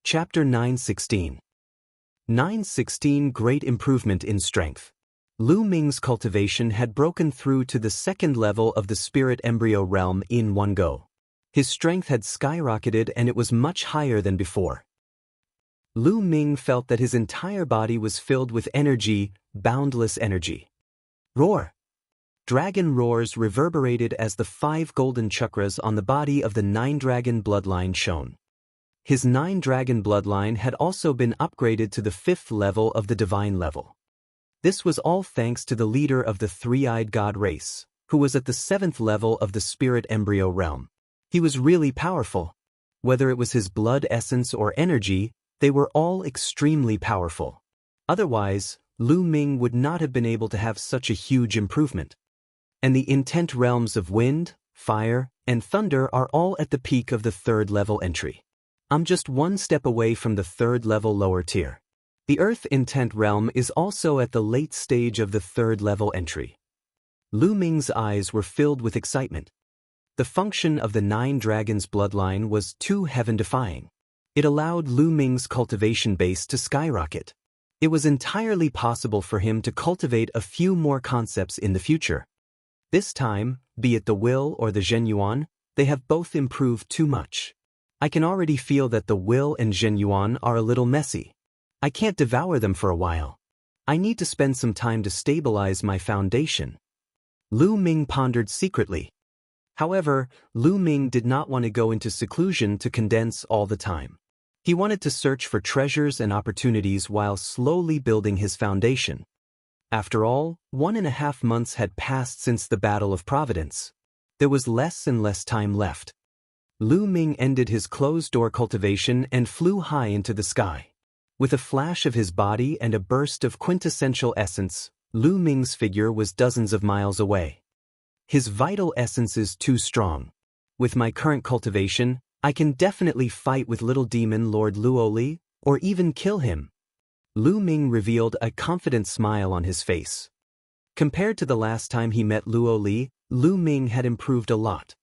Chapter 916. 916 Great Improvement in Strength. Lu Ming's cultivation had broken through to the second level of the spirit embryo realm in one go. His strength had skyrocketed and it was much higher than before. Lu Ming felt that his entire body was filled with energy, boundless energy. Roar! Dragon roars reverberated as the 5 golden chakras on the body of the 9-dragon bloodline shone. His 9-dragon bloodline had also been upgraded to the 5th level of the divine level. This was all thanks to the leader of the 3-eyed god race, who was at the 7th level of the spirit embryo realm. He was really powerful. Whether it was his blood essence or energy, they were all extremely powerful. Otherwise, Lu Ming would not have been able to have such a huge improvement. And the intent realms of wind, fire, and thunder are all at the peak of the 3rd level entry. I'm just one step away from the 3rd level lower tier. The Earth Intent realm is also at the late stage of the 3rd level entry. Lu Ming's eyes were filled with excitement. The function of the 9 dragons bloodline was too heaven-defying. It allowed Lu Ming's cultivation base to skyrocket. It was entirely possible for him to cultivate a few more concepts in the future. This time, be it the will or the Zhenyuan, they have both improved too much. I can already feel that the will and Zhenyuan are a little messy. I can't devour them for a while. I need to spend some time to stabilize my foundation. Lu Ming pondered secretly. However, Lu Ming did not want to go into seclusion to condense all the time. He wanted to search for treasures and opportunities while slowly building his foundation. After all, 1.5 months had passed since the Battle of Providence. There was less and less time left. Lu Ming ended his closed-door cultivation and flew high into the sky. With a flash of his body and a burst of quintessential essence, Lu Ming's figure was dozens of miles away. His vital essence is too strong. With my current cultivation, I can definitely fight with little demon Lord Luoli, or even kill him. Lu Ming revealed a confident smile on his face. Compared to the last time he met Luoli, Lu Ming had improved a lot.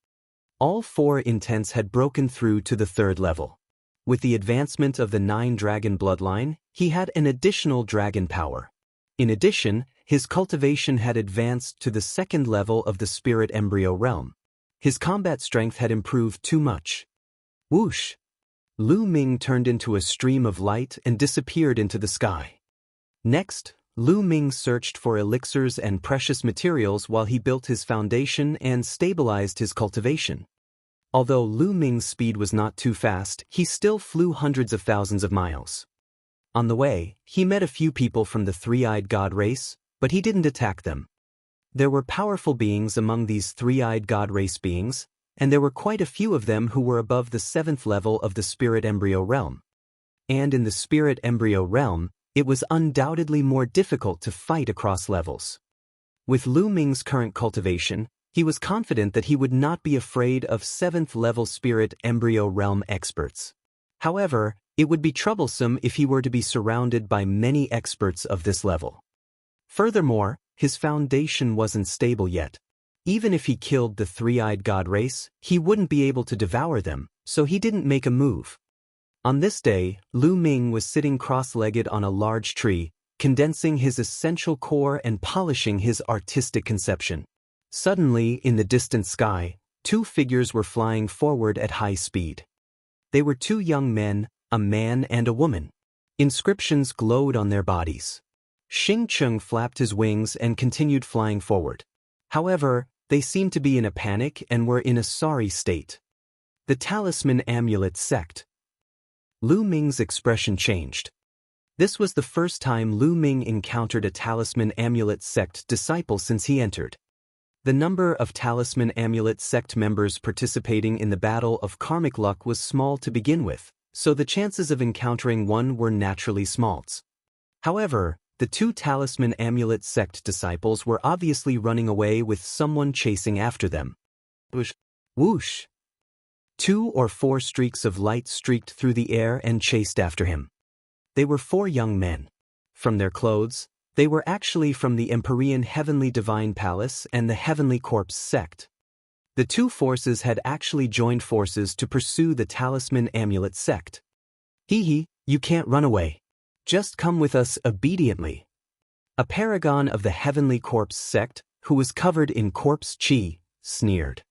All 4 intents had broken through to the 3rd level. With the advancement of the 9-dragon bloodline, he had an additional dragon power. In addition, his cultivation had advanced to the 2nd level of the spirit embryo realm. His combat strength had improved too much. Whoosh! Lu Ming turned into a stream of light and disappeared into the sky. Next, Lu Ming searched for elixirs and precious materials while he built his foundation and stabilized his cultivation. Although Lu Ming's speed was not too fast, he still flew hundreds of thousands of miles. On the way, he met a few people from the 3-eyed god race, but he didn't attack them. There were powerful beings among these 3-eyed god race beings, and there were quite a few of them who were above the 7th level of the spirit embryo realm. And in the spirit embryo realm, it was undoubtedly more difficult to fight across levels. With Lu Ming's current cultivation, he was confident that he would not be afraid of 7th level spirit embryo realm experts. However, it would be troublesome if he were to be surrounded by many experts of this level. Furthermore, his foundation wasn't stable yet. Even if he killed the 3-eyed god race, he wouldn't be able to devour them, so he didn't make a move. On this day, Lu Ming was sitting cross-legged on a large tree, condensing his essential core and polishing his artistic conception. Suddenly, in the distant sky, 2 figures were flying forward at high speed. They were 2 young men, a man and a woman. Inscriptions glowed on their bodies. Xing Cheng flapped his wings and continued flying forward. However, they seemed to be in a panic and were in a sorry state. The Talisman Amulet Sect. Lu Ming's expression changed. This was the first time Lu Ming encountered a Talisman Amulet Sect disciple since he entered. The number of Talisman Amulet Sect members participating in the Battle of Karmic Luck was small to begin with, so the chances of encountering one were naturally small. However, the 2 Talisman Amulet Sect disciples were obviously running away with someone chasing after them. Whoosh! Whoosh! 2 or 4 streaks of light streaked through the air and chased after him. They were 4 young men. From their clothes, they were actually from the Empyrean Heavenly Divine Palace and the Heavenly Corpse sect. The 2 forces had actually joined forces to pursue the Talisman Amulet sect. Hee, you can't run away. Just come with us obediently. A paragon of the heavenly corpse sect, who was covered in corpse chi, sneered.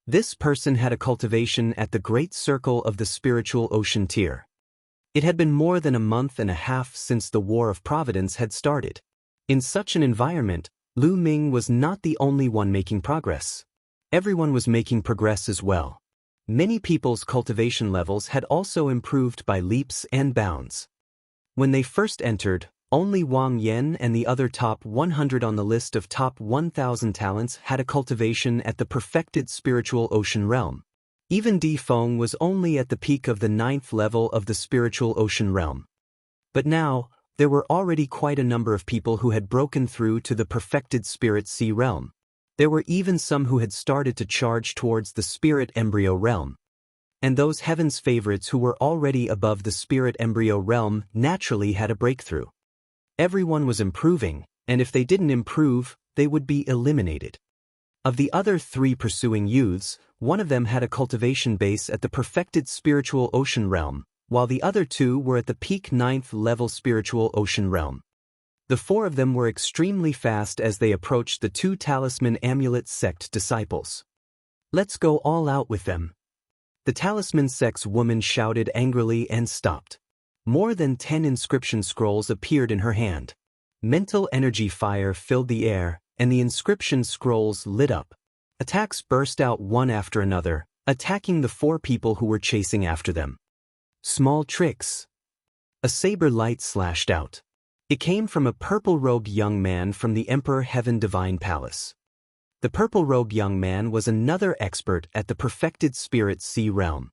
This person had a cultivation at the great circle of the spiritual ocean tier. It had been more than a month and a half since the War of Providence had started. In such an environment, Lu Ming was not the only one making progress. Everyone was making progress as well. Many people's cultivation levels had also improved by leaps and bounds. When they first entered, only Wang Lin and the other top 100 on the list of top 1,000 talents had a cultivation at the perfected spiritual ocean realm. Even Di Feng was only at the peak of the 9th level of the spiritual ocean realm. But now, there were already quite a number of people who had broken through to the perfected spirit sea realm. There were even some who had started to charge towards the spirit embryo realm. And those heaven's favorites who were already above the spirit embryo realm naturally had a breakthrough. Everyone was improving, and if they didn't improve, they would be eliminated. Of the other 3 pursuing youths, one of them had a cultivation base at the perfected spiritual ocean realm, while the other 2 were at the peak 9th level spiritual ocean realm. The 4 of them were extremely fast as they approached the 2 talisman amulet sect disciples. Let's go all out with them. The talisman sect's woman shouted angrily and stopped. More than 10 inscription scrolls appeared in her hand. Mental energy fire filled the air, and the inscription scrolls lit up. Attacks burst out one after another, attacking the 4 people who were chasing after them. Small tricks. A saber light slashed out. It came from a purple-robed young man from the Emperor Heaven Divine Palace. The purple-robed young man was another expert at the perfected spirit sea realm.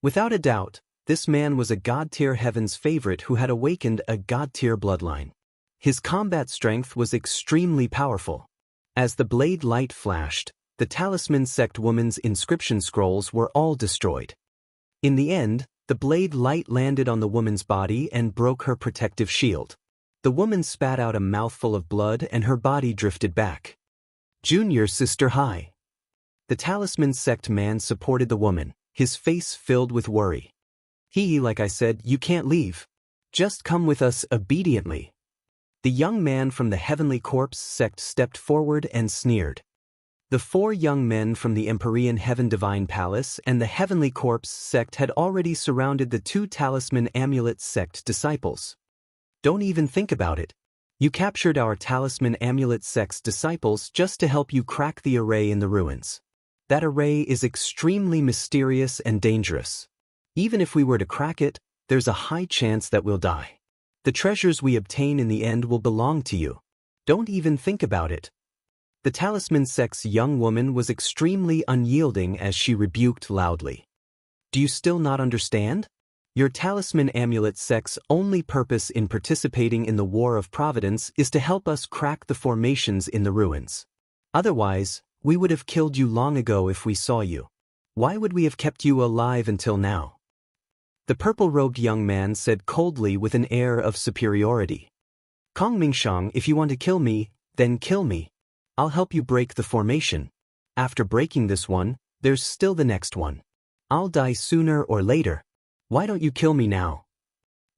Without a doubt, this man was a god-tier heaven's favorite who had awakened a god-tier bloodline. His combat strength was extremely powerful. As the blade light flashed, the talisman sect woman's inscription scrolls were all destroyed. In the end, the blade light landed on the woman's body and broke her protective shield. The woman spat out a mouthful of blood and her body drifted back. Junior sister hi. The talisman sect man supported the woman, his face filled with worry. Like I said, you can't leave. Just come with us obediently. The young man from the heavenly corpse sect stepped forward and sneered. The 4 young men from the Empyrean Heaven Divine Palace and the heavenly corpse sect had already surrounded the 2 talisman amulet sect disciples. Don't even think about it. You captured our talisman amulet sect's disciples just to help you crack the array in the ruins. That array is extremely mysterious and dangerous. Even if we were to crack it, there's a high chance that we'll die. The treasures we obtain in the end will belong to you. Don't even think about it. The talisman sect's young woman was extremely unyielding as she rebuked loudly. Do you still not understand? Your talisman amulet sect's only purpose in participating in the War of Providence is to help us crack the formations in the ruins. Otherwise, we would have killed you long ago if we saw you. Why would we have kept you alive until now? The purple-robed young man said coldly with an air of superiority. Kong Mingshang, if you want to kill me, then kill me. I'll help you break the formation. After breaking this one, there's still the next one. I'll die sooner or later. Why don't you kill me now?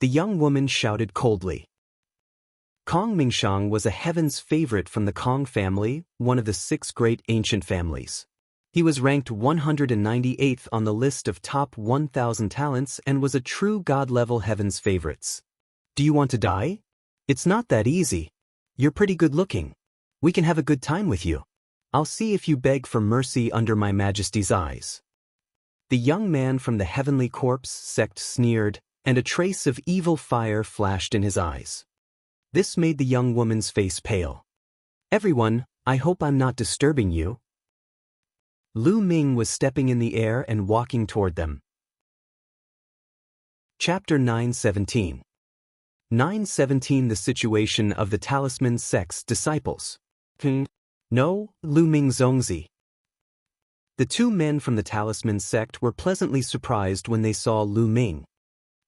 The young woman shouted coldly. Kong Mingshang was a heaven's favorite from the Kong family, one of the 6 great ancient families. He was ranked 198th on the list of top 1,000 talents and was a true god-level heaven's favorites. Do you want to die? It's not that easy. You're pretty good looking. We can have a good time with you. I'll see if you beg for mercy under my majesty's eyes. The young man from the heavenly corpse sect sneered, and a trace of evil fire flashed in his eyes. This made the young woman's face pale. Everyone, I hope I'm not disturbing you. Lu Ming was stepping in the air and walking toward them. Chapter 917. 917 The situation of the talisman sect's disciples. No, Lu Ming Zongzi. The 2 men from the talisman sect were pleasantly surprised when they saw Lu Ming.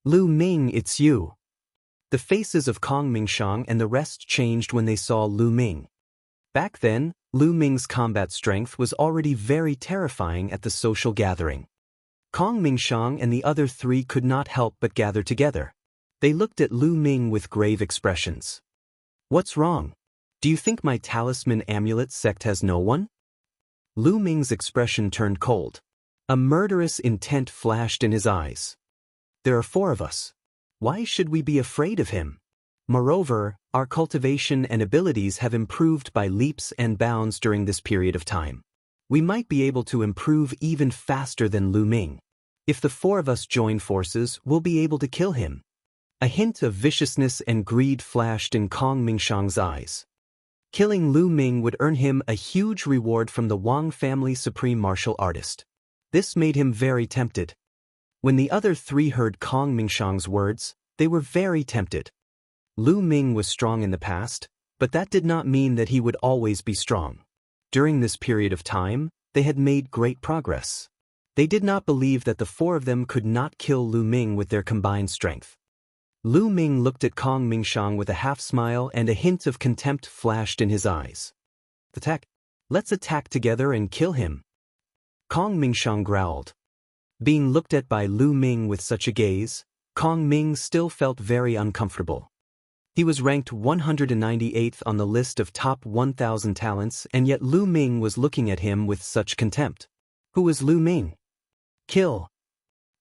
Lu Ming, it's you. The faces of Kong Mingshang and the rest changed when they saw Lu Ming. Back then, Lu Ming's combat strength was already very terrifying at the social gathering. Kong Mingxiang and the other three could not help but gather together. They looked at Lu Ming with grave expressions. What's wrong? Do you think my talisman amulet sect has no one? Lu Ming's expression turned cold. A murderous intent flashed in his eyes. There are 4 of us. Why should we be afraid of him? Moreover, our cultivation and abilities have improved by leaps and bounds during this period of time. We might be able to improve even faster than Lu Ming. If the 4 of us join forces, we'll be able to kill him. A hint of viciousness and greed flashed in Kong Mingxiang's eyes. Killing Lu Ming would earn him a huge reward from the Wang family supreme martial artist. This made him very tempted. When the other 3 heard Kong Mingxiang's words, they were very tempted. Lu Ming was strong in the past, but that did not mean that he would always be strong. During this period of time, they had made great progress. They did not believe that the 4 of them could not kill Lu Ming with their combined strength. Lu Ming looked at Kong Mingxiang with a half-smile, and a hint of contempt flashed in his eyes. Attack! Let's attack together and kill him. Kong Mingxiang growled. Being looked at by Lu Ming with such a gaze, Kong Ming still felt very uncomfortable. He was ranked 198th on the list of top 1,000 talents, and yet Lu Ming was looking at him with such contempt. Who is Lu Ming? Kill!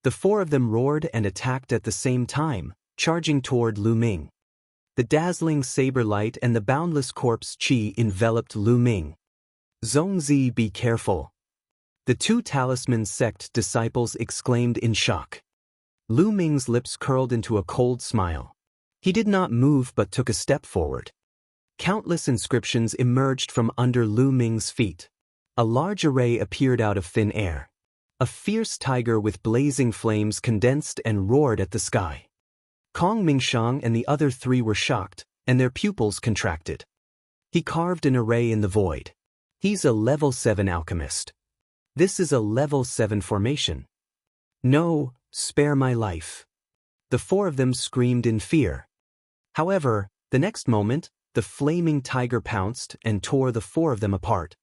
The 4 of them roared and attacked at the same time, charging toward Lu Ming. The dazzling saber light and the boundless corpse chi enveloped Lu Ming. Zongzi, be careful! The 2 talisman sect disciples exclaimed in shock. Lu Ming's lips curled into a cold smile. He did not move but took a step forward. Countless inscriptions emerged from under Lu Ming's feet. A large array appeared out of thin air. A fierce tiger with blazing flames condensed and roared at the sky. Kong Mingxiang and the other 3 were shocked, and their pupils contracted. He carved an array in the void. He's a level 7 alchemist. This is a level 7 formation. No, spare my life. The 4 of them screamed in fear. However, the next moment, the flaming tiger pounced and tore the 4 of them apart.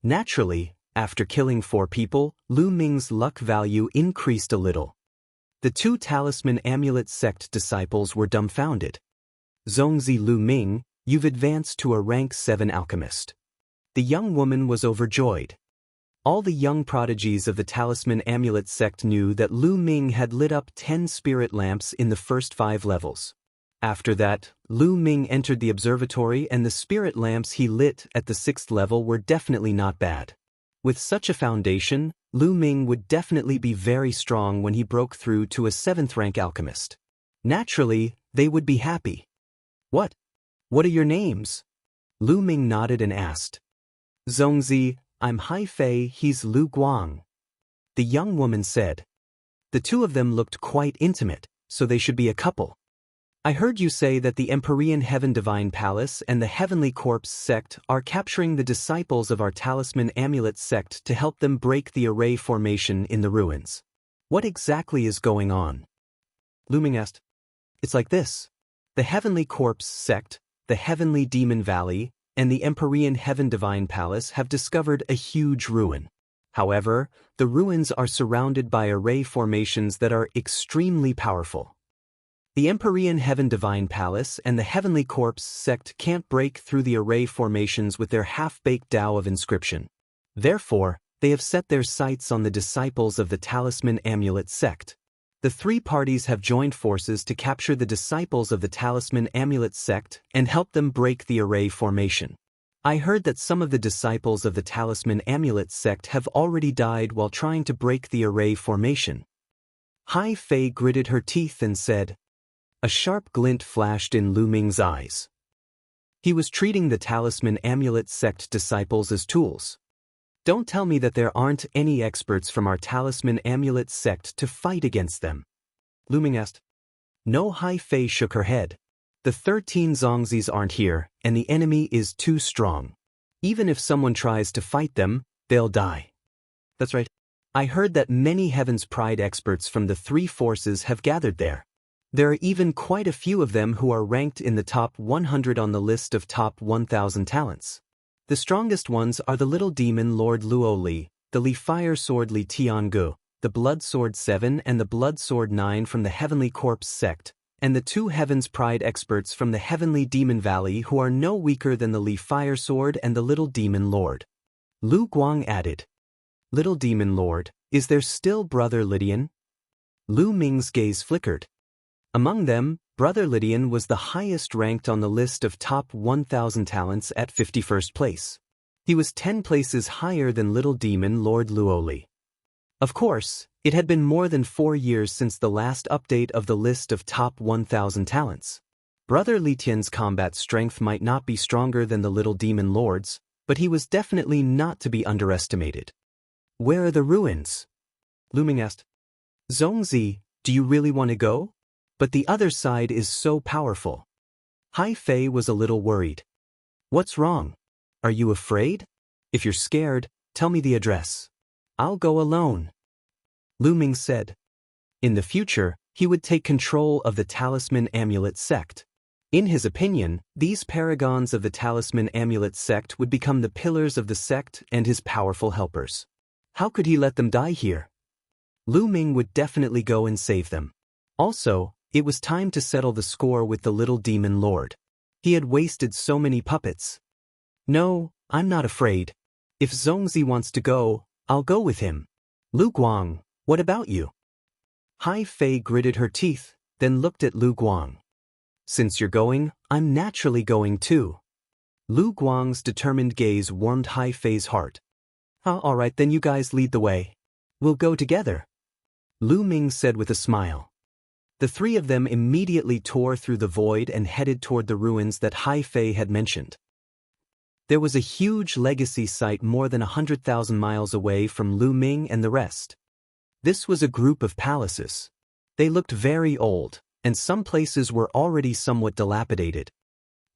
Naturally, after killing 4 people, Lu Ming's luck value increased a little. The 2 talisman amulet sect disciples were dumbfounded. Zongzi, Lu Ming, you've advanced to a rank 7 alchemist. The young woman was overjoyed. All the young prodigies of the talisman amulet sect knew that Lu Ming had lit up 10 spirit lamps in the first 5 levels. After that, Lu Ming entered the observatory, and the spirit lamps he lit at the 6th level were definitely not bad. With such a foundation, Lu Ming would definitely be very strong when he broke through to a 7th rank alchemist. Naturally, they would be happy. What? What are your names? Lu Ming nodded and asked. Zongzi, I'm Hai Fei, he's Lu Guang. The young woman said. The 2 of them looked quite intimate, so they should be a couple. I heard you say that the Empyrean Heaven Divine Palace and the Heavenly Corpse sect are capturing the disciples of our Talisman Amulet sect to help them break the array formation in the ruins. What exactly is going on? Lu Ming asked. It's like this. The Heavenly Corpse sect, the Heavenly Demon Valley, and the Empyrean Heaven Divine Palace have discovered a huge ruin. However, the ruins are surrounded by array formations that are extremely powerful. The Empyrean Heaven Divine Palace and the Heavenly Corpse sect can't break through the array formations with their half-baked Tao of inscription. Therefore, they have set their sights on the disciples of the Talisman Amulet sect. The 3 parties have joined forces to capture the disciples of the Talisman Amulet sect and help them break the array formation. I heard that some of the disciples of the Talisman Amulet sect have already died while trying to break the array formation. Hai Fei gritted her teeth and said. A sharp glint flashed in Lu Ming's eyes. He was treating the Talisman Amulet sect disciples as tools. Don't tell me that there aren't any experts from our Talisman Amulet sect to fight against them. Lu Ming asked. No, Hai Fei shook her head. The 13 Zongzis aren't here, and the enemy is too strong. Even if someone tries to fight them, they'll die. That's right. I heard that many Heaven's Pride experts from the 3 forces have gathered there. There are even quite a few of them who are ranked in the top 100 on the list of top 1,000 talents. The strongest ones are the little demon Lord Luo Li, the Li Fire Sword Li Tiangu, the Blood Sword 7 and the Blood Sword 9 from the Heavenly Corpse sect, and the 2 Heaven's Pride experts from the Heavenly Demon Valley who are no weaker than the Li Fire Sword and the Little Demon Lord. Lu Guang added. Little Demon Lord, is there still Brother Lydian? Lu Ming's gaze flickered. Among them, Brother Lydian was the highest ranked on the list of top 1,000 talents at 51st place. He was 10 places higher than Little Demon Lord Luoli. Of course, it had been more than 4 years since the last update of the list of top 1,000 talents. Brother Lydian's combat strength might not be stronger than the Little Demon Lord's, but he was definitely not to be underestimated. Where are the ruins? Lu Ming asked. Zhongzi, do you really want to go? But the other side is so powerful. Hai Fei was a little worried. What's wrong? Are you afraid? If you're scared, tell me the address. I'll go alone. Lu Ming said. In the future, he would take control of the Talisman Amulet sect. In his opinion, these paragons of the Talisman Amulet sect would become the pillars of the sect and his powerful helpers. How could he let them die here? Lu Ming would definitely go and save them. Also, it was time to settle the score with the Little Demon Lord. He had wasted so many puppets. No, I'm not afraid. If Zhongzi wants to go, I'll go with him. Lu Guang, what about you? Hai Fei gritted her teeth, then looked at Lu Guang. Since you're going, I'm naturally going too. Lu Guang's determined gaze warmed Hai Fei's heart. All right, then you guys lead the way. We'll go together. Lu Ming said with a smile. The 3 of them immediately tore through the void and headed toward the ruins that Hai Fei had mentioned. There was a huge legacy site more than 100,000 miles away from Lu Ming and the rest. This was a group of palaces. They looked very old, and some places were already somewhat dilapidated.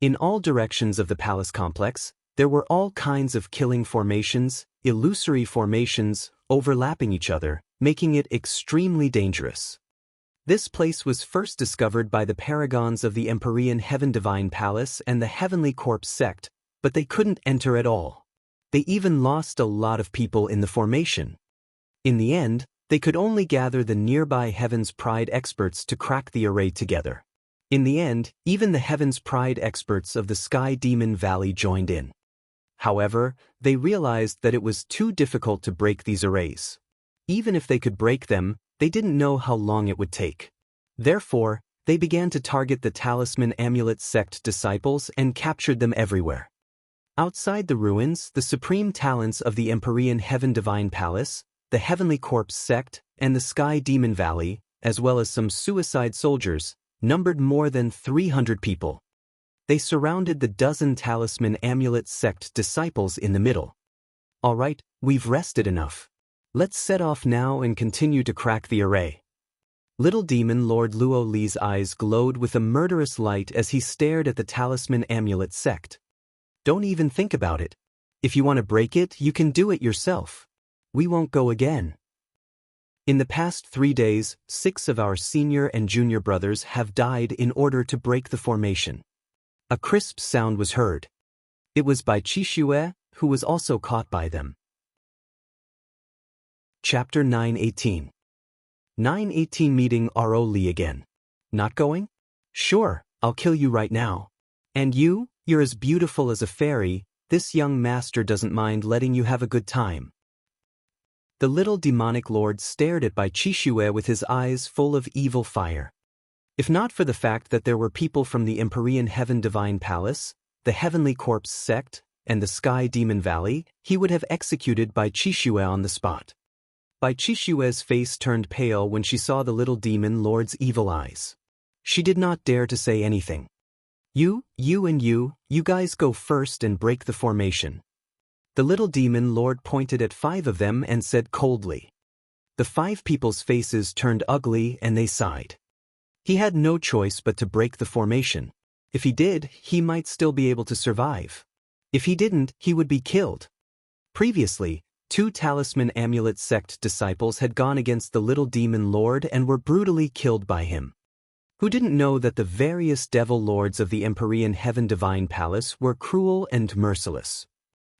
In all directions of the palace complex, there were all kinds of killing formations, illusory formations, overlapping each other, making it extremely dangerous. This place was first discovered by the paragons of the Empyrean Heaven Divine Palace and the Heavenly Corpse sect, but they couldn't enter at all. They even lost a lot of people in the formation. In the end, they could only gather the nearby Heaven's Pride experts to crack the array together. In the end, even the Heaven's Pride experts of the Sky Demon Valley joined in. However, they realized that it was too difficult to break these arrays. Even if they could break them, they didn't know how long it would take. Therefore, they began to target the Talisman Amulet sect disciples and captured them everywhere. Outside the ruins, the supreme talents of the Empyrean Heaven Divine Palace, the Heavenly Corpse sect, and the Sky Demon Valley, as well as some suicide soldiers, numbered more than 300 people. They surrounded the dozen Talisman Amulet sect disciples in the middle. All right, we've rested enough. Let's set off now and continue to crack the array. Little Demon Lord Luo Li's eyes glowed with a murderous light as he stared at the Talisman Amulet sect. Don't even think about it. If you want to break it, you can do it yourself. We won't go again. In the past 3 days, 6 of our senior and junior brothers have died in order to break the formation. A crisp sound was heard. It was by Qixue, who was also caught by them. Chapter 918. 918 Meeting R.O. Li again. Not going? Sure, I'll kill you right now. And you're as beautiful as a fairy, this young master doesn't mind letting you have a good time. The little demonic lord stared at Bai Qixue with his eyes full of evil fire. If not for the fact that there were people from the Empyrean Heaven Divine Palace, the Heavenly Corpse sect, and the Sky Demon Valley, he would have executed Bai Qixue on the spot. Bai Qixue's face turned pale when she saw the little demon lord's evil eyes. She did not dare to say anything. You guys go first and break the formation. The little demon lord pointed at 5 of them and said coldly. The 5 people's faces turned ugly and they sighed. He had no choice but to break the formation. If he did, he might still be able to survive. If he didn't, he would be killed. Previously, 2 Talisman Amulet sect disciples had gone against the little demon lord and were brutally killed by him. Who didn't know that the various devil lords of the Empyrean Heaven Divine Palace were cruel and merciless?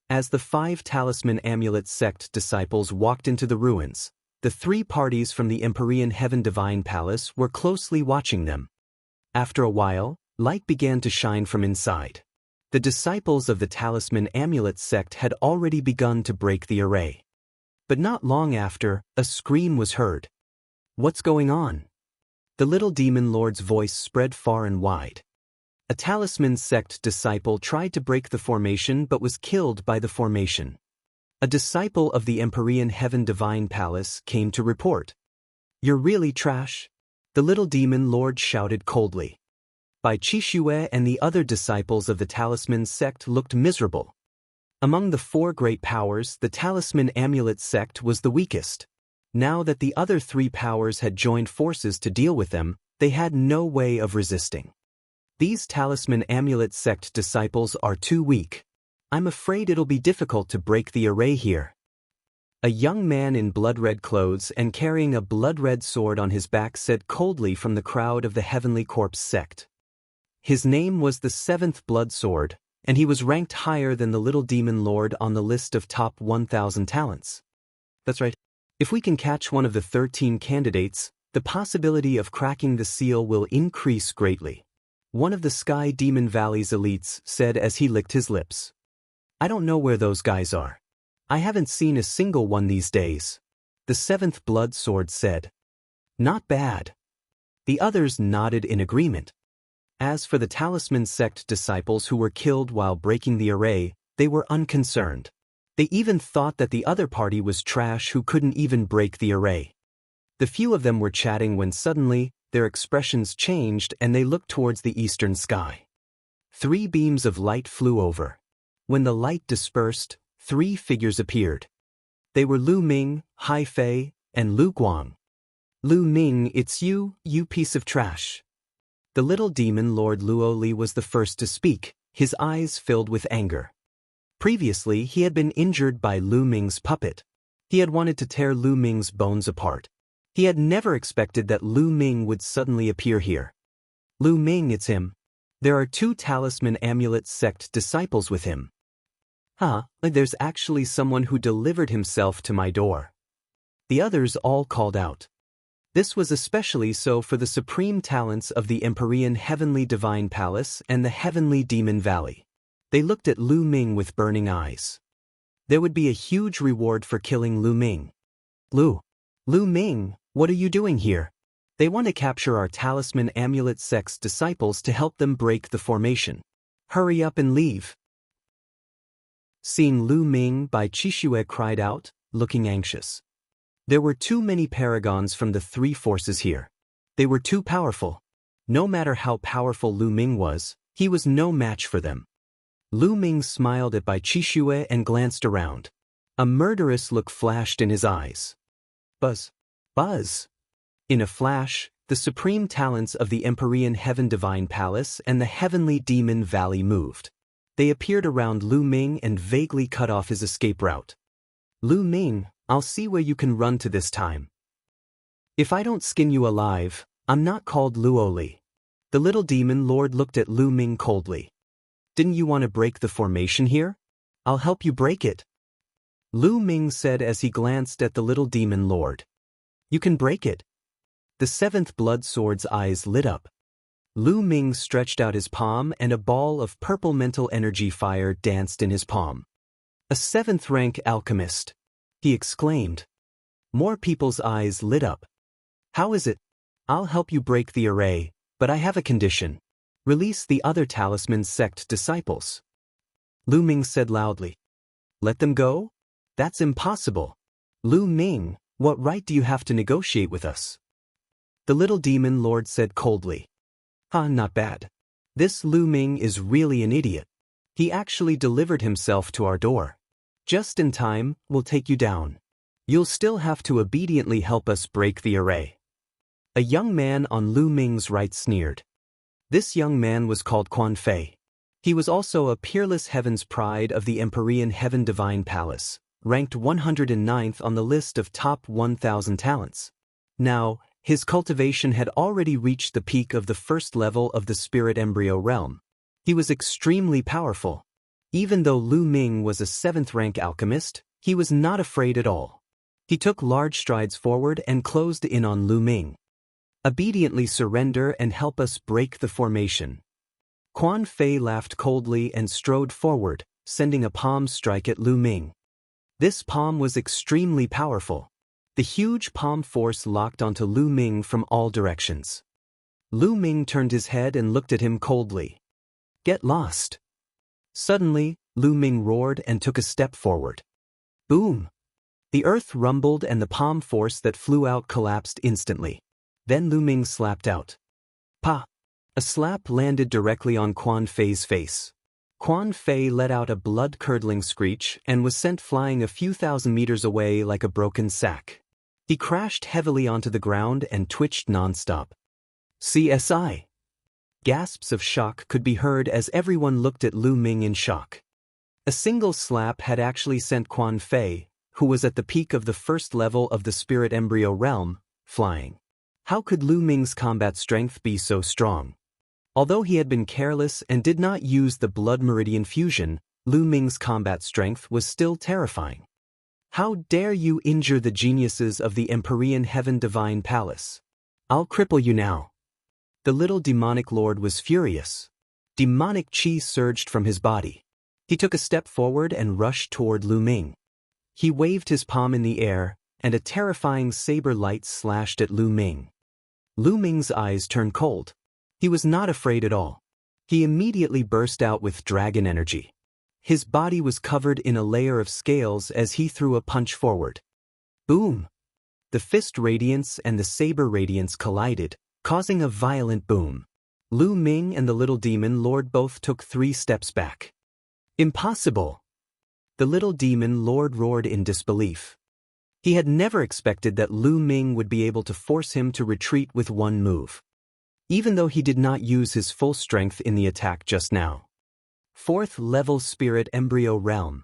As the 5 Talisman Amulet sect disciples walked into the ruins, The three parties from the Empyrean Heaven Divine Palace were closely watching them. After a while, light began to shine from inside. The disciples of the Talisman Amulet sect had already begun to break the array. But not long after, a scream was heard. "What's going on?" The little demon lord's voice spread far and wide. A Talisman sect disciple tried to break the formation but was killed by the formation. A disciple of the Empyrean Heaven Divine Palace came to report. "You're really trash," the little demon lord shouted coldly. Bai Qixue and the other disciples of the Talisman sect looked miserable. Among the four great powers, the Talisman Amulet sect was the weakest. Now that the other three powers had joined forces to deal with them, they had no way of resisting. "These Talisman Amulet sect disciples are too weak. I'm afraid it'll be difficult to break the array here." A young man in blood-red clothes and carrying a blood-red sword on his back said coldly from the crowd of the Heavenly Corpse sect. His name was the Seventh Blood Sword, and he was ranked higher than the little demon lord on the list of top 1,000 talents. "That's right. If we can catch one of the 13 candidates, the possibility of cracking the seal will increase greatly," one of the Sky Demon Valley's elites said as he licked his lips. "I don't know where those guys are. I haven't seen a single one these days," the Seventh Blood Sword said. "Not bad." The others nodded in agreement. As for the Talisman sect disciples who were killed while breaking the array, they were unconcerned. They even thought that the other party was trash who couldn't even break the array. The few of them were chatting when suddenly, their expressions changed and they looked towards the eastern sky. 3 beams of light flew over. When the light dispersed, 3 figures appeared. They were Lu Ming, Hai Fei, and Lu Guang. "Lu Ming, it's you, you piece of trash." The little demon Lord Luo Li was the first to speak, his eyes filled with anger. Previously, he had been injured by Lu Ming's puppet. He had wanted to tear Lu Ming's bones apart. He had never expected that Lu Ming would suddenly appear here. "Lu Ming, it's him. There are 2 Talisman Amulet sect disciples with him." There's actually someone who delivered himself to my door." The others all called out. This was especially so for the supreme talents of the Empyrean Heavenly Divine Palace and the Heavenly Demon Valley. They looked at Lu Ming with burning eyes. There would be a huge reward for killing Lu Ming. Lu Ming, what are you doing here?" "They want to capture our Talisman Amulet sect's disciples to help them break the formation. Hurry up and leave." Seeing Lu Ming, Bai Qixue cried out, looking anxious. There were too many paragons from the 3 forces here. They were too powerful. No matter how powerful Lu Ming was, he was no match for them. Lu Ming smiled at Bai Qixue and glanced around. A murderous look flashed in his eyes. Buzz. Buzz. In a flash, the supreme talents of the Empyrean Heaven Divine Palace and the Heavenly Demon Valley moved. They appeared around Lu Ming and vaguely cut off his escape route. "Lu Ming, I'll see where you can run to this time. If I don't skin you alive, I'm not called Luo Li." The little demon lord looked at Lu Ming coldly. "Didn't you want to break the formation here? I'll help you break it," Lu Ming said as he glanced at the little demon lord. "You can break it." The 7th Blood Sword's eyes lit up. Lu Ming stretched out his palm and a ball of purple mental energy fire danced in his palm. "A 7th rank alchemist," he exclaimed. More people's eyes lit up. "How is it? I'll help you break the array, but I have a condition. Release the other Talisman sect disciples." Lu Ming said loudly. "Let them go? That's impossible. Lu Ming, what right do you have to negotiate with us?" The little demon lord said coldly. Not bad. This Lu Ming is really an idiot. He actually delivered himself to our door. Just in time, we'll take you down. You'll still have to obediently help us break the array." A young man on Lu Ming's right sneered. This young man was called Quan Fei. He was also a peerless heaven's pride of the Empyrean Heaven Divine Palace, ranked 109th on the list of top 1,000 talents. Now, his cultivation had already reached the peak of the 1st level of the spirit embryo realm. He was extremely powerful. Even though Lu Ming was a 7th rank alchemist, he was not afraid at all. He took large strides forward and closed in on Lu Ming. Obediently surrender and help us break the formation. Quan Fei laughed coldly and strode forward, sending a palm strike at Lu Ming. This palm was extremely powerful. The huge palm force locked onto Lu Ming from all directions. Lu Ming turned his head and looked at him coldly. Get lost. Suddenly, Lu Ming roared and took a step forward. Boom! The earth rumbled and the palm force that flew out collapsed instantly. Then Lu Ming slapped out. Pa! A slap landed directly on Quan Fei's face. Quan Fei let out a blood-curdling screech and was sent flying a few thousand meters away like a broken sack. He crashed heavily onto the ground and twitched non-stop. CSI! Gasps of shock could be heard as everyone looked at Lu Ming in shock. A single slap had actually sent Quan Fei, who was at the peak of the first level of the spirit embryo realm, flying. How could Lu Ming's combat strength be so strong? Although he had been careless and did not use the blood meridian fusion, Lu Ming's combat strength was still terrifying. How dare you injure the geniuses of the Empyrean Heaven Divine Palace? I'll cripple you now. The little demonic lord was furious. Demonic chi surged from his body. He took a step forward and rushed toward Lu Ming. He waved his palm in the air, and a terrifying saber light slashed at Lu Ming. Lu Ming's eyes turned cold. He was not afraid at all. He immediately burst out with dragon energy. His body was covered in a layer of scales as he threw a punch forward. Boom! The fist radiance and the saber radiance collided, causing a violent boom. Lu Ming and the little demon lord both took 3 steps back. Impossible! The little demon lord roared in disbelief. He had never expected that Lu Ming would be able to force him to retreat with one move. Even though he did not use his full strength in the attack just now. 4th level spirit embryo realm.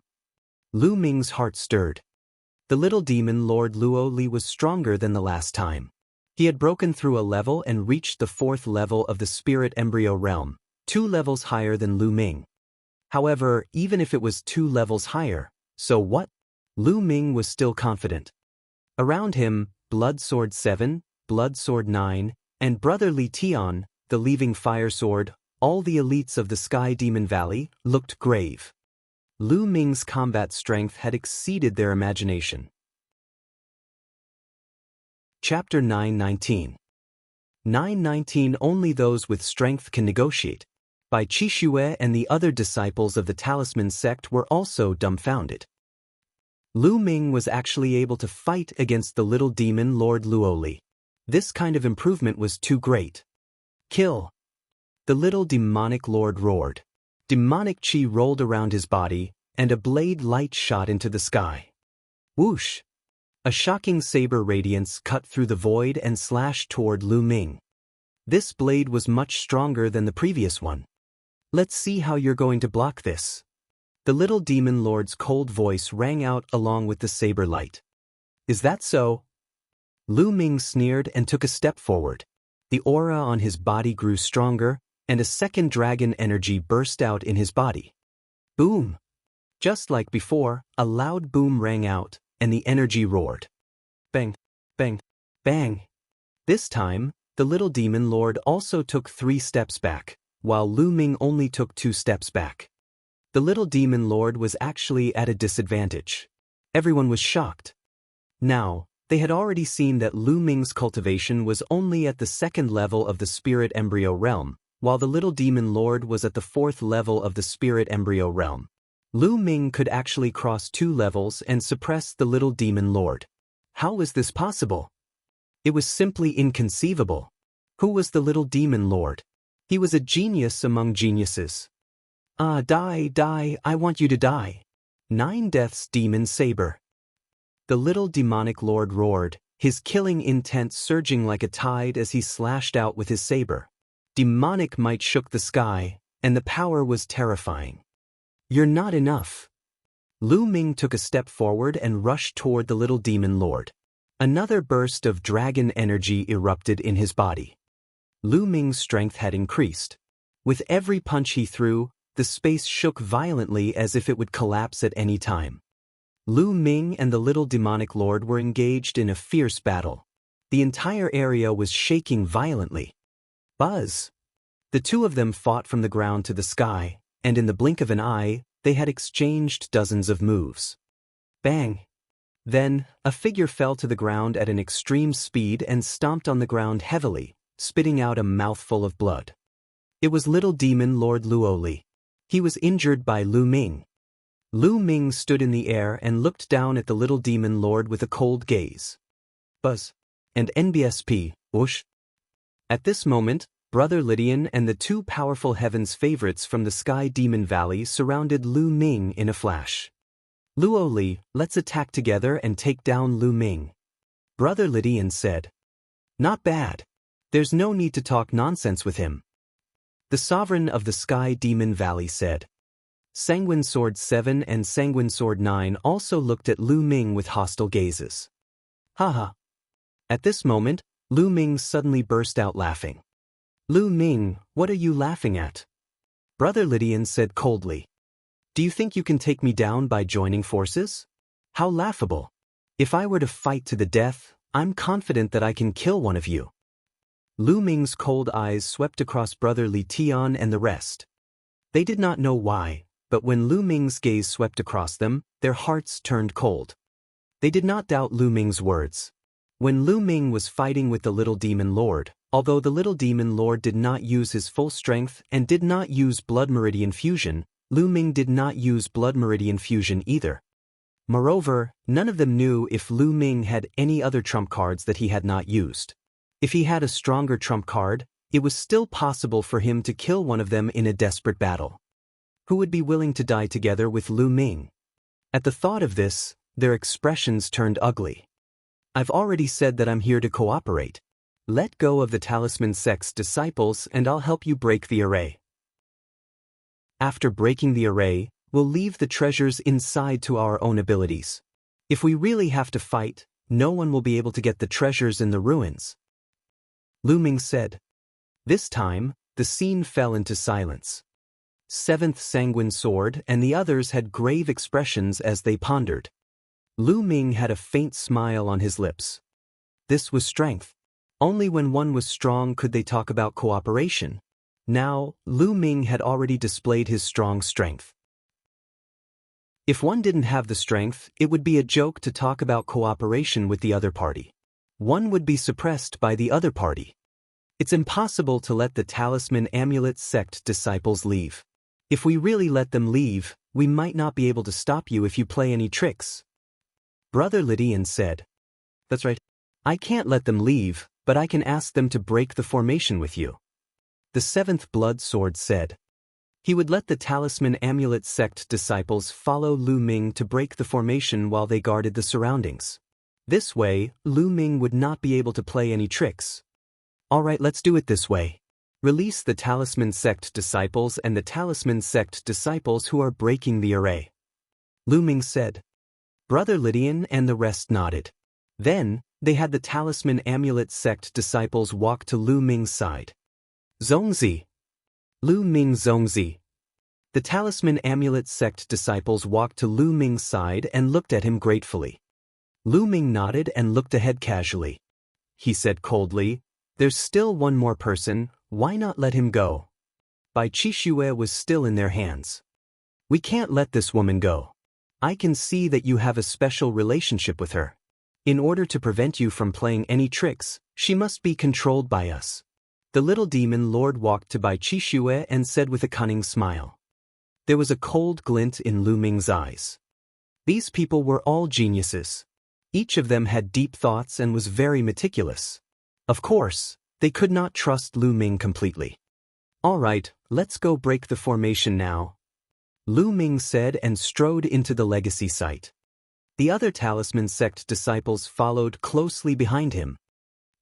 Lu Ming's heart stirred. The little demon Lord Luo Li was stronger than the last time. He had broken through a level and reached the 4th level of the spirit embryo realm, 2 levels higher than Lu Ming. However, even if it was 2 levels higher, so what? Lu Ming was still confident. Around him, Blood Sword 7, Blood Sword 9, and Brother Li Tian, the Leaving Fire Sword, all the elites of the Sky Demon Valley, looked grave. Lu Ming's combat strength had exceeded their imagination. Chapter 919. 919 Only those with strength can negotiate. By Qixue and the other disciples of the Talisman sect were also dumbfounded. Lu Ming was actually able to fight against the little demon Lord Luo Li. This kind of improvement was too great. Kill! The little demonic lord roared. Demonic chi rolled around his body, and a blade light shot into the sky. Whoosh! A shocking saber radiance cut through the void and slashed toward Lu Ming. This blade was much stronger than the previous one. Let's see how you're going to block this. The little demon lord's cold voice rang out along with the saber light. Is that so? Lu Ming sneered and took a step forward. The aura on his body grew stronger, and a second dragon energy burst out in his body. Boom! Just like before, a loud boom rang out, and the energy roared. Bang! Bang! Bang! This time, the little demon lord also took 3 steps back, while Lu Ming only took 2 steps back. The little demon lord was actually at a disadvantage. Everyone was shocked. Now, they had already seen that Lu Ming's cultivation was only at the 2nd level of the spirit embryo realm, while the little demon lord was at the 4th level of the spirit embryo realm. Lu Ming could actually cross 2 levels and suppress the little demon lord. How was this possible? It was simply inconceivable. Who was the little demon lord? He was a genius among geniuses. Die, I want you to die. 9 deaths demon saber. The little demonic lord roared, his killing intent surging like a tide as he slashed out with his saber. Demonic might shook the sky, and the power was terrifying. You're not enough. Lu Ming took a step forward and rushed toward the little demon lord. Another burst of dragon energy erupted in his body. Lu Ming's strength had increased. With every punch he threw, the space shook violently as if it would collapse at any time. Lu Ming and the little demonic lord were engaged in a fierce battle. The entire area was shaking violently. Buzz! The two of them fought from the ground to the sky, and in the blink of an eye, they had exchanged dozens of moves. Bang! Then, a figure fell to the ground at an extreme speed and stomped on the ground heavily, spitting out a mouthful of blood. It was little demon Lord Luoli. He was injured by Lu Ming. Lu Ming stood in the air and looked down at the little demon lord with a cold gaze. Buzz! And NBSP, whoosh! At this moment, Brother Lydian and the two powerful heavens favorites from the Sky Demon Valley surrounded Lu Ming in a flash. Luoli, let's attack together and take down Lu Ming. Brother Lydian said. Not bad. There's no need to talk nonsense with him. The sovereign of the Sky Demon Valley said. Sanguine Sword 7 and Sanguine Sword 9 also looked at Lu Ming with hostile gazes. Haha. At this moment, Lu Ming suddenly burst out laughing. Lu Ming, what are you laughing at? Brother Lydian said coldly. Do you think you can take me down by joining forces? How laughable. If I were to fight to the death, I'm confident that I can kill one of you. Lu Ming's cold eyes swept across Brother Li Tian and the rest. They did not know why, but when Lu Ming's gaze swept across them, their hearts turned cold. They did not doubt Lu Ming's words. When Lu Ming was fighting with the little demon lord, although the little demon lord did not use his full strength and did not use blood meridian fusion, Lu Ming did not use blood meridian fusion either. Moreover, none of them knew if Lu Ming had any other trump cards that he had not used. If he had a stronger trump card, it was still possible for him to kill one of them in a desperate battle. Who would be willing to die together with Lu Ming? At the thought of this, their expressions turned ugly. I've already said that I'm here to cooperate. Let go of the Talisman Sect's disciples and I'll help you break the array. After breaking the array, we'll leave the treasures inside to our own abilities. If we really have to fight, no one will be able to get the treasures in the ruins. Lu Ming said. This time, the scene fell into silence. Seventh Sanguine Sword and the others had grave expressions as they pondered. Lu Ming had a faint smile on his lips. This was strength. Only when one was strong could they talk about cooperation. Now, Lu Ming had already displayed his strong strength. If one didn't have the strength, it would be a joke to talk about cooperation with the other party. One would be suppressed by the other party. It's impossible to let the Talisman Amulet Sect disciples leave. If we really let them leave, we might not be able to stop you if you play any tricks. Brother Lydian said. That's right. I can't let them leave, but I can ask them to break the formation with you. The Seventh Blood Sword said. He would let the Talisman Amulet Sect disciples follow Lu Ming to break the formation while they guarded the surroundings. This way, Lu Ming would not be able to play any tricks. Alright, let's do it this way. Release the Talisman Sect disciples and the Talisman Sect disciples who are breaking the array. Lu Ming said. Brother Lydian and the rest nodded. Then, they had the Talisman Amulet Sect disciples walk to Lu Ming's side. Zongzi. Lu Ming Zongzi. The Talisman Amulet Sect disciples walked to Lu Ming's side and looked at him gratefully. Lu Ming nodded and looked ahead casually. He said coldly, There's still one more person, why not let him go? Bai Qixue was still in their hands. We can't let this woman go. I can see that you have a special relationship with her. In order to prevent you from playing any tricks, she must be controlled by us. The little demon lord walked to Bai Qixue and said with a cunning smile. There was a cold glint in Lu Ming's eyes. These people were all geniuses. Each of them had deep thoughts and was very meticulous. Of course, they could not trust Lu Ming completely. All right, let's go break the formation now. Lu Ming said and strode into the legacy site. The other Talisman Sect disciples followed closely behind him.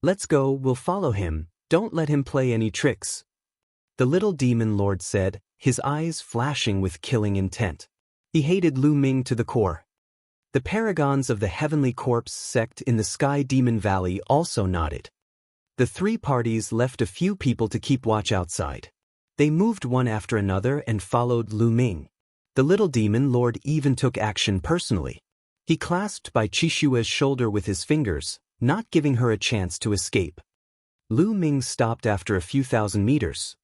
Let's go, we'll follow him, don't let him play any tricks. The little demon lord said, his eyes flashing with killing intent. He hated Lu Ming to the core. The paragons of the Heavenly Corpse sect in the Sky Demon Valley also nodded. The three parties left a few people to keep watch outside. They moved one after another and followed Lu Ming. The little demon lord even took action personally. He clasped Bai Chishua's shoulder with his fingers, not giving her a chance to escape. Lu Ming stopped after a few thousand meters.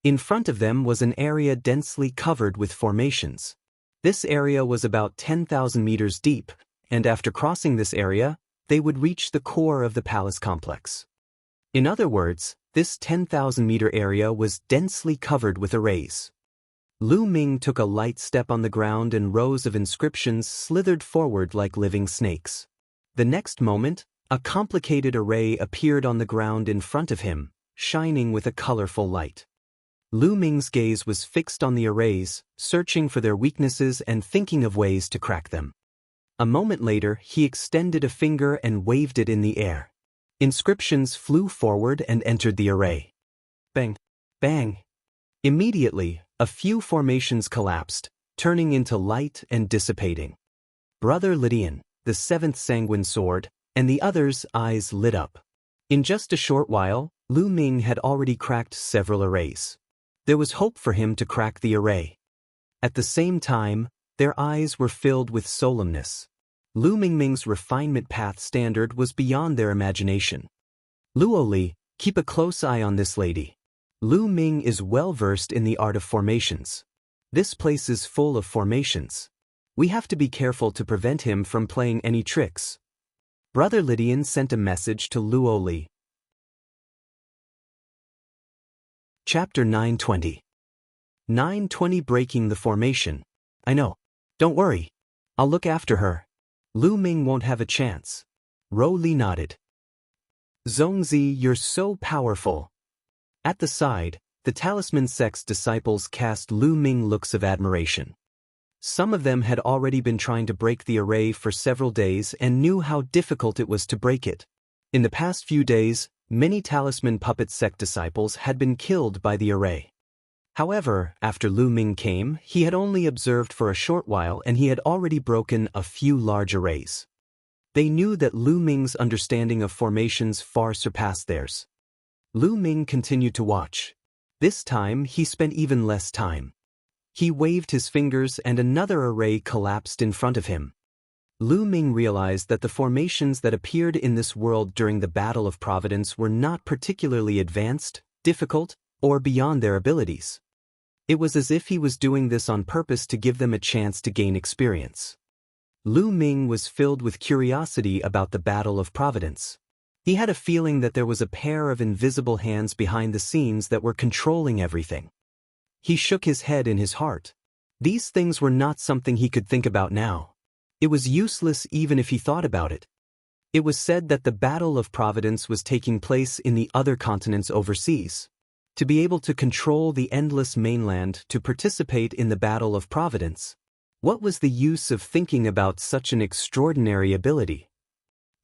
In front of them was an area densely covered with formations. This area was about 10,000 meters deep, and after crossing this area, they would reach the core of the palace complex. In other words, this 10,000-meter area was densely covered with arrays. Lu Ming took a light step on the ground and rows of inscriptions slithered forward like living snakes. The next moment, a complicated array appeared on the ground in front of him, shining with a colorful light. Lu Ming's gaze was fixed on the arrays, searching for their weaknesses and thinking of ways to crack them. A moment later, he extended a finger and waved it in the air. Inscriptions flew forward and entered the array. Bang! Bang! Immediately, a few formations collapsed, turning into light and dissipating. Brother Lydian, the seventh sanguine sword, and the others' eyes lit up. In just a short while, Lu Ming had already cracked several arrays. There was hope for him to crack the array. At the same time, their eyes were filled with solemnness. Lu Ming's refinement path standard was beyond their imagination. Luoli, keep a close eye on this lady. Lu Ming is well versed in the art of formations. This place is full of formations. We have to be careful to prevent him from playing any tricks. Brother Lydian sent a message to Luoli. Chapter 920. 920 Breaking the Formation. I know. Don't worry. I'll look after her. Lu Ming won't have a chance. Ro Li nodded. Zhongzi, you're so powerful. At the side, the talisman sect's disciples cast Lu Ming looks of admiration. Some of them had already been trying to break the array for several days and knew how difficult it was to break it. In the past few days, many talisman puppet sect disciples had been killed by the array. However, after Lu Ming came, he had only observed for a short while and he had already broken a few large arrays. They knew that Lu Ming's understanding of formations far surpassed theirs. Lu Ming continued to watch. This time, he spent even less time. He waved his fingers and another array collapsed in front of him. Lu Ming realized that the formations that appeared in this world during the Battle of Providence were not particularly advanced, difficult, or beyond their abilities. It was as if he was doing this on purpose to give them a chance to gain experience. Lu Ming was filled with curiosity about the Battle of Providence. He had a feeling that there was a pair of invisible hands behind the scenes that were controlling everything. He shook his head in his heart. These things were not something he could think about now. It was useless even if he thought about it. It was said that the Battle of Providence was taking place in the other continents overseas. To be able to control the endless mainland to participate in the Battle of Providence, what was the use of thinking about such an extraordinary ability?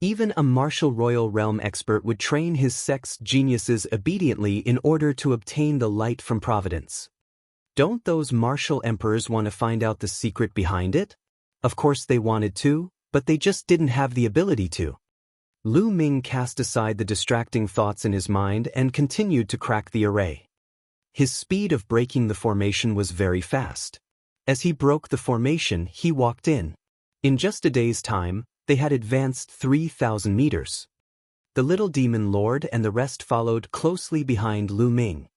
Even a martial royal realm expert would train his sect's geniuses obediently in order to obtain the light from Providence. Don't those martial emperors want to find out the secret behind it? Of course they wanted to, but they just didn't have the ability to. Lu Ming cast aside the distracting thoughts in his mind and continued to crack the array. His speed of breaking the formation was very fast. As he broke the formation, he walked in. In just a day's time, they had advanced 3,000 meters. The little demon lord and the rest followed closely behind Lu Ming.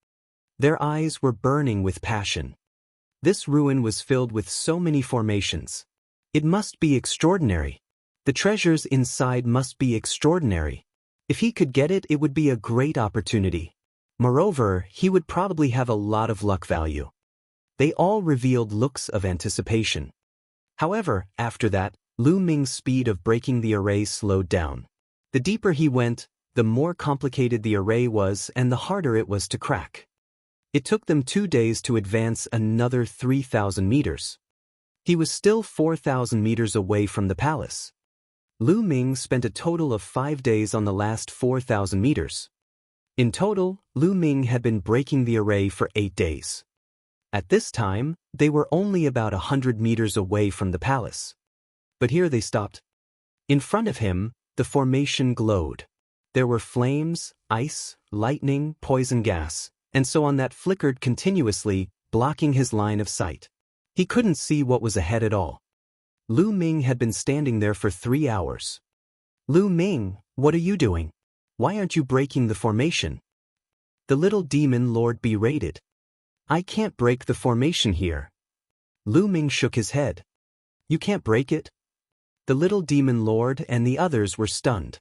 Their eyes were burning with passion. This ruin was filled with so many formations. It must be extraordinary. The treasures inside must be extraordinary. If he could get it, it would be a great opportunity. Moreover, he would probably have a lot of luck value. They all revealed looks of anticipation. However, after that, Lu Ming's speed of breaking the array slowed down. The deeper he went, the more complicated the array was and the harder it was to crack. It took them 2 days to advance another 3,000 meters. He was still 4,000 meters away from the palace. Lu Ming spent a total of 5 days on the last 4,000 meters. In total, Lu Ming had been breaking the array for 8 days. At this time, they were only about 100 meters away from the palace. But here they stopped. In front of him, the formation glowed. There were flames, ice, lightning, poison gas, and so on that flickered continuously, blocking his line of sight. He couldn't see what was ahead at all. Lu Ming had been standing there for 3 hours. Lu Ming, what are you doing? Why aren't you breaking the formation? The little demon lord berated. I can't break the formation here. Lu Ming shook his head. You can't break it? The little demon lord and the others were stunned.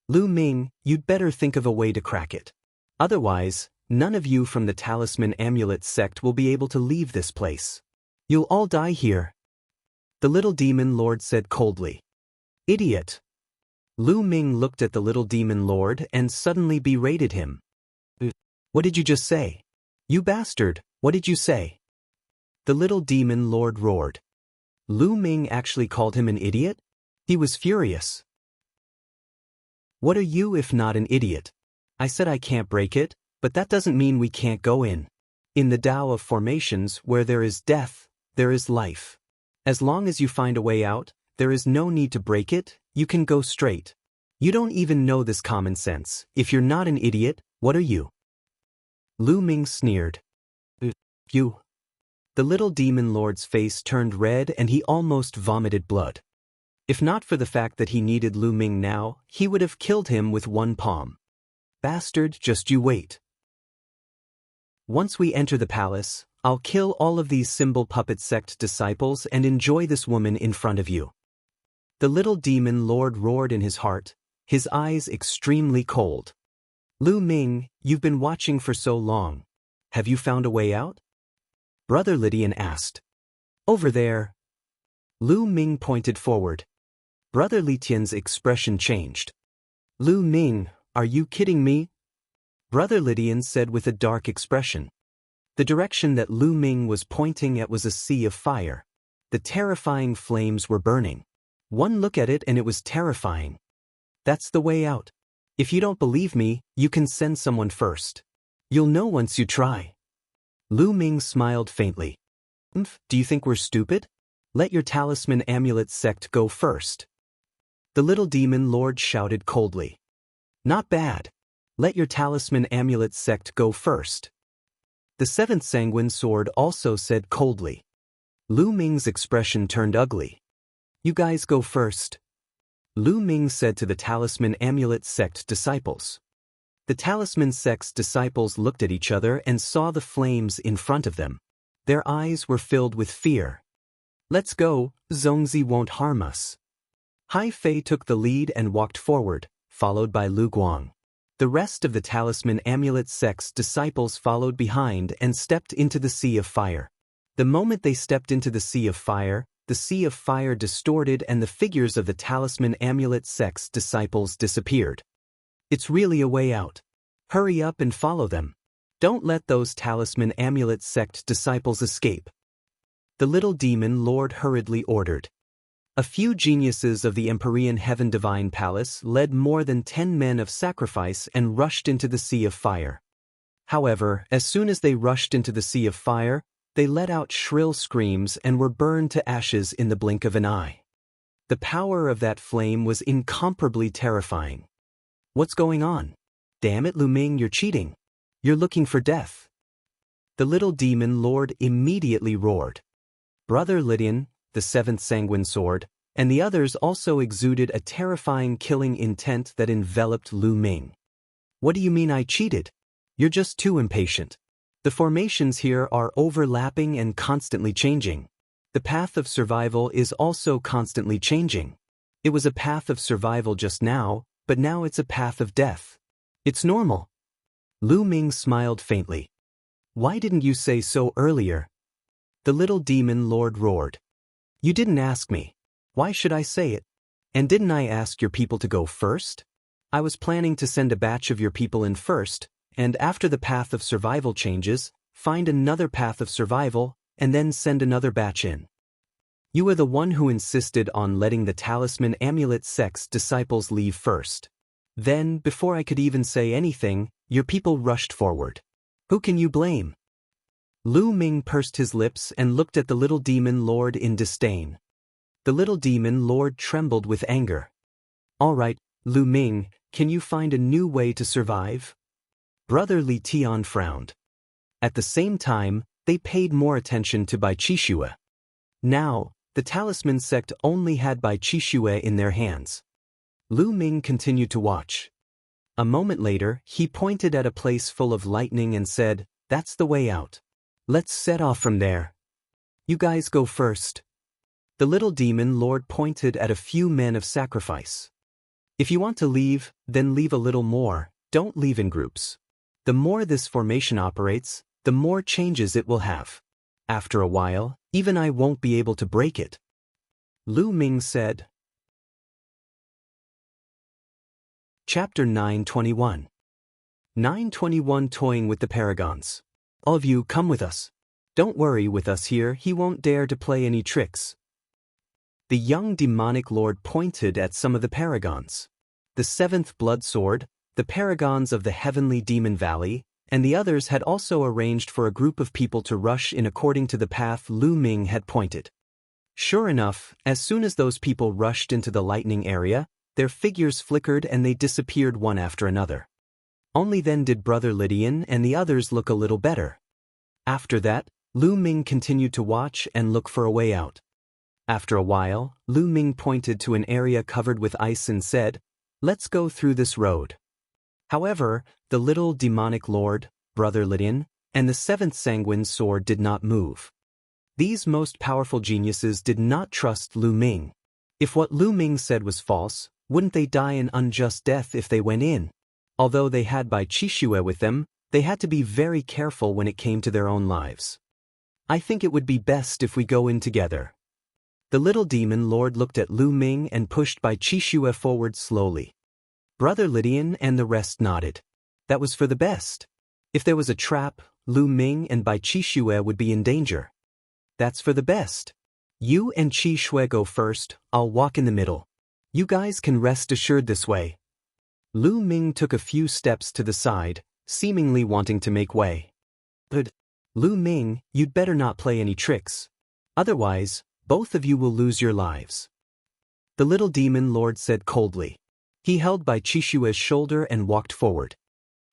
Lu Ming, you'd better think of a way to crack it. Otherwise, none of you from the Talisman Amulet sect will be able to leave this place. You'll all die here. The little demon lord said coldly. Idiot. Lu Ming looked at the little demon lord and suddenly berated him. What did you just say? You bastard, what did you say? The little demon lord roared. Lu Ming actually called him an idiot? He was furious. What are you if not an idiot? I said I can't break it, but that doesn't mean we can't go in. In the Tao of formations where there is death, there is life. As long as you find a way out, there is no need to break it, you can go straight. You don't even know this common sense. If you're not an idiot, what are you? Lu Ming sneered. You. The little demon lord's face turned red and he almost vomited blood. If not for the fact that he needed Lu Ming now, he would have killed him with one palm. Bastard, just you wait. Once we enter the palace, I'll kill all of these symbol puppet sect disciples and enjoy this woman in front of you. The little demon lord roared in his heart, his eyes extremely cold. Lu Ming, you've been watching for so long. Have you found a way out? Brother Lydian asked. Over there. Lu Ming pointed forward. Brother Lydian's expression changed. Lu Ming, are you kidding me? Brother Lydian said with a dark expression. The direction that Lu Ming was pointing at was a sea of fire. The terrifying flames were burning. One look at it and it was terrifying. That's the way out. If you don't believe me, you can send someone first. You'll know once you try. Lu Ming smiled faintly. Do you think we're stupid? Let your Talisman Amulet sect go first. The little demon lord shouted coldly. Not bad. Let your Talisman Amulet sect go first. The seventh sanguine sword also said coldly. Lu Ming's expression turned ugly. You guys go first. Lu Ming said to the Talisman Amulet sect disciples. The Talisman sect's disciples looked at each other and saw the flames in front of them. Their eyes were filled with fear. Let's go, Zhongzi won't harm us. Hai Fei took the lead and walked forward, followed by Lu Guang. The rest of the Talisman Amulet sect's disciples followed behind and stepped into the sea of fire. The moment they stepped into the sea of fire distorted and the figures of the Talisman Amulet sect's disciples disappeared. It's really a way out. Hurry up and follow them. Don't let those Talisman Amulet sect disciples escape. The little demon lord hurriedly ordered. A few geniuses of the Empyrean Heaven Divine Palace led more than 10 men of sacrifice and rushed into the sea of fire. However, as soon as they rushed into the sea of fire, they let out shrill screams and were burned to ashes in the blink of an eye. The power of that flame was incomparably terrifying. What's going on? Damn it, Lu Ming, you're cheating. You're looking for death. The little demon lord immediately roared. Brother Lydian, the seventh sanguine sword, and the others also exuded a terrifying killing intent that enveloped Lu Ming. What do you mean I cheated? You're just too impatient. The formations here are overlapping and constantly changing. The path of survival is also constantly changing. It was a path of survival just now, but now it's a path of death. It's normal. Lu Ming smiled faintly. Why didn't you say so earlier? The little demon lord roared. You didn't ask me. Why should I say it? And didn't I ask your people to go first? I was planning to send a batch of your people in first, and after the path of survival changes, find another path of survival, and then send another batch in. You were the one who insisted on letting the Talisman Amulet sect's disciples leave first. Then, before I could even say anything, your people rushed forward. Who can you blame? Lu Ming pursed his lips and looked at the little demon lord in disdain. The little demon lord trembled with anger. All right, Lu Ming, can you find a new way to survive? Brother Li Tian frowned. At the same time, they paid more attention to Bai Qishue. Now, The talisman sect only had Bai Qixue in their hands. Lu Ming continued to watch. A moment later, he pointed at a place full of lightning and said, "That's the way out. Let's set off from there. You guys go first." The little demon lord pointed at a few men of sacrifice. "If you want to leave, then leave a little more, don't leave in groups. The more this formation operates, the more changes it will have. After a while, even I won't be able to break it." Lu Ming said. Chapter 921. 921 Toying with the Paragons. "All of you come with us. Don't worry, with us here he won't dare to play any tricks." The young demonic lord pointed at some of the paragons. The seventh blood sword, the paragons of the heavenly demon valley, and the others had also arranged for a group of people to rush in according to the path Lu Ming had pointed. Sure enough, as soon as those people rushed into the lightning area, their figures flickered and they disappeared one after another. Only then did Brother Lydian and the others look a little better. After that, Lu Ming continued to watch and look for a way out. After a while, Lu Ming pointed to an area covered with ice and said, "Let's go through this road." However, the little demonic lord, Brother Lydian, and the seventh sanguine sword did not move. These most powerful geniuses did not trust Lu Ming. If what Lu Ming said was false, wouldn't they die an unjust death if they went in? Although they had Bai Qixue with them, they had to be very careful when it came to their own lives. "I think it would be best if we go in together." The little demon lord looked at Lu Ming and pushed Bai Qixue forward slowly. Brother Lydian and the rest nodded. That was for the best. If there was a trap, Lu Ming and Bai Qixue would be in danger. "That's for the best. You and Qixue go first, I'll walk in the middle. You guys can rest assured this way." Lu Ming took a few steps to the side, seemingly wanting to make way. "But, Lu Ming, you'd better not play any tricks. Otherwise, both of you will lose your lives." The little demon lord said coldly. He held Bai Qixue's shoulder and walked forward.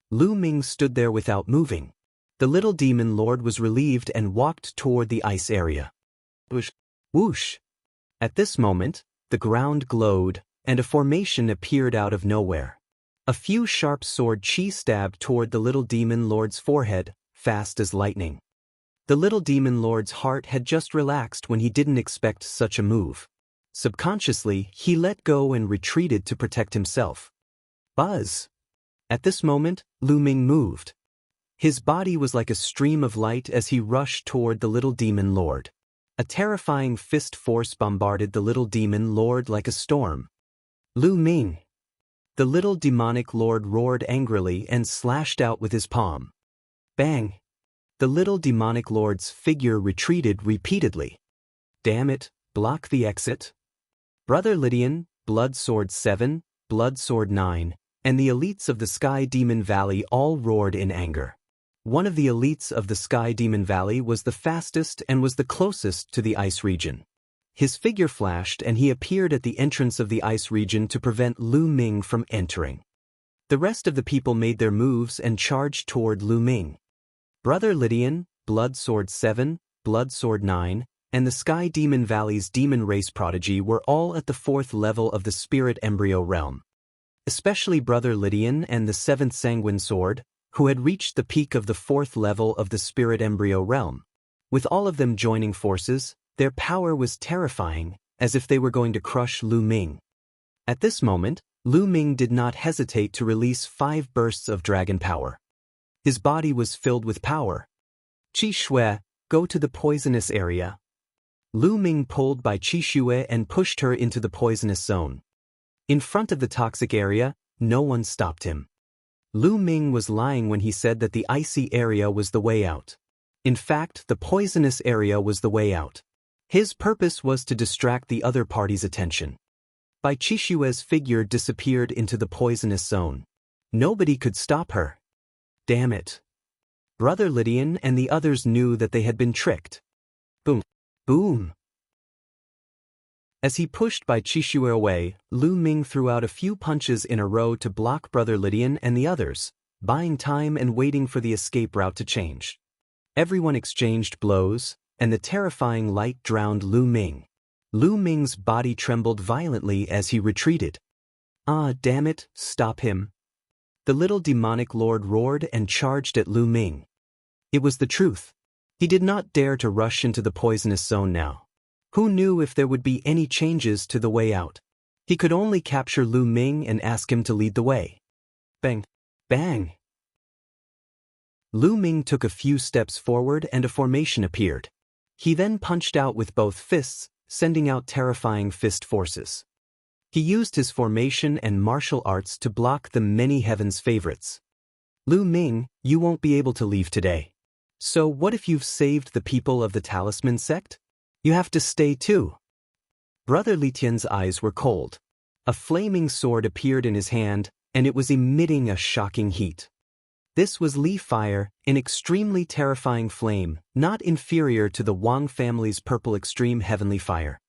Lu Ming stood there without moving. The little demon lord was relieved and walked toward the ice area. Whoosh! Whoosh! At this moment, the ground glowed, and a formation appeared out of nowhere. A few sharp sword chi stabbed toward the little demon lord's forehead, fast as lightning. The little demon lord's heart had just relaxed when he didn't expect such a move. Subconsciously, he let go and retreated to protect himself. Buzz! At this moment, Lu Ming moved. His body was like a stream of light as he rushed toward the little demon lord. A terrifying fist force bombarded the little demon lord like a storm. "Lu Ming!" The little demonic lord roared angrily and slashed out with his palm. Bang! The little demonic lord's figure retreated repeatedly. "Damn it, block the exit." Brother Lydian, Blood Sword 7, Blood Sword 9, and the elites of the Sky Demon Valley all roared in anger. One of the elites of the Sky Demon Valley was the fastest and was the closest to the ice region. His figure flashed and he appeared at the entrance of the ice region to prevent Lu Ming from entering. The rest of the people made their moves and charged toward Lu Ming. Brother Lydian, Blood Sword 7, Blood Sword 9, and the Sky Demon Valley's demon race prodigy were all at the 4th level of the spirit embryo realm. Especially Brother Lydian and the 7th sanguine sword, who had reached the peak of the 4th level of the spirit embryo realm. With all of them joining forces, their power was terrifying, as if they were going to crush Lu Ming. At this moment, Lu Ming did not hesitate to release 5 bursts of dragon power. His body was filled with power. "Qixue, go to the poisonous area." Lu Ming pulled Bai Qixue and pushed her into the poisonous zone. In front of the toxic area, no one stopped him. Lu Ming was lying when he said that the icy area was the way out. In fact, the poisonous area was the way out. His purpose was to distract the other party's attention. Bai Qixue's figure disappeared into the poisonous zone. Nobody could stop her. Damn it. Brother Lydian and the others knew that they had been tricked. Boom. Boom. As he pushed Bai Qixue away, Lu Ming threw out a few punches in a row to block Brother Lydian and the others, buying time and waiting for the escape route to change. Everyone exchanged blows, and the terrifying light drowned Lu Ming. Lu Ming's body trembled violently as he retreated. "Ah, damn it, stop him!" The little demonic lord roared and charged at Lu Ming. It was the truth. He did not dare to rush into the poisonous zone now. Who knew if there would be any changes to the way out? He could only capture Lu Ming and ask him to lead the way. Bang! Bang! Lu Ming took a few steps forward and a formation appeared. He then punched out with both fists, sending out terrifying fist forces. He used his formation and martial arts to block the many heaven's favorites. "Lu Ming, you won't be able to leave today. So what if you've saved the people of the Talisman sect? You have to stay too." Brother Li Tian's eyes were cold. A flaming sword appeared in his hand, and it was emitting a shocking heat. This was Li Fire, an extremely terrifying flame, not inferior to the Wang family's purple extreme heavenly fire.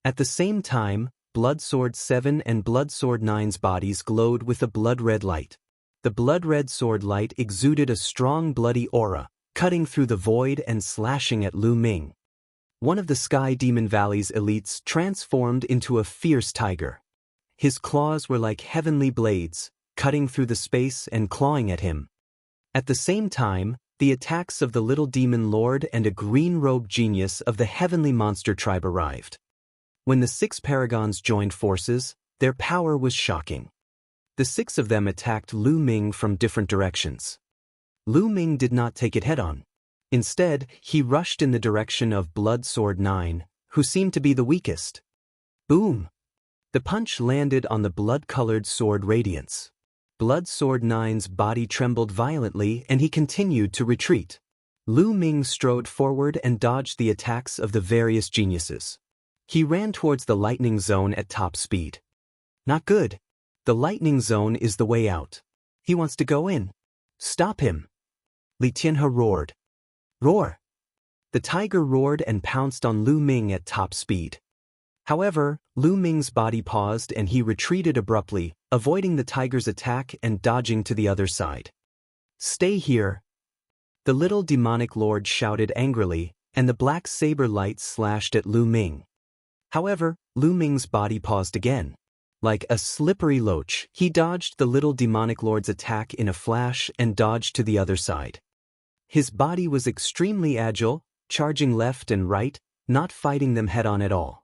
At the same time, Blood Sword 7 and Blood Sword 9's bodies glowed with a blood-red light. The blood-red sword light exuded a strong bloody aura, cutting through the void and slashing at Lu Ming. One of the Sky Demon Valley's elites transformed into a fierce tiger. His claws were like heavenly blades, cutting through the space and clawing at him. At the same time, the attacks of the little demon lord and a green-robed genius of the heavenly monster tribe arrived. When the 6 paragons joined forces, their power was shocking. The 6 of them attacked Lu Ming from different directions. Lu Ming did not take it head-on. Instead, he rushed in the direction of Blood Sword 9, who seemed to be the weakest. Boom! The punch landed on the blood-colored sword radiance. Blood Sword 9's body trembled violently and he continued to retreat. Lu Ming strode forward and dodged the attacks of the various geniuses. He ran towards the lightning zone at top speed. Not good. The lightning zone is the way out. He wants to go in. Stop him! Li Tianhe roared. Roar! The tiger roared and pounced on Lu Ming at top speed. However, Lu Ming's body paused and he retreated abruptly, avoiding the tiger's attack and dodging to the other side. Stay here! The little demonic lord shouted angrily, and the black saber light slashed at Lu Ming. However, Lu Ming's body paused again. Like a slippery loach, he dodged the little demonic lord's attack in a flash and dodged to the other side. His body was extremely agile, charging left and right, not fighting them head-on at all.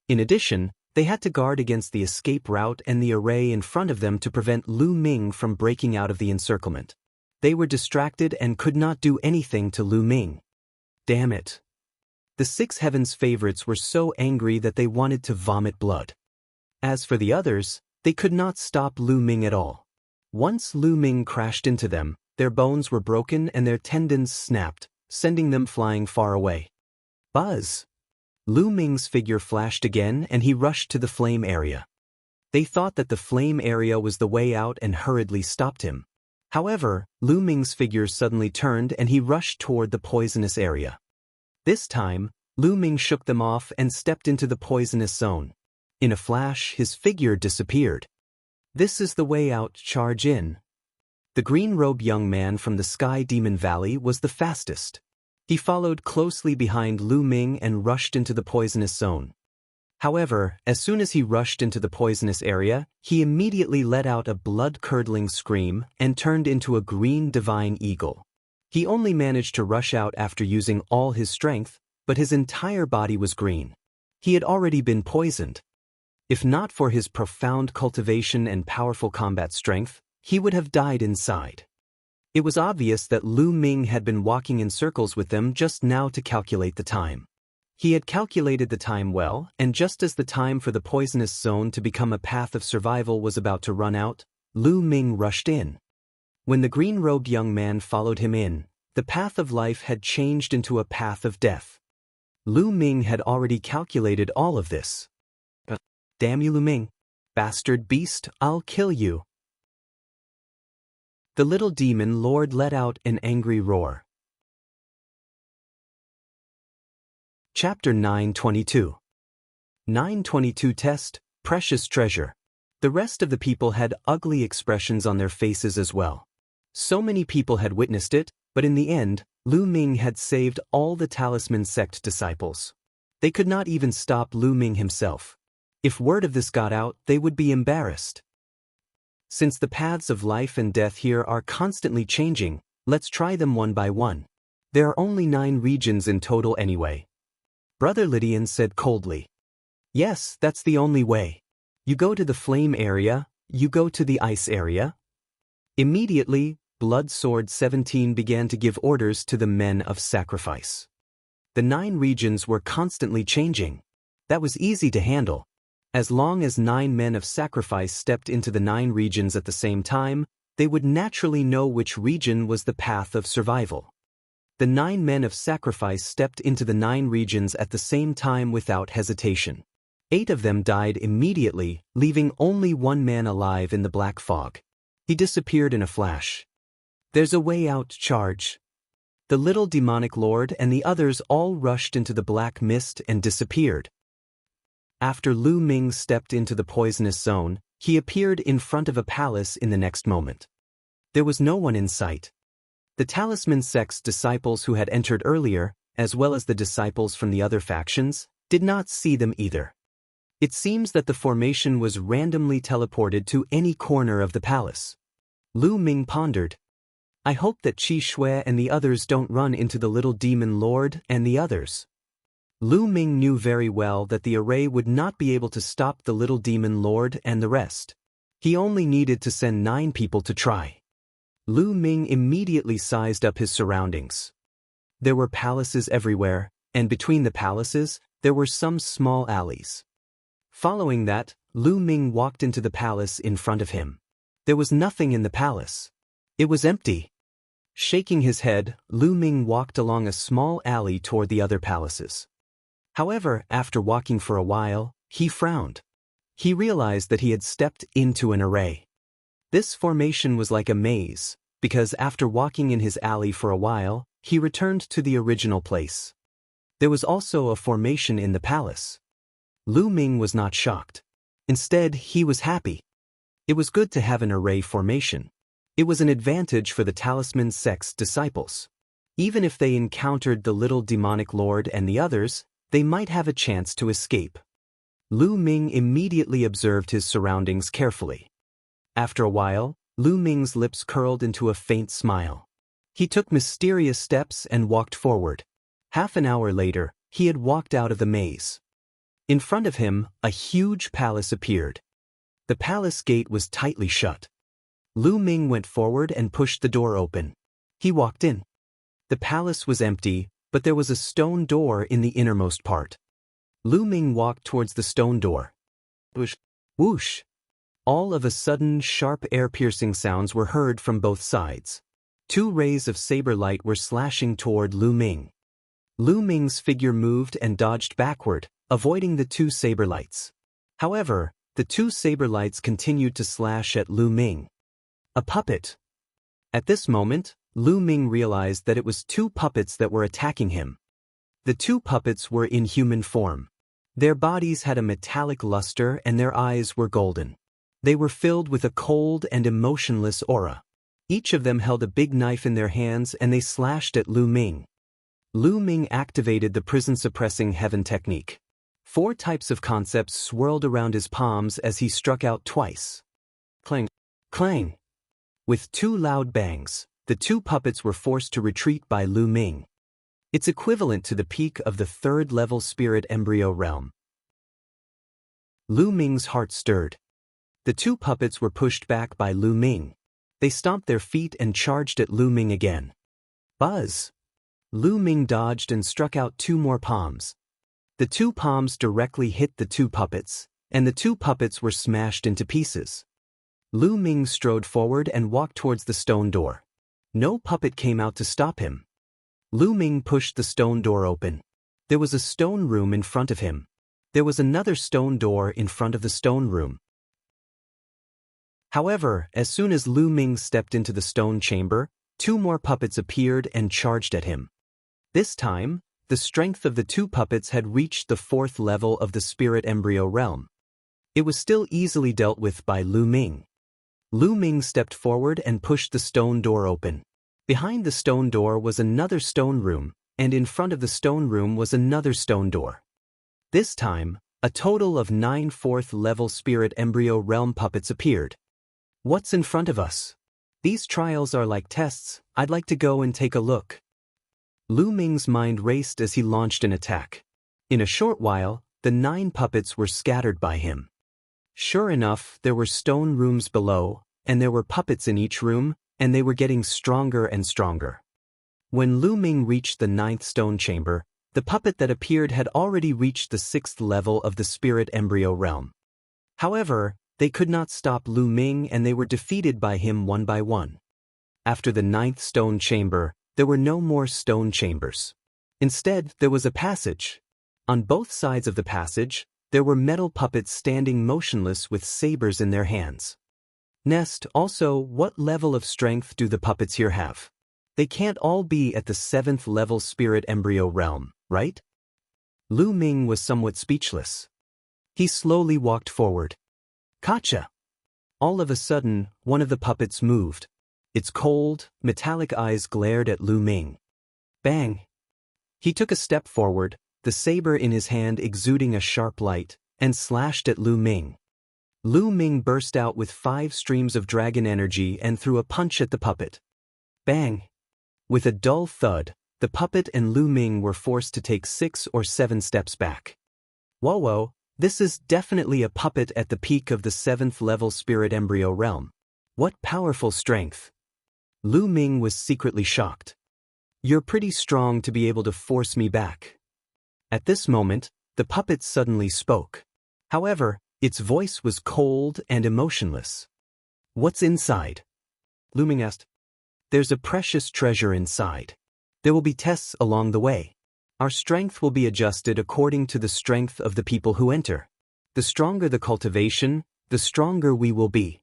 In addition, they had to guard against the escape route and the array in front of them to prevent Lu Ming from breaking out of the encirclement. They were distracted and could not do anything to Lu Ming. Damn it! The 6 heavens' favorites were so angry that they wanted to vomit blood. As for the others, they could not stop Lu Ming at all. Once Lu Ming crashed into them, their bones were broken and their tendons snapped, sending them flying far away. Buzz! Lu Ming's figure flashed again and he rushed to the flame area. They thought that the flame area was the way out and hurriedly stopped him. However, Lu Ming's figure suddenly turned and he rushed toward the poisonous area. This time, Lu Ming shook them off and stepped into the poisonous zone. In a flash, his figure disappeared. This is the way out, charge in. The green-robed young man from the Sky Demon Valley was the fastest. He followed closely behind Lu Ming and rushed into the poisonous zone. However, as soon as he rushed into the poisonous area, he immediately let out a blood-curdling scream and turned into a green divine eagle. He only managed to rush out after using all his strength, but his entire body was green. He had already been poisoned. If not for his profound cultivation and powerful combat strength, he would have died inside. It was obvious that Lu Ming had been walking in circles with them just now to calculate the time. He had calculated the time well, and just as the time for the poisonous zone to become a path of survival was about to run out, Lu Ming rushed in. When the green-robed young man followed him in, the path of life had changed into a path of death. Lu Ming had already calculated all of this. Damn you, Lu Ming! Bastard beast, I'll kill you! The little demon lord let out an angry roar. Chapter 922. 922 Test, Precious Treasure. The rest of the people had ugly expressions on their faces as well. So many people had witnessed it, but in the end, Lu Ming had saved all the Talisman sect disciples. They could not even stop Lu Ming himself. If word of this got out, they would be embarrassed. Since the paths of life and death here are constantly changing, let's try them one by one. There are only 9 regions in total anyway. Brother Lydian said coldly. Yes, that's the only way. You go to the flame area, you go to the ice area. Immediately, Blood Sword 17 began to give orders to the men of sacrifice. The 9 regions were constantly changing. That was easy to handle. As long as 9 men of sacrifice stepped into the 9 regions at the same time, they would naturally know which region was the path of survival. The 9 men of sacrifice stepped into the 9 regions at the same time without hesitation. 8 of them died immediately, leaving only 1 man alive in the black fog. He disappeared in a flash. There's a way out, charge. The little demonic lord and the others all rushed into the black mist and disappeared. After Lu Ming stepped into the poisonous zone, he appeared in front of a palace in the next moment. There was no one in sight. The talisman sect's disciples who had entered earlier, as well as the disciples from the other factions, did not see them either. It seems that the formation was randomly teleported to any corner of the palace. Lu Ming pondered. I hope that Qi Shui and the others don't run into the little demon lord and the others. Lu Ming knew very well that the array would not be able to stop the little demon lord and the rest. He only needed to send 9 people to try. Lu Ming immediately sized up his surroundings. There were palaces everywhere, and between the palaces, there were some small alleys. Following that, Lu Ming walked into the palace in front of him. There was nothing in the palace. It was empty. Shaking his head, Lu Ming walked along a small alley toward the other palaces. However, after walking for a while, he frowned. He realized that he had stepped into an array. This formation was like a maze, because after walking in his alley for a while, he returned to the original place. There was also a formation in the palace. Lu Ming was not shocked. Instead, he was happy. It was good to have an array formation. It was an advantage for the talisman sect's disciples. Even if they encountered the little demonic lord and the others, they might have a chance to escape. Lu Ming immediately observed his surroundings carefully. After a while, Lu Ming's lips curled into a faint smile. He took mysterious steps and walked forward. Half an hour later, he had walked out of the maze. In front of him, a huge palace appeared. The palace gate was tightly shut. Lu Ming went forward and pushed the door open. He walked in. The palace was empty, but there was a stone door in the innermost part. Lu Ming walked towards the stone door. Whoosh! Whoosh! All of a sudden, sharp air-piercing sounds were heard from both sides. 2 rays of saber light were slashing toward Lu Ming. Lu Ming's figure moved and dodged backward, avoiding the 2 saber lights. However, the 2 saber lights continued to slash at Lu Ming. A puppet. At this moment, Lu Ming realized that it was 2 puppets that were attacking him. The 2 puppets were in human form. Their bodies had a metallic luster and their eyes were golden. They were filled with a cold and emotionless aura. Each of them held a big knife in their hands and they slashed at Lu Ming. Lu Ming activated the prison-suppressing heaven technique. 4 types of concepts swirled around his palms as he struck out twice. Clang! Clang! With 2 loud bangs, the 2 puppets were forced to retreat by Lu Ming. It's equivalent to the peak of the 3rd-level spirit embryo realm. Lu Ming's heart stirred. The 2 puppets were pushed back by Lu Ming. They stomped their feet and charged at Lu Ming again. Buzz! Lu Ming dodged and struck out 2 more palms. The 2 palms directly hit the 2 puppets, and the 2 puppets were smashed into pieces. Lu Ming strode forward and walked towards the stone door. No puppet came out to stop him. Lu Ming pushed the stone door open. There was a stone room in front of him. There was another stone door in front of the stone room. However, as soon as Lu Ming stepped into the stone chamber, 2 more puppets appeared and charged at him. This time, the strength of the 2 puppets had reached the 4th level of the spirit embryo realm. It was still easily dealt with by Lu Ming. Lu Ming stepped forward and pushed the stone door open. Behind the stone door was another stone room, and in front of the stone room was another stone door. This time, a total of 9 4th-level spirit embryo realm puppets appeared. What's in front of us? These trials are like tests. I'd like to go and take a look. Lu Ming's mind raced as he launched an attack. In a short while, the 9 puppets were scattered by him. Sure enough, there were stone rooms below, and there were puppets in each room, and they were getting stronger and stronger. When Lu Ming reached the 9th stone chamber, the puppet that appeared had already reached the 6th level of the spirit embryo realm. However, they could not stop Lu Ming and they were defeated by him one by one. After the 9th stone chamber, there were no more stone chambers. Instead, there was a passage. On both sides of the passage, there were metal puppets standing motionless with sabers in their hands. Nest, also, what level of strength do the puppets here have? They can't all be at the 7th level spirit embryo realm, right? Lu Ming was somewhat speechless. He slowly walked forward. Gotcha! All of a sudden, one of the puppets moved. Its cold, metallic eyes glared at Lu Ming. Bang! He took a step forward, the saber in his hand exuding a sharp light, and slashed at Lu Ming. Lu Ming burst out with 5 streams of dragon energy and threw a punch at the puppet. Bang! With a dull thud, the puppet and Lu Ming were forced to take 6 or 7 steps back. Whoa, this is definitely a puppet at the peak of the 7th level spirit embryo realm. What powerful strength! Lu Ming was secretly shocked. You're pretty strong to be able to force me back. At this moment, the puppet suddenly spoke. However, its voice was cold and emotionless. What's inside? Lu Ming asked. There's a precious treasure inside. There will be tests along the way. Our strength will be adjusted according to the strength of the people who enter. The stronger the cultivation, the stronger we will be.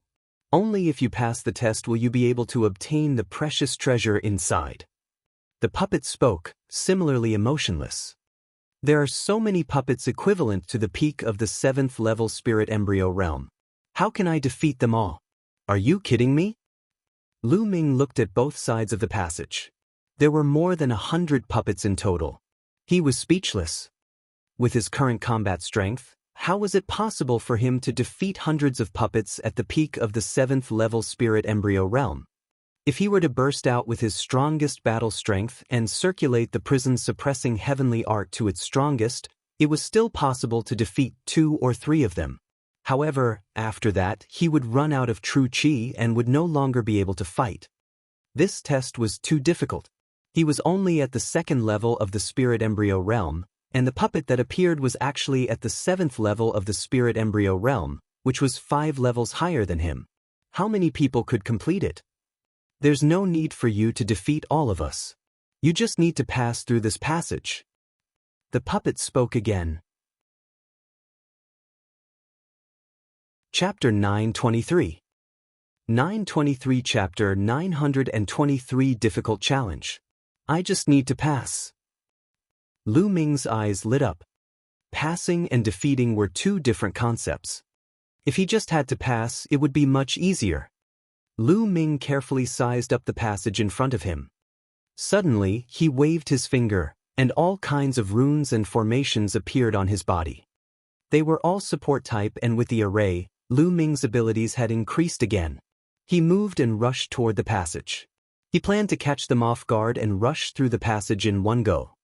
Only if you pass the test will you be able to obtain the precious treasure inside. The puppet spoke, similarly emotionless. There are so many puppets equivalent to the peak of the 7th level spirit embryo realm. How can I defeat them all? Are you kidding me? Lu Ming looked at both sides of the passage. There were more than 100 puppets in total. He was speechless. With his current combat strength, how was it possible for him to defeat hundreds of puppets at the peak of the 7th level spirit embryo realm? If he were to burst out with his strongest battle strength and circulate the prison's suppressing heavenly art to its strongest, it was still possible to defeat 2 or 3 of them. However, after that, he would run out of true chi and would no longer be able to fight. This test was too difficult. He was only at the 2nd level of the spirit embryo realm, and the puppet that appeared was actually at the 7th level of the spirit embryo realm, which was 5 levels higher than him. How many people could complete it? There's no need for you to defeat all of us. You just need to pass through this passage. The puppet spoke again. Chapter 923. 923 Chapter 923 Difficult Challenge. I just need to pass. Lu Ming's eyes lit up. Passing and defeating were 2 different concepts. If he just had to pass, it would be much easier. Lu Ming carefully sized up the passage in front of him. Suddenly, he waved his finger, and all kinds of runes and formations appeared on his body. They were all support type, and with the array, Lu Ming's abilities had increased again. He moved and rushed toward the passage. He planned to catch them off guard and rush through the passage in one go.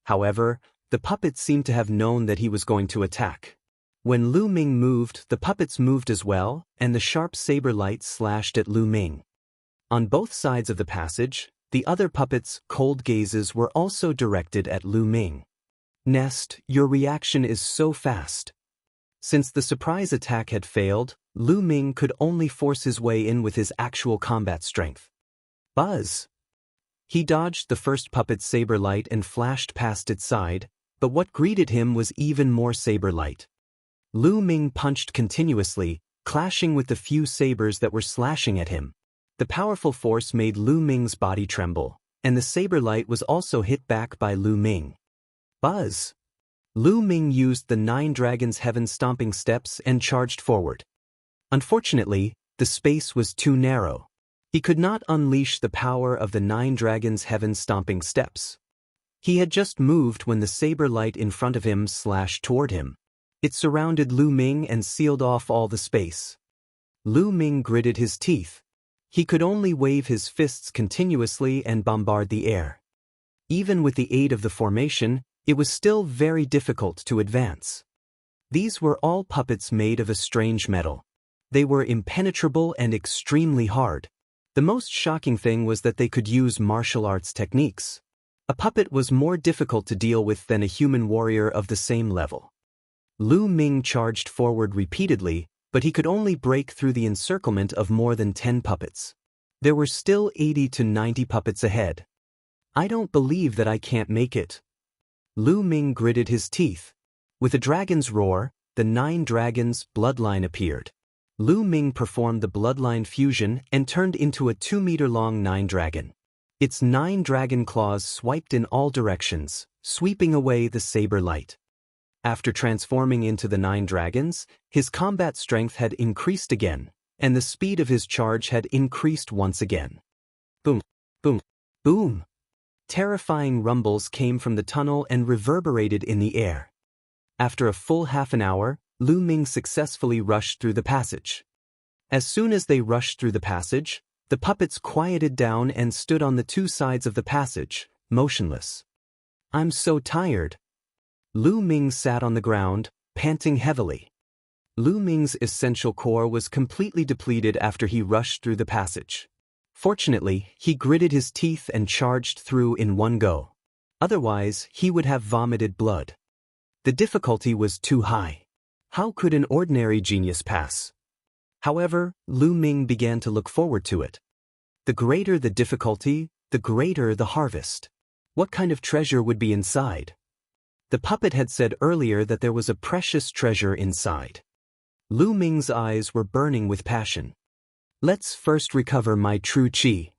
However, the puppets seemed to have known that he was going to attack. When Lu Ming moved, the puppets moved as well, and the sharp saber light slashed at Lu Ming. On both sides of the passage, the other puppets' cold gazes were also directed at Lu Ming. Nest, your reaction is so fast. Since the surprise attack had failed, Lu Ming could only force his way in with his actual combat strength. Buzz! He dodged the first puppet's saber light and flashed past its side, but what greeted him was even more saber light. Lu Ming punched continuously, clashing with the few sabers that were slashing at him. The powerful force made Lu Ming's body tremble, and the saber light was also hit back by Lu Ming. Buzz! Lu Ming used the 9 Dragons' Heaven stomping steps and charged forward. Unfortunately, the space was too narrow. He could not unleash the power of the 9 Dragons' Heaven stomping steps. He had just moved when the saber light in front of him slashed toward him. It surrounded Lu Ming and sealed off all the space. Lu Ming gritted his teeth. He could only wave his fists continuously and bombard the air. Even with the aid of the formation, it was still very difficult to advance. These were all puppets made of a strange metal. They were impenetrable and extremely hard. The most shocking thing was that they could use martial arts techniques. A puppet was more difficult to deal with than a human warrior of the same level. Lu Ming charged forward repeatedly, but he could only break through the encirclement of more than 10 puppets. There were still 80 to 90 puppets ahead. I don't believe that I can't make it. Lu Ming gritted his teeth. With a dragon's roar, the 9 dragons' bloodline appeared. Lu Ming performed the bloodline fusion and turned into a 2-meter-long 9 dragon. Its 9 dragon claws swiped in all directions, sweeping away the saber light. After transforming into the 9 dragons, his combat strength had increased again, and the speed of his charge had increased once again. Boom, boom, boom. Terrifying rumbles came from the tunnel and reverberated in the air. After a full half an hour, Lu Ming successfully rushed through the passage. As soon as they rushed through the passage, the puppets quieted down and stood on the 2 sides of the passage, motionless. I'm so tired. Lu Ming sat on the ground, panting heavily. Lu Ming's essential core was completely depleted after he rushed through the passage. Fortunately, he gritted his teeth and charged through in one go. Otherwise, he would have vomited blood. The difficulty was too high. How could an ordinary genius pass? However, Lu Ming began to look forward to it. The greater the difficulty, the greater the harvest. What kind of treasure would be inside? The puppet had said earlier that there was a precious treasure inside. Lu Ming's eyes were burning with passion. Let's first recover my true qi.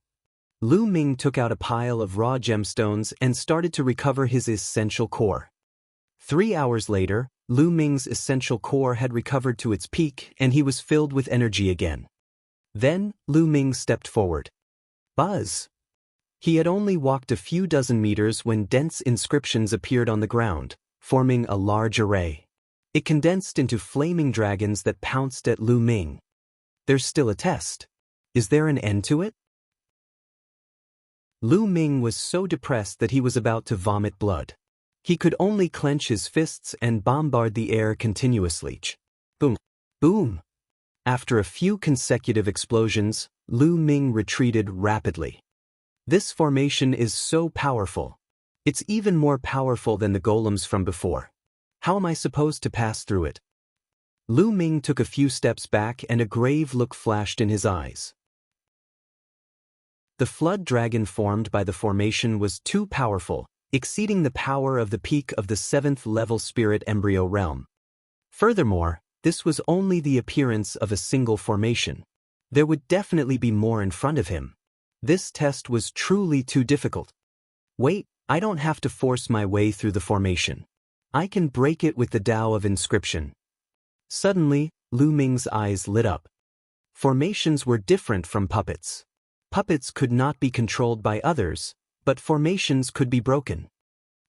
Lu Ming took out a pile of raw gemstones and started to recover his essential core. 3 hours later, Lu Ming's essential core had recovered to its peak and he was filled with energy again. Then, Lu Ming stepped forward. Buzz! He had only walked a few dozen meters when dense inscriptions appeared on the ground, forming a large array. It condensed into flaming dragons that pounced at Lu Ming. There's still a test. Is there an end to it? Lu Ming was so depressed that he was about to vomit blood. He could only clench his fists and bombard the air continuously. Boom, boom. After a few consecutive explosions, Lu Ming retreated rapidly. This formation is so powerful. It's even more powerful than the golems from before. How am I supposed to pass through it? Lu Ming took a few steps back and a grave look flashed in his eyes. The flood dragon formed by the formation was too powerful, exceeding the power of the peak of the 7th level spirit embryo realm. Furthermore, this was only the appearance of a single formation. There would definitely be more in front of him. This test was truly too difficult. Wait, I don't have to force my way through the formation. I can break it with the Tao of inscription. Suddenly, Lu Ming's eyes lit up. Formations were different from puppets. Puppets could not be controlled by others, but formations could be broken.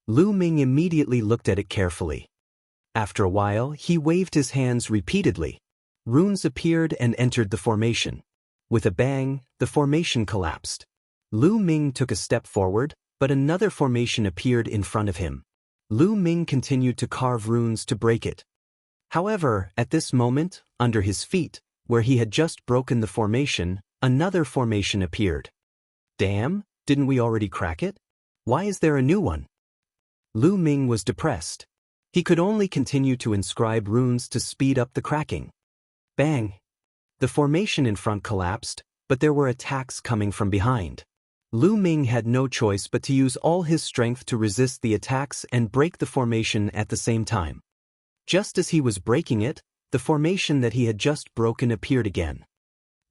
Lu Ming immediately looked at it carefully. After a while, he waved his hands repeatedly. Runes appeared and entered the formation. With a bang, the formation collapsed. Lu Ming took a step forward, but another formation appeared in front of him. Lu Ming continued to carve runes to break it. However, at this moment, under his feet, where he had just broken the formation, another formation appeared. Damn, didn't we already crack it? Why is there a new one? Lu Ming was depressed. He could only continue to inscribe runes to speed up the cracking. Bang! The formation in front collapsed, but there were attacks coming from behind. Lu Ming had no choice but to use all his strength to resist the attacks and break the formation at the same time. Just as he was breaking it, the formation that he had just broken appeared again.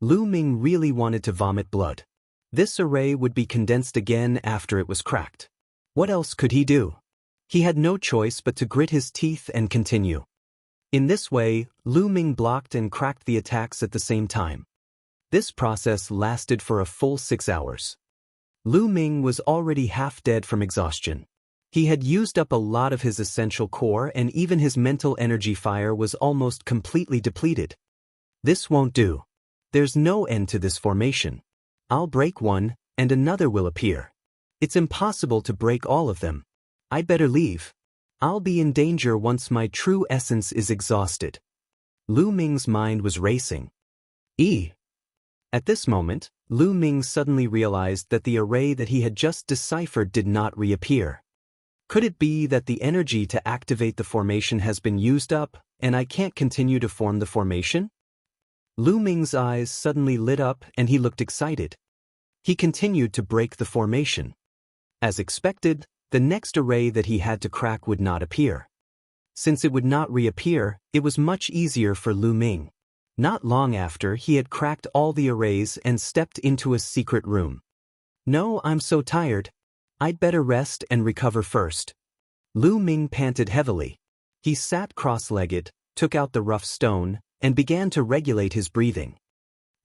Lu Ming really wanted to vomit blood. This array would be condensed again after it was cracked. What else could he do? He had no choice but to grit his teeth and continue. In this way, Lu Ming blocked and cracked the attacks at the same time. This process lasted for a full 6 hours. Lu Ming was already half dead from exhaustion. He had used up a lot of his essential core, and even his mental energy fire was almost completely depleted. This won't do. There's no end to this formation. I'll break one, and another will appear. It's impossible to break all of them. I'd better leave. I'll be in danger once my true essence is exhausted. Lu Ming's mind was racing. At this moment, Lu Ming suddenly realized that the array that he had just deciphered did not reappear. Could it be that the energy to activate the formation has been used up, and I can't continue to form the formation? Lu Ming's eyes suddenly lit up and he looked excited. He continued to break the formation. As expected, the next array that he had to crack would not appear. Since it would not reappear, it was much easier for Lu Ming. Not long after, he had cracked all the arrays and stepped into a secret room. No, I'm so tired. I'd better rest and recover first. Lu Ming panted heavily. He sat cross-legged, took out the rough stone, and began to regulate his breathing.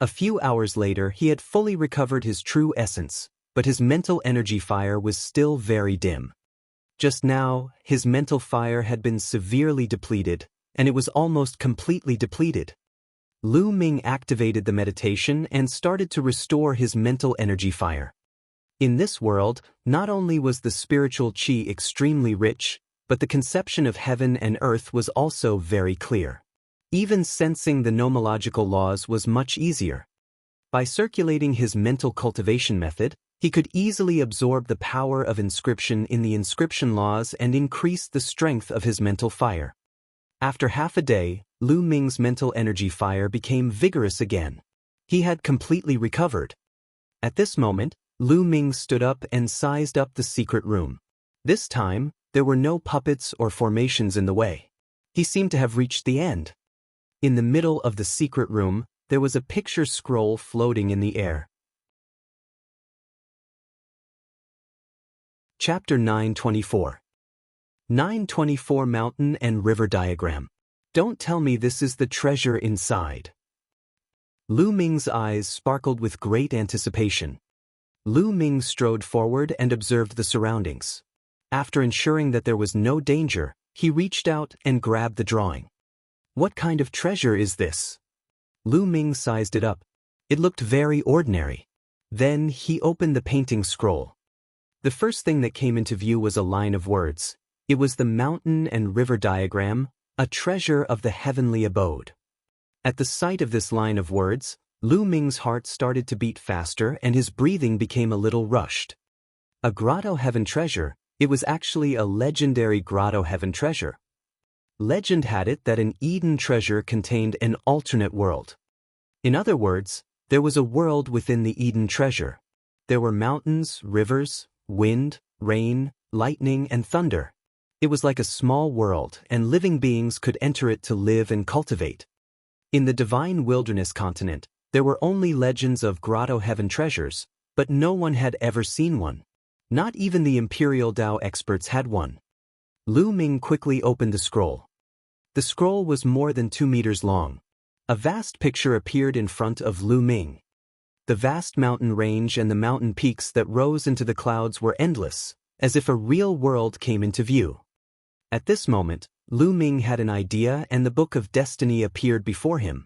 A few hours later, he had fully recovered his true essence, but his mental energy fire was still very dim. Just now, his mental fire had been severely depleted, and it was almost completely depleted. Lu Ming activated the meditation and started to restore his mental energy fire. In this world, not only was the spiritual qi extremely rich, but the conception of heaven and earth was also very clear. Even sensing the nomological laws was much easier. By circulating his mental cultivation method, he could easily absorb the power of inscription in the inscription laws and increase the strength of his mental fire. After half a day, Lu Ming's mental energy fire became vigorous again. He had completely recovered. At this moment, Lu Ming stood up and sized up the secret room. This time, there were no puppets or formations in the way. He seemed to have reached the end. In the middle of the secret room, there was a picture scroll floating in the air. Chapter 924. 924 Mountain and River Diagram. Don't tell me this is the treasure inside. Lu Ming's eyes sparkled with great anticipation. Lu Ming strode forward and observed the surroundings. After ensuring that there was no danger, he reached out and grabbed the drawing. What kind of treasure is this? Lu Ming sized it up. It looked very ordinary. Then he opened the painting scroll. The first thing that came into view was a line of words. It was the mountain and river diagram, a treasure of the heavenly abode. At the sight of this line of words, Lu Ming's heart started to beat faster and his breathing became a little rushed. A grotto heaven treasure, it was actually a legendary grotto heaven treasure. Legend had it that an Eden treasure contained an alternate world. In other words, there was a world within the Eden treasure. There were mountains, rivers, wind, rain, lightning, and thunder. It was like a small world, and living beings could enter it to live and cultivate. In the divine wilderness continent, there were only legends of grotto heaven treasures, but no one had ever seen one. Not even the imperial Dao experts had one. Lu Ming quickly opened the scroll. The scroll was more than 2 meters long. A vast picture appeared in front of Lu Ming. The vast mountain range and the mountain peaks that rose into the clouds were endless, as if a real world came into view. At this moment, Lu Ming had an idea and the Book of Destiny appeared before him.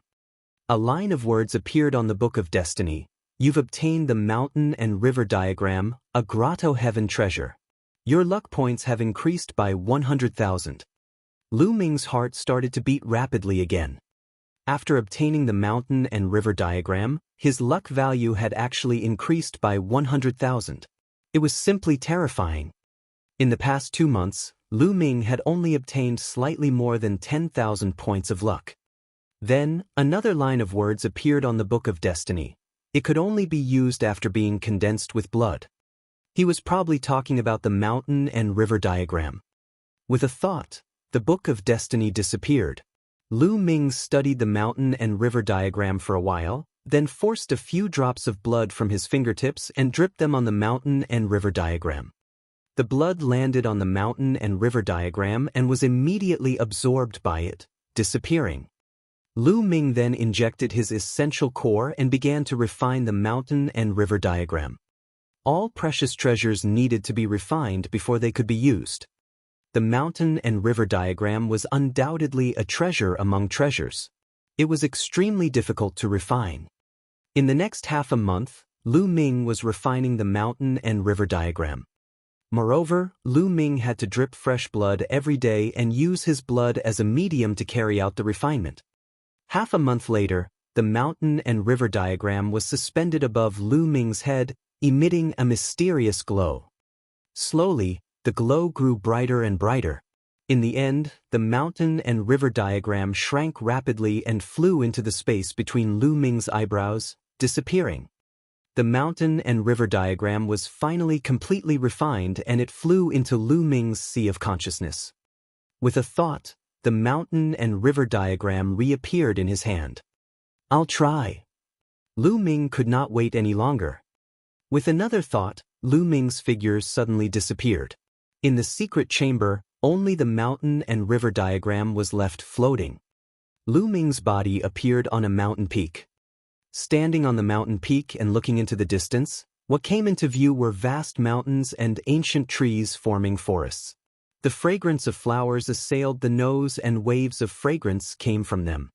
A line of words appeared on the Book of Destiny. You've obtained the mountain and river diagram, a grotto heaven treasure. Your luck points have increased by 100,000. Lu Ming's heart started to beat rapidly again. After obtaining the mountain and river diagram, his luck value had actually increased by 100,000. It was simply terrifying. In the past 2 months, Lu Ming had only obtained slightly more than 10,000 points of luck. Then, another line of words appeared on the Book of Destiny. It could only be used after being condensed with blood. He was probably talking about the mountain and river diagram. With a thought, the Book of Destiny disappeared. Lu Ming studied the mountain and river diagram for a while, then forced a few drops of blood from his fingertips and dripped them on the mountain and river diagram. The blood landed on the mountain and river diagram and was immediately absorbed by it, disappearing. Lu Ming then injected his essential core and began to refine the mountain and river diagram. All precious treasures needed to be refined before they could be used. The mountain and river diagram was undoubtedly a treasure among treasures. It was extremely difficult to refine. In the next half a month, Lu Ming was refining the mountain and river diagram. Moreover, Lu Ming had to drip fresh blood every day and use his blood as a medium to carry out the refinement. Half a month later, the mountain and river diagram was suspended above Lu Ming's head, emitting a mysterious glow. Slowly, the glow grew brighter and brighter. In the end, the mountain and river diagram shrank rapidly and flew into the space between Lu Ming's eyebrows, disappearing. The mountain and river diagram was finally completely refined and it flew into Lu Ming's sea of consciousness. With a thought, the mountain and river diagram reappeared in his hand. "I'll try." Lu Ming could not wait any longer. With another thought, Lu Ming's figures suddenly disappeared. In the secret chamber, only the mountain and river diagram was left floating. Lu Ming's body appeared on a mountain peak. Standing on the mountain peak and looking into the distance, what came into view were vast mountains and ancient trees forming forests. The fragrance of flowers assailed the nose and waves of fragrance came from them.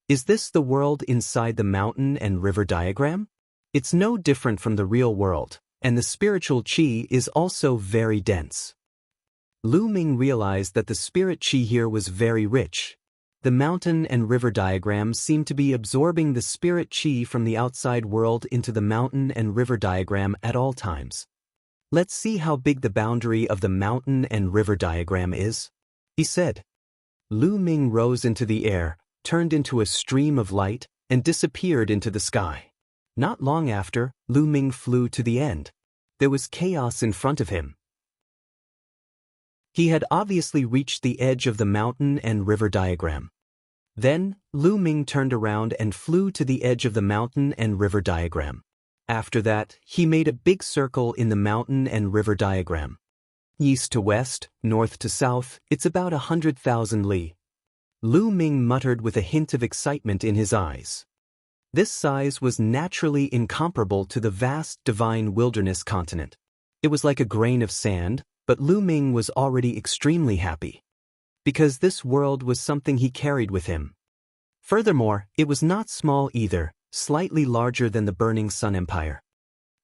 Is this the world inside the mountain and river diagram? It's no different from the real world, and the spiritual qi is also very dense. Lu Ming realized that the spirit qi here was very rich. The mountain and river diagram seemed to be absorbing the spirit qi from the outside world into the mountain and river diagram at all times. "Let's see how big the boundary of the mountain and river diagram is," he said. Lu Ming rose into the air, turned into a stream of light, and disappeared into the sky. Not long after, Lu Ming flew to the end. There was chaos in front of him. He had obviously reached the edge of the mountain and river diagram. Then, Lu Ming turned around and flew to the edge of the mountain and river diagram. After that, he made a big circle in the mountain and river diagram. East to west, north to south, it's about 100,000 li. Lu Ming muttered with a hint of excitement in his eyes. This size was naturally incomparable to the vast divine wilderness continent. It was like a grain of sand, but Lu Ming was already extremely happy. Because this world was something he carried with him. Furthermore, it was not small either, slightly larger than the burning sun empire.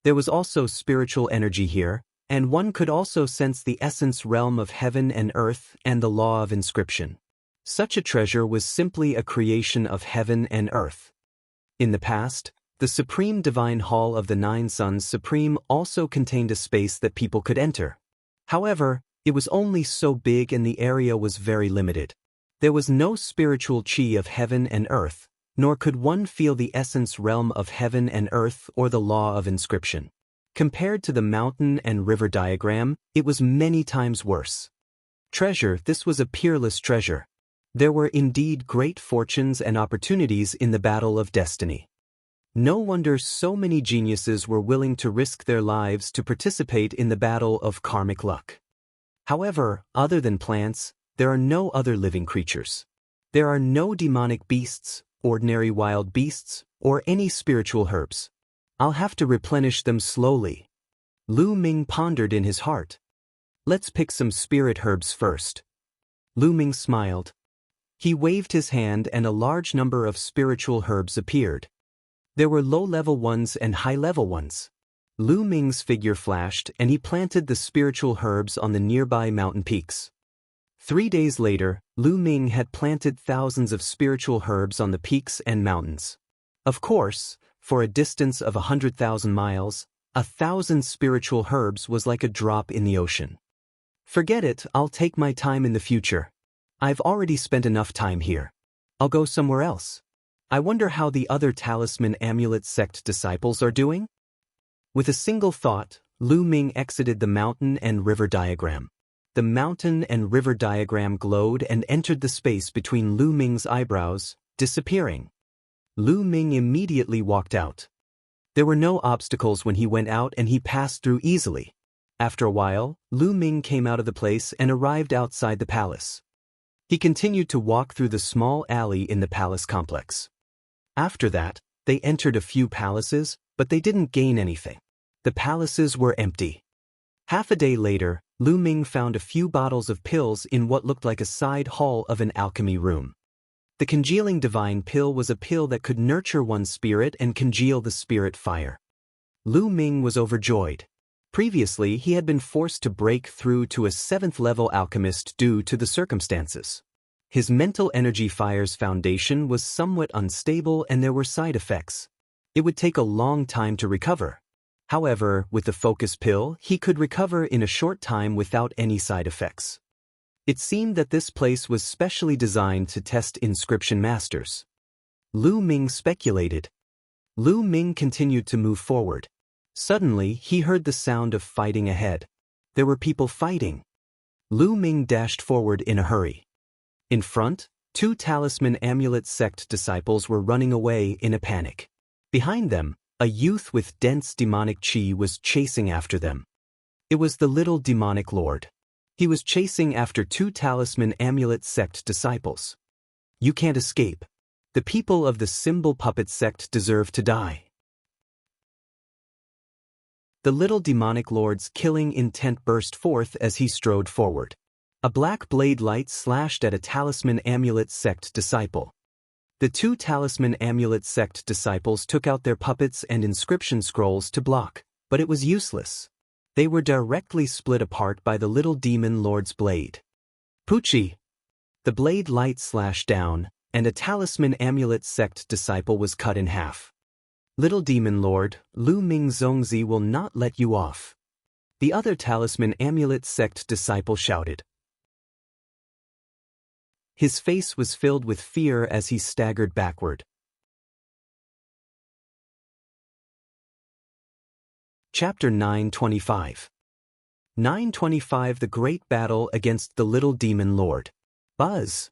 There was also spiritual energy here, and one could also sense the essence realm of heaven and earth and the law of inscription. Such a treasure was simply a creation of heaven and earth. In the past, the Supreme Divine Hall of the Nine Suns Supreme also contained a space that people could enter. However, it was only so big and the area was very limited. There was no spiritual qi of heaven and earth, nor could one feel the essence realm of heaven and earth or the law of inscription. Compared to the mountain and river diagram, it was many times worse. Treasure, this was a peerless treasure. There were indeed great fortunes and opportunities in the battle of destiny. No wonder so many geniuses were willing to risk their lives to participate in the battle of karmic luck. However, other than plants, there are no other living creatures. There are no demonic beasts, ordinary wild beasts, or any spiritual herbs. I'll have to replenish them slowly. Lu Ming pondered in his heart. Let's pick some spirit herbs first. Lu Ming smiled. He waved his hand and a large number of spiritual herbs appeared. There were low-level ones and high-level ones. Lu Ming's figure flashed and he planted the spiritual herbs on the nearby mountain peaks. 3 days later, Lu Ming had planted thousands of spiritual herbs on the peaks and mountains. Of course, for a distance of 100,000 miles, 1,000 spiritual herbs was like a drop in the ocean. Forget it, I'll take my time in the future. I've already spent enough time here. I'll go somewhere else. I wonder how the other talisman amulet sect disciples are doing? With a single thought, Lu Ming exited the mountain and river diagram. The mountain and river diagram glowed and entered the space between Lu Ming's eyebrows, disappearing. Lu Ming immediately walked out. There were no obstacles when he went out and he passed through easily. After a while, Lu Ming came out of the place and arrived outside the palace. He continued to walk through the small alley in the palace complex. After that, they entered a few palaces, But they didn't gain anything. The palaces were empty. Half a day later, Lu Ming found a few bottles of pills in what looked like a side hall of an alchemy room. The congealing divine pill was a pill that could nurture one's spirit and congeal the spirit fire. Lu Ming was overjoyed. Previously, he had been forced to break through to a 7th-level alchemist due to the circumstances. His mental energy fire's foundation was somewhat unstable and there were side effects. It would take a long time to recover. However, with the focus pill, he could recover in a short time without any side effects. It seemed that this place was specially designed to test inscription masters. Lu Ming speculated. Lu Ming continued to move forward. Suddenly, he heard the sound of fighting ahead. There were people fighting. Lu Ming dashed forward in a hurry. In front, 2 talisman amulet sect disciples were running away in a panic. Behind them, a youth with dense demonic chi was chasing after them. It was the little demonic lord. He was chasing after 2 talisman amulet sect disciples. You can't escape. The people of the symbol puppet sect deserve to die. The little demonic lord's killing intent burst forth as he strode forward. A black blade light slashed at a talisman amulet sect disciple. The 2 talisman amulet sect disciples took out their puppets and inscription scrolls to block, but it was useless. They were directly split apart by the little demon lord's blade. Poochie! The blade light slashed down, and a talisman amulet sect disciple was cut in half. Little demon lord, Lu Ming Zongzi will not let you off. The other talisman amulet sect disciple shouted. His face was filled with fear as he staggered backward. Chapter 925. 925 The Great Battle Against the Little Demon Lord. Buzz!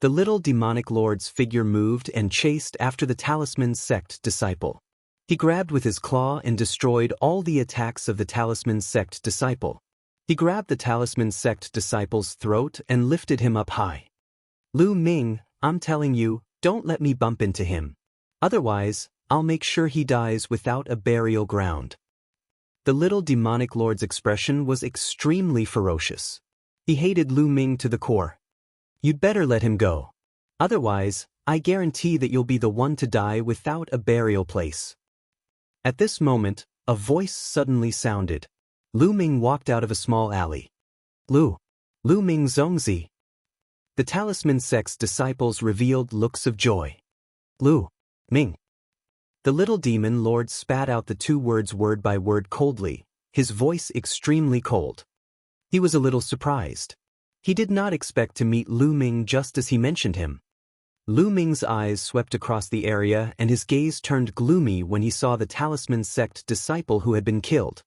The little demonic lord's figure moved and chased after the talisman sect disciple. He grabbed with his claw and destroyed all the attacks of the talisman sect disciple. He grabbed the talisman sect disciple's throat and lifted him up high. Lu Ming, I'm telling you, don't let me bump into him. Otherwise, I'll make sure he dies without a burial ground. The little demonic lord's expression was extremely ferocious. He hated Lu Ming to the core. You'd better let him go. Otherwise, I guarantee that you'll be the one to die without a burial place. At this moment, a voice suddenly sounded. Lu Ming walked out of a small alley. Lu Ming Zongzi. The talisman sect's disciples revealed looks of joy. Lu Ming. The little demon lord spat out the 2 words word by word coldly, his voice extremely cold. He was a little surprised. He did not expect to meet Lu Ming just as he mentioned him. Lu Ming's eyes swept across the area and his gaze turned gloomy when he saw the talisman sect disciple who had been killed.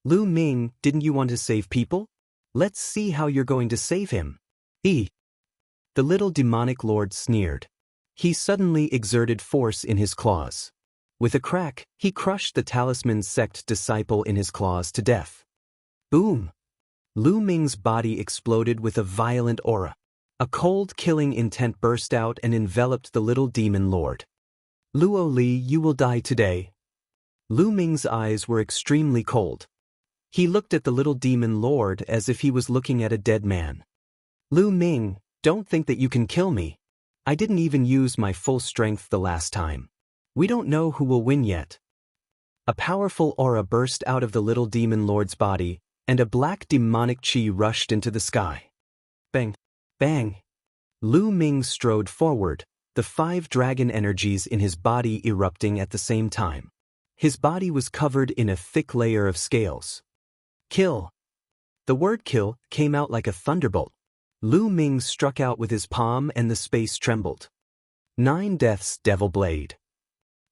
Lu Ming, didn't you want to save people? Let's see how you're going to save him. The little demonic lord sneered. He suddenly exerted force in his claws. With a crack, he crushed the talisman sect disciple in his claws to death. Boom! Lu Ming's body exploded with a violent aura. A cold killing intent burst out and enveloped the little demon lord. Luo Li, you will die today. Lu Ming's eyes were extremely cold. He looked at the little demon lord as if he was looking at a dead man. Lu Ming, don't think that you can kill me. I didn't even use my full strength the last time. We don't know who will win yet. A powerful aura burst out of the little demon lord's body, and a black demonic chi rushed into the sky. Bang! Bang! Lu Ming strode forward, the 5 dragon energies in his body erupting at the same time. His body was covered in a thick layer of scales. Kill! The word kill came out like a thunderbolt. Lu Ming struck out with his palm and the space trembled. 9 Deaths Devil Blade.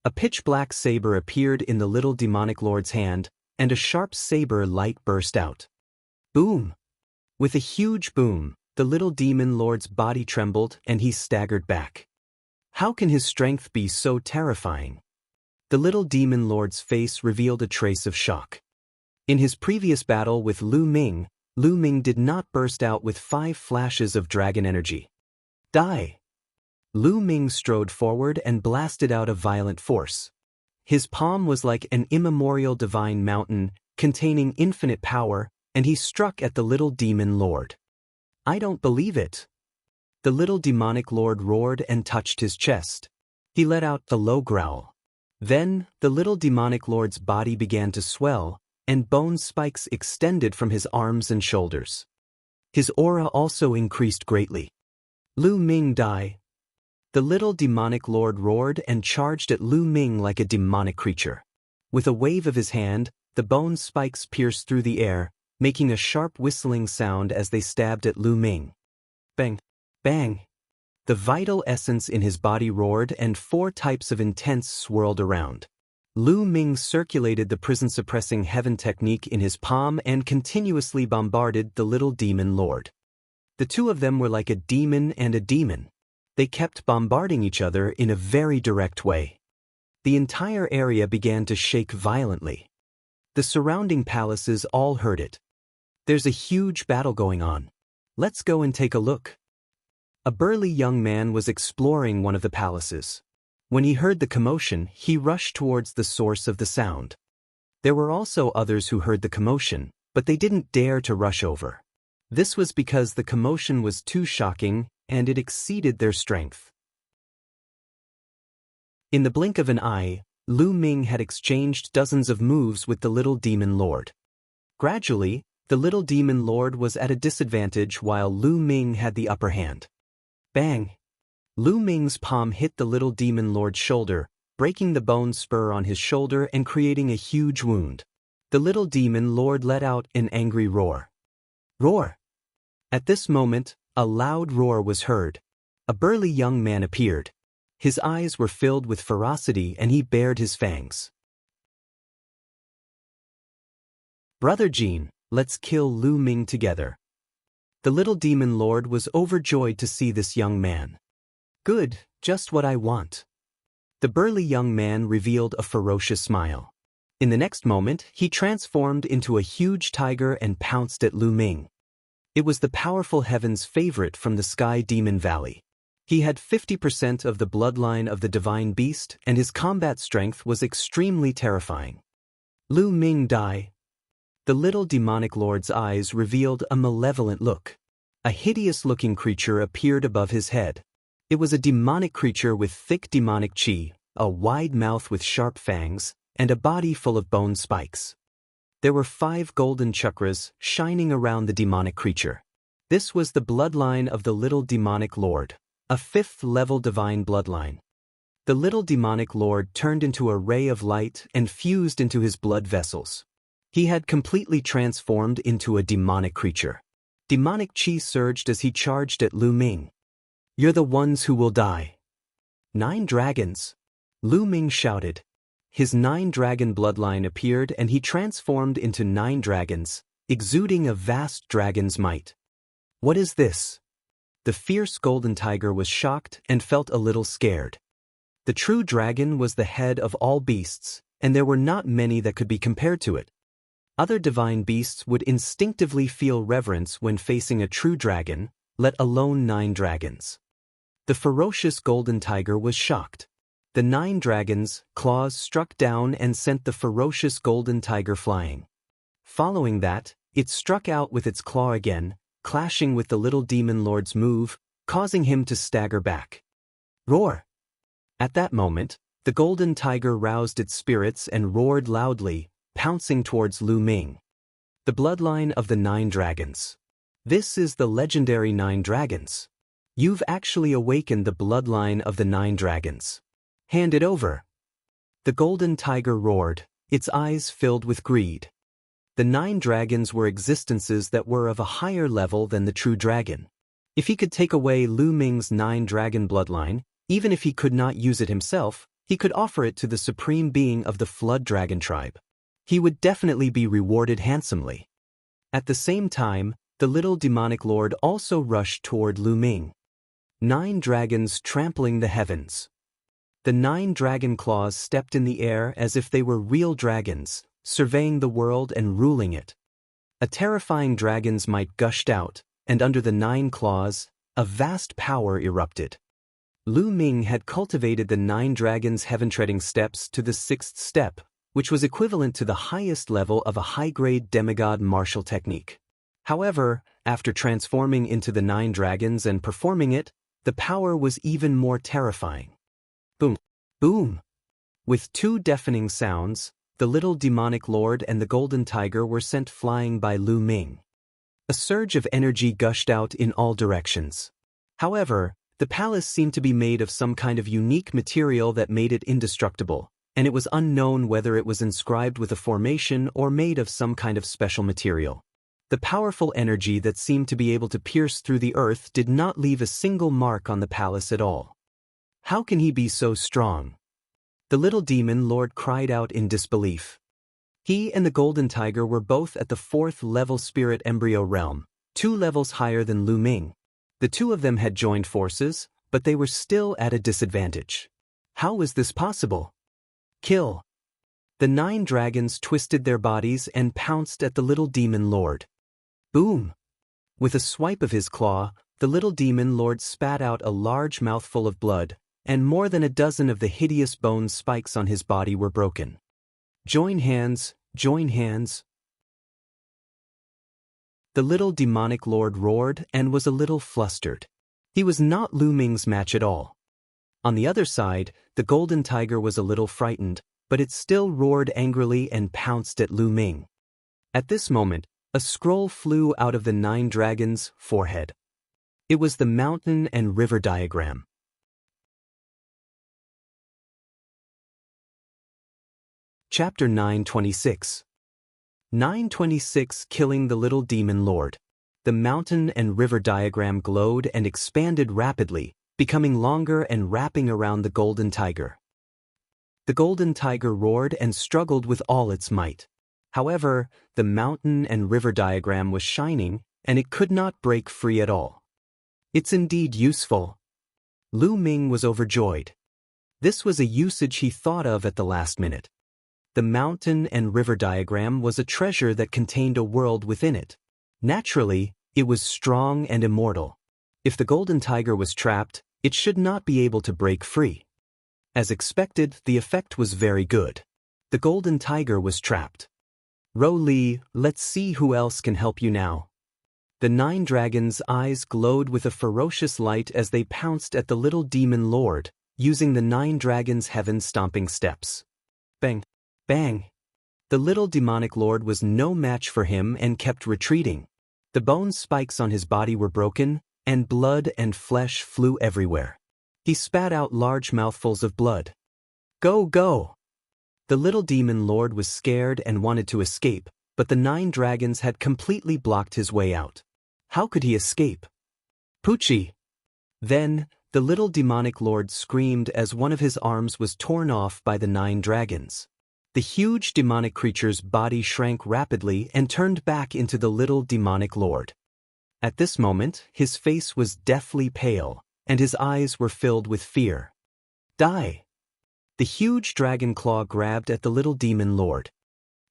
A pitch-black saber appeared in the little demonic lord's hand, and a sharp saber light burst out. Boom! With a huge boom, the little demon lord's body trembled and he staggered back. How can his strength be so terrifying? The little demon lord's face revealed a trace of shock. In his previous battle with Lu Ming did not burst out with 5 flashes of dragon energy. Die! Lu Ming strode forward and blasted out a violent force. His palm was like an immemorial divine mountain, containing infinite power, and he struck at the little demon lord. "I don't believe it." The little demonic lord roared and touched his chest. He let out a low growl. Then, the little demonic lord's body began to swell, and bone spikes extended from his arms and shoulders. His aura also increased greatly. "Lu Ming, die!" The little demonic lord roared and charged at Lu Ming like a demonic creature. With a wave of his hand, the bone spikes pierced through the air, making a sharp whistling sound as they stabbed at Lu Ming. Bang! Bang! The vital essence in his body roared and 4 types of intense swirled around. Lu Ming circulated the prison-suppressing heaven technique in his palm and continuously bombarded the little demon lord. The two of them were like a demon and a demon. They kept bombarding each other in a very direct way. The entire area began to shake violently. The surrounding palaces all heard it. "There's a huge battle going on. Let's go and take a look." A burly young man was exploring one of the palaces. When he heard the commotion, he rushed towards the source of the sound. There were also others who heard the commotion, but they didn't dare to rush over. This was because the commotion was too shocking, and it exceeded their strength. In the blink of an eye, Lu Ming had exchanged dozens of moves with the little demon lord. Gradually, the little demon lord was at a disadvantage while Lu Ming had the upper hand. Bang! Lu Ming's palm hit the little demon lord's shoulder, breaking the bone spur on his shoulder and creating a huge wound. The little demon lord let out an angry roar. Roar! At this moment, a loud roar was heard. A burly young man appeared. His eyes were filled with ferocity and he bared his fangs. "Brother Jean, let's kill Lu Ming together." The little demon lord was overjoyed to see this young man. "Good, just what I want." The burly young man revealed a ferocious smile. In the next moment, he transformed into a huge tiger and pounced at Lu Ming. It was the powerful heaven's favorite from the Sky Demon Valley. He had 50% of the bloodline of the divine beast, and his combat strength was extremely terrifying. "Lu Ming, die!" The little demonic lord's eyes revealed a malevolent look. A hideous-looking creature appeared above his head. It was a demonic creature with thick demonic chi, a wide mouth with sharp fangs, and a body full of bone spikes. There were 5 golden chakras shining around the demonic creature. This was the bloodline of the little demonic lord, a 5th-level divine bloodline. The little demonic lord turned into a ray of light and fused into his blood vessels. He had completely transformed into a demonic creature. Demonic chi surged as he charged at Lu Ming. "You're the ones who will die." 9 dragons! Lu Ming shouted. His 9-dragon bloodline appeared and he transformed into 9 dragons, exuding a vast dragon's might. "What is this?" The fierce golden tiger was shocked and felt a little scared. The true dragon was the head of all beasts, and there were not many that could be compared to it. Other divine beasts would instinctively feel reverence when facing a true dragon, let alone 9 dragons. The ferocious golden tiger was shocked. The 9 dragons' claws struck down and sent the ferocious golden tiger flying. Following that, it struck out with its claw again, clashing with the little demon lord's move, causing him to stagger back. Roar! At that moment, the golden tiger roused its spirits and roared loudly, pouncing towards Lu Ming. The bloodline of the 9 dragons. This is the legendary 9 dragons. You've actually awakened the bloodline of the 9 dragons. Hand it over. The golden tiger roared, its eyes filled with greed. The 9 dragons were existences that were of a higher level than the true dragon. If he could take away Lu Ming's 9 dragon bloodline, even if he could not use it himself, he could offer it to the supreme being of the Flood Dragon tribe. He would definitely be rewarded handsomely. At the same time, the little demonic lord also rushed toward Lu Ming. 9 dragons trampling the heavens. The 9 dragon claws stepped in the air as if they were real dragons, surveying the world and ruling it. A terrifying dragon's might gushed out, and under the 9 claws, a vast power erupted. Lu Ming had cultivated the 9 dragons' heaven-treading steps to the 6th step, which was equivalent to the highest level of a high-grade demigod martial technique. However, after transforming into the 9 dragons and performing it, the power was even more terrifying. Boom! Boom! With 2 deafening sounds, the little demonic lord and the golden tiger were sent flying by Lu Ming. A surge of energy gushed out in all directions. However, the palace seemed to be made of some kind of unique material that made it indestructible, and it was unknown whether it was inscribed with a formation or made of some kind of special material. The powerful energy that seemed to be able to pierce through the earth did not leave a single mark on the palace at all. How can he be so strong? The little demon lord cried out in disbelief. He and the golden tiger were both at the 4th level spirit embryo realm, 2 levels higher than Lu Ming. The 2 of them had joined forces, but they were still at a disadvantage. How was this possible? Kill! The 9 dragons twisted their bodies and pounced at the little demon lord. Boom! With a swipe of his claw, the little demon lord spat out a large mouthful of blood, and more than a dozen of the hideous bone spikes on his body were broken. Join hands, join hands. The little demonic lord roared and was a little flustered. He was not Lu Ming's match at all. On the other side, the golden tiger was a little frightened, but it still roared angrily and pounced at Lu Ming. At this moment, a scroll flew out of the 9 dragons' forehead. It was the mountain and river diagram. Chapter 926. 926 Killing the Little Demon Lord. The mountain and river diagram glowed and expanded rapidly, becoming longer and wrapping around the golden tiger. The golden tiger roared and struggled with all its might. However, the mountain and river diagram was shining, and it could not break free at all. It's indeed useful. Lu Ming was overjoyed. This was a usage he thought of at the last minute. The mountain and river diagram was a treasure that contained a world within it. Naturally, it was strong and immortal. If the golden tiger was trapped, it should not be able to break free. As expected, the effect was very good. The golden tiger was trapped. Ro Li, let's see who else can help you now. The 9 dragons' eyes glowed with a ferocious light as they pounced at the little demon lord, using the 9 dragons' heaven-stomping steps. Bang! Bang! The little demonic lord was no match for him and kept retreating. The bone spikes on his body were broken, and blood and flesh flew everywhere. He spat out large mouthfuls of blood. Go, go! The little demon lord was scared and wanted to escape, but the 9 dragons had completely blocked his way out. How could he escape? Poochie! Then, the little demonic lord screamed as one of his arms was torn off by the 9 dragons. The huge demonic creature's body shrank rapidly and turned back into the little demonic lord. At this moment, his face was deathly pale, and his eyes were filled with fear. Die! The huge dragon claw grabbed at the little demon lord.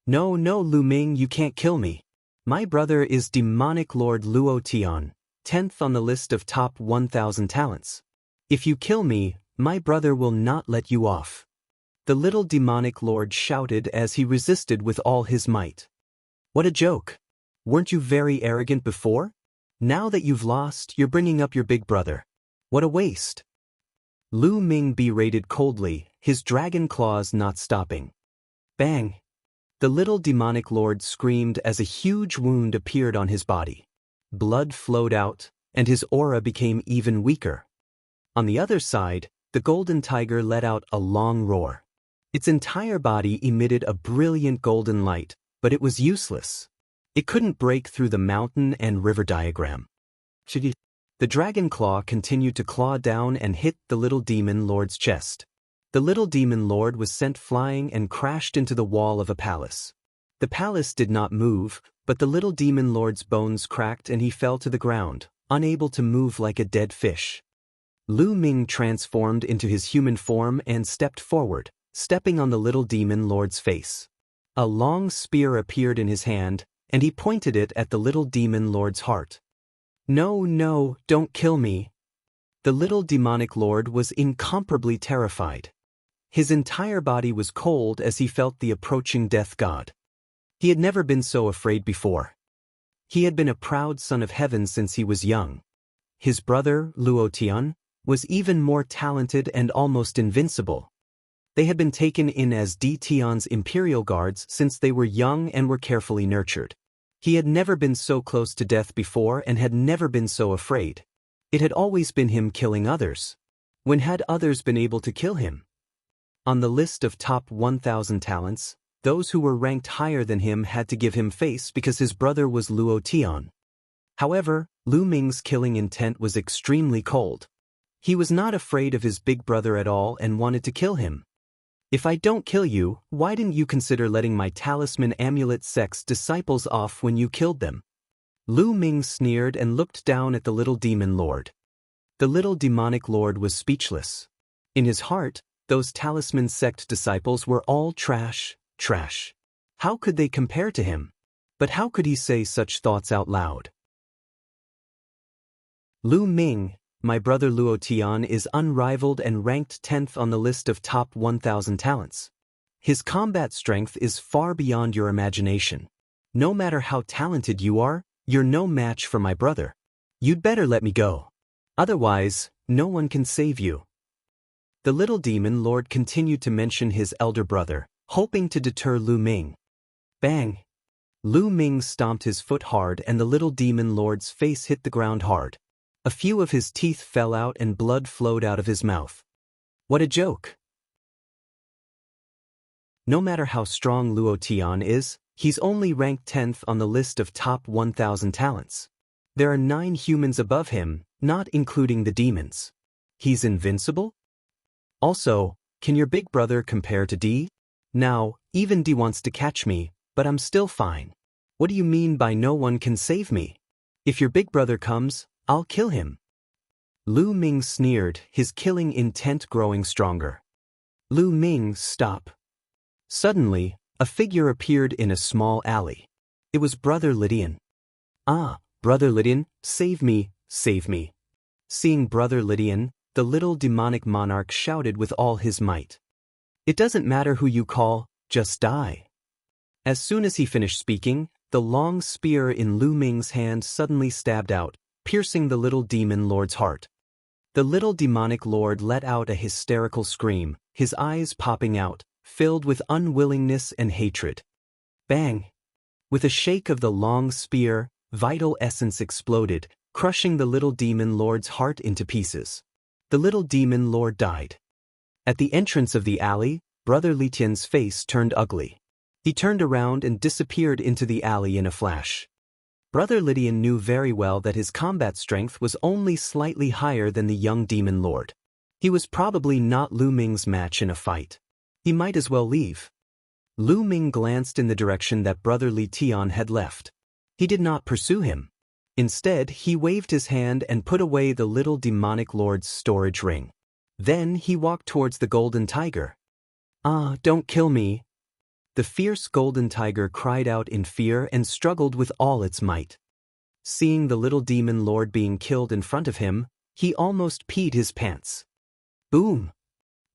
No, no, Lu Ming, you can't kill me. My brother is demonic lord Luo Tian, 10th on the list of top 1,000 talents. If you kill me, my brother will not let you off. The little demonic lord shouted as he resisted with all his might. What a joke! Weren't you very arrogant before? Now that you've lost, you're bringing up your big brother. What a waste! Lu Ming berated coldly, his dragon claws not stopping. Bang! The little demonic lord screamed as a huge wound appeared on his body. Blood flowed out, and his aura became even weaker. On the other side, the golden tiger let out a long roar. Its entire body emitted a brilliant golden light, but it was useless. It couldn't break through the mountain and river diagram. The dragon claw continued to claw down and hit the little demon lord's chest. The little demon lord was sent flying and crashed into the wall of a palace. The palace did not move, but the little demon lord's bones cracked and he fell to the ground, unable to move like a dead fish. Lu Ming transformed into his human form and stepped forward, stepping on the little demon lord's face. A long spear appeared in his hand, and he pointed it at the little demon lord's heart. No, no, don't kill me. The little demonic lord was incomparably terrified. His entire body was cold as he felt the approaching death god. He had never been so afraid before. He had been a proud son of heaven since he was young. His brother, Luotian, was even more talented and almost invincible. They had been taken in as Di Tian's imperial guards since they were young and were carefully nurtured. He had never been so close to death before and had never been so afraid. It had always been him killing others. When had others been able to kill him? On the list of top 1,000 talents, those who were ranked higher than him had to give him face because his brother was Luo Tian. However, Lu Ming's killing intent was extremely cold. He was not afraid of his big brother at all and wanted to kill him. If I don't kill you, why didn't you consider letting my talisman amulet sect's disciples off when you killed them? Lu Ming sneered and looked down at the little demon lord. The little demonic lord was speechless. In his heart, those talisman sect disciples were all trash. How could they compare to him? But how could he say such thoughts out loud? Lu Ming, my brother Luo Tian, is unrivaled and ranked 10th on the list of top 1,000 talents. His combat strength is far beyond your imagination. No matter how talented you are, you're no match for my brother. You'd better let me go. Otherwise, no one can save you. The little demon lord continued to mention his elder brother, hoping to deter Lu Ming. Bang! Lu Ming stomped his foot hard and the little demon lord's face hit the ground hard. A few of his teeth fell out and blood flowed out of his mouth. What a joke! No matter how strong Luo Tian is, he's only ranked 10th on the list of top 1,000 talents. There are 9 humans above him, not including the demons. He's invincible? Also, can your big brother compare to D? Now, even D wants to catch me, but I'm still fine. What do you mean by no one can save me? If your big brother comes, I'll kill him. Lu Ming sneered, his killing intent growing stronger. Lu Ming, stop. Suddenly, a figure appeared in a small alley. It was Brother Lydian. Ah, Brother Lydian, save me, save me. Seeing Brother Lydian, the little demonic monarch shouted with all his might. It doesn't matter who you call, just die. As soon as he finished speaking, the long spear in Lu Ming's hand suddenly stabbed out, piercing the little demon lord's heart. The little demonic lord let out a hysterical scream, his eyes popping out, filled with unwillingness and hatred. Bang! With a shake of the long spear, vital essence exploded, crushing the little demon lord's heart into pieces. The little demon lord died. At the entrance of the alley, Brother Lydian's face turned ugly. He turned around and disappeared into the alley in a flash. Brother Lydian knew very well that his combat strength was only slightly higher than the young demon lord. He was probably not Lu Ming's match in a fight. He might as well leave. Lu Ming glanced in the direction that Brother Lydian had left. He did not pursue him. Instead, he waved his hand and put away the little demonic lord's storage ring. Then he walked towards the golden tiger. Ah, don't kill me. The fierce golden tiger cried out in fear and struggled with all its might. Seeing the little demon lord being killed in front of him, he almost peed his pants. Boom!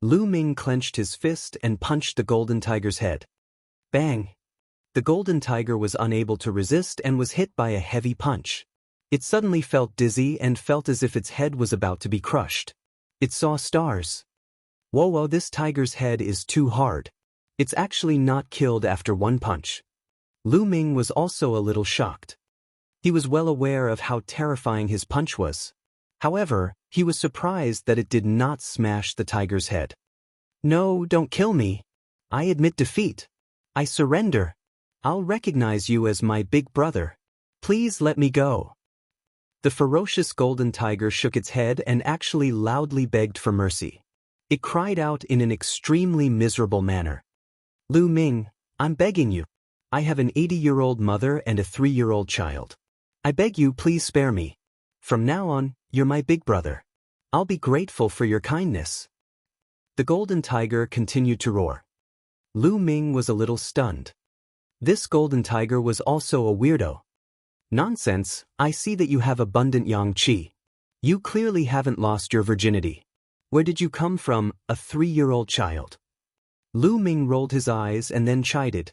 Lu Ming clenched his fist and punched the golden tiger's head. Bang! The golden tiger was unable to resist and was hit by a heavy punch. It suddenly felt dizzy and felt as if its head was about to be crushed. It saw stars. Whoa, this tiger's head is too hard. It's actually not killed after one punch. Lu Ming was also a little shocked. He was well aware of how terrifying his punch was. However, he was surprised that it did not smash the tiger's head. No, don't kill me. I admit defeat. I surrender. I'll recognize you as my big brother. Please let me go. The ferocious golden tiger shook its head and actually loudly begged for mercy. It cried out in an extremely miserable manner. Lu Ming, I'm begging you. I have an 80-year-old mother and a 3-year-old child. I beg you, please spare me. From now on, you're my big brother. I'll be grateful for your kindness. The golden tiger continued to roar. Lu Ming was a little stunned. This golden tiger was also a weirdo. Nonsense, I see that you have abundant yang qi. You clearly haven't lost your virginity. Where did you come from, a 3-year-old child? Lu Ming rolled his eyes and then chided.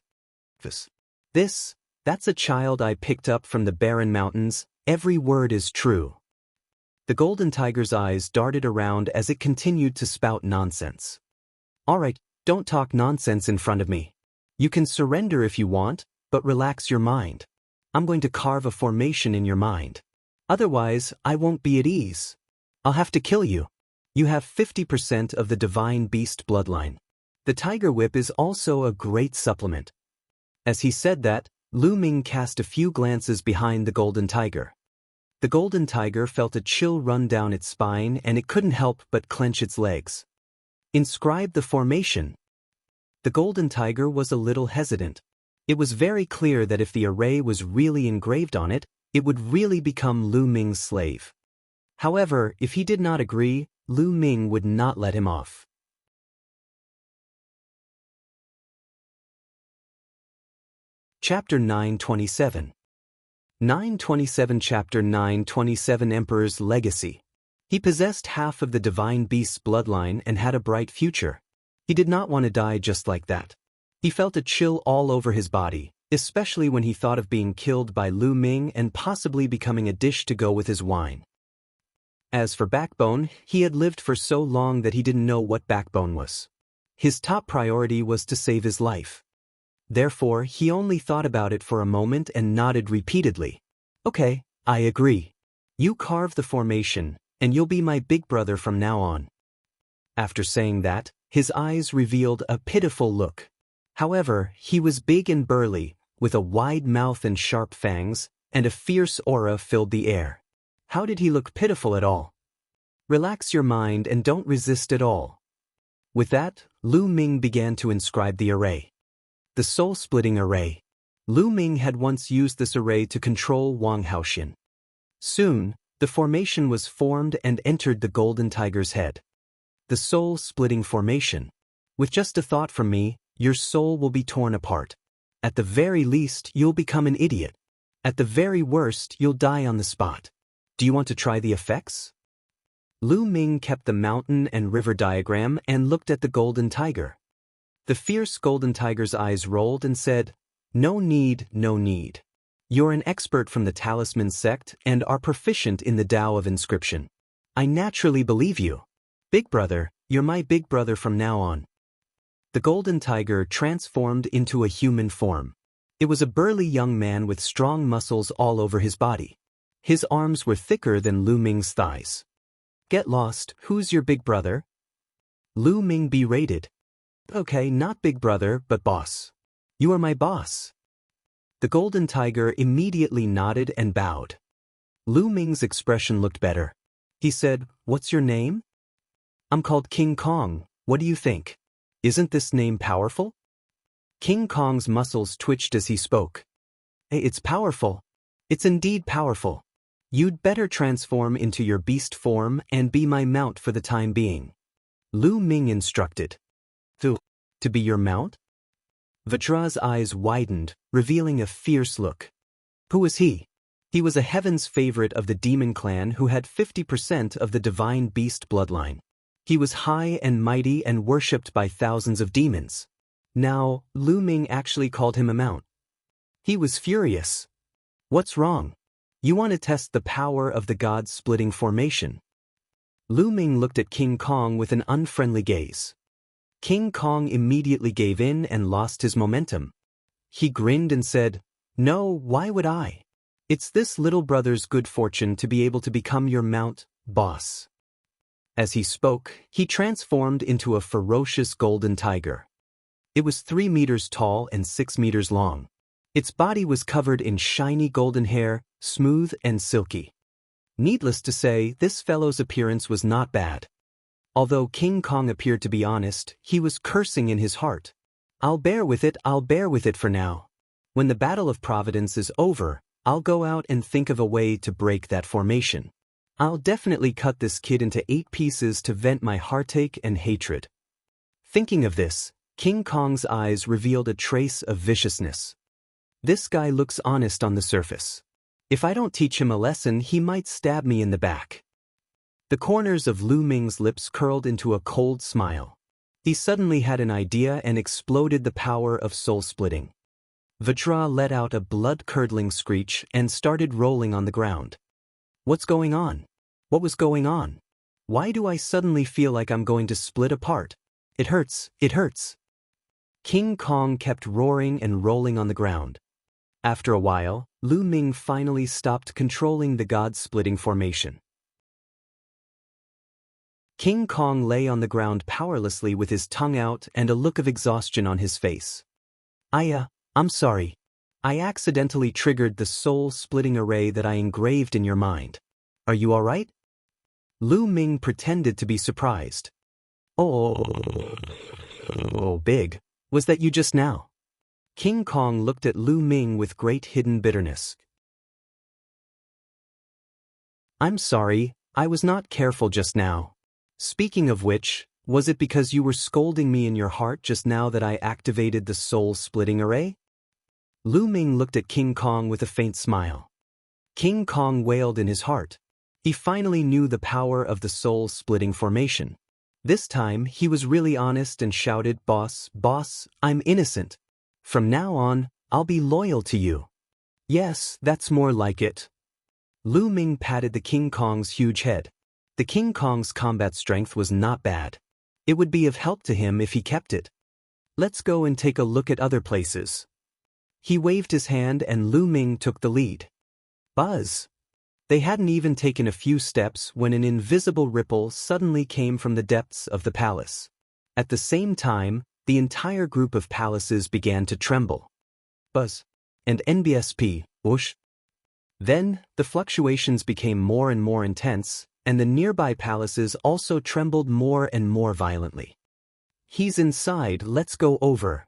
That's a child I picked up from the barren mountains. Every word is true. The golden tiger's eyes darted around as it continued to spout nonsense. All right, don't talk nonsense in front of me. You can surrender if you want, but relax your mind. I'm going to carve a formation in your mind. Otherwise, I won't be at ease. I'll have to kill you. You have 50% of the divine beast bloodline. The tiger whip is also a great supplement. As he said that, Lu Ming cast a few glances behind the golden tiger. The golden tiger felt a chill run down its spine and it couldn't help but clench its legs. Inscribe the formation. The golden tiger was a little hesitant. It was very clear that if the array was really engraved on it, it would really become Lu Ming's slave. However, if he did not agree, Lu Ming would not let him off. Chapter 927. 927 Chapter 927 Emperor's Legacy. He possessed half of the divine beast's bloodline and had a bright future. He did not want to die just like that. He felt a chill all over his body, especially when he thought of being killed by Lu Ming and possibly becoming a dish to go with his wine. As for backbone, he had lived for so long that he didn't know what backbone was. His top priority was to save his life. Therefore, he only thought about it for a moment and nodded repeatedly. Okay, I agree. You carve the formation, and you'll be my big brother from now on. After saying that, his eyes revealed a pitiful look. However, he was big and burly, with a wide mouth and sharp fangs, and a fierce aura filled the air. How did he look pitiful at all? Relax your mind and don't resist at all. With that, Lu Ming began to inscribe the array. The soul-splitting array. Lu Ming had once used this array to control Wang Haoxian. Soon, the formation was formed and entered the golden tiger's head. The soul-splitting formation. With just a thought from me, your soul will be torn apart. At the very least, you'll become an idiot. At the very worst, you'll die on the spot. Do you want to try the effects? Lu Ming kept the mountain and river diagram and looked at the golden tiger. The fierce golden tiger's eyes rolled and said, No need, no need. You're an expert from the talisman sect and are proficient in the Tao of inscription. I naturally believe you. Big brother, you're my big brother from now on. The golden tiger transformed into a human form. It was a burly young man with strong muscles all over his body. His arms were thicker than Lu Ming's thighs. Get lost, who's your big brother? Lu Ming berated. Okay, not big brother, but boss. You are my boss. The golden tiger immediately nodded and bowed. Lu Ming's expression looked better. He said, What's your name? I'm called King Kong. What do you think? Isn't this name powerful? King Kong's muscles twitched as he spoke. Hey, it's powerful. It's indeed powerful. You'd better transform into your beast form and be my mount for the time being. Lu Ming instructed. To be your mount? Vajra's eyes widened, revealing a fierce look. Who was he? He was a heaven's favorite of the demon clan who had 50% of the divine beast bloodline. He was high and mighty and worshipped by thousands of demons. Now, Lu Ming actually called him a mount. He was furious. What's wrong? You want to test the power of the god-splitting formation. Lu Ming looked at King Kong with an unfriendly gaze. King Kong immediately gave in and lost his momentum. He grinned and said, No, why would I? It's this little brother's good fortune to be able to become your mount, boss. As he spoke, he transformed into a ferocious golden tiger. It was 3 meters tall and 6 meters long. Its body was covered in shiny golden hair, smooth and silky. Needless to say, this fellow's appearance was not bad. Although King Kong appeared to be honest, he was cursing in his heart. I'll bear with it for now. When the Battle of Providence is over, I'll go out and think of a way to break that formation. I'll definitely cut this kid into 8 pieces to vent my heartache and hatred. Thinking of this, King Kong's eyes revealed a trace of viciousness. This guy looks honest on the surface. If I don't teach him a lesson, he might stab me in the back. The corners of Lu Ming's lips curled into a cold smile. He suddenly had an idea and exploded the power of soul-splitting. Vajra let out a blood-curdling screech and started rolling on the ground. What's going on? What was going on? Why do I suddenly feel like I'm going to split apart? It hurts, it hurts. King Kong kept roaring and rolling on the ground. After a while, Lu Ming finally stopped controlling the god-splitting formation. King Kong lay on the ground powerlessly with his tongue out and a look of exhaustion on his face. I'm sorry. I accidentally triggered the soul-splitting array that I engraved in your mind. Are you all right? Lu Ming pretended to be surprised. Oh, big. Was that you just now? King Kong looked at Lu Ming with great hidden bitterness. I'm sorry, I was not careful just now. Speaking of which, was it because you were scolding me in your heart just now that I activated the soul-splitting array? Lu Ming looked at King Kong with a faint smile. King Kong wailed in his heart. He finally knew the power of the soul-splitting formation. This time, he was really honest and shouted, Boss, I'm innocent. From now on, I'll be loyal to you. Yes, that's more like it. Lu Ming patted the King Kong's huge head. The King Kong's combat strength was not bad. It would be of help to him if he kept it. Let's go and take a look at other places. He waved his hand and Lu Ming took the lead. Buzz! They hadn't even taken a few steps when an invisible ripple suddenly came from the depths of the palace. At the same time, the entire group of palaces began to tremble. Buzz! And NBSP, whoosh! Then, the fluctuations became more and more intense, and the nearby palaces also trembled more and more violently. He's inside, let's go over.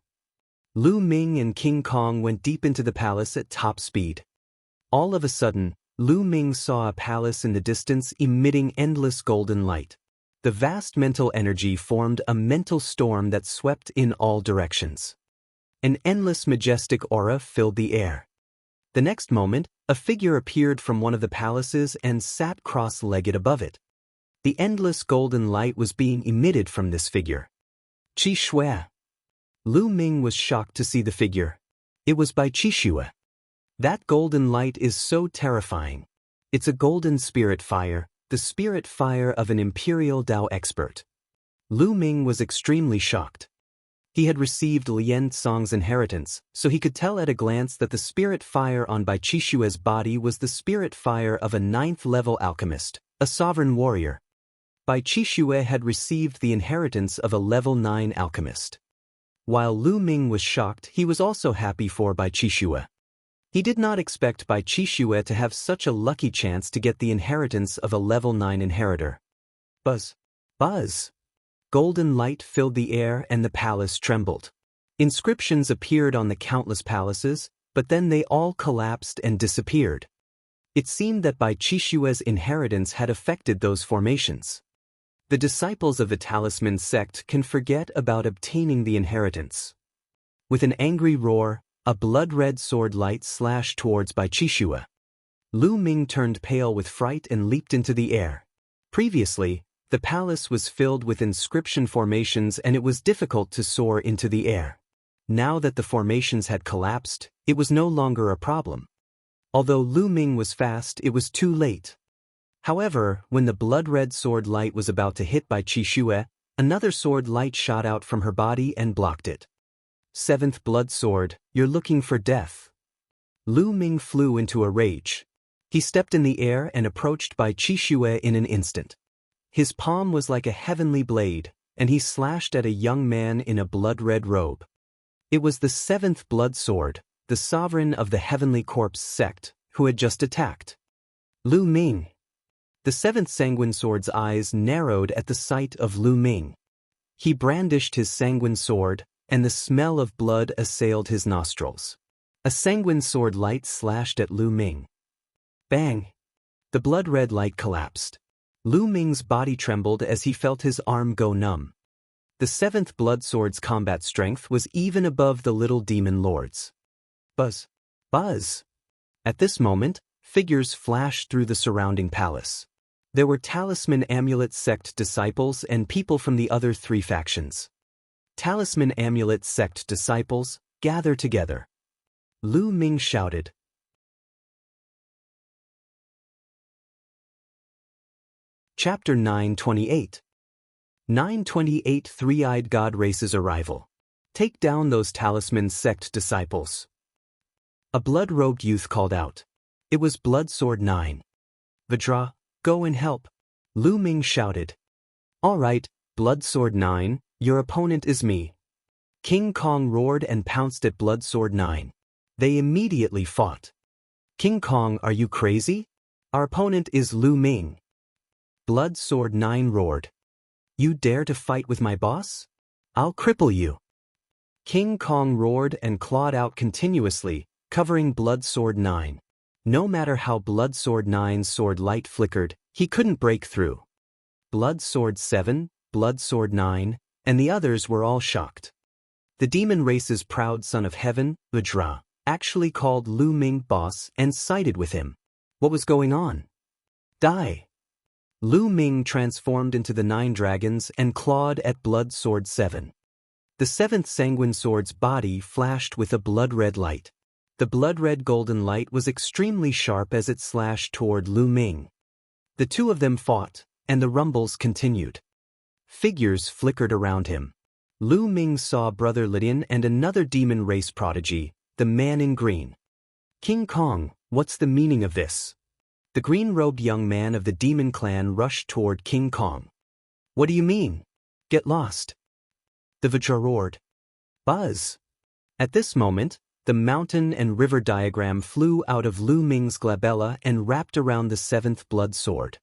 Lu Ming and King Kong went deep into the palace at top speed. All of a sudden, Lu Ming saw a palace in the distance emitting endless golden light. The vast mental energy formed a mental storm that swept in all directions. An endless majestic aura filled the air. The next moment, a figure appeared from one of the palaces and sat cross-legged above it. The endless golden light was being emitted from this figure. Qi Shui. Lu Ming was shocked to see the figure. It was by Qi Shui. That golden light is so terrifying. It's a golden spirit fire, the spirit fire of an imperial Dao expert. Lu Ming was extremely shocked. He had received Lien Song's inheritance, so he could tell at a glance that the spirit fire on Bai Chishue's body was the spirit fire of a 9th-level alchemist, a sovereign warrior. Bai Chishue had received the inheritance of a level 9 alchemist. While Lu Ming was shocked, he was also happy for Bai Chishue. He did not expect Bai Chishue to have such a lucky chance to get the inheritance of a level 9 inheritor. Buzz! Buzz! Golden light filled the air and the palace trembled. Inscriptions appeared on the countless palaces, but then they all collapsed and disappeared. It seemed that Bai Chishue's inheritance had affected those formations. The disciples of the Talisman sect can forget about obtaining the inheritance. With an angry roar, a blood-red sword light slashed towards Bai Chishue. Lu Ming turned pale with fright and leaped into the air. Previously, the palace was filled with inscription formations and it was difficult to soar into the air. Now that the formations had collapsed, it was no longer a problem. Although Lu Ming was fast, it was too late. However, when the blood-red sword light was about to hit Bai Chishue, another sword light shot out from her body and blocked it. 7th blood sword, you're looking for death. Lu Ming flew into a rage. He stepped in the air and approached Bai Chishue in an instant. His palm was like a heavenly blade, and he slashed at a young man in a blood-red robe. It was the 7th blood sword, the sovereign of the Heavenly Corpse sect, who had just attacked. Lu Ming. The 7th sanguine sword's eyes narrowed at the sight of Lu Ming. He brandished his sanguine sword, and the smell of blood assailed his nostrils. A sanguine sword light slashed at Lu Ming. Bang! The blood-red light collapsed. Lu Ming's body trembled as he felt his arm go numb. The 7th blood sword's combat strength was even above the little demon lord's. Buzz! Buzz! At this moment, figures flashed through the surrounding palace. There were Talisman Amulet sect disciples and people from the other three factions. Talisman Amulet sect disciples, gather together. Lu Ming shouted. Chapter 928. 928 Three-Eyed God Race's Arrival. Take down those Talisman sect disciples. A blood-robed youth called out. It was Blood Sword 9. Vajra, go and help. Lu Ming shouted. All right, Blood Sword 9, your opponent is me. King Kong roared and pounced at Blood Sword 9. They immediately fought. King Kong, are you crazy? Our opponent is Lu Ming. Blood Sword 9 roared. You dare to fight with my boss? I'll cripple you. King Kong roared and clawed out continuously, covering Blood Sword 9. No matter how Blood Sword 9's sword light flickered, he couldn't break through. Blood Sword 7, Blood Sword 9, and the others were all shocked. The demon race's proud son of heaven, Vajra, actually called Lu Ming boss and sided with him. What was going on? Die! Lu Ming transformed into the 9 dragons and clawed at Blood Sword 7. The 7th Sanguine Sword's body flashed with a blood-red light. The blood-red golden light was extremely sharp as it slashed toward Lu Ming. The two of them fought, and the rumbles continued. Figures flickered around him. Lu Ming saw Brother Lydian and another demon race prodigy, the man in green. King Kong, what's the meaning of this? The green-robed young man of the demon clan rushed toward King Kong. What do you mean? Get lost. The Vajra roared. Buzz! At this moment, the mountain and river diagram flew out of Lu Ming's glabella and wrapped around the 7th blood sword.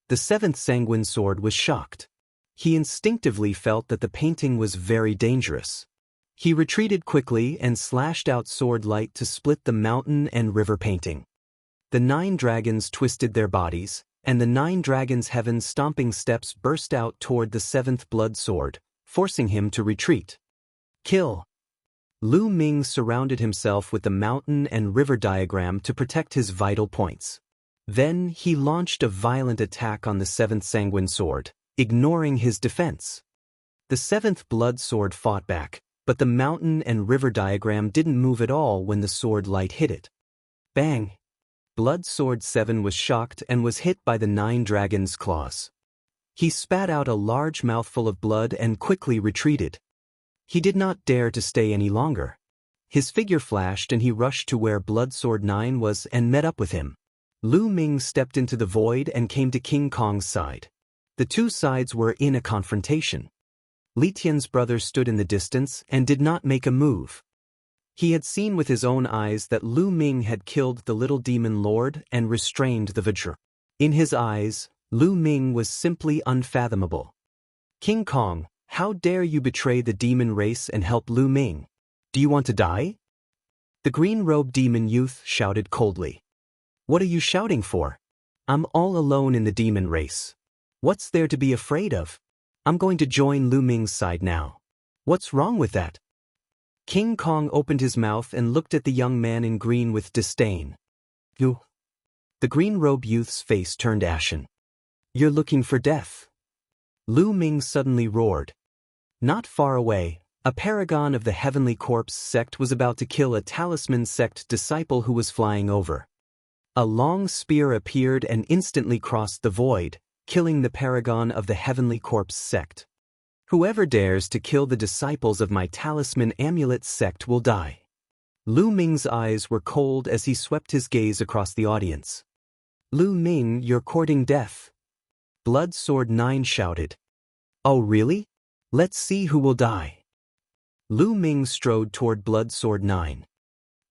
The 7th sanguine sword was shocked. He instinctively felt that the painting was very dangerous. He retreated quickly and slashed out sword light to split the mountain and river painting. The 9 dragons twisted their bodies, and the 9 dragons' heaven stomping steps burst out toward the 7th blood sword, forcing him to retreat. Kill! Lu Ming surrounded himself with the mountain and river diagram to protect his vital points. Then he launched a violent attack on the 7th sanguine sword, ignoring his defense. The 7th blood sword fought back, but the mountain and river diagram didn't move at all when the sword light hit it. Bang! Blood Sword 7 was shocked and was hit by the 9 dragons' claws. He spat out a large mouthful of blood and quickly retreated. He did not dare to stay any longer. His figure flashed and he rushed to where Blood Sword 9 was and met up with him. Lu Ming stepped into the void and came to King Kong's side. The two sides were in a confrontation. Li Tian's brother stood in the distance and did not make a move. He had seen with his own eyes that Lu Ming had killed the little demon lord and restrained the Vajra. In his eyes, Lu Ming was simply unfathomable. King Kong, how dare you betray the demon race and help Lu Ming? Do you want to die? The green-robed demon youth shouted coldly. What are you shouting for? I'm all alone in the demon race. What's there to be afraid of? I'm going to join Lu Ming's side now. What's wrong with that? King Kong opened his mouth and looked at the young man in green with disdain. You. The green-robed youth's face turned ashen. You're looking for death. Lu Ming suddenly roared. Not far away, a paragon of the Heavenly Corpse sect was about to kill a Talisman sect disciple who was flying over. A long spear appeared and instantly crossed the void, killing the paragon of the Heavenly Corpse sect. Whoever dares to kill the disciples of my Talisman Amulet sect will die. Lu Ming's eyes were cold as he swept his gaze across the audience. Lu Ming, you're courting death. Blood Sword 9 shouted. Oh really? Let's see who will die. Lu Ming strode toward Blood Sword 9.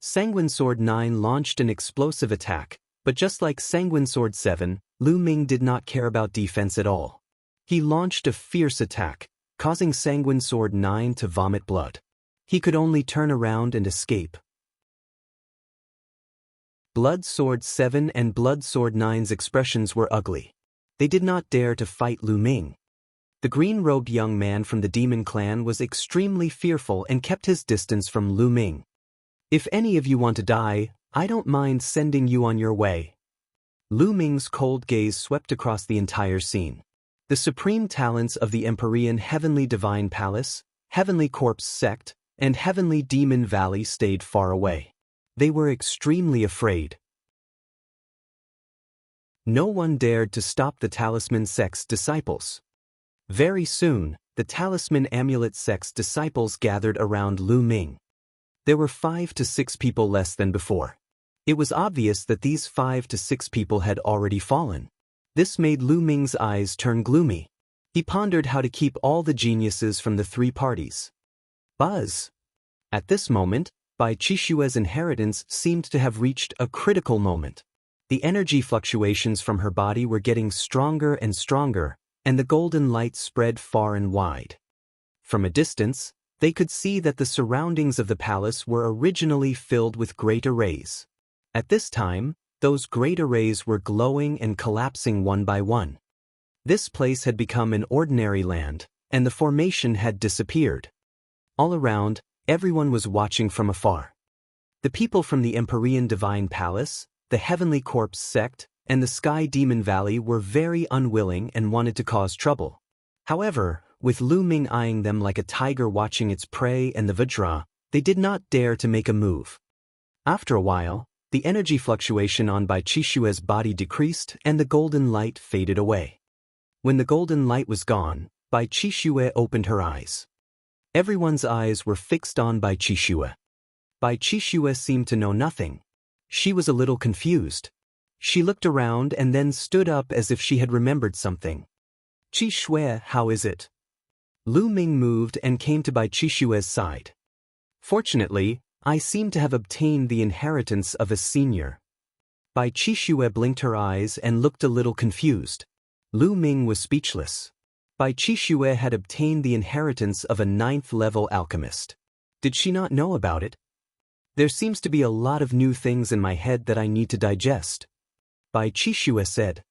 Sanguine Sword 9 launched an explosive attack, but just like Sanguine Sword 7, Lu Ming did not care about defense at all. He launched a fierce attack, causing Sanguine Sword 9 to vomit blood. He could only turn around and escape. Blood Sword 7 and Blood Sword 9's expressions were ugly. They did not dare to fight Lu Ming. The green-robed young man from the demon clan was extremely fearful and kept his distance from Lu Ming. If any of you want to die, I don't mind sending you on your way. Lu Ming's cold gaze swept across the entire scene. The supreme talents of the Empyrean Heavenly Divine Palace, Heavenly Corpse Sect, and Heavenly Demon Valley stayed far away. They were extremely afraid. No one dared to stop the Talisman Sect's disciples. Very soon, the Talisman Amulet Sect's disciples gathered around Lu Ming. There were 5 to 6 people less than before. It was obvious that these 5 to 6 people had already fallen. This made Lu Ming's eyes turn gloomy. He pondered how to keep all the geniuses from the 3 parties. Buzz! At this moment, Bai Qishue's inheritance seemed to have reached a critical moment. The energy fluctuations from her body were getting stronger and stronger, and the golden light spread far and wide. From a distance, they could see that the surroundings of the palace were originally filled with great arrays. At this time, those great arrays were glowing and collapsing one by one. This place had become an ordinary land, and the formation had disappeared. All around, everyone was watching from afar. The people from the Empyrean Divine Palace, the Heavenly Corpse Sect, and the Sky Demon Valley were very unwilling and wanted to cause trouble. However, with Lu Ming eyeing them like a tiger watching its prey and the Vajra, they did not dare to make a move. After a while, the energy fluctuation on Bai Qishue's body decreased and the golden light faded away. When the golden light was gone, Bai Qishue opened her eyes. Everyone's eyes were fixed on Bai Qishue. Bai Qishue seemed to know nothing. She was a little confused. She looked around and then stood up as if she had remembered something. Qishue, how is it? Lu Ming moved and came to Bai Qishue's side. Fortunately, I seem to have obtained the inheritance of a senior. Bai Qishue blinked her eyes and looked a little confused. Lu Ming was speechless. Bai Qishue had obtained the inheritance of a 9th-level alchemist. Did she not know about it? There seems to be a lot of new things in my head that I need to digest. Bai Qishue said.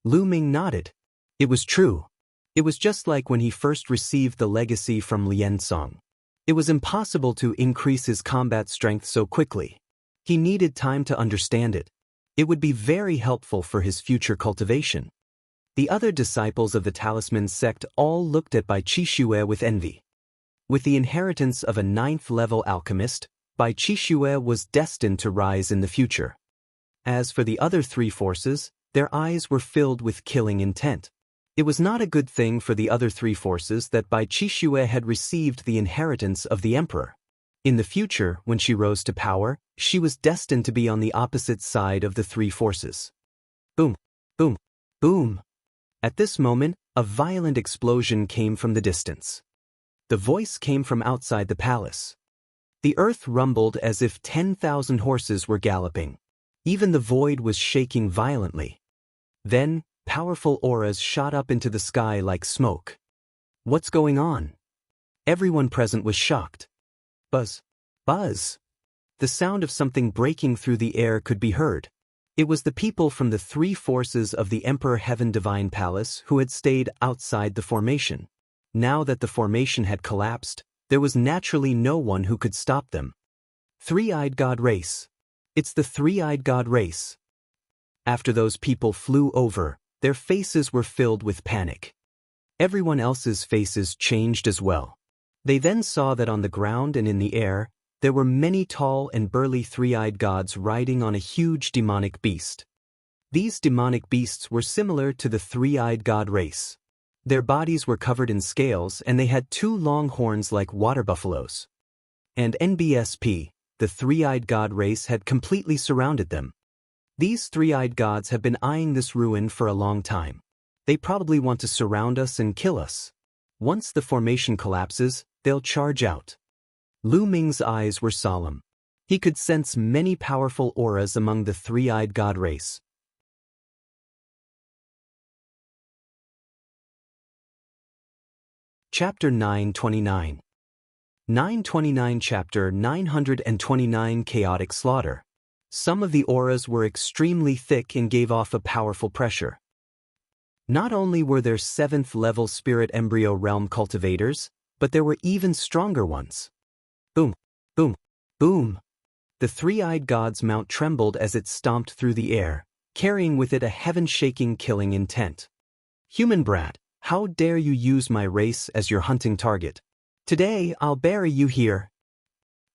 Lu Ming nodded. It was true. It was just like when he first received the legacy from Liansong. It was impossible to increase his combat strength so quickly. He needed time to understand it. It would be very helpful for his future cultivation. The other disciples of the Talisman Sect all looked at Bai Qishue with envy. With the inheritance of a 9th-level alchemist, Bai Qishue was destined to rise in the future. As for the other 3 forces, their eyes were filled with killing intent. It was not a good thing for the other 3 forces that Bai Qishue had received the inheritance of the emperor. In the future, when she rose to power, she was destined to be on the opposite side of the 3 forces. Boom, boom, boom. At this moment, a violent explosion came from the distance. The voice came from outside the palace. The earth rumbled as if 10,000 horses were galloping. Even the void was shaking violently. Then, powerful auras shot up into the sky like smoke. What's going on? Everyone present was shocked. Buzz! Buzz! The sound of something breaking through the air could be heard. It was the people from the 3 forces of the Emperor Heaven Divine Palace who had stayed outside the formation. Now that the formation had collapsed, there was naturally no one who could stop them. 3-eyed God race. It's the 3-eyed God race. After those people flew over, their faces were filled with panic. Everyone else's faces changed as well. They then saw that on the ground and in the air, there were many tall and burly 3-eyed gods riding on a huge demonic beast. These demonic beasts were similar to the 3-eyed God race. Their bodies were covered in scales and they had 2 long horns like water buffaloes. And NBSP, the 3-eyed God race, had completely surrounded them. These 3-eyed gods have been eyeing this ruin for a long time. They probably want to surround us and kill us. Once the formation collapses, they'll charge out. Lu Ming's eyes were solemn. He could sense many powerful auras among the 3-eyed God race. Chapter 929. 929 Chapter 929 Chaotic Slaughter. Some of the auras were extremely thick and gave off a powerful pressure. Not only were there 7th-level spirit embryo realm cultivators, but there were even stronger ones. Boom, boom, boom. The 3-eyed god's mount trembled as it stomped through the air, carrying with it a heaven-shaking killing intent. Human brat, how dare you use my race as your hunting target? Today I'll bury you here.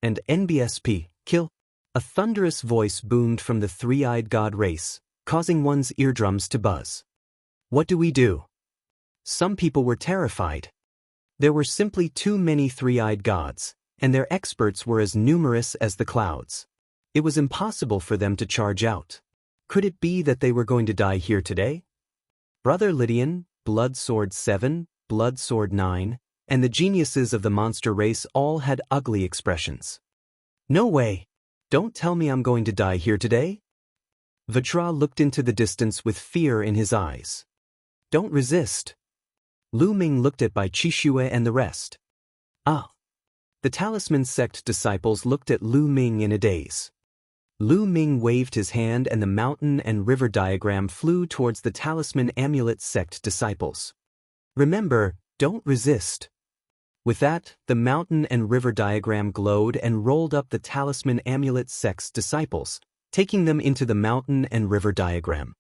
And NBSP, kill. A thunderous voice boomed from the three-eyed god race, causing one's eardrums to buzz. What do we do? Some people were terrified. There were simply too many three-eyed gods, and their experts were as numerous as the clouds. It was impossible for them to charge out. Could it be that they were going to die here today? Brother Lydian, Blood Sword 7, Blood Sword 9, and the geniuses of the monster race all had ugly expressions. No way! Don't tell me I'm going to die here today? Vajra looked into the distance with fear in his eyes. Don't resist. Lu Ming looked at Bai Qixue and the rest. Ah! The Talisman Sect disciples looked at Lu Ming in a daze. Lu Ming waved his hand and the mountain and river diagram flew towards the Talisman Amulet Sect disciples. Remember, don't resist. With that, the mountain and river diagram glowed and rolled up the Talisman Amulet Sect's disciples, taking them into the mountain and river diagram.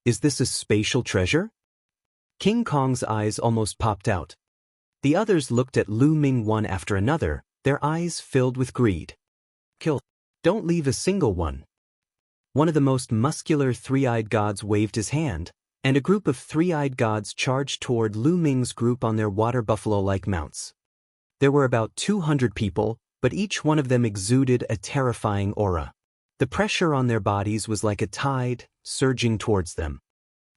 Is this a spatial treasure? King Kong's eyes almost popped out. The others looked at Lu Ming one after another, their eyes filled with greed. Kill. Don't leave a single one. One of the most muscular three-eyed gods waved his hand, and a group of three-eyed gods charged toward Lu Ming's group on their water buffalo-like mounts. There were about 200 people, but each one of them exuded a terrifying aura. The pressure on their bodies was like a tide, surging towards them.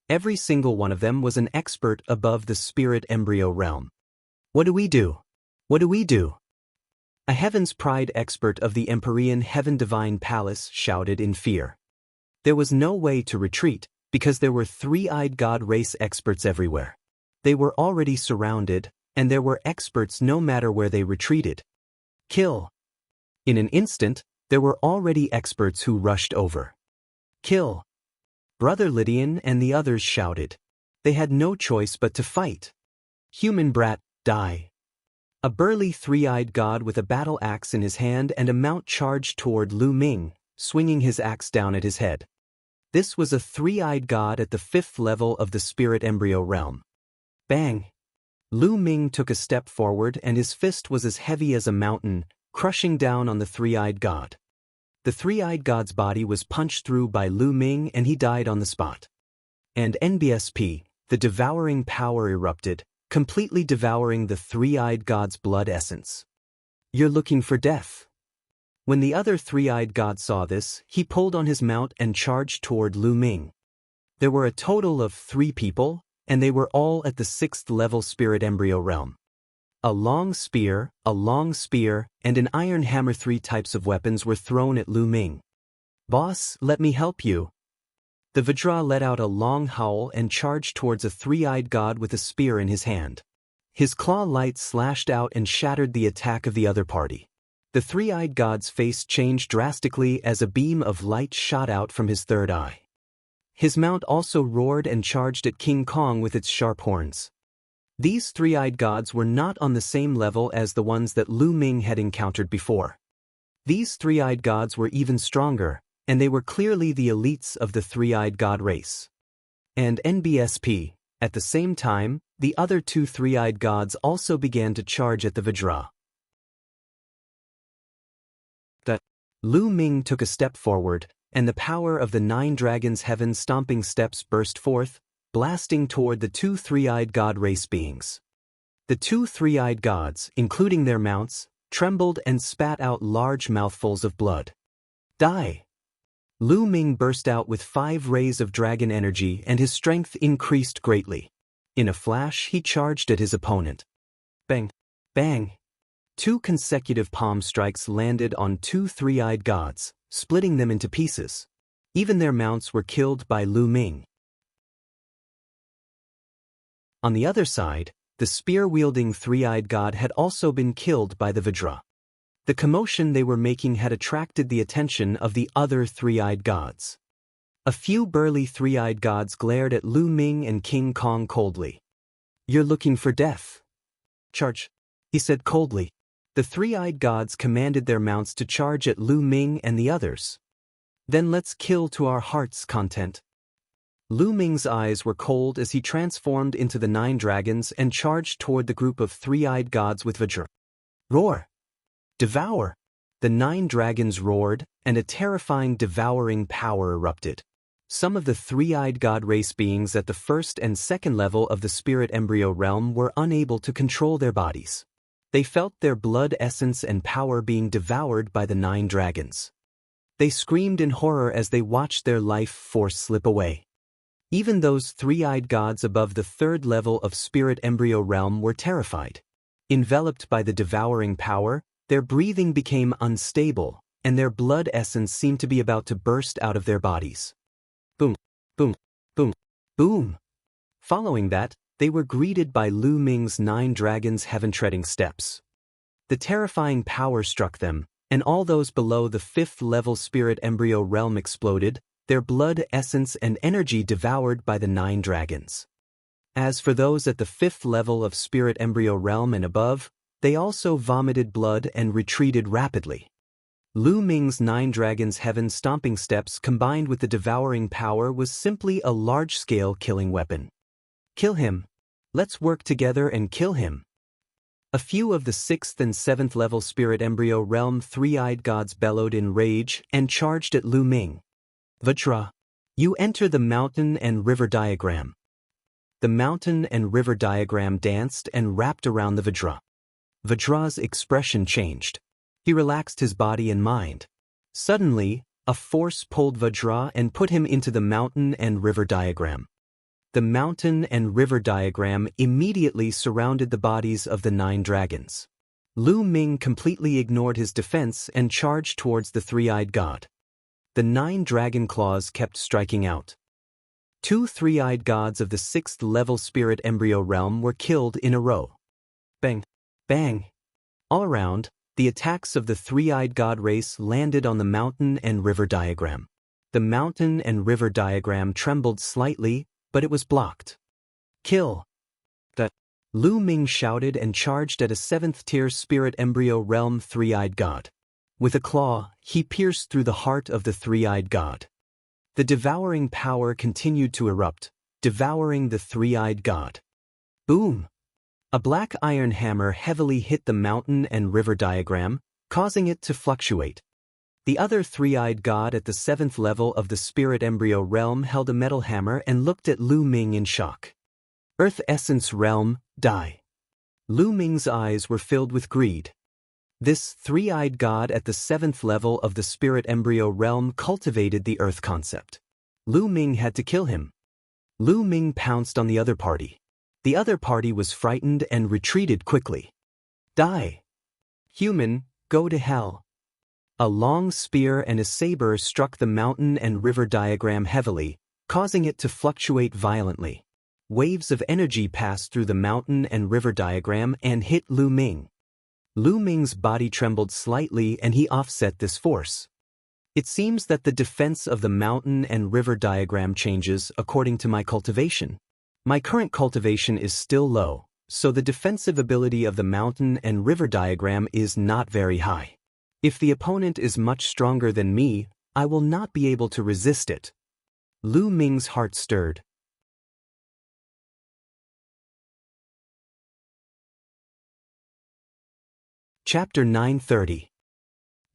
Every single one of them was an expert above the spirit embryo realm. What do we do? What do we do? A Heaven's Pride expert of the Empyrean Heaven Divine Palace shouted in fear. There was no way to retreat, because there were three-eyed god race experts everywhere. They were already surrounded, and there were experts no matter where they retreated. Kill. In an instant, there were already experts who rushed over. Kill. Brother Lydian and the others shouted. They had no choice but to fight. Human brat, die. A burly three-eyed god with a battle axe in his hand and a mount charged toward Lu Ming, swinging his axe down at his head. This was a three-eyed god at the 5th level of the spirit embryo realm. Bang! Lu Ming took a step forward and his fist was as heavy as a mountain, crushing down on the three-eyed god. The three-eyed god's body was punched through by Lu Ming and he died on the spot. And NBSP, the devouring power erupted, completely devouring the three-eyed god's blood essence. You're looking for death. When the other three-eyed god saw this, he pulled on his mount and charged toward Lu Ming. There were a total of 3 people, and they were all at the 6th level spirit embryo realm. A long spear, and an iron hammer. 3 types of weapons were thrown at Lu Ming. Boss, let me help you. The Vajra let out a long howl and charged towards a three-eyed god with a spear in his hand. His claw light slashed out and shattered the attack of the other party. The three-eyed god's face changed drastically as a beam of light shot out from his third eye. His mount also roared and charged at King Kong with its sharp horns. These three-eyed gods were not on the same level as the ones that Lu Ming had encountered before. These three-eyed gods were even stronger, and they were clearly the elites of the three-eyed god race. And NBSP, at the same time, the other 2 three-eyed gods also began to charge at the Vajra. Lu Ming took a step forward, and the power of the 9 dragons' heaven-stomping steps burst forth, blasting toward the 2 three-eyed god race beings. The 2 three-eyed gods, including their mounts, trembled and spat out large mouthfuls of blood. Die! Lu Ming burst out with 5 rays of dragon energy and his strength increased greatly. In a flash, he charged at his opponent. Bang! Bang! 2 consecutive palm strikes landed on 2 three-eyed gods, splitting them into pieces. Even their mounts were killed by Lu Ming. On the other side, the spear-wielding three-eyed god had also been killed by the Vajra. The commotion they were making had attracted the attention of the other three-eyed gods. A few burly three-eyed gods glared at Lu Ming and King Kong coldly. You're looking for death. Charge, he said coldly. The three-eyed gods commanded their mounts to charge at Lu Ming and the others. Then let's kill to our heart's content. Lu Ming's eyes were cold as he transformed into the 9 dragons and charged toward the group of three-eyed gods with Vajra. Roar! Devour! The 9 dragons roared, and a terrifying devouring power erupted. Some of the three-eyed god race beings at the first and second level of the spirit embryo realm were unable to control their bodies. They felt their blood essence and power being devoured by the 9 dragons. They screamed in horror as they watched their life force slip away. Even those three-eyed gods above the 3rd level of spirit embryo realm were terrified. Enveloped by the devouring power, their breathing became unstable, and their blood essence seemed to be about to burst out of their bodies. Boom, boom, boom, boom. Following that, they were greeted by Lu Ming's 9 dragons' heaven-treading steps. The terrifying power struck them, and all those below the 5th level spirit embryo realm exploded, their blood essence and energy devoured by the 9 dragons. As for those at the 5th level of spirit embryo realm and above, they also vomited blood and retreated rapidly. Lu Ming's 9 dragons' heaven-stomping steps combined with the devouring power was simply a large-scale killing weapon. Kill him. Let's work together and kill him. A few of the 6th and 7th level spirit embryo realm three-eyed gods bellowed in rage and charged at Lu Ming. Vajra, you enter the mountain and river diagram. The mountain and river diagram danced and wrapped around the Vajra. Vajra's expression changed. He relaxed his body and mind. Suddenly, a force pulled Vajra and put him into the mountain and river diagram. The mountain and river diagram immediately surrounded the bodies of the 9 dragons. Lu Ming completely ignored his defense and charged towards the three-eyed god. The 9 dragon claws kept striking out. 2 three-eyed gods of the 6th level spirit embryo realm were killed in a row. Bang! Bang! All around, the attacks of the three-eyed god race landed on the mountain and river diagram. The mountain and river diagram trembled slightly, but it was blocked. Kill! Lu Ming shouted and charged at a 7th-tier spirit embryo realm three-eyed god. With a claw, he pierced through the heart of the three-eyed god. The devouring power continued to erupt, devouring the three-eyed god. Boom! A black iron hammer heavily hit the mountain and river diagram, causing it to fluctuate. The other three-eyed god at the 7th level of the spirit embryo realm held a metal hammer and looked at Lu Ming in shock. Earth Essence Realm, die. Lu Ming's eyes were filled with greed. This three-eyed god at the 7th level of the spirit embryo realm cultivated the Earth concept. Lu Ming had to kill him. Lu Ming pounced on the other party. The other party was frightened and retreated quickly. Die. Human, go to hell. A long spear and a saber struck the mountain and river diagram heavily, causing it to fluctuate violently. Waves of energy passed through the mountain and river diagram and hit Lu Ming. Lu Ming's body trembled slightly and he offset this force. It seems that the defense of the mountain and river diagram changes according to my cultivation. My current cultivation is still low, so the defensive ability of the mountain and river diagram is not very high. If the opponent is much stronger than me, I will not be able to resist it. Lu Ming's heart stirred. Chapter 930.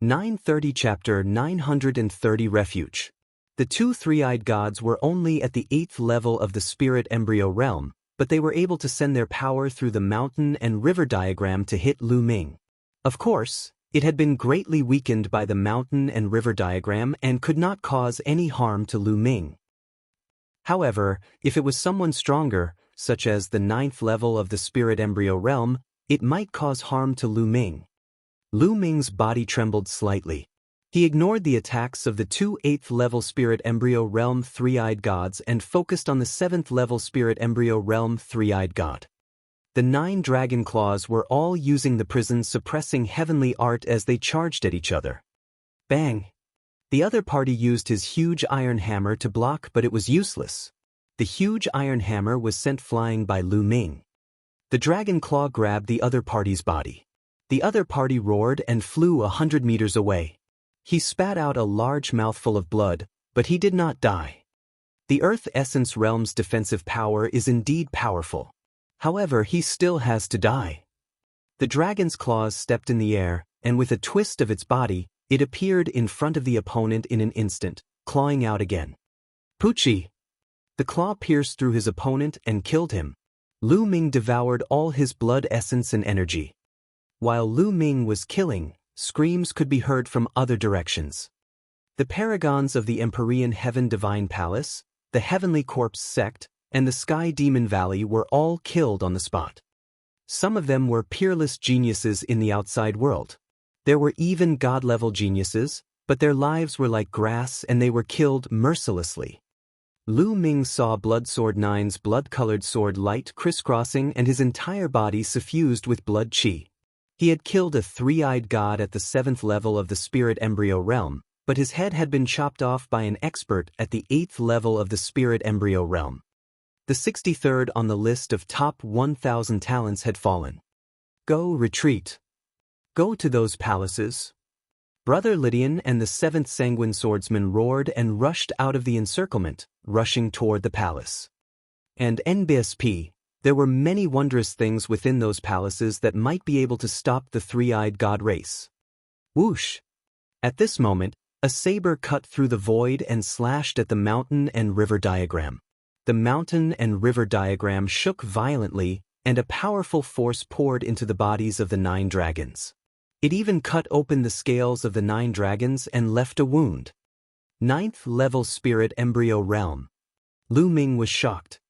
930 Chapter 930 Refuge. The 2 three-eyed gods were only at the 8th level of the spirit embryo realm, but they were able to send their power through the mountain and river diagram to hit Lu Ming. Of course, it had been greatly weakened by the mountain and river diagram and could not cause any harm to Lu Ming. However, if it was someone stronger, such as the 9th level of the spirit embryo realm, it might cause harm to Lu Ming. Lu Ming's body trembled slightly. He ignored the attacks of the 2 8th-level spirit embryo realm three-eyed gods and focused on the 7th-level spirit embryo realm three-eyed god. The 9 dragon claws were all using the prison suppressing heavenly art as they charged at each other. Bang! The other party used his huge iron hammer to block, but it was useless. The huge iron hammer was sent flying by Lu Ming. The dragon claw grabbed the other party's body. The other party roared and flew 100 meters away. He spat out a large mouthful of blood, but he did not die. The Earth Essence Realm's defensive power is indeed powerful. However, he still has to die. The dragon's claws stepped in the air, and with a twist of its body, it appeared in front of the opponent in an instant, clawing out again. Poochie! The claw pierced through his opponent and killed him. Lu Ming devoured all his blood essence and energy. While Lu Ming was killing, screams could be heard from other directions. The paragons of the Empyrean Heaven Divine Palace, the Heavenly Corpse Sect, and the Sky Demon Valley were all killed on the spot. Some of them were peerless geniuses in the outside world. There were even god-level geniuses, but their lives were like grass and they were killed mercilessly. Lu Ming saw Bloodsword 9's blood-colored sword light crisscrossing and his entire body suffused with blood chi. He had killed a three-eyed god at the 7th level of the Spirit Embryo Realm, but his head had been chopped off by an expert at the 8th level of the Spirit Embryo Realm. The 63rd on the list of top 1,000 talents had fallen. Go, retreat. Go to those palaces. Brother Lydian and the 7th Sanguine Swordsman roared and rushed out of the encirclement, rushing toward the palace. And NBSP, there were many wondrous things within those palaces that might be able to stop the three-eyed god race. Whoosh! At this moment, a saber cut through the void and slashed at the mountain and river diagram. The mountain and river diagram shook violently, and a powerful force poured into the bodies of the 9 dragons. It even cut open the scales of the 9 dragons and left a wound. 9th level Spirit Embryo Realm. Lu Ming was shocked.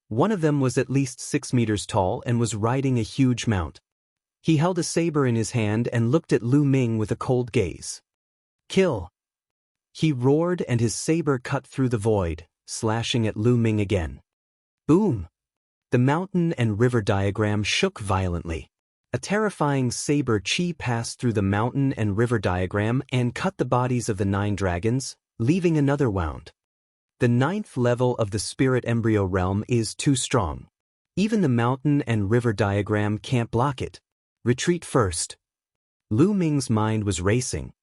One of them was at least 6 meters tall and was riding a huge mount. He held a saber in his hand and looked at Lu Ming with a cold gaze. Kill! He roared and his saber cut through the void, slashing at Lu Ming again. Boom! The mountain and river diagram shook violently. A terrifying saber chi passed through the mountain and river diagram and cut the bodies of the 9 dragons, leaving another wound. The 9th level of the Spirit Embryo Realm is too strong. Even the mountain and river diagram can't block it. Retreat first. Lu Ming's mind was racing.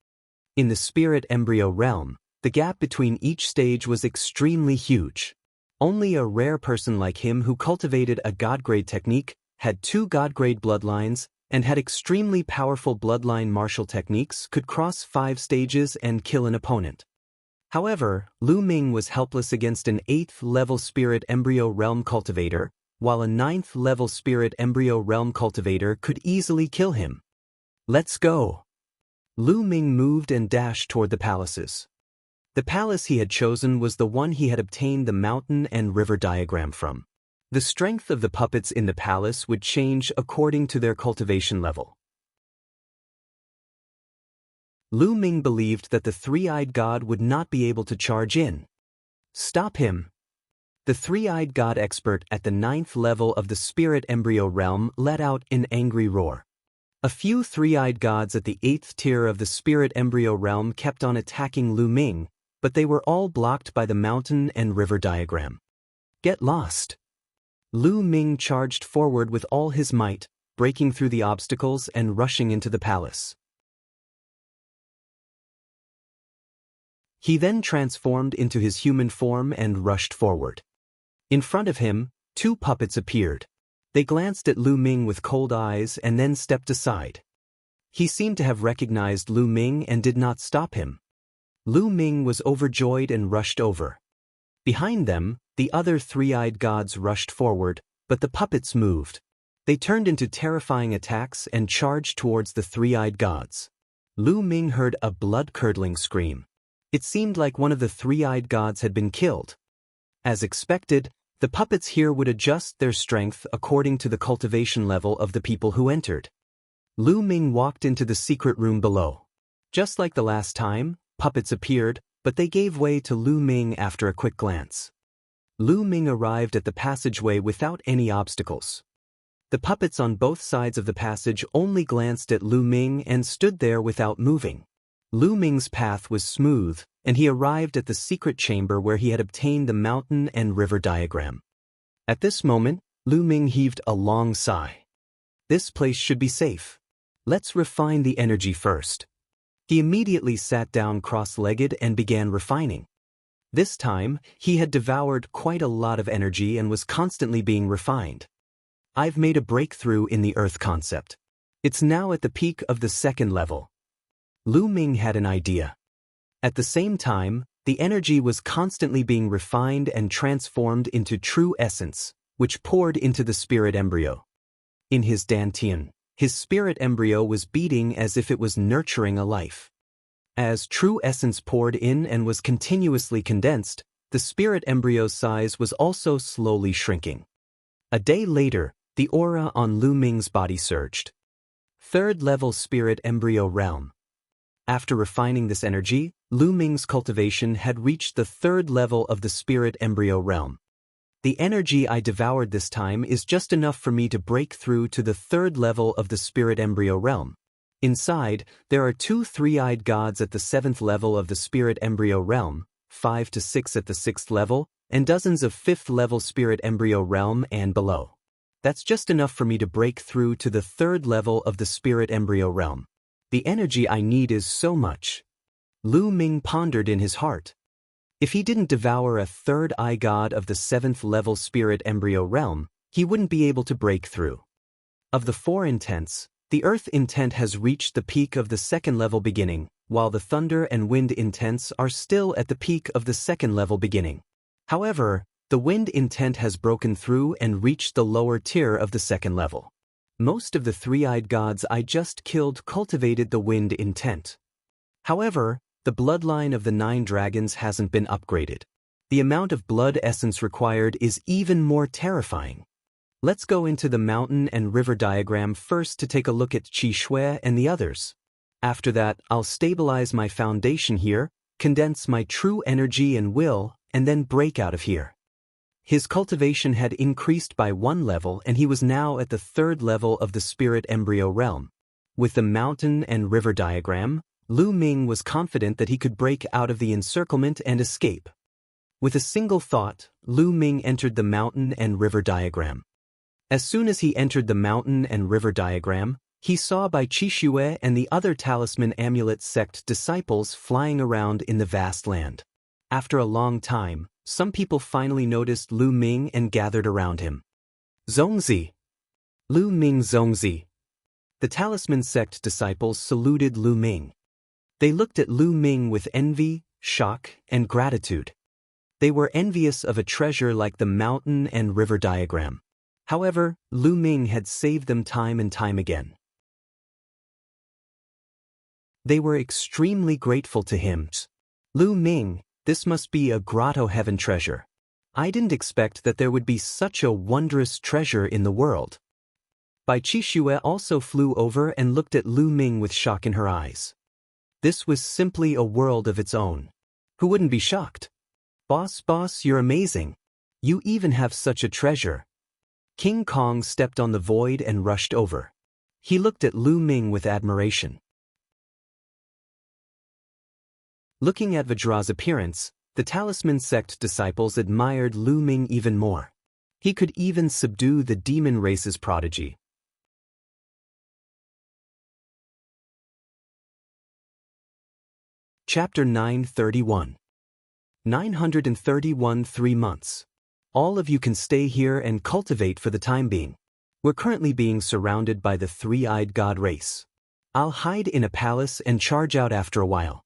In the Spirit Embryo Realm, the gap between each stage was extremely huge. Only a rare person like him who cultivated a god-grade technique, had 2 god-grade bloodlines, and had extremely powerful bloodline martial techniques could cross 5 stages and kill an opponent. However, Lu Ming was helpless against an 8th level Spirit Embryo Realm cultivator, while a 9th level Spirit Embryo Realm cultivator could easily kill him. Let's go! Lu Ming moved and dashed toward the palaces. The palace he had chosen was the one he had obtained the mountain and river diagram from. The strength of the puppets in the palace would change according to their cultivation level. Lu Ming believed that the three-eyed god would not be able to charge in. Stop him! The three-eyed god expert at the 9th level of the Spirit Embryo Realm let out an angry roar. A few three-eyed gods at the 8th tier of the Spirit Embryo Realm kept on attacking Lu Ming, but they were all blocked by the mountain and river diagram. Get lost! Lu Ming charged forward with all his might, breaking through the obstacles and rushing into the palace. He then transformed into his human form and rushed forward. In front of him, 2 puppets appeared. They glanced at Lu Ming with cold eyes and then stepped aside. He seemed to have recognized Lu Ming and did not stop him. Lu Ming was overjoyed and rushed over. Behind them, the other three-eyed gods rushed forward, but the puppets moved. They turned into terrifying attacks and charged towards the three-eyed gods. Lu Ming heard a blood-curdling scream. It seemed like one of the three-eyed gods had been killed. As expected, the puppets here would adjust their strength according to the cultivation level of the people who entered. Lu Ming walked into the secret room below. Just like the last time, puppets appeared, but they gave way to Lu Ming after a quick glance. Lu Ming arrived at the passageway without any obstacles. The puppets on both sides of the passage only glanced at Lu Ming and stood there without moving. Lu Ming's path was smooth, and he arrived at the secret chamber where he had obtained the mountain and river diagram. At this moment, Lu Ming heaved a long sigh. This place should be safe. Let's refine the energy first. He immediately sat down cross-legged and began refining. This time, he had devoured quite a lot of energy and was constantly being refined. I've made a breakthrough in the Earth concept. It's now at the peak of the second level. Lu Ming had an idea. At the same time, the energy was constantly being refined and transformed into true essence, which poured into the spirit embryo. In his dantian, his spirit embryo was beating as if it was nurturing a life. As true essence poured in and was continuously condensed, the spirit embryo's size was also slowly shrinking. A day later, the aura on Lu Ming's body surged. Third-level spirit embryo realm. After refining this energy, Lu Ming's cultivation had reached the third level of the spirit embryo realm. The energy I devoured this time is just enough for me to break through to the third level of the spirit embryo realm. Inside, there are 2 three-eyed gods at the 7th level of the spirit embryo realm, 5 to 6 at the 6th level, and dozens of 5th-level spirit embryo realm and below. That's just enough for me to break through to the third level of the spirit embryo realm. The energy I need is so much. Lu Ming pondered in his heart. If he didn't devour a third-eye god of the 7th-level spirit embryo realm, he wouldn't be able to break through. Of the 4 intents, the earth intent has reached the peak of the second-level beginning, while the thunder and wind intents are still at the peak of the second-level beginning. However, the wind intent has broken through and reached the lower tier of the second level. Most of the three-eyed gods I just killed cultivated the wind intent. However, the bloodline of the 9 dragons hasn't been upgraded. The amount of blood essence required is even more terrifying. Let's go into the mountain and river diagram first to take a look at Qi Shui and the others. After that, I'll stabilize my foundation here, condense my true energy and will, and then break out of here. His cultivation had increased by 1 level and he was now at the 3rd level of the spirit embryo realm. With the mountain and river diagram, Lu Ming was confident that he could break out of the encirclement and escape. With a single thought, Lu Ming entered the mountain and river diagram. As soon as he entered the mountain and river diagram, he saw Bai Qishui and the other talisman amulet sect disciples flying around in the vast land. After a long time, some people finally noticed Lu Ming and gathered around him. Zongzi. Lu Ming Zongzi. The talisman sect disciples saluted Lu Ming. They looked at Lu Ming with envy, shock, and gratitude. They were envious of a treasure like the mountain and river diagram. However, Lu Ming had saved them time and time again. They were extremely grateful to him. Lu Ming, this must be a grotto heaven treasure. I didn't expect that there would be such a wondrous treasure in the world. Bai Qishui also flew over and looked at Lu Ming with shock in her eyes. This was simply a world of its own. Who wouldn't be shocked? Boss, you're amazing. You even have such a treasure. King Kong stepped on the void and rushed over. He looked at Lu Ming with admiration. Looking at Vajra's appearance, the talisman sect disciples admired Lu Ming even more. He could even subdue the demon race's prodigy. Chapter 931. 931 3 months. All of you can stay here and cultivate for the time being. We're currently being surrounded by the three-eyed god race. I'll hide in a palace and charge out after a while.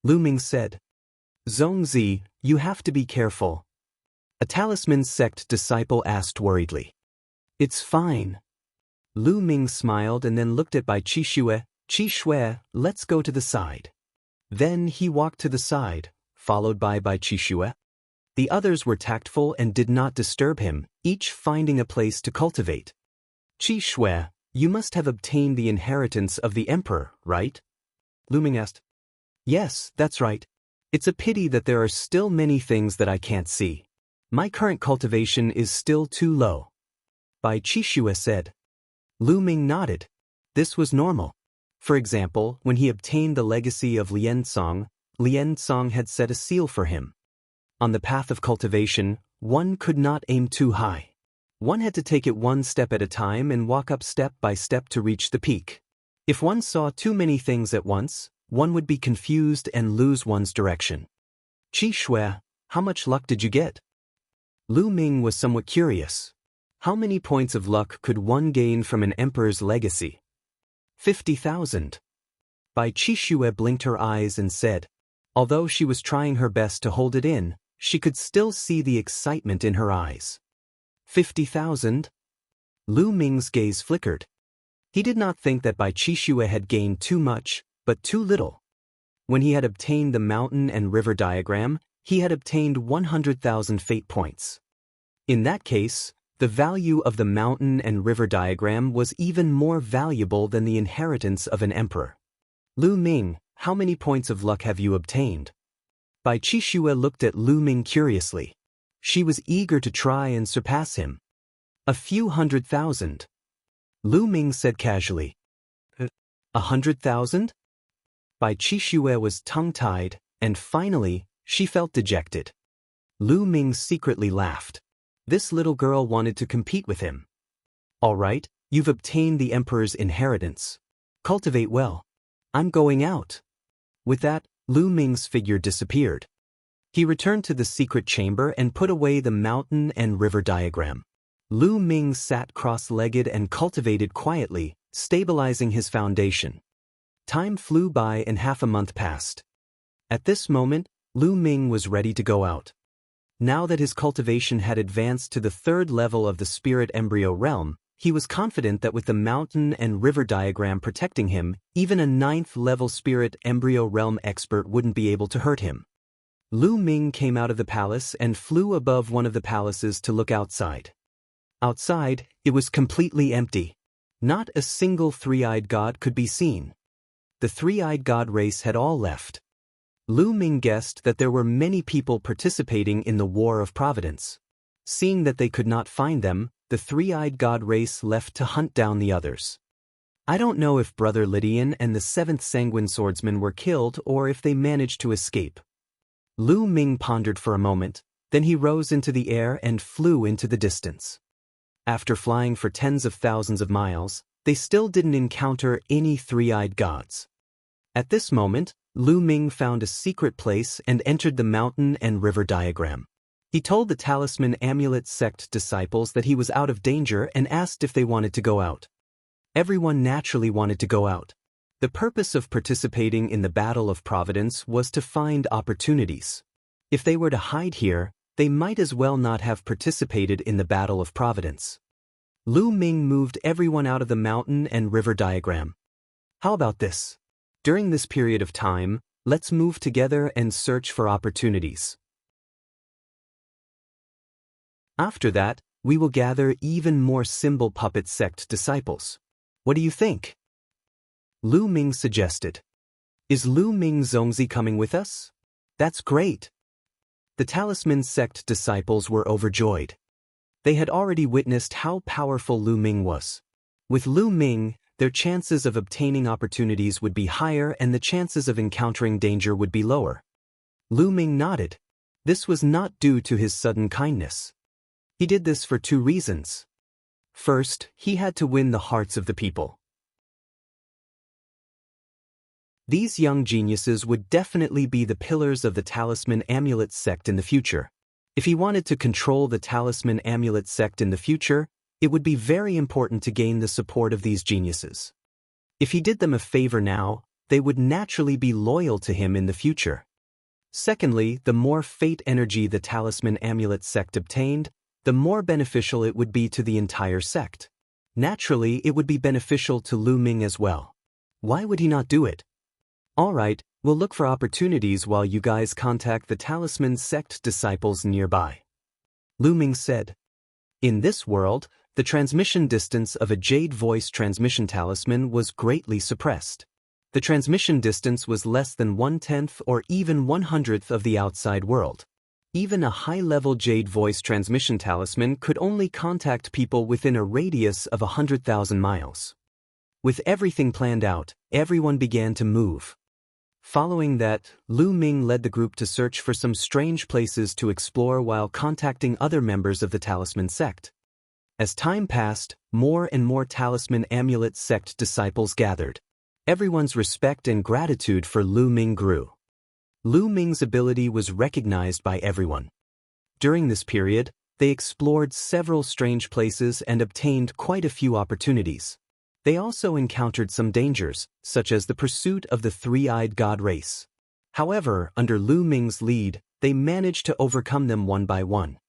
Lu Ming said. Zongzi, you have to be careful. A talisman sect disciple asked worriedly. It's fine. Lu Ming smiled and then looked at Bai Qishui. Qishui, let's go to the side. Then he walked to the side, followed by Bai Qishui. The others were tactful and did not disturb him, each finding a place to cultivate. Qishui, you must have obtained the inheritance of the emperor, right? Lu Ming asked. Yes, that's right. It's a pity that there are still many things that I can't see. My current cultivation is still too low. Bai Qishui said. Lu Ming nodded. This was normal. For example, when he obtained the legacy of Liansong, Liansong had set a seal for him. On the path of cultivation, one could not aim too high. One had to take it one step at a time and walk up step by step to reach the peak. If one saw too many things at once, one would be confused and lose one's direction. Qi Shui, how much luck did you get? Lu Ming was somewhat curious. How many points of luck could one gain from an emperor's legacy? 50,000. Bai Qixue blinked her eyes and said, although she was trying her best to hold it in, she could still see the excitement in her eyes. 50,000? Lu Ming's gaze flickered. He did not think that Bai Qixue had gained too much, but too little. When he had obtained the mountain and river diagram, he had obtained 100,000 fate points. In that case, the value of the mountain and river diagram was even more valuable than the inheritance of an emperor. Lu Ming, how many points of luck have you obtained? Bai Qixue looked at Lu Ming curiously. She was eager to try and surpass him. A few 100,000. Lu Ming said casually. 100,000? Bai Qixue was tongue-tied, and finally, she felt dejected. Lu Ming secretly laughed. This little girl wanted to compete with him. All right, you've obtained the emperor's inheritance. Cultivate well. I'm going out. With that, Lu Ming's figure disappeared. He returned to the secret chamber and put away the mountain and river diagram. Lu Ming sat cross-legged and cultivated quietly, stabilizing his foundation. Time flew by and half a month passed. At this moment, Lu Ming was ready to go out. Now that his cultivation had advanced to the third level of the spirit embryo realm, he was confident that with the mountain and river diagram protecting him, even a 9th-level spirit embryo realm expert wouldn't be able to hurt him. Lu Ming came out of the palace and flew above one of the palaces to look outside. Outside, it was completely empty. Not a single three-eyed god could be seen. The three-eyed god race had all left. Lu Ming guessed that there were many people participating in the War of Providence. Seeing that they could not find them, the three-eyed god race left to hunt down the others. I don't know if Brother Lydian and the 7th Sanguine Swordsman were killed or if they managed to escape. Lu Ming pondered for a moment, then he rose into the air and flew into the distance. After flying for tens of thousands of miles, they still didn't encounter any three-eyed gods. At this moment, Lu Ming found a secret place and entered the mountain and river diagram. He told the Talisman Amulet sect disciples that he was out of danger and asked if they wanted to go out. Everyone naturally wanted to go out. The purpose of participating in the Battle of Providence was to find opportunities. If they were to hide here, they might as well not have participated in the Battle of Providence. Lu Ming moved everyone out of the mountain and river diagram. How about this? During this period of time, let's move together and search for opportunities. After that, we will gather even more symbol puppet sect disciples. What do you think? Lu Ming suggested. Is Lu Ming Zongzi coming with us? That's great. The Talisman sect disciples were overjoyed. They had already witnessed how powerful Lu Ming was. With Lu Ming, their chances of obtaining opportunities would be higher and the chances of encountering danger would be lower. Lu Ming nodded. This was not due to his sudden kindness. He did this for two reasons. First, he had to win the hearts of the people. These young geniuses would definitely be the pillars of the Talisman Amulet sect in the future. If he wanted to control the Talisman Amulet sect in the future, it would be very important to gain the support of these geniuses. If he did them a favor now, they would naturally be loyal to him in the future. Secondly, the more fate energy the Talisman Amulet sect obtained, the more beneficial it would be to the entire sect. Naturally, it would be beneficial to Lu Ming as well. Why would he not do it? All right, we'll look for opportunities while you guys contact the Talisman sect disciples nearby. Lu Ming said. In this world, the transmission distance of a Jade Voice transmission talisman was greatly suppressed. The transmission distance was less than 1/10 or even 1/100th of the outside world. Even a high-level Jade Voice transmission talisman could only contact people within a radius of 100,000 miles. With everything planned out, everyone began to move. Following that, Lu Ming led the group to search for some strange places to explore while contacting other members of the Talisman sect. As time passed, more and more Talisman Amulet sect disciples gathered. Everyone's respect and gratitude for Lu Ming grew. Lu Ming's ability was recognized by everyone. During this period, they explored several strange places and obtained quite a few opportunities. They also encountered some dangers, such as the pursuit of the three-eyed god race. However, under Lu Ming's lead, they managed to overcome them one by one.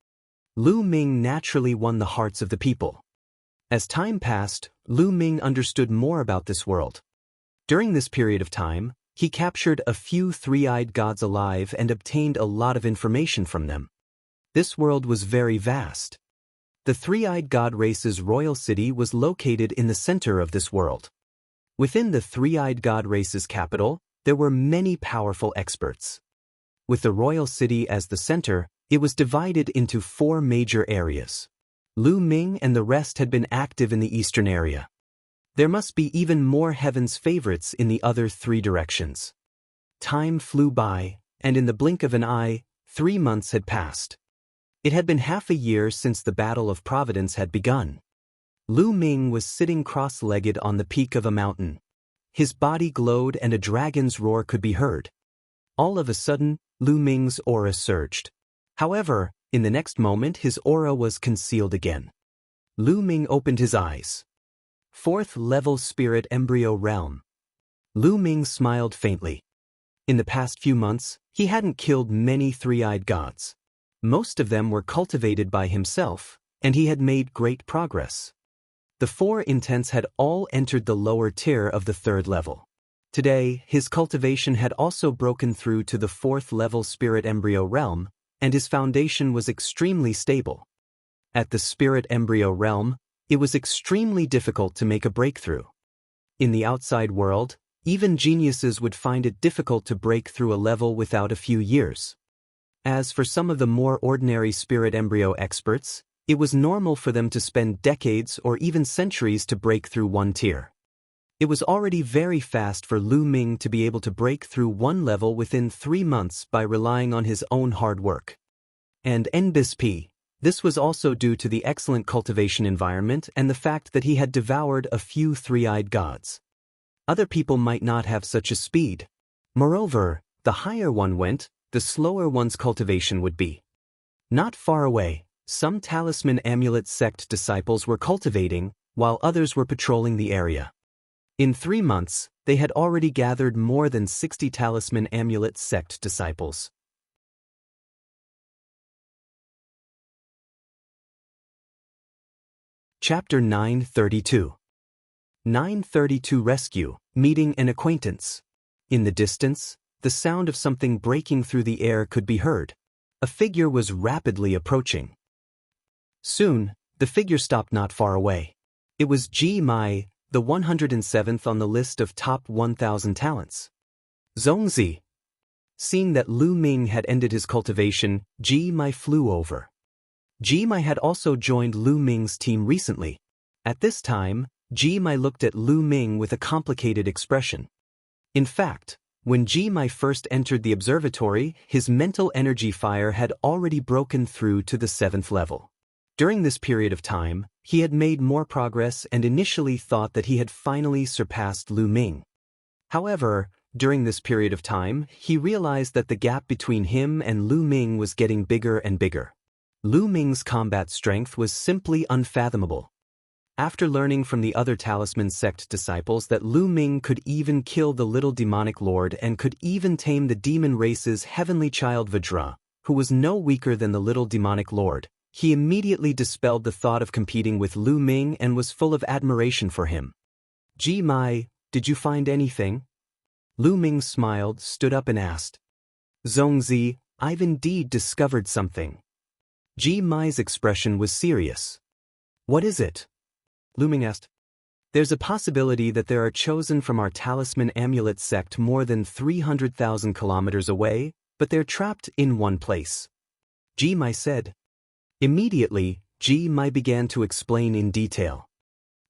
Lu Ming naturally won the hearts of the people. As time passed, Lu Ming understood more about this world. During this period of time, he captured a few three-eyed gods alive and obtained a lot of information from them. This world was very vast. The three-eyed god race's royal city was located in the center of this world. Within the three-eyed god race's capital, there were many powerful experts. With the royal city as the center, it was divided into 4 major areas. Lu Ming and the rest had been active in the eastern area. There must be even more heaven's favorites in the other 3 directions. Time flew by, and in the blink of an eye, 3 months had passed. It had been half a year since the Battle of Providence had begun. Lu Ming was sitting cross-legged on the peak of a mountain. His body glowed and a dragon's roar could be heard. All of a sudden, Lu Ming's aura surged. However, in the next moment his aura was concealed again. Lu Ming opened his eyes. 4th level spirit embryo realm. Lu Ming smiled faintly. In the past few months, he hadn't killed many three-eyed gods. Most of them were cultivated by himself, and he had made great progress. The 4 intents had all entered the lower tier of the 3rd level. Today, his cultivation had also broken through to the 4th level spirit embryo realm, and his foundation was extremely stable. At the spirit embryo realm, it was extremely difficult to make a breakthrough. In the outside world, even geniuses would find it difficult to break through a level without a few years. As for some of the more ordinary spirit embryo experts, it was normal for them to spend decades or even centuries to break through one tier. It was already very fast for Lu Ming to be able to break through one level within 3 months by relying on his own hard work. And NBSP, this was also due to the excellent cultivation environment and the fact that he had devoured a few three-eyed gods. Other people might not have such a speed. Moreover, the higher one went, the slower one's cultivation would be. Not far away, some talisman amulet sect disciples were cultivating, while others were patrolling the area. In 3 months, they had already gathered more than 60 talisman amulet sect disciples. Chapter 932. 932 Rescue, Meeting an Acquaintance. In the distance, the sound of something breaking through the air could be heard. A figure was rapidly approaching. Soon, the figure stopped not far away. It was Ji Mai, the 107th on the list of top 1,000 talents. Zongzi. Seeing that Lu Ming had ended his cultivation, Ji Mai flew over. Ji Mai had also joined Lu Ming's team recently. At this time, Ji Mai looked at Lu Ming with a complicated expression. In fact, when Ji Mai first entered the observatory, his mental energy fire had already broken through to the 7th level. During this period of time, he had made more progress and initially thought that he had finally surpassed Lu Ming. However, during this period of time, he realized that the gap between him and Lu Ming was getting bigger and bigger. Lu Ming's combat strength was simply unfathomable. After learning from the other talisman sect disciples that Lu Ming could even kill the little demonic lord and could even tame the demon race's heavenly child Vajra, who was no weaker than the little demonic lord, he immediately dispelled the thought of competing with Lu Ming and was full of admiration for him. Ji Mai, did you find anything? Lu Ming smiled, stood up and asked. Zongzi, I've indeed discovered something. Ji Mai's expression was serious. What is it? Lu Ming asked. There's a possibility that there are chosen from our talisman amulet sect more than 300,000 kilometers away, but they're trapped in one place. Ji Mai said. Immediately, Ji Mai began to explain in detail.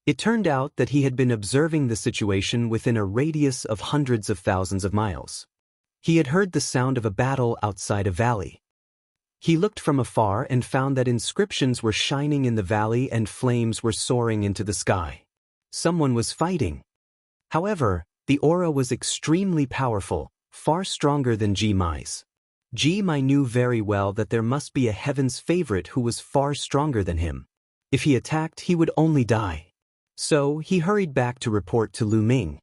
It turned out that he had been observing the situation within a radius of hundreds of thousands of miles. He had heard the sound of a battle outside a valley. He looked from afar and found that inscriptions were shining in the valley and flames were soaring into the sky. Someone was fighting. However, The aura was extremely powerful, far stronger than Ji Mai's. Ji Mai knew very well that there must be a heaven's favorite who was far stronger than him. If he attacked, he would only die. So, he hurried back to report to Lu Ming.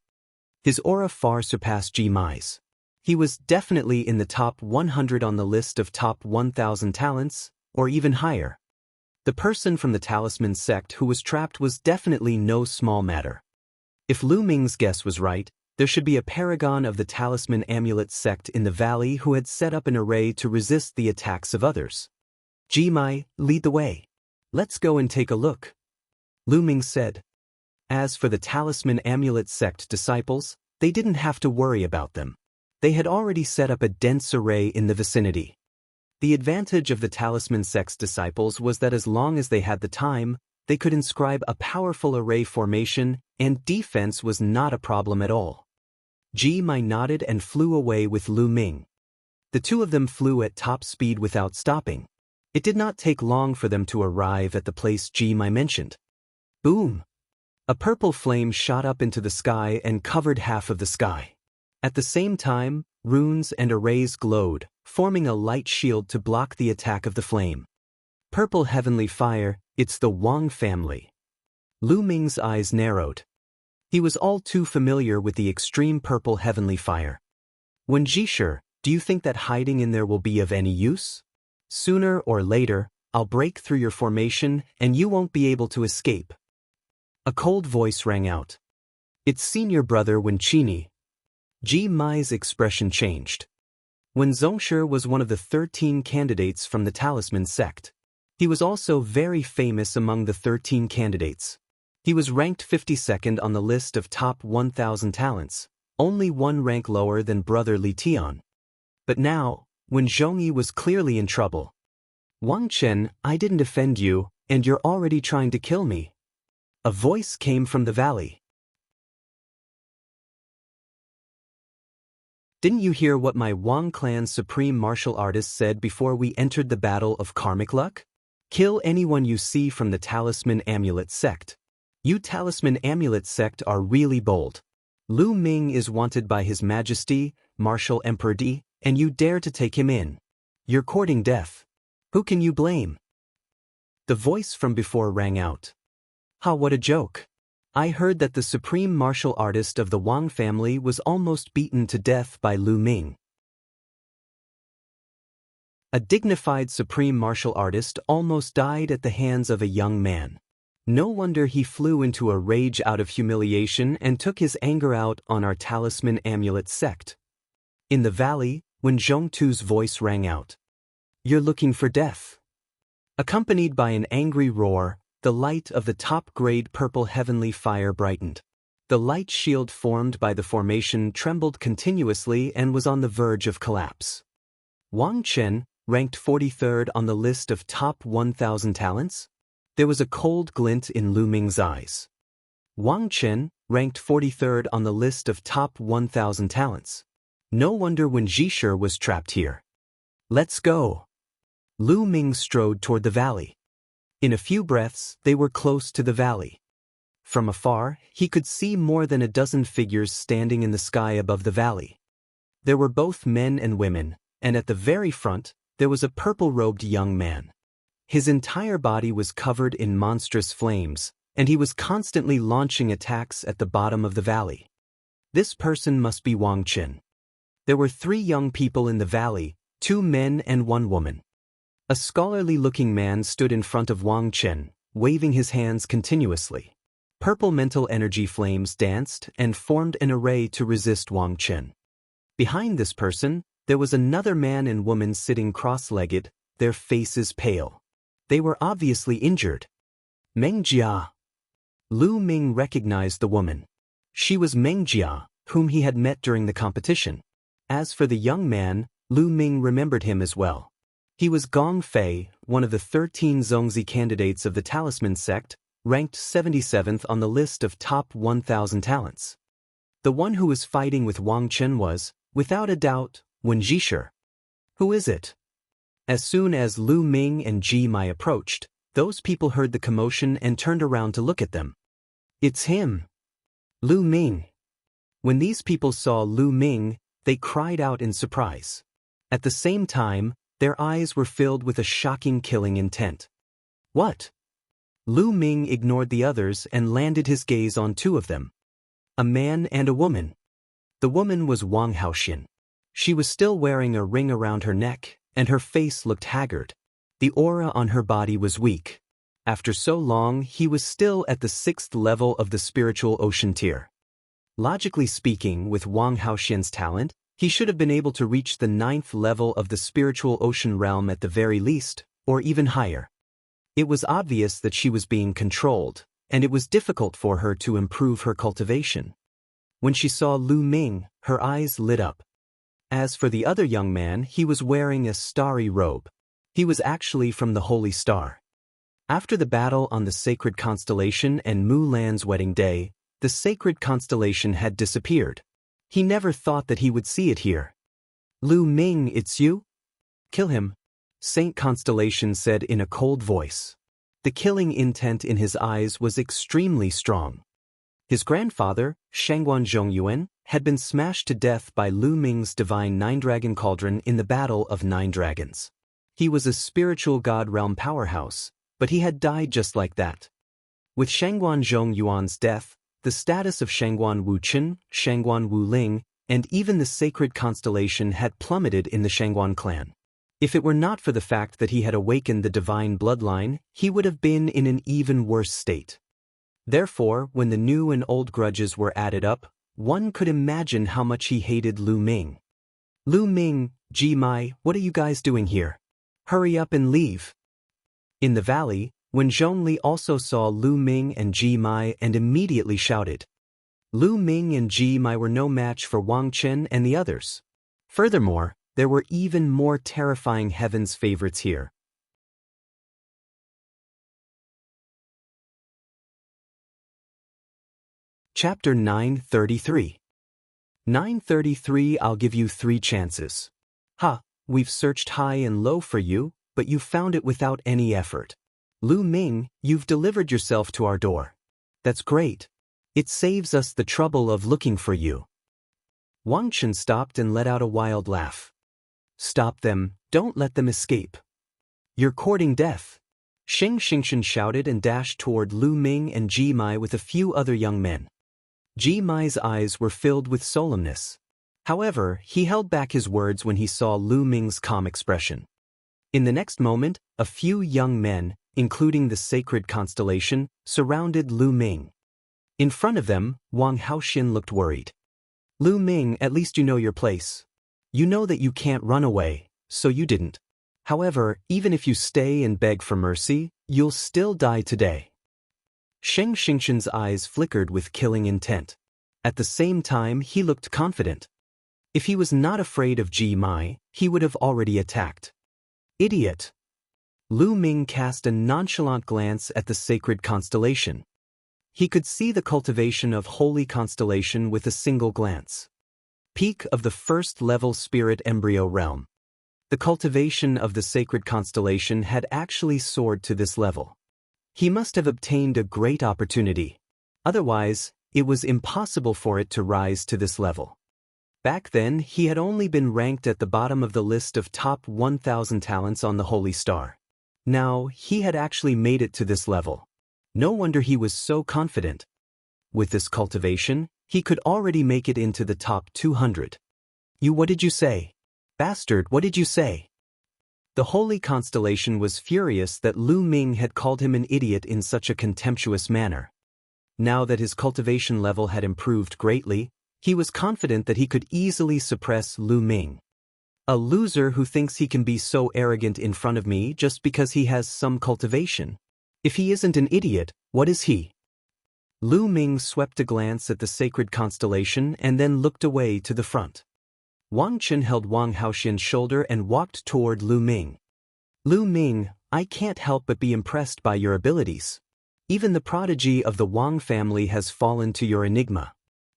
His aura far surpassed Ji Mai's. He was definitely in the top 100 on the list of top 1,000 talents, or even higher. The person from the talisman sect who was trapped was definitely no small matter. If Lu Ming's guess was right, there should be a paragon of the talisman amulet sect in the valley who had set up an array to resist the attacks of others. Ji Mai, lead the way. Let's go and take a look, Lu Ming said. As for the talisman amulet sect disciples, they didn't have to worry about them. They had already set up a dense array in the vicinity. The advantage of the talisman sect's disciples was that as long as they had the time, they could inscribe a powerful array formation, and defense was not a problem at all. Ji Mai nodded and flew away with Lu Ming. The two of them flew at top speed without stopping. It did not take long for them to arrive at the place Ji Mai mentioned. Boom! A purple flame shot up into the sky and covered half of the sky. At the same time, runes and arrays glowed, forming a light shield to block the attack of the flame. Purple heavenly fire, it's the Wang family. Lu Ming's eyes narrowed. He was all too familiar with the extreme purple heavenly fire. When Jisher, do you think that hiding in there will be of any use? Sooner or later, I'll break through your formation and you won't be able to escape. A cold voice rang out. It's senior brother Wen Qini. Ji Mai's expression changed. Wen Zongshi was one of the 13 candidates from the talisman sect. He was also very famous among the 13 candidates. He was ranked 52nd on the list of top 1,000 talents, only one rank lower than brother Li Tian. But now, Wen Zhongyi was clearly in trouble. Wang Chen, I didn't offend you, and you're already trying to kill me. A voice came from the valley. Didn't you hear what my Wang clan's supreme martial artist said before we entered the battle of karmic luck? Kill anyone you see from the talisman amulet sect. You talisman amulet sect are really bold. Lu Ming is wanted by His Majesty, Martial Emperor Di, and you dare to take him in. You're courting death. Who can you blame? The voice from before rang out. Ha, what a joke. I heard that the supreme martial artist of the Wang family was almost beaten to death by Lu Ming. A dignified supreme martial artist almost died at the hands of a young man. No wonder he flew into a rage out of humiliation and took his anger out on our talisman amulet sect. In the valley, when Zhongtu's voice rang out. You're looking for death. Accompanied by an angry roar, the light of the top-grade purple heavenly fire brightened. The light shield formed by the formation trembled continuously and was on the verge of collapse. Wang Chen, ranked 43rd on the list of top 1,000 talents? There was a cold glint in Lu Ming's eyes. Wang Chen, ranked 43rd on the list of top 1,000 talents. No wonder Wen Jisher was trapped here. Let's go. Lu Ming strode toward the valley. In a few breaths, they were close to the valley. From afar, he could see more than a dozen figures standing in the sky above the valley. There were both men and women, and at the very front, there was a purple-robed young man. His entire body was covered in monstrous flames, and he was constantly launching attacks at the bottom of the valley. This person must be Wang Chen. There were 3 young people in the valley, 2 men and 1 woman. A scholarly-looking man stood in front of Wang Chen, waving his hands continuously. Purple mental energy flames danced and formed an array to resist Wang Chen. Behind this person, there was another man and woman sitting cross-legged, their faces pale. They were obviously injured. Meng Jia. Lu Ming recognized the woman. She was Meng Jia, whom he had met during the competition. As for the young man, Lu Ming remembered him as well. He was Gong Fei, one of the 13 Zongzi candidates of the Talisman sect, ranked 77th on the list of top 1,000 talents. The one who was fighting with Wang Chen was, without a doubt, Wen Jisher. Who is it? As soon as Lu Ming and Ji Mai approached, those people heard the commotion and turned around to look at them. It's him. Lu Ming. When these people saw Lu Ming, they cried out in surprise. At the same time, their eyes were filled with a shocking killing intent. What? Lu Ming ignored the others and landed his gaze on two of them. A man and a woman. The woman was Wang Haoxian. She was still wearing a ring around her neck, and her face looked haggard. The aura on her body was weak. After so long, he was still at the 6th level of the spiritual ocean tier. Logically speaking, with Wang Haoxian's talent, he should have been able to reach the 9th level of the spiritual ocean realm at the very least, or even higher. It was obvious that she was being controlled, and it was difficult for her to improve her cultivation. When she saw Lu Ming, her eyes lit up. As for the other young man, he was wearing a starry robe. He was actually from the Holy Star. After the battle on the sacred constellation and Mulan's wedding day, the sacred constellation had disappeared. He never thought that he would see it here. Lu Ming, it's you? Kill him, Saint Constellation said in a cold voice. The killing intent in his eyes was extremely strong. His grandfather, Shangguan Zhongyuan, had been smashed to death by Lu Ming's divine nine-dragon cauldron in the Battle of Nine Dragons. He was a spiritual god realm powerhouse, but he had died just like that. With Shangguan Zhongyuan's death, the status of Shangguan Wuchen, Shangguan Wuling, and even the sacred constellation had plummeted in the Shangguan clan. If it were not for the fact that he had awakened the divine bloodline, he would have been in an even worse state. Therefore, when the new and old grudges were added up, one could imagine how much he hated Lu Ming. Lu Ming, Ji Mai, what are you guys doing here? Hurry up and leave. In the valley, when Zhongli also saw Lu Ming and Ji Mai and immediately shouted. Lu Ming and Ji Mai were no match for Wang Chen and the others. Furthermore, there were even more terrifying heaven's favorites here. Chapter 933. 933. I'll give you 3 chances. Ha, we've searched high and low for you, but you found it without any effort. Lu Ming, you've delivered yourself to our door. That's great. It saves us the trouble of looking for you. Wang Chen stopped and let out a wild laugh. Stop them, don't let them escape. You're courting death. Xianxia shouted and dashed toward Lu Ming and Ji Mai with a few other young men. Ji Mai's eyes were filled with solemnness. However, he held back his words when he saw Lu Ming's calm expression. In the next moment, a few young men, including the sacred constellation, surrounded Lu Ming. In front of them, Wang Haoxian looked worried. Lu Ming, at least you know your place. You know that you can't run away, so you didn't. However, even if you stay and beg for mercy, you'll still die today. Xianxia's eyes flickered with killing intent. At the same time, he looked confident. If he was not afraid of Ji Mai, he would have already attacked. Idiot! Lu Ming cast a nonchalant glance at the sacred constellation. He could see the cultivation of holy constellation with a single glance. Peak of the 1st level spirit embryo realm. The cultivation of the sacred constellation had actually soared to this level. He must have obtained a great opportunity. Otherwise, it was impossible for it to rise to this level. Back then, he had only been ranked at the bottom of the list of top 1,000 talents on the Holy Star. Now, he had actually made it to this level. No wonder he was so confident. With this cultivation, he could already make it into the top 200. What did you say? Bastard, what did you say? The holy constellation was furious that Lu Ming had called him an idiot in such a contemptuous manner. Now that his cultivation level had improved greatly, he was confident that he could easily suppress Lu Ming. A loser who thinks he can be so arrogant in front of me just because he has some cultivation. If he isn't an idiot, what is he? Lu Ming swept a glance at the sacred constellation and then looked away to the front. Wang Chen held Wang Haoxian's shoulder and walked toward Lu Ming. Lu Ming, I can't help but be impressed by your abilities. Even the prodigy of the Wang family has fallen to your enigma.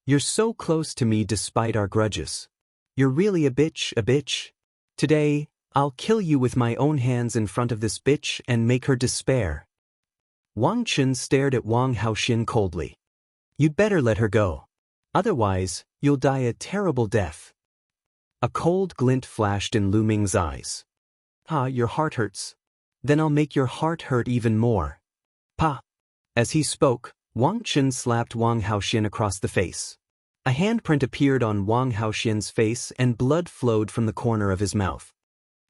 You're so close to me despite our grudges. You're really a bitch. Today, I'll kill you with my own hands in front of this bitch and make her despair. Wang Chen stared at Wang Haoxian coldly. You'd better let her go. Otherwise, you'll die a terrible death. A cold glint flashed in Lu Ming's eyes. "Ah, your heart hurts. Then I'll make your heart hurt even more." "Pa." As he spoke, Wang Chen slapped Wang Haoxian across the face. A handprint appeared on Wang Haoxian's face and blood flowed from the corner of his mouth.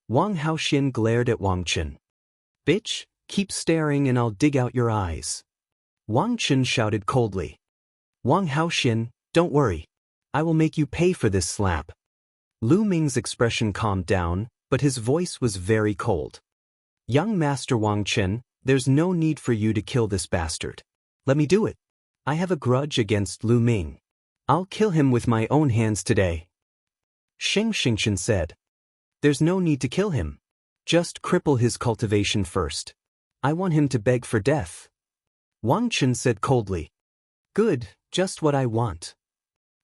Wang Haoxian glared at Wang Chen. "Bitch, keep staring and I'll dig out your eyes." Wang Chen shouted coldly. "Wang Haoxian, don't worry. I will make you pay for this slap." Lu Ming's expression calmed down, but his voice was very cold. "Young Master Wang Chen, there's no need for you to kill this bastard. Let me do it. I have a grudge against Lu Ming. I'll kill him with my own hands today." Xianxia said. "There's no need to kill him. Just cripple his cultivation first. I want him to beg for death." Wang Chen said coldly. "Good, just what I want."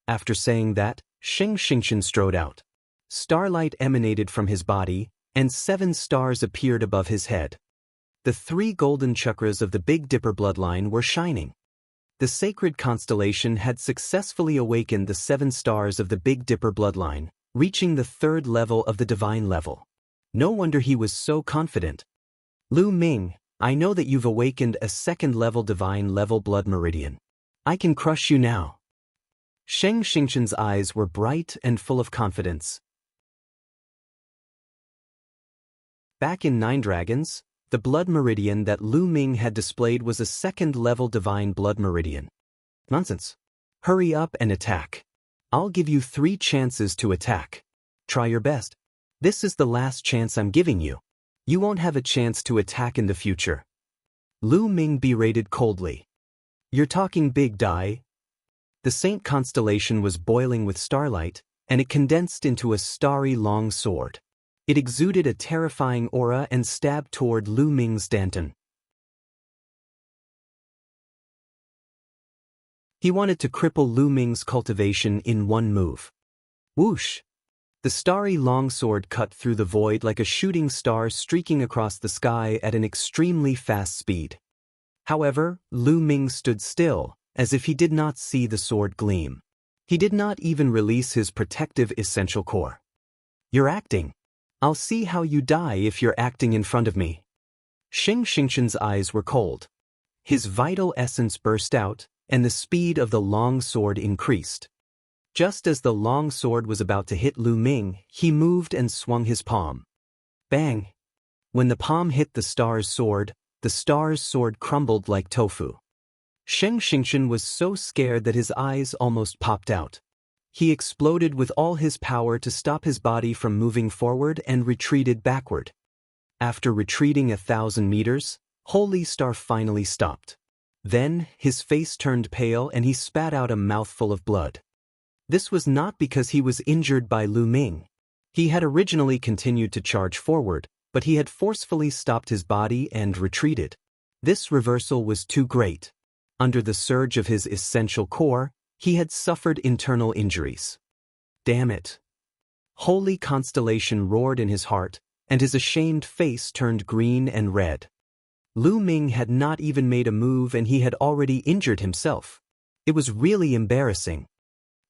After saying that, Xianxia strode out. Starlight emanated from his body, and 7 stars appeared above his head. The 3 golden chakras of the Big Dipper bloodline were shining. The sacred constellation had successfully awakened the 7 stars of the Big Dipper bloodline, reaching the 3rd level of the divine level. No wonder he was so confident. "Lu Ming, I know that you've awakened a 2nd-level divine level blood meridian. I can crush you now." Xianxia's eyes were bright and full of confidence. Back in 9 Dragons, the blood meridian that Lu Ming had displayed was a 2nd-level divine blood meridian. "Nonsense. Hurry up and attack. I'll give you 3 chances to attack. Try your best. This is the last chance I'm giving you. You won't have a chance to attack in the future." Lu Ming berated coldly. "You're talking big, Dai." The Saint constellation was boiling with starlight, and it condensed into a starry long sword. It exuded a terrifying aura and stabbed toward Lu Ming's Danton. He wanted to cripple Lu Ming's cultivation in one move. Whoosh! The starry longsword cut through the void like a shooting star streaking across the sky at an extremely fast speed. However, Lu Ming stood still, as if he did not see the sword gleam. He did not even release his protective essential core. "You're acting. I'll see how you die if you're acting in front of me." Xianxia's eyes were cold. His vital essence burst out, and the speed of the long sword increased. Just as the long sword was about to hit Lu Ming, he moved and swung his palm. Bang! When the palm hit the star's sword crumbled like tofu. Xianxia was so scared that his eyes almost popped out. He exploded with all his power to stop his body from moving forward and retreated backward. After retreating 1,000 meters, Holy Star finally stopped. Then, his face turned pale and he spat out a mouthful of blood. This was not because he was injured by Lu Ming. He had originally continued to charge forward, but he had forcefully stopped his body and retreated. This reversal was too great. Under the surge of his essential core, he had suffered internal injuries. Damn it! Holy Constellation roared in his heart, and his ashamed face turned green and red. Lu Ming had not even made a move and he had already injured himself. It was really embarrassing.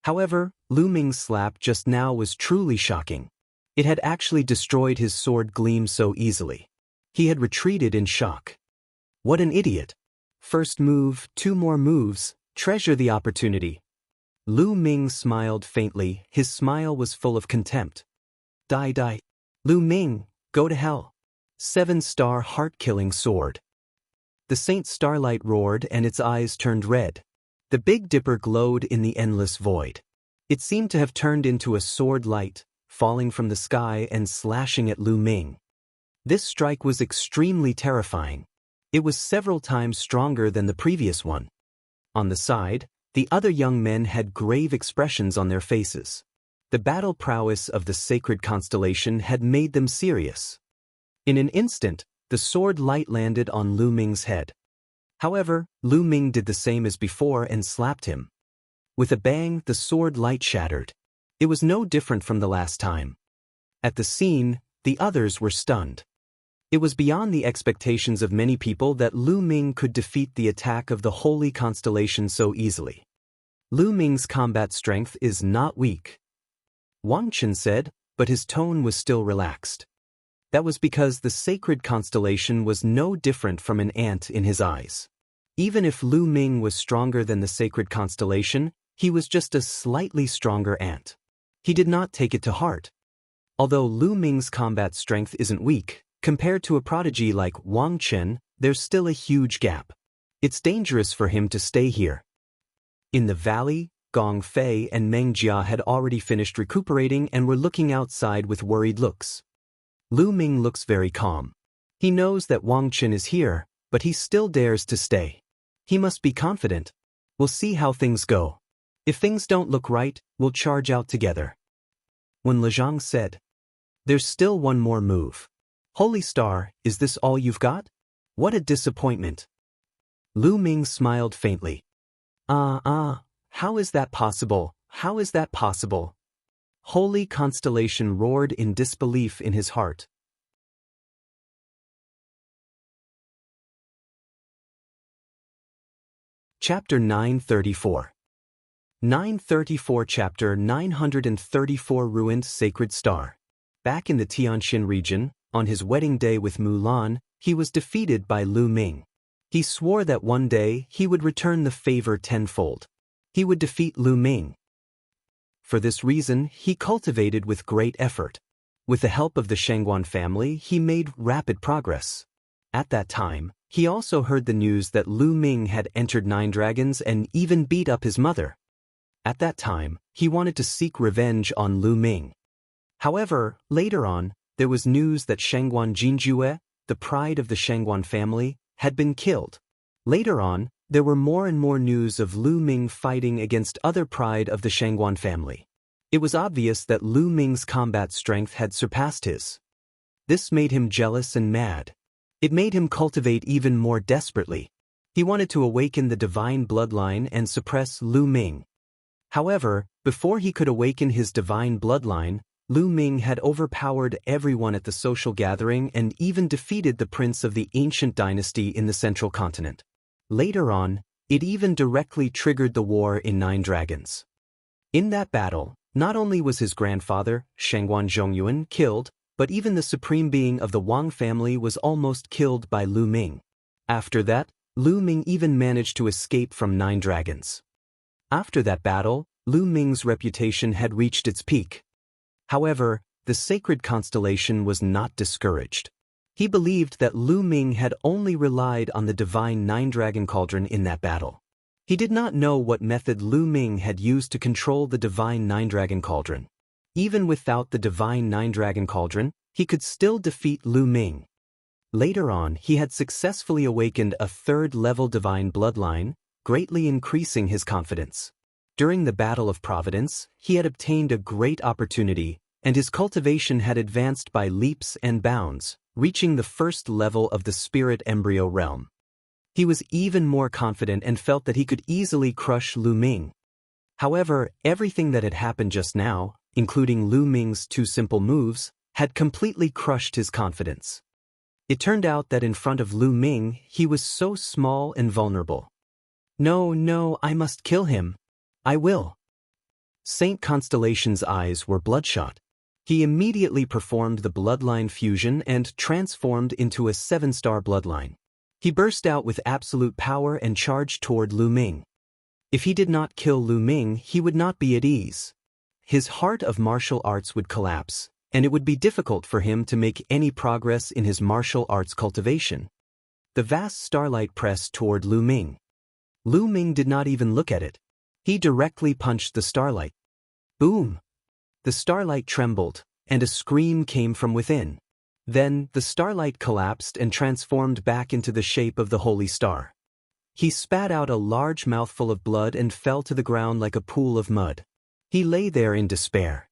However, Lu Ming's slap just now was truly shocking. It had actually destroyed his sword gleam so easily. He had retreated in shock. What an idiot! First move, 2 more moves, treasure the opportunity. Lu Ming smiled faintly, his smile was full of contempt. Die. Lu Ming, go to hell. 7-star heart-killing sword. The Saint Starlight roared and its eyes turned red. The Big Dipper glowed in the endless void. It seemed to have turned into a sword light, falling from the sky and slashing at Lu Ming. This strike was extremely terrifying. It was several times stronger than the previous one. On the side, the other young men had grave expressions on their faces. The battle prowess of the sacred constellation had made them serious. In an instant, the sword light landed on Lu Ming's head. However, Lu Ming did the same as before and slapped him. With a bang, the sword light shattered. It was no different from the last time. At the scene, the others were stunned. It was beyond the expectations of many people that Lu Ming could defeat the attack of the Holy Constellation so easily. Lu Ming's combat strength is not weak, Wang Chen said, but his tone was still relaxed. That was because the sacred constellation was no different from an ant in his eyes. Even if Lu Ming was stronger than the sacred constellation, he was just a slightly stronger ant. He did not take it to heart. Although Lu Ming's combat strength isn't weak, compared to a prodigy like Wang Chen, there's still a huge gap. It's dangerous for him to stay here. In the valley, Gong Fei and Meng Jia had already finished recuperating and were looking outside with worried looks. Lu Ming looks very calm. He knows that Wang Chen is here, but he still dares to stay. He must be confident. We'll see how things go. If things don't look right, we'll charge out together. When Lezhang said, "There's still one more move. Holy Star, is this all you've got? What a disappointment." Lu Ming smiled faintly. How is that possible? How is that possible? Holy Constellation roared in disbelief in his heart. Chapter 934. 934 Chapter 934 Ruined Sacred Star. Back in the Tianxin region, on his wedding day with Mulan, he was defeated by Lu Ming. He swore that one day he would return the favor tenfold. He would defeat Lu Ming. For this reason, he cultivated with great effort. With the help of the Shangguan family, he made rapid progress. At that time, he also heard the news that Lu Ming had entered 9 dragons and even beat up his mother. At that time, he wanted to seek revenge on Lu Ming. However, later on, there was news that Shangguan Jinjue, the pride of the Shangguan family, had been killed. Later on, there were more and more news of Lu Ming fighting against other pride of the Shangguan family. It was obvious that Lu Ming's combat strength had surpassed his. This made him jealous and mad. It made him cultivate even more desperately. He wanted to awaken the divine bloodline and suppress Lu Ming. However, before he could awaken his divine bloodline, Lu Ming had overpowered everyone at the social gathering and even defeated the prince of the ancient dynasty in the central continent. Later on, it even directly triggered the war in 9 dragons. In that battle, not only was his grandfather, Shangguan Zhongyuan, killed, but even the supreme being of the Wang family was almost killed by Lu Ming. After that, Lu Ming even managed to escape from 9 dragons. After that battle, Lu Ming's reputation had reached its peak. However, the sacred constellation was not discouraged. He believed that Lu Ming had only relied on the divine 9-dragon cauldron in that battle. He did not know what method Lu Ming had used to control the divine 9-dragon cauldron. Even without the divine 9-dragon cauldron, he could still defeat Lu Ming. Later on, he had successfully awakened a 3rd-level divine bloodline, greatly increasing his confidence. During the Battle of Providence, he had obtained a great opportunity, and his cultivation had advanced by leaps and bounds, reaching the 1st level of the spirit embryo realm. He was even more confident and felt that he could easily crush Lu Ming. However, everything that had happened just now, including Lu Ming's 2 simple moves, had completely crushed his confidence. It turned out that in front of Lu Ming, he was so small and vulnerable. No, I must kill him. I will. Saint Constellation's eyes were bloodshot. He immediately performed the bloodline fusion and transformed into a 7-star bloodline. He burst out with absolute power and charged toward Lu Ming. If he did not kill Lu Ming, he would not be at ease. His heart of martial arts would collapse, and it would be difficult for him to make any progress in his martial arts cultivation. The vast starlight pressed toward Lu Ming. Lu Ming did not even look at it. He directly punched the starlight. Boom! The starlight trembled, and a scream came from within. Then, the starlight collapsed and transformed back into the shape of the holy star. He spat out a large mouthful of blood and fell to the ground like a pool of mud. He lay there in despair.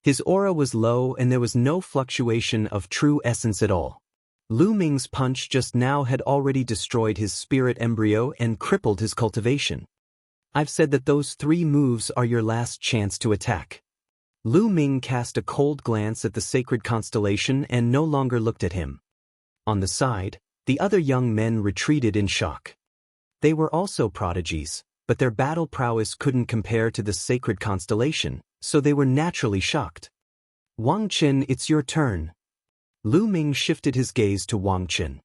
His aura was low and there was no fluctuation of true essence at all. Lu Ming's punch just now had already destroyed his spirit embryo and crippled his cultivation. I've said that those 3 moves are your last chance to attack. Lu Ming cast a cold glance at the sacred constellation and no longer looked at him. On the side, the other young men retreated in shock. They were also prodigies, but their battle prowess couldn't compare to the sacred constellation, so they were naturally shocked. Wang Qin, it's your turn. Lu Ming shifted his gaze to Wang Qin.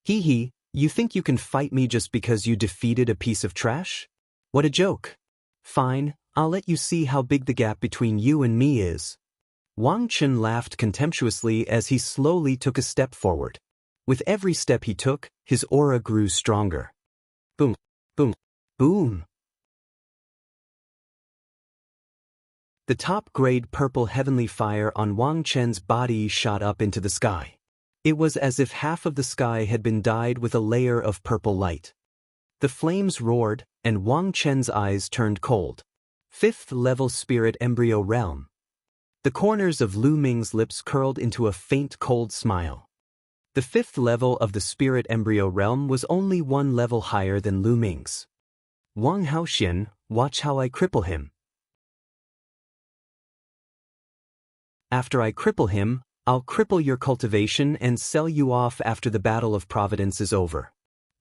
Hee, you think you can fight me just because you defeated a piece of trash? What a joke. Fine, I'll let you see how big the gap between you and me is. Wang Qin laughed contemptuously as he slowly took a step forward. With every step he took, his aura grew stronger. Boom, boom, boom. The top-grade purple heavenly fire on Wang Chen's body shot up into the sky. It was as if half of the sky had been dyed with a layer of purple light. The flames roared, and Wang Chen's eyes turned cold. 5th-level spirit embryo realm. The corners of Lu Ming's lips curled into a faint cold smile. The 5th level of the spirit embryo realm was only 1 level higher than Lu Ming's. Wang Haoxian, watch how I cripple him. After I cripple him, I'll cripple your cultivation and sell you off after the Battle of Providence is over.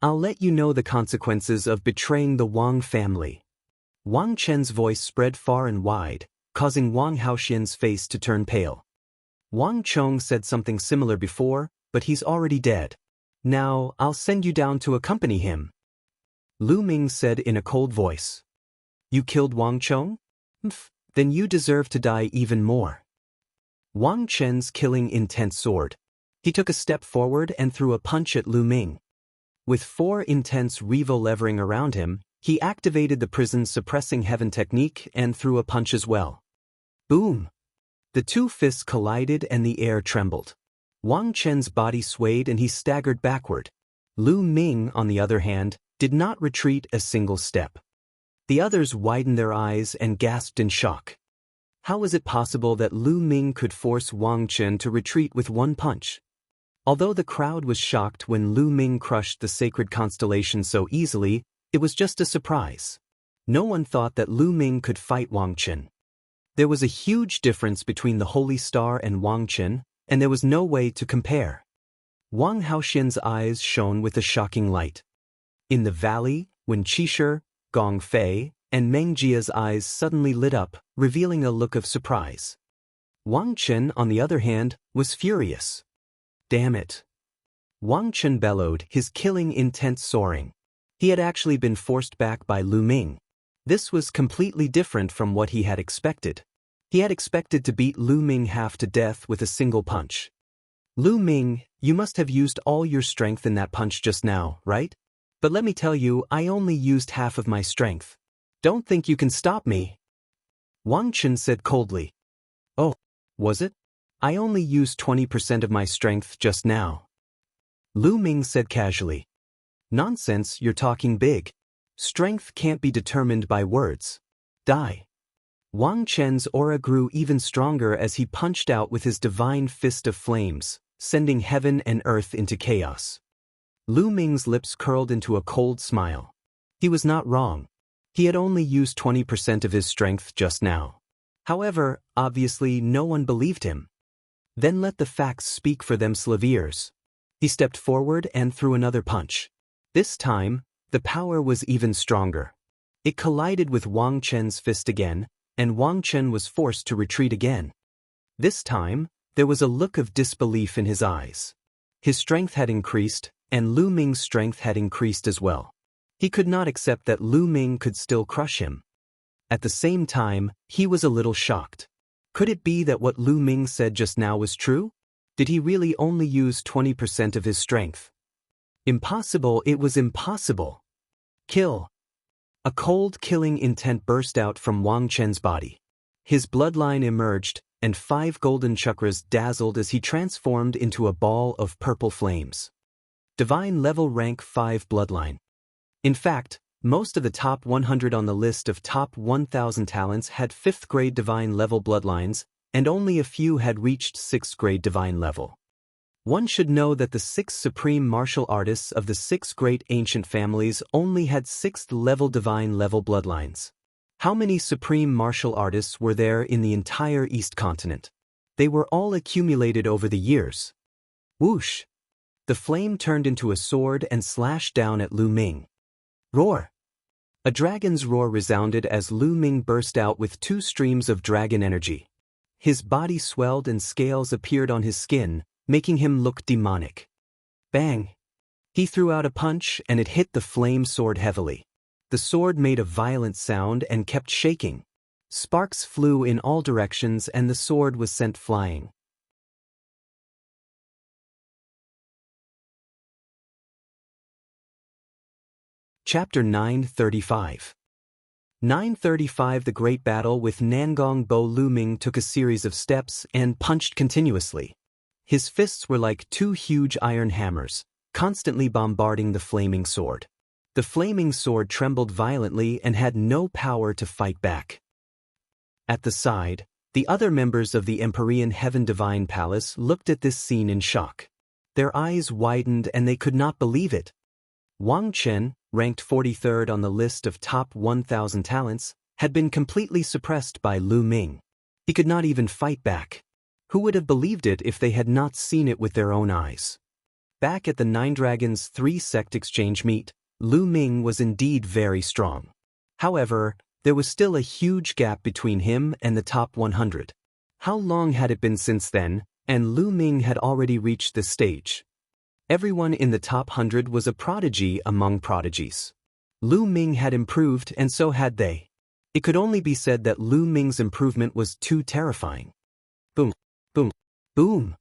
I'll let you know the consequences of betraying the Wang family. Wang Chen's voice spread far and wide, causing Wang Haoxian's face to turn pale. Wang Chong said something similar before, but he's already dead. Now, I'll send you down to accompany him. Lu Ming said in a cold voice. You killed Wang Chong? Then you deserve to die even more. Wang Chen's killing intent soared. He took a step forward and threw a punch at Lu Ming. With 4 intense revo levering around him, he activated the prison's suppressing heaven technique and threw a punch as well. Boom! The 2 fists collided and the air trembled. Wang Chen's body swayed and he staggered backward. Lu Ming, on the other hand, did not retreat a single step. The others widened their eyes and gasped in shock. How was it possible that Lu Ming could force Wang Chen to retreat with 1 punch? Although the crowd was shocked when Lu Ming crushed the sacred constellation so easily, it was just a surprise. No one thought that Lu Ming could fight Wang Chen. There was a huge difference between the Holy Star and Wang Chen, and there was no way to compare. Wang Haoxian's eyes shone with a shocking light. In the valley, when Qisher, Gong Fei, and Meng Jia's eyes suddenly lit up, revealing a look of surprise. Wang Chen, on the other hand, was furious. Damn it. Wang Chen bellowed, his killing intent soaring. He had actually been forced back by Lu Ming. This was completely different from what he had expected. He had expected to beat Lu Ming half to death with a single punch. Lu Ming, you must have used all your strength in that punch just now, right? But let me tell you, I only used half of my strength. Don't think you can stop me. Wang Chen said coldly. Oh, was it? I only used 20% of my strength just now. Lu Ming said casually. Nonsense, you're talking big. Strength can't be determined by words. Die. Wang Chen's aura grew even stronger as he punched out with his divine fist of flames, sending heaven and earth into chaos. Lu Ming's lips curled into a cold smile. He was not wrong. He had only used 20% of his strength just now. However, obviously no one believed him. Then let the facts speak for themselves. He stepped forward and threw another punch. This time, the power was even stronger. It collided with Wang Chen's fist again, and Wang Chen was forced to retreat again. This time, there was a look of disbelief in his eyes. His strength had increased, and Lu Ming's strength had increased as well. He could not accept that Lu Ming could still crush him. At the same time, he was a little shocked. Could it be that what Lu Ming said just now was true? Did he really only use 20% of his strength? Impossible, it was impossible. Kill. A cold killing intent burst out from Wang Chen's body. His bloodline emerged, and 5 golden chakras dazzled as he transformed into a ball of purple flames. Divine level rank 5 bloodline. In fact, most of the top 100 on the list of top 1,000 talents had 5th grade divine level bloodlines, and only a few had reached 6th grade divine level. One should know that the 6 supreme martial artists of the 6 great ancient families only had 6th level divine level bloodlines. How many supreme martial artists were there in the entire East continent? They were all accumulated over the years. Whoosh! The flame turned into a sword and slashed down at Lu Ming. Roar! A dragon's roar resounded as Lu Ming burst out with 2 streams of dragon energy. His body swelled and scales appeared on his skin, making him look demonic. Bang! He threw out a punch and it hit the flame sword heavily. The sword made a violent sound and kept shaking. Sparks flew in all directions and the sword was sent flying. Chapter 935. 935. The Great Battle with Nangong Bo. Lu Ming took a series of steps and punched continuously. His fists were like 2 huge iron hammers, constantly bombarding the flaming sword. The flaming sword trembled violently and had no power to fight back. At the side, the other members of the Empyrean Heaven Divine Palace looked at this scene in shock. Their eyes widened and they could not believe it. Wang Chen, ranked 43rd on the list of top 1,000 talents, had been completely suppressed by Lu Ming. He could not even fight back. Who would have believed it if they had not seen it with their own eyes? Back at the Nine Dragons 3-sect exchange meet, Lu Ming was indeed very strong. However, there was still a huge gap between him and the top 100. How long had it been since then, and Lu Ming had already reached this stage? Everyone in the top 100 was a prodigy among prodigies. Lu Ming had improved and so had they. It could only be said that Lu Ming's improvement was too terrifying. Boom, boom, boom.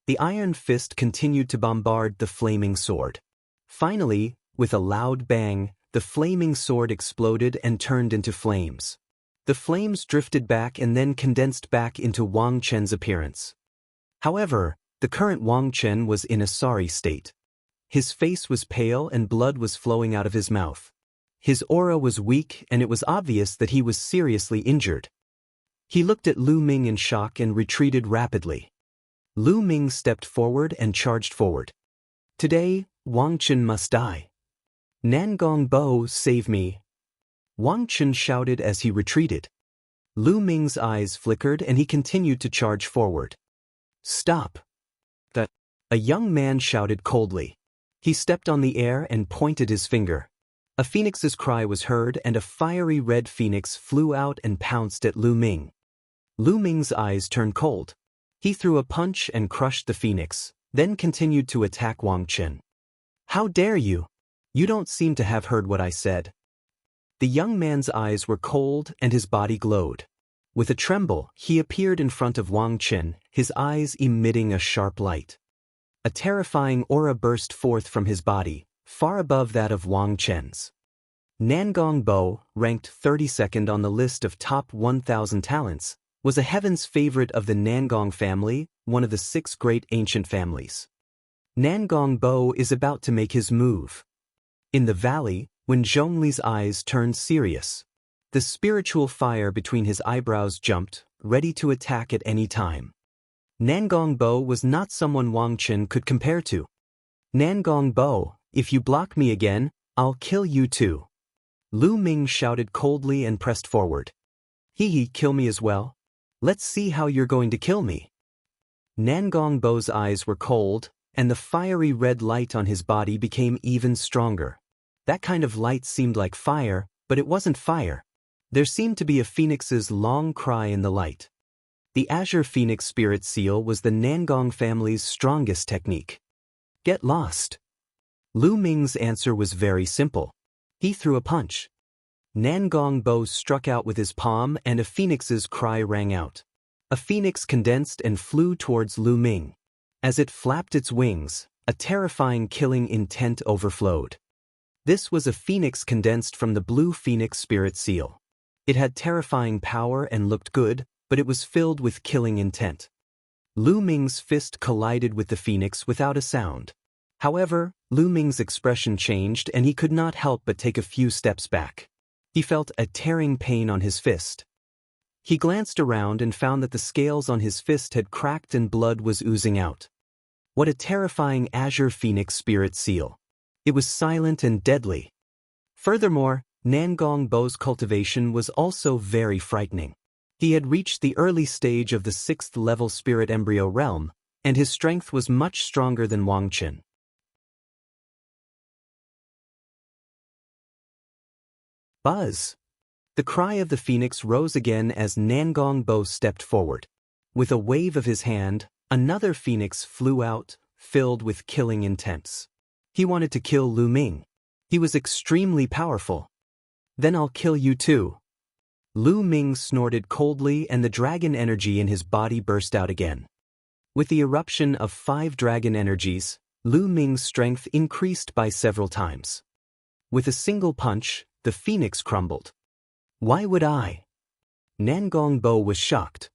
The iron fist continued to bombard the flaming sword. Finally, with a loud bang, the flaming sword exploded and turned into flames. The flames drifted back and then condensed back into Wang Chen's appearance. However, the current Wang Chen was in a sorry state. His face was pale and blood was flowing out of his mouth. His aura was weak and it was obvious that he was seriously injured. He looked at Lu Ming in shock and retreated rapidly. Lu Ming stepped forward and charged forward. Today, Wang Chen must die. Nangong Bo, save me. Wang Chen shouted as he retreated. Lu Ming's eyes flickered and he continued to charge forward. Stop! A young man shouted coldly. He stepped on the air and pointed his finger. A phoenix's cry was heard and a fiery red phoenix flew out and pounced at Lu Ming. Lu Ming's eyes turned cold. He threw a punch and crushed the phoenix, then continued to attack Wang Chen. How dare you? You don't seem to have heard what I said. The young man's eyes were cold and his body glowed. With a tremble, he appeared in front of Wang Chen, his eyes emitting a sharp light. A terrifying aura burst forth from his body, far above that of Wang Chen's. Nangong Bo, ranked 32nd on the list of top 1,000 talents, was a heaven's favorite of the Nangong family, one of the 6 great ancient families. Nangong Bo is about to make his move. In the valley, when Zhongli's eyes turned serious, the spiritual fire between his eyebrows jumped, ready to attack at any time. Nangong Bo was not someone Wang Chen could compare to. Nangong Bo, if you block me again, I'll kill you too. Lu Ming shouted coldly and pressed forward. He kill me as well? Let's see how you're going to kill me. Nangong Bo's eyes were cold, and the fiery red light on his body became even stronger. That kind of light seemed like fire, but it wasn't fire. There seemed to be a phoenix's long cry in the light. The Azure Phoenix Spirit Seal was the Nangong family's strongest technique. Get lost. Lu Ming's answer was very simple. He threw a punch. Nangong Bo struck out with his palm and a phoenix's cry rang out. A phoenix condensed and flew towards Lu Ming. As it flapped its wings, a terrifying killing intent overflowed. This was a phoenix condensed from the Blue Phoenix Spirit Seal. It had terrifying power and looked good, but it was filled with killing intent. Lu Ming's fist collided with the phoenix without a sound. However, Lu Ming's expression changed and he could not help but take a few steps back. He felt a tearing pain on his fist. He glanced around and found that the scales on his fist had cracked and blood was oozing out. What a terrifying Azure Phoenix Spirit Seal. It was silent and deadly. Furthermore, Nangong Bo's cultivation was also very frightening. He had reached the early stage of the 6th level spirit embryo realm, and his strength was much stronger than Wang Chen. Buzz! The cry of the phoenix rose again as Nangong Bo stepped forward. With a wave of his hand, another phoenix flew out, filled with killing intents. He wanted to kill Lu Ming. He was extremely powerful. Then I'll kill you too. Lu Ming snorted coldly and the dragon energy in his body burst out again. With the eruption of 5 dragon energies, Lu Ming's strength increased by several times. With a single punch, the phoenix crumbled. Why would I? Nangong Bo was shocked.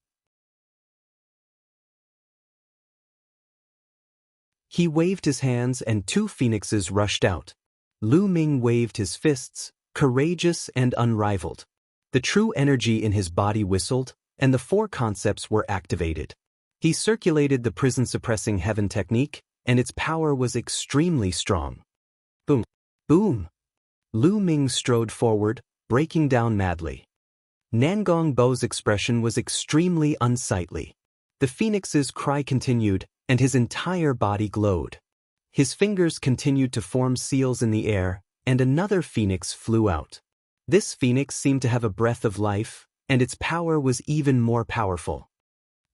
He waved his hands and 2 phoenixes rushed out. Lu Ming waved his fists, courageous and unrivaled. The true energy in his body whistled, and the 4 concepts were activated. He circulated the prison-suppressing heaven technique, and its power was extremely strong. Boom! Boom! Lu Ming strode forward, breaking down madly. Nangong Bo's expression was extremely unsightly. The phoenix's cry continued, and his entire body glowed. His fingers continued to form seals in the air, and another phoenix flew out. This phoenix seemed to have a breath of life, and its power was even more powerful.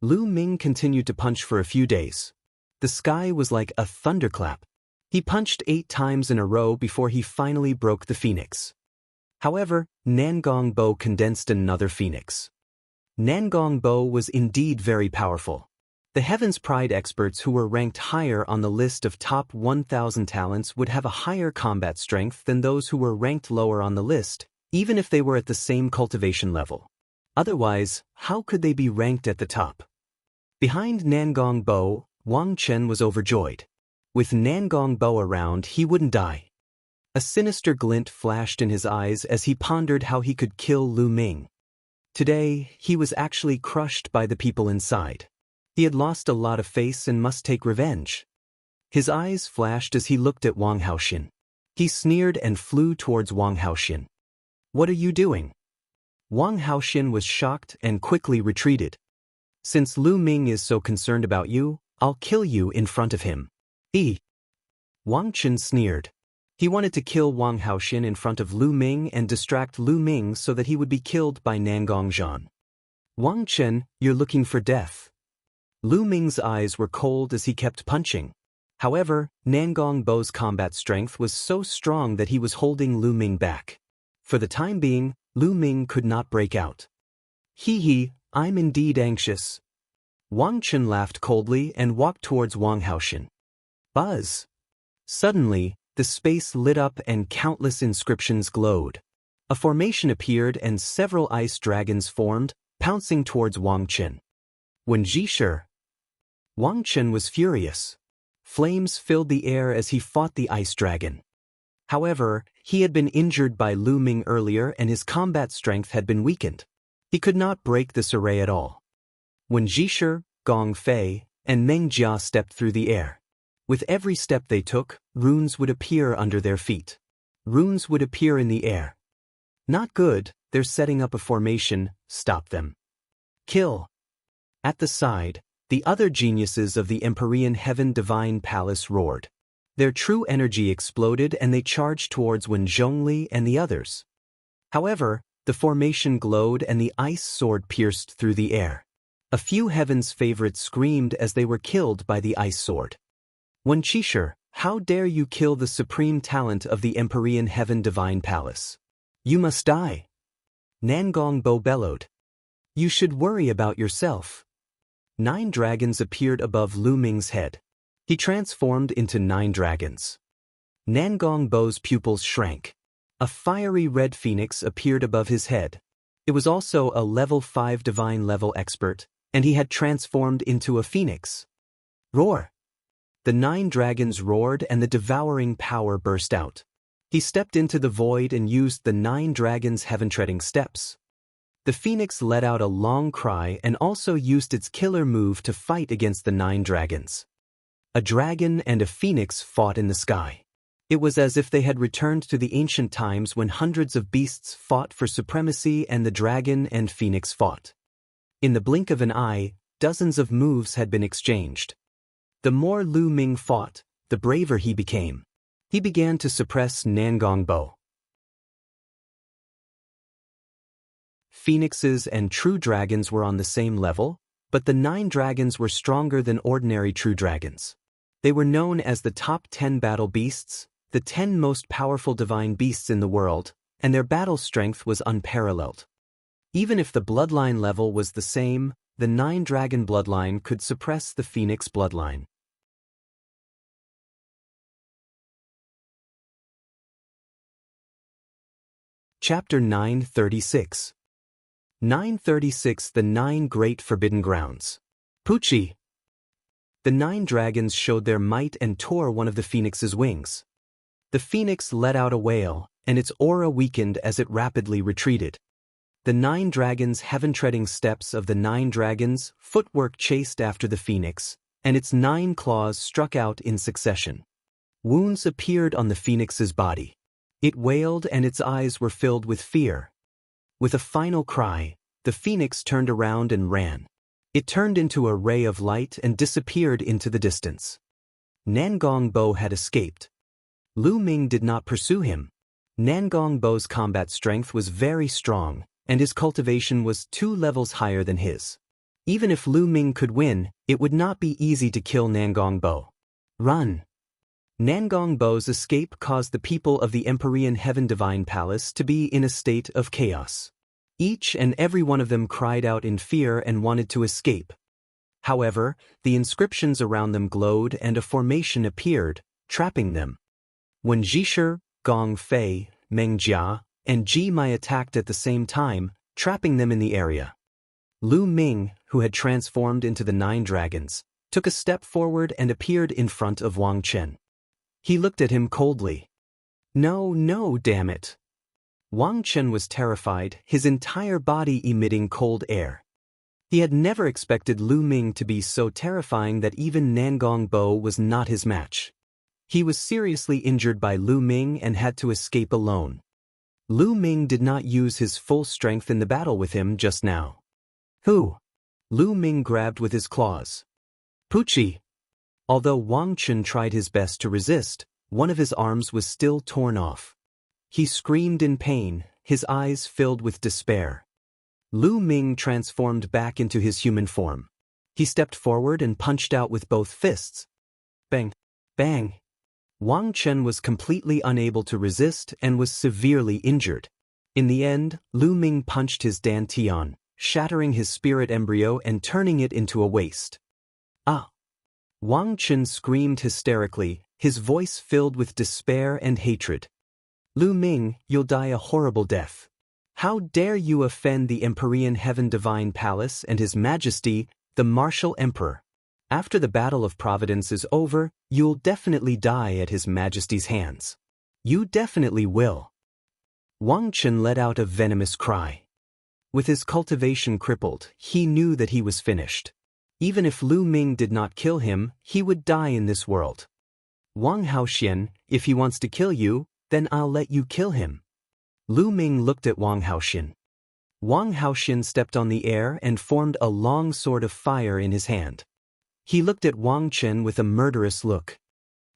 Lu Ming continued to punch for a few days. The sky was like a thunderclap. He punched 8 times in a row before he finally broke the phoenix. However, Nangong Bo condensed another phoenix. Nangong Bo was indeed very powerful. The Heaven's Pride experts who were ranked higher on the list of top 1,000 talents would have a higher combat strength than those who were ranked lower on the list, even if they were at the same cultivation level. Otherwise, how could they be ranked at the top? Behind Nangong Bo, Wang Chen was overjoyed. With Nangong Bo around, he wouldn't die. A sinister glint flashed in his eyes as he pondered how he could kill Lu Ming. Today, he was actually crushed by the people inside. He had lost a lot of face and must take revenge. His eyes flashed as he looked at Wang Haoxin. He sneered and flew towards Wang Haoxin. What are you doing? Wang Haoxin was shocked and quickly retreated. Since Lu Ming is so concerned about you, I'll kill you in front of him. Wang Chen sneered. He wanted to kill Wang Haoxin in front of Lu Ming and distract Lu Ming so that he would be killed by Nangong Zhan. Wang Chen, you're looking for death. Lu Ming's eyes were cold as he kept punching. However, Nangong Bo's combat strength was so strong that he was holding Lu Ming back. For the time being, Lu Ming could not break out. Hee, I'm indeed anxious. Wang Chen laughed coldly and walked towards Wang Haoxin. Buzz! Suddenly, the space lit up and countless inscriptions glowed. A formation appeared and several ice dragons formed, pouncing towards Wang Chen. When Zhisher! Wang Chen was furious. Flames filled the air as he fought the ice dragon. However, he had been injured by Lu Ming earlier and his combat strength had been weakened. He could not break this array at all. When Zhisher, Gong Fei, and Meng Jia stepped through the air. With every step they took, runes would appear under their feet. Runes would appear in the air. Not good, they're setting up a formation, stop them. Kill. At the side, the other geniuses of the Empyrean Heaven Divine Palace roared. Their true energy exploded and they charged towards Wen Zhongli and the others. However, the formation glowed and the ice sword pierced through the air. A few Heaven's favorites screamed as they were killed by the ice sword. Wen Qisher, how dare you kill the supreme talent of the Empyrean Heaven Divine Palace? You must die. Nangong Bo bellowed. You should worry about yourself. 9 dragons appeared above Lu Ming's head. He transformed into 9 dragons. Nangong Bo's pupils shrank. A fiery red phoenix appeared above his head. It was also a level 5 divine level expert, and he had transformed into a phoenix. Roar! The 9 dragons roared and the devouring power burst out. He stepped into the void and used the 9 dragons' heaven-treading steps. The phoenix let out a long cry and also used its killer move to fight against the 9 dragons. A dragon and a phoenix fought in the sky. It was as if they had returned to the ancient times when hundreds of beasts fought for supremacy and the dragon and phoenix fought. In the blink of an eye, dozens of moves had been exchanged. The more Lu Ming fought, the braver he became. He began to suppress Nangong Bo. phoenixes and true dragons were on the same level, but the 9 dragons were stronger than ordinary true dragons. They were known as the top 10 battle beasts, the 10 most powerful divine beasts in the world, and their battle strength was unparalleled. Even if the bloodline level was the same, the 9 dragon bloodline could suppress the phoenix bloodline. Chapter 936. 936 The 9 Great Forbidden Grounds. Pucci. The 9 dragons showed their might and tore one of the phoenix's wings. The phoenix let out a wail, and its aura weakened as it rapidly retreated. The 9 dragons' heaven-treading steps of the 9 dragons' footwork chased after the phoenix, and its 9 claws struck out in succession. Wounds appeared on the phoenix's body. It wailed and its eyes were filled with fear. With a final cry, the phoenix turned around and ran. It turned into a ray of light and disappeared into the distance. Nangong Bo had escaped. Lu Ming did not pursue him. Nangong Bo's combat strength was very strong, and his cultivation was 2 levels higher than his. Even if Lu Ming could win, it would not be easy to kill Nangong Bo. Run! Nangong Bo's escape caused the people of the Empyrean Heaven Divine Palace to be in a state of chaos. Each and every one of them cried out in fear and wanted to escape. However, the inscriptions around them glowed and a formation appeared, trapping them. When Zhisher, Gong Fei, Meng Jia, and Ji Mai attacked at the same time, trapping them in the area. Lu Ming, who had transformed into the 9 dragons, took a step forward and appeared in front of Wang Chen. He looked at him coldly. No, damn it. Wang Chen was terrified, his entire body emitting cold air. He had never expected Lu Ming to be so terrifying that even Nangong Bo was not his match. He was seriously injured by Lu Ming and had to escape alone. Lu Ming did not use his full strength in the battle with him just now. Who? Lu Ming grabbed with his claws. Pucci. Although Wang Chen tried his best to resist, one of his arms was still torn off. He screamed in pain, his eyes filled with despair. Lu Ming transformed back into his human form. He stepped forward and punched out with both fists. Bang! Bang! Wang Chen was completely unable to resist and was severely injured. In the end, Lu Ming punched his dantian, shattering his spirit embryo and turning it into a waste. Ah! Wang Chen screamed hysterically, his voice filled with despair and hatred. Lu Ming, you'll die a horrible death. How dare you offend the Empyrean Heaven Divine Palace and His Majesty, the Martial Emperor? After the Battle of Providence is over, you'll definitely die at His Majesty's hands. You definitely will. Wang Chen let out a venomous cry. With his cultivation crippled, he knew that he was finished. Even if Lu Ming did not kill him, he would die in this world. Wang Haoxian, if he wants to kill you, then I'll let you kill him. Lu Ming looked at Wang Haoxian. Wang Haoxian stepped on the air and formed a long sword of fire in his hand. He looked at Wang Chen with a murderous look.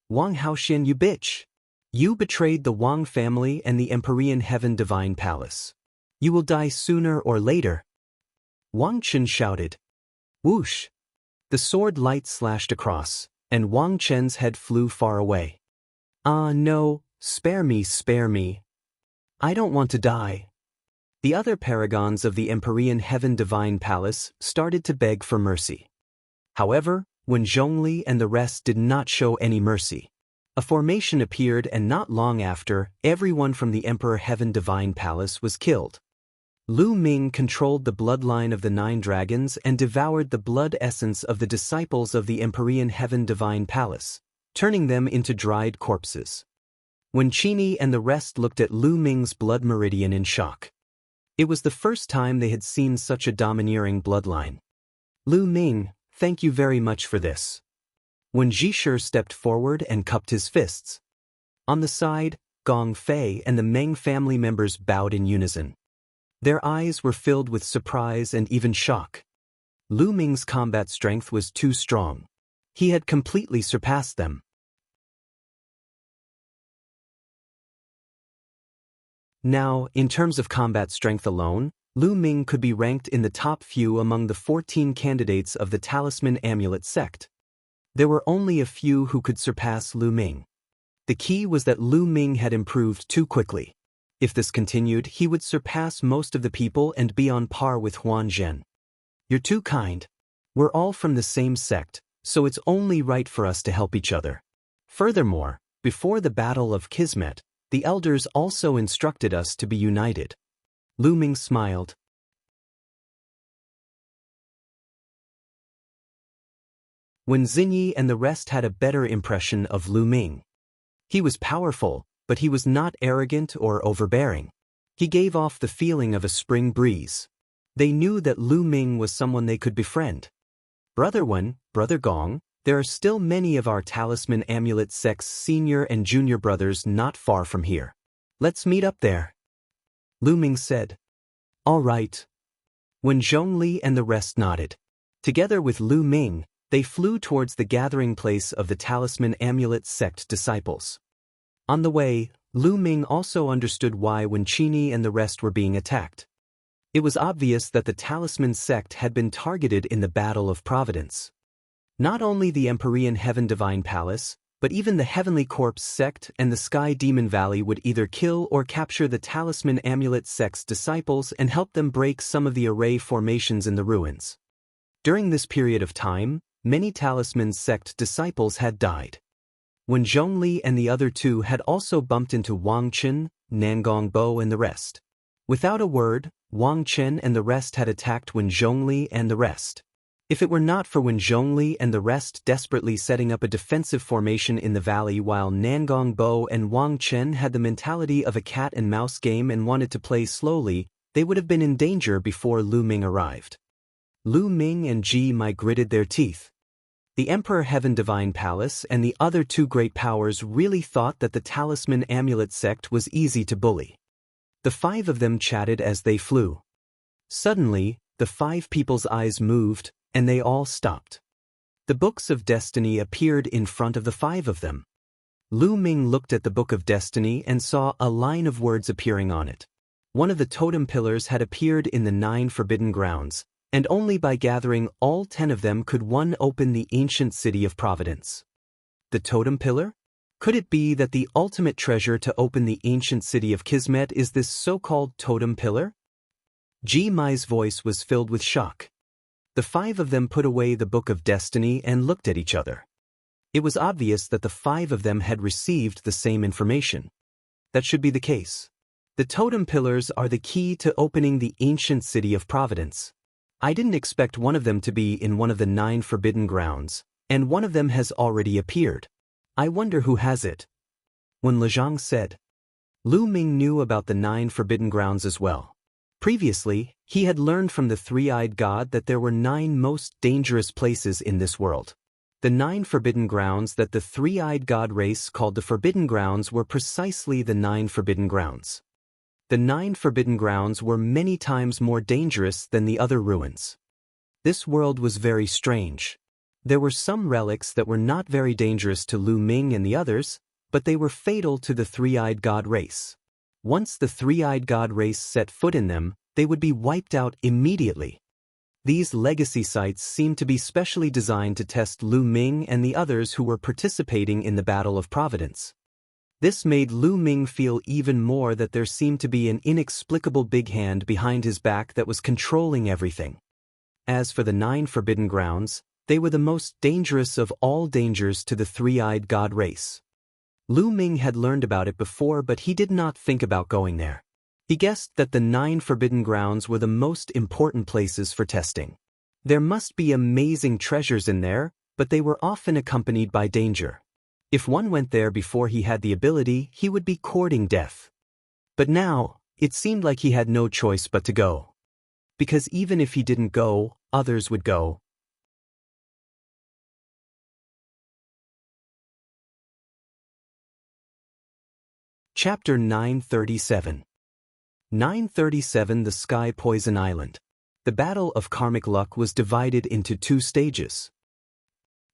Wang Haoxian, you bitch! You betrayed the Wang family and the Empyrean Heaven Divine Palace. You will die sooner or later. Wang Chen shouted. Whoosh! The sword light slashed across, and Wang Chen's head flew far away. Ah no, spare me. I don't want to die. The other paragons of the Empyrean Heaven Divine Palace started to beg for mercy. However, when Zhongli and the rest did not show any mercy, a formation appeared and not long after, everyone from the Emperor Heaven Divine Palace was killed. Lu Ming controlled the bloodline of the 9 dragons and devoured the blood essence of the disciples of the Empyrean Heaven Divine Palace, turning them into dried corpses. When Qini and the rest looked at Lu Ming's blood meridian in shock. It was the first time they had seen such a domineering bloodline. Lu Ming, thank you very much for this. When Zhisher stepped forward and cupped his fists. On the side, Gong Fei and the Meng family members bowed in unison. Their eyes were filled with surprise and even shock. Lu Ming's combat strength was too strong. He had completely surpassed them. Now, in terms of combat strength alone, Lu Ming could be ranked in the top few among the 14 candidates of the Talisman Amulet sect. There were only a few who could surpass Lu Ming. The key was that Lu Ming had improved too quickly. If this continued, he would surpass most of the people and be on par with Huan Zhen. You're too kind. We're all from the same sect, so it's only right for us to help each other. Furthermore, before the Battle of Kismet, the elders also instructed us to be united. Lu Ming smiled. Wen Xinyi and the rest had a better impression of Lu Ming. He was powerful, but he was not arrogant or overbearing. He gave off the feeling of a spring breeze. They knew that Lu Ming was someone they could befriend. Brother Wen, Brother Gong, there are still many of our Talisman Amulet sect's senior and junior brothers not far from here. Let's meet up there. Lu Ming said. All right. When Zhongli and the rest nodded. Together with Lu Ming, they flew towards the gathering place of the Talisman Amulet sect disciples. On the way, Lu Ming also understood why Wen Qini and the rest were being attacked. It was obvious that the Talisman sect had been targeted in the Battle of Providence. Not only the Empyrean Heaven Divine Palace, but even the Heavenly Corpse sect and the Sky Demon Valley would either kill or capture the Talisman Amulet sect's disciples and help them break some of the array formations in the ruins. During this period of time, many Talisman sect disciples had died. When Zhongli and the other two had also bumped into Wang Chen, Nangong Bo and the rest. Without a word, Wang Chen and the rest had attacked Wen Zhongli and the rest. If it were not for Wen Zhongli and the rest desperately setting up a defensive formation in the valley while Nangong Bo and Wang Chen had the mentality of a cat and mouse game and wanted to play slowly, they would have been in danger before Lu Ming arrived. Lu Ming and Ji Mai gritted their teeth. The Emperor Heaven Divine Palace and the other two great powers really thought that the Talisman Amulet sect was easy to bully. The five of them chatted as they flew. Suddenly, the five people's eyes moved, and they all stopped. The books of destiny appeared in front of the five of them. Lu Ming looked at the book of destiny and saw a line of words appearing on it. One of the totem pillars had appeared in the 9 forbidden grounds, and only by gathering all 10 of them could one open the ancient city of Providence. The totem pillar? Could it be that the ultimate treasure to open the ancient city of Kismet is this so-called totem pillar? Ji Mai's voice was filled with shock. The five of them put away the book of destiny and looked at each other. It was obvious that the five of them had received the same information. That should be the case. The totem pillars are the key to opening the ancient city of Providence. I didn't expect one of them to be in one of the 9 forbidden grounds, and one of them has already appeared. I wonder who has it. When Lezhang said. Lu Ming knew about the 9 forbidden grounds as well. Previously, he had learned from the three-eyed god that there were 9 most dangerous places in this world. The 9 forbidden grounds that the three-eyed god race called the Forbidden Grounds were precisely the 9 forbidden grounds. The 9 forbidden grounds were many times more dangerous than the other ruins. This world was very strange. There were some relics that were not very dangerous to Lu Ming and the others, but they were fatal to the three-eyed god race. Once the three-eyed god race set foot in them, they would be wiped out immediately. These legacy sites seemed to be specially designed to test Lu Ming and the others who were participating in the Battle of Providence. This made Lu Ming feel even more that there seemed to be an inexplicable big hand behind his back that was controlling everything. As for the 9 forbidden grounds, they were the most dangerous of all dangers to the three-eyed god race. Lu Ming had learned about it before, but he did not think about going there. He guessed that the 9 forbidden grounds were the most important places for testing. There must be amazing treasures in there, but they were often accompanied by danger. If one went there before he had the ability, he would be courting death. But now, it seemed like he had no choice but to go. Because even if he didn't go, others would go. Chapter 937. 937 The Sky Poison Island. The Battle of Karmic Luck was divided into 2 stages.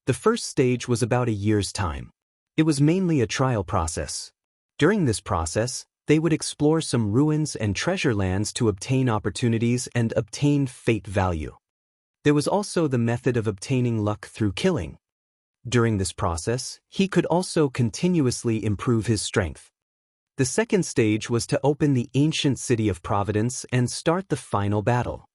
The first stage was about a year's time. It was mainly a trial process. During this process, they would explore some ruins and treasure lands to obtain opportunities and obtain fate value. There was also the method of obtaining luck through killing. During this process, he could also continuously improve his strength. The second stage was to open the ancient city of Providence and start the final battle.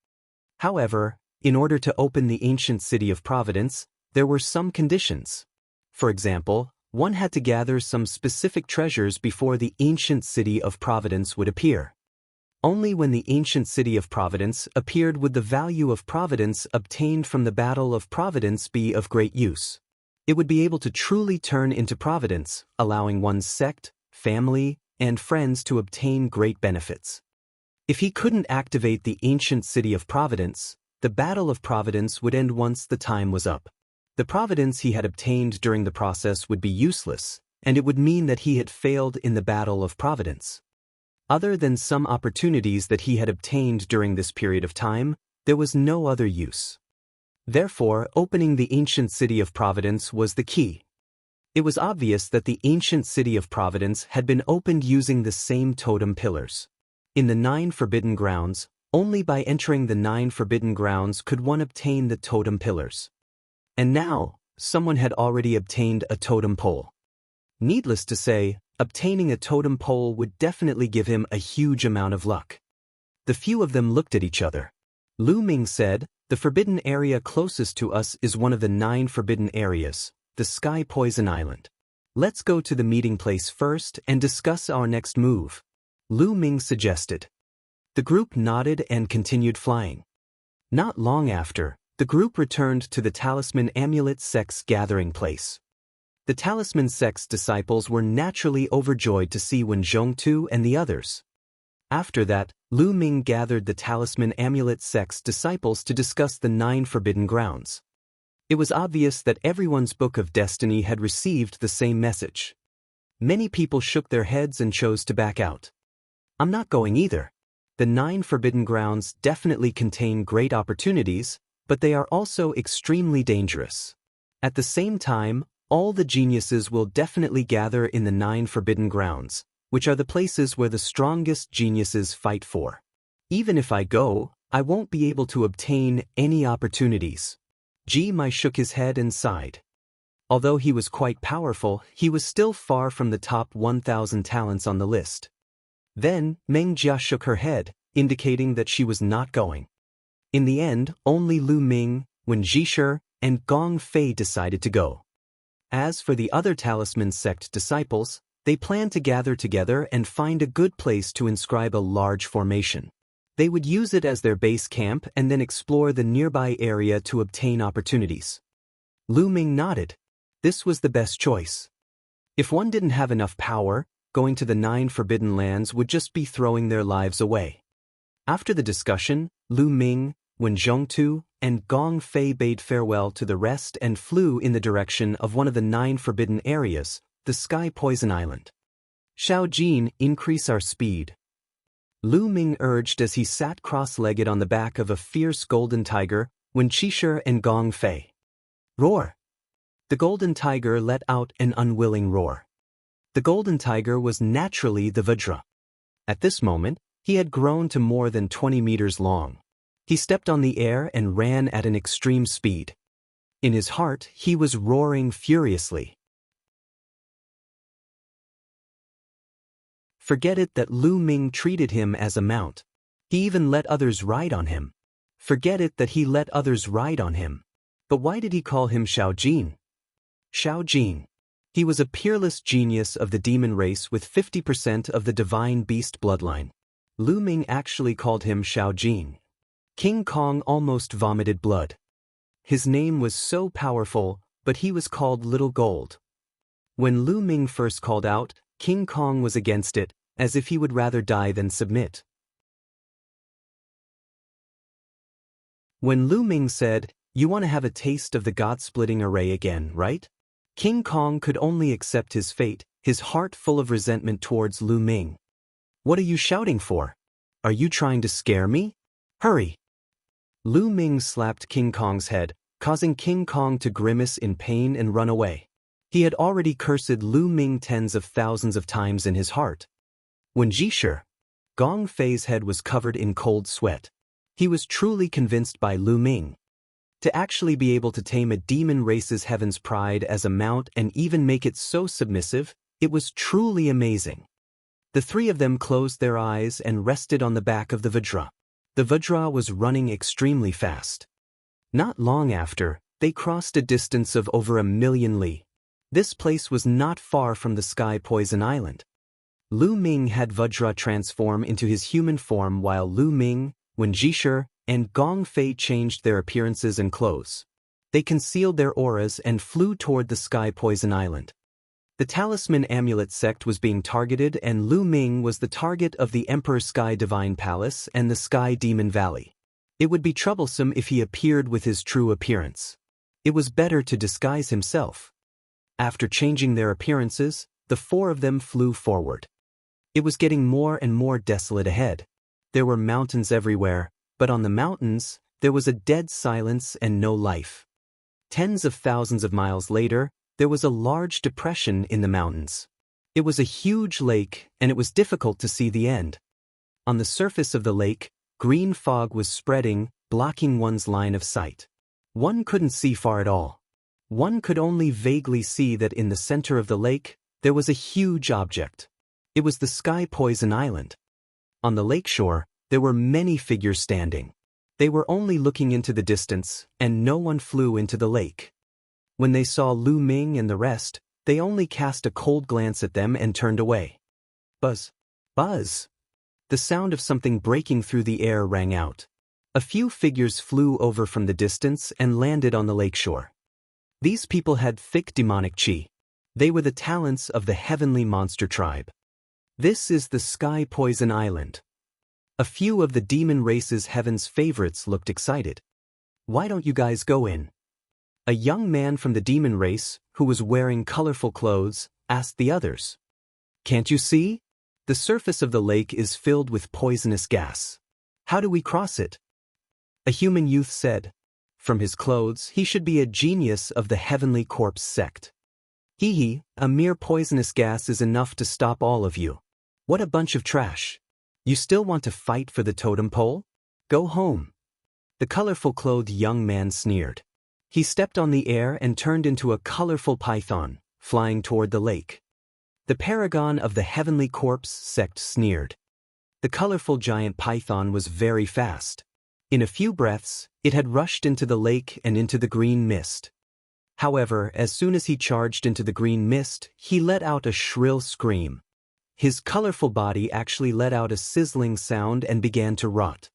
However, in order to open the ancient city of Providence, there were some conditions. For example, one had to gather some specific treasures before the ancient city of Providence would appear. Only when the ancient city of Providence appeared would the value of Providence obtained from the Battle of Providence be of great use. It would be able to truly turn into Providence, allowing one's sect, family, and friends to obtain great benefits. If he couldn't activate the ancient city of Providence, the Battle of Providence would end once the time was up. The Providence he had obtained during the process would be useless, and it would mean that he had failed in the Battle of Providence. Other than some opportunities that he had obtained during this period of time, there was no other use. Therefore, opening the ancient city of Providence was the key. It was obvious that the ancient city of Providence had been opened using the same totem pillars. In the 9 forbidden grounds, only by entering the 9 forbidden grounds could one obtain the totem pillars. And now, someone had already obtained a totem pole. Needless to say, obtaining a totem pole would definitely give him a huge amount of luck. The few of them looked at each other. Lu Ming said, "The forbidden area closest to us is one of the 9 forbidden areas, the Sky Poison Island. Let's go to the meeting place first and discuss our next move," Lu Ming suggested. The group nodded and continued flying. Not long after, the group returned to the Talisman Amulet Sect's gathering place. The Talisman Sect's disciples were naturally overjoyed to see Wen Zhongtu and the others. After that, Lu Ming gathered the Talisman Amulet Sect's disciples to discuss the 9 forbidden grounds. It was obvious that everyone's Book of Destiny had received the same message. Many people shook their heads and chose to back out. "I'm not going either. The 9 forbidden grounds definitely contain great opportunities, but they are also extremely dangerous. At the same time, all the geniuses will definitely gather in the 9 forbidden grounds, which are the places where the strongest geniuses fight for. Even if I go, I won't be able to obtain any opportunities." Ji Mai shook his head and sighed. Although he was quite powerful, he was still far from the top 1,000 talents on the list. Then, Meng Jia shook her head, indicating that she was not going. In the end, only Lu Ming, Wen Zhishe, and Gong Fei decided to go. As for the other Talisman Sect disciples, they planned to gather together and find a good place to inscribe a large formation. They would use it as their base camp and then explore the nearby area to obtain opportunities. Lu Ming nodded. This was the best choice. If one didn't have enough power, going to the 9 forbidden lands would just be throwing their lives away. After the discussion, Lu Ming, Wen Zhongtu, and Gong Fei bade farewell to the rest and flew in the direction of one of the 9 forbidden areas, the Sky Poison Island. "Xiao Jin, increase our speed," Lu Ming urged as he sat cross-legged on the back of a fierce golden tiger, Wen Zhishe and Gong Fei. "Roar!" The golden tiger let out an unwilling roar. The golden tiger was naturally the Vajra. At this moment, he had grown to more than 20 meters long. He stepped on the air and ran at an extreme speed. In his heart, he was roaring furiously. Forget it that Lu Ming treated him as a mount. He even let others ride on him. Forget it that he let others ride on him. But why did he call him Xiao Jin? Xiao Jin. He was a peerless genius of the demon race with 50% of the divine beast bloodline. Lu Ming actually called him Xiao Jin. King Kong almost vomited blood. His name was so powerful, but he was called Little Gold. When Lu Ming first called out, King Kong was against it, as if he would rather die than submit. When Lu Ming said, "You want to have a taste of the God-splitting array again, right?" King Kong could only accept his fate, his heart full of resentment towards Lu Ming. "What are you shouting for? Are you trying to scare me? Hurry!" Lu Ming slapped King Kong's head, causing King Kong to grimace in pain and run away. He had already cursed Lu Ming tens of thousands of times in his heart. When Jisher, Gong Fei's head was covered in cold sweat. He was truly convinced by Lu Ming. To actually be able to tame a demon race's heaven's pride as a mount and even make it so submissive, it was truly amazing. The three of them closed their eyes and rested on the back of the Vajra. The Vajra was running extremely fast. Not long after, they crossed a distance of over 1,000,000 li. This place was not far from the Sky Poison Island. Lu Ming had Vajra transform into his human form while Lu Ming, Wen Jisher, and Gong Fei changed their appearances and clothes. They concealed their auras and flew toward the Sky Poison Island. The Talisman Amulet sect was being targeted and Lu Ming was the target of the Emperor Sky Divine Palace and the Sky Demon Valley. It would be troublesome if he appeared with his true appearance. It was better to disguise himself. After changing their appearances, the four of them flew forward. It was getting more and more desolate ahead. There were mountains everywhere, but on the mountains, there was a dead silence and no life. Tens of thousands of miles later, there was a large depression in the mountains. It was a huge lake, and it was difficult to see the end. On the surface of the lake, green fog was spreading, blocking one's line of sight. One couldn't see far at all. One could only vaguely see that in the center of the lake, there was a huge object. It was the Sky Poison Island. On the lakeshore, there were many figures standing. They were only looking into the distance, and no one flew into the lake. When they saw Lu Ming and the rest, they only cast a cold glance at them and turned away. Buzz! Buzz! The sound of something breaking through the air rang out. A few figures flew over from the distance and landed on the lakeshore. These people had thick demonic chi. They were the talents of the heavenly monster tribe. This is the Sky Poison Island. A few of the demon race's heaven's favorites looked excited. Why don't you guys go in? A young man from the demon race, who was wearing colorful clothes, asked the others. Can't you see? The surface of the lake is filled with poisonous gas. How do we cross it? A human youth said. From his clothes, he should be a genius of the Heavenly Corpse sect. Hee, a mere poisonous gas is enough to stop all of you. What a bunch of trash. You still want to fight for the totem pole? Go home. The colorful-clothed young man sneered. He stepped on the air and turned into a colorful python, flying toward the lake. The paragon of the Heavenly Corpse sect sneered. The colorful giant python was very fast. In a few breaths, it had rushed into the lake and into the green mist. However, as soon as he charged into the green mist, he let out a shrill scream. His colorful body actually let out a sizzling sound and began to rot.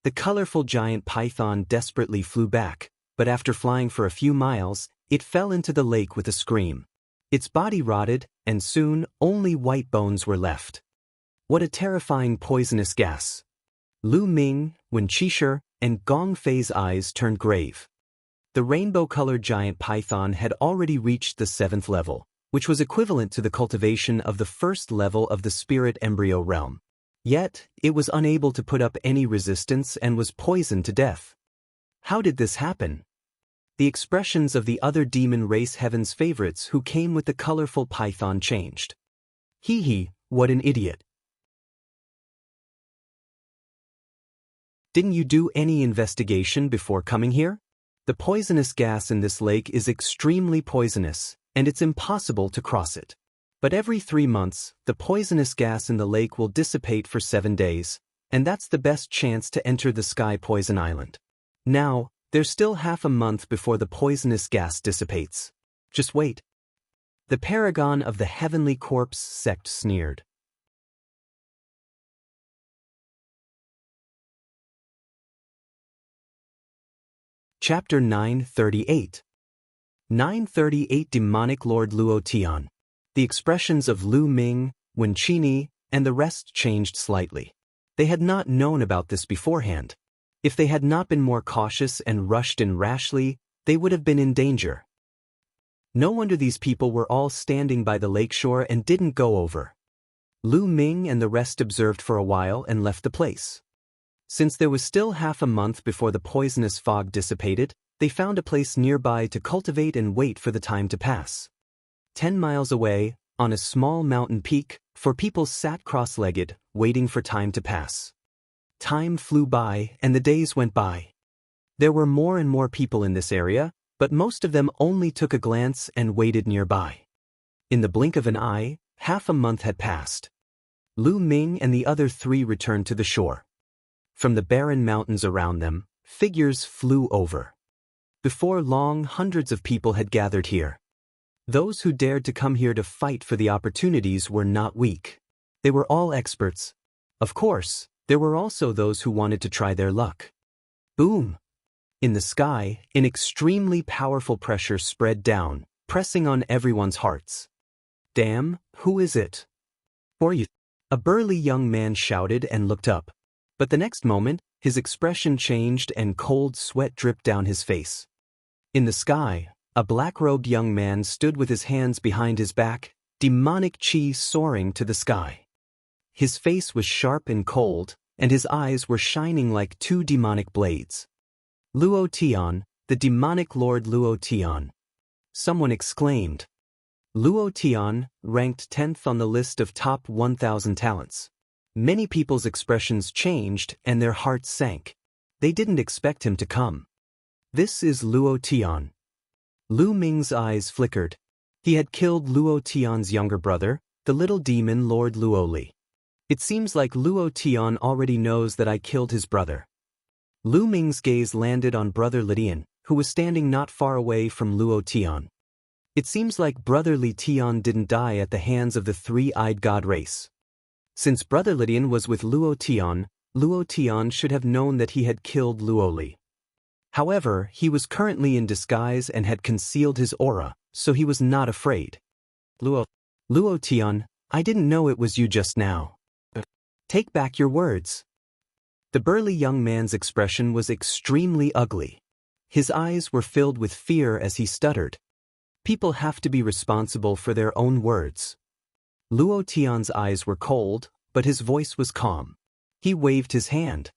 The colorful giant python desperately flew back, but after flying for a few miles, it fell into the lake with a scream. Its body rotted, and soon only white bones were left. What a terrifying poisonous gas! Lu Ming, Wen Jisher, and Gong Fei's eyes turned grave. The rainbow-colored giant python had already reached the 7th level, which was equivalent to the cultivation of the 1st level of the spirit embryo realm. Yet, it was unable to put up any resistance and was poisoned to death. How did this happen? The expressions of the other demon race heaven's favorites who came with the colorful python changed. Hee, what an idiot. Didn't you do any investigation before coming here? The poisonous gas in this lake is extremely poisonous, and it's impossible to cross it. But every 3 months, the poisonous gas in the lake will dissipate for 7 days, and that's the best chance to enter the Sky Poison Island. Now, there's still half a month before the poisonous gas dissipates. Just wait. The paragon of the Heavenly Corpse sect sneered. Chapter 938. 938 Demonic Lord Luo Tian. The expressions of Lu Ming, Wen Qini, and the rest changed slightly. They had not known about this beforehand. If they had not been more cautious and rushed in rashly, they would have been in danger. No wonder these people were all standing by the lakeshore and didn't go over. Lu Ming and the rest observed for a while and left the place. Since there was still half a month before the poisonous fog dissipated, they found a place nearby to cultivate and wait for the time to pass. 10 miles away, On a small mountain peak, four people sat cross-legged, waiting for time to pass. Time flew by, and the days went by. There were more and more people in this area, but most of them only took a glance and waited nearby. In the blink of an eye, half a month had passed. Lu Ming and the other three returned to the shore. From the barren mountains around them, figures flew over. Before long, hundreds of people had gathered here. Those who dared to come here to fight for the opportunities were not weak. They were all experts. Of course, there were also those who wanted to try their luck. Boom! In the sky, an extremely powerful pressure spread down, pressing on everyone's hearts. Damn, who is it? For you. A burly young man shouted and looked up. But the next moment, his expression changed and cold sweat dripped down his face. In the sky, a black-robed young man stood with his hands behind his back, demonic chi soaring to the sky. His face was sharp and cold, and his eyes were shining like two demonic blades. Luo Tian, the demonic lord Luo Tian. Someone exclaimed. Luo Tian ranked 10th on the list of top 1,000 talents. Many people's expressions changed and their hearts sank. They didn't expect him to come. This is Luo Tian. Lu Ming's eyes flickered. He had killed Luo Tian's younger brother, the little demon Lord Luo Li. It seems like Luo Tian already knows that I killed his brother. Lu Ming's gaze landed on Brother Lidian, who was standing not far away from Luo Tian. It seems like Brother Li Tian didn't die at the hands of the three-eyed god race. Since Brother Lidian was with Luo Tian should have known that he had killed Luo Li. However, he was currently in disguise and had concealed his aura, so he was not afraid. Luo Tian, I didn't know it was you just now. Take back your words. The burly young man's expression was extremely ugly. His eyes were filled with fear as he stuttered. People have to be responsible for their own words. Luo Tian's eyes were cold, but his voice was calm. He waved his hand.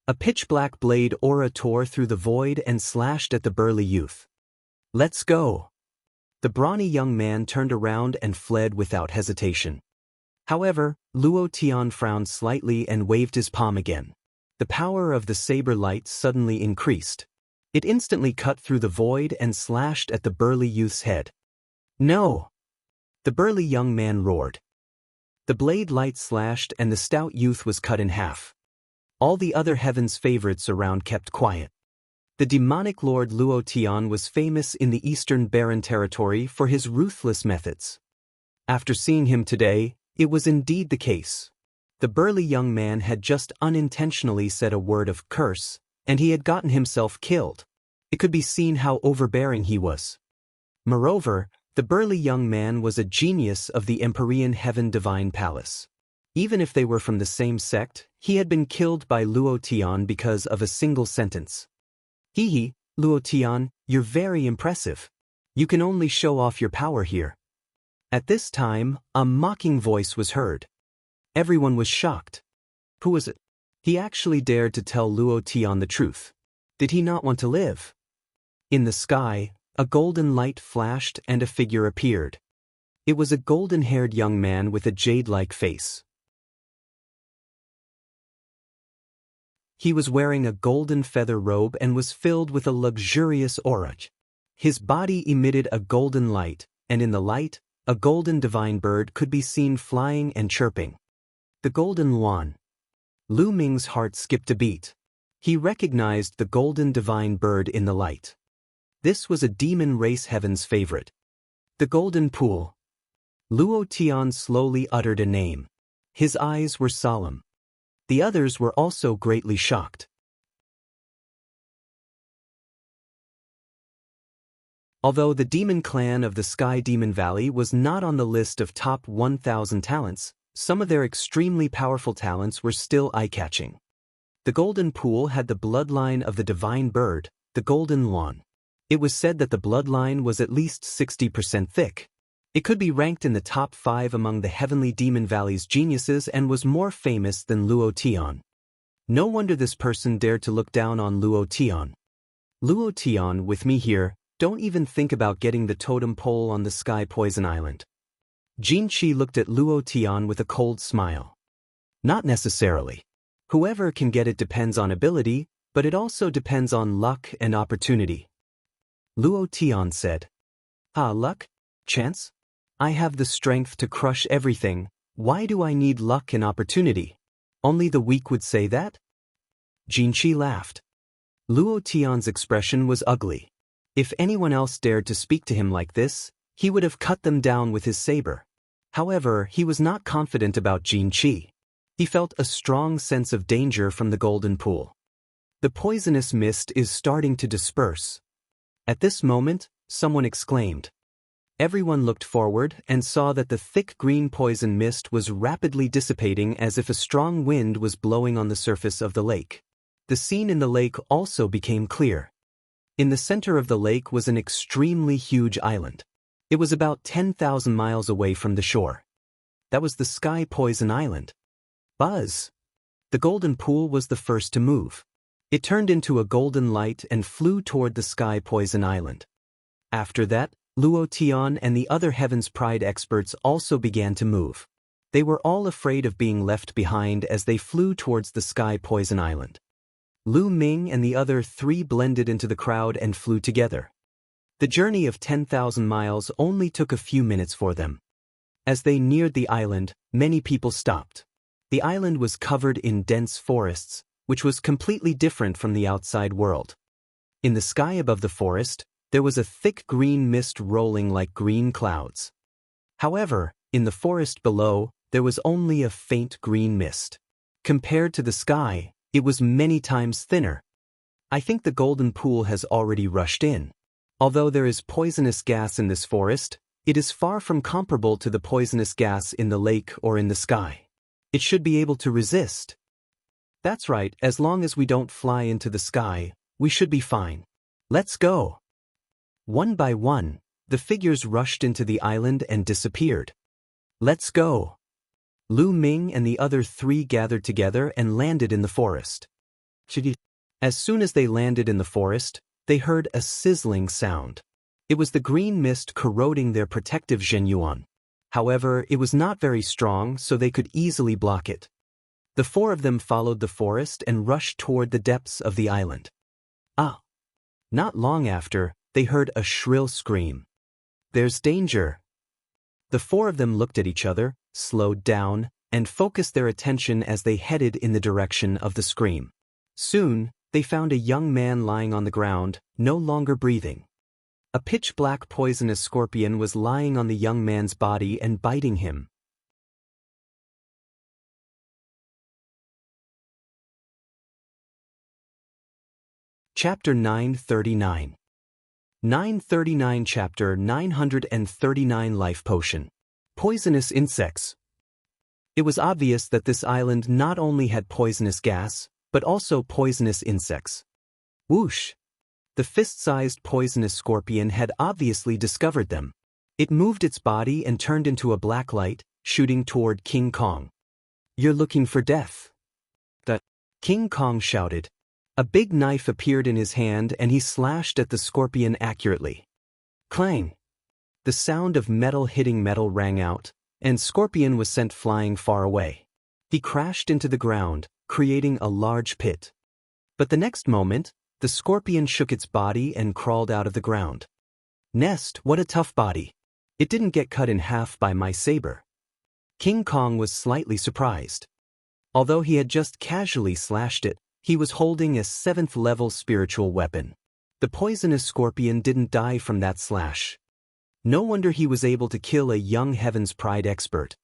A pitch-black blade aura tore through the void and slashed at the burly youth. Let's go. The brawny young man turned around and fled without hesitation. However, Luo Tian frowned slightly and waved his palm again. The power of the saber light suddenly increased. It instantly cut through the void and slashed at the burly youth's head. No! The burly young man roared. The blade light slashed and the stout youth was cut in half. All the other heaven's favorites around kept quiet. The demonic lord Luo Tian was famous in the Eastern Barren territory for his ruthless methods. After seeing him today, it was indeed the case. The burly young man had just unintentionally said a word of curse, and he had gotten himself killed. It could be seen how overbearing he was. Moreover, the burly young man was a genius of the Empyrean Heaven Divine Palace. Even if they were from the same sect, he had been killed by Luo Tian because of a single sentence. Hee, Luo Tian, you're very impressive. You can only show off your power here. At this time, a mocking voice was heard. Everyone was shocked. Who was it? He actually dared to tell Luo Tian the truth. Did he not want to live? In the sky, a golden light flashed and a figure appeared. It was a golden-haired young man with a jade-like face. He was wearing a golden feather robe and was filled with a luxurious aura. His body emitted a golden light, and in the light, a golden divine bird could be seen flying and chirping. The golden Luan. Lu Ming's heart skipped a beat. He recognized the golden divine bird in the light. This was a demon race heaven's favorite. The golden pool. Luo Tian slowly uttered a name. His eyes were solemn. The others were also greatly shocked. Although the demon clan of the Sky Demon Valley was not on the list of top 1,000 talents, some of their extremely powerful talents were still eye-catching. The golden pool had the bloodline of the divine bird, the golden Luan. It was said that the bloodline was at least 60% thick. It could be ranked in the top 5 among the heavenly Demon Valley's geniuses and was more famous than Luo Tian. No wonder this person dared to look down on Luo Tian. Luo Tian, with me here, don't even think about getting the totem pole on the Sky Poison Island. Jinqi looked at Luo Tian with a cold smile. Not necessarily. Whoever can get it depends on ability, but it also depends on luck and opportunity. Luo Tian said. Ah, luck? Chance? I have the strength to crush everything. Why do I need luck and opportunity? Only the weak would say that? Jinqi laughed. Luo Tian's expression was ugly. If anyone else dared to speak to him like this, he would have cut them down with his saber. However, he was not confident about Jinqi. He felt a strong sense of danger from the golden pool. The poisonous mist is starting to disperse. At this moment, someone exclaimed. Everyone looked forward and saw that the thick green poison mist was rapidly dissipating as if a strong wind was blowing on the surface of the lake. The scene in the lake also became clear. In the center of the lake was an extremely huge island. It was about 10,000 miles away from the shore. That was the Sky Poison Island. Buzz! The golden pool was the first to move. It turned into a golden light and flew toward the Sky Poison Island. After that, Luo Tian and the other Heaven's Pride experts also began to move. They were all afraid of being left behind as they flew towards the Sky Poison Island. Lu Ming and the other three blended into the crowd and flew together. The journey of 10,000 miles only took a few minutes for them. As they neared the island, many people stopped. The island was covered in dense forests, which was completely different from the outside world. In the sky above the forest, there was a thick green mist rolling like green clouds. However, in the forest below, there was only a faint green mist. Compared to the sky, it was many times thinner. I think the golden pool has already rushed in. Although there is poisonous gas in this forest, it is far from comparable to the poisonous gas in the lake or in the sky. It should be able to resist. That's right, as long as we don't fly into the sky, we should be fine. Let's go. One by one, the figures rushed into the island and disappeared. Let's go. Lu Ming and the other three gathered together and landed in the forest. As soon as they landed in the forest, they heard a sizzling sound. It was the green mist corroding their protective Zhenyuan. However, it was not very strong, so they could easily block it. The four of them followed the forest and rushed toward the depths of the island. Ah! Not long after, they heard a shrill scream. There's danger! The four of them looked at each other, slowed down, and focused their attention as they headed in the direction of the scream. Soon, they found a young man lying on the ground, no longer breathing. A pitch-black poisonous scorpion was lying on the young man's body and biting him. Chapter 939. 939 Chapter 939 Life Potion. Poisonous Insects. It was obvious that this island not only had poisonous gas, but also poisonous insects. Whoosh! The fist-sized poisonous scorpion had obviously discovered them. It moved its body and turned into a black light, shooting toward King Kong. You're looking for death. King Kong shouted. A big knife appeared in his hand and he slashed at the scorpion accurately. Clang! The sound of metal hitting metal rang out, and Scorpion was sent flying far away. He crashed into the ground, creating a large pit. But the next moment, the scorpion shook its body and crawled out of the ground. Nest, what a tough body. It didn't get cut in half by my saber. King Kong was slightly surprised. Although he had just casually slashed it, he was holding a 7th-level spiritual weapon. The poisonous scorpion didn't die from that slash. No wonder he was able to kill a young Heaven's Pride expert.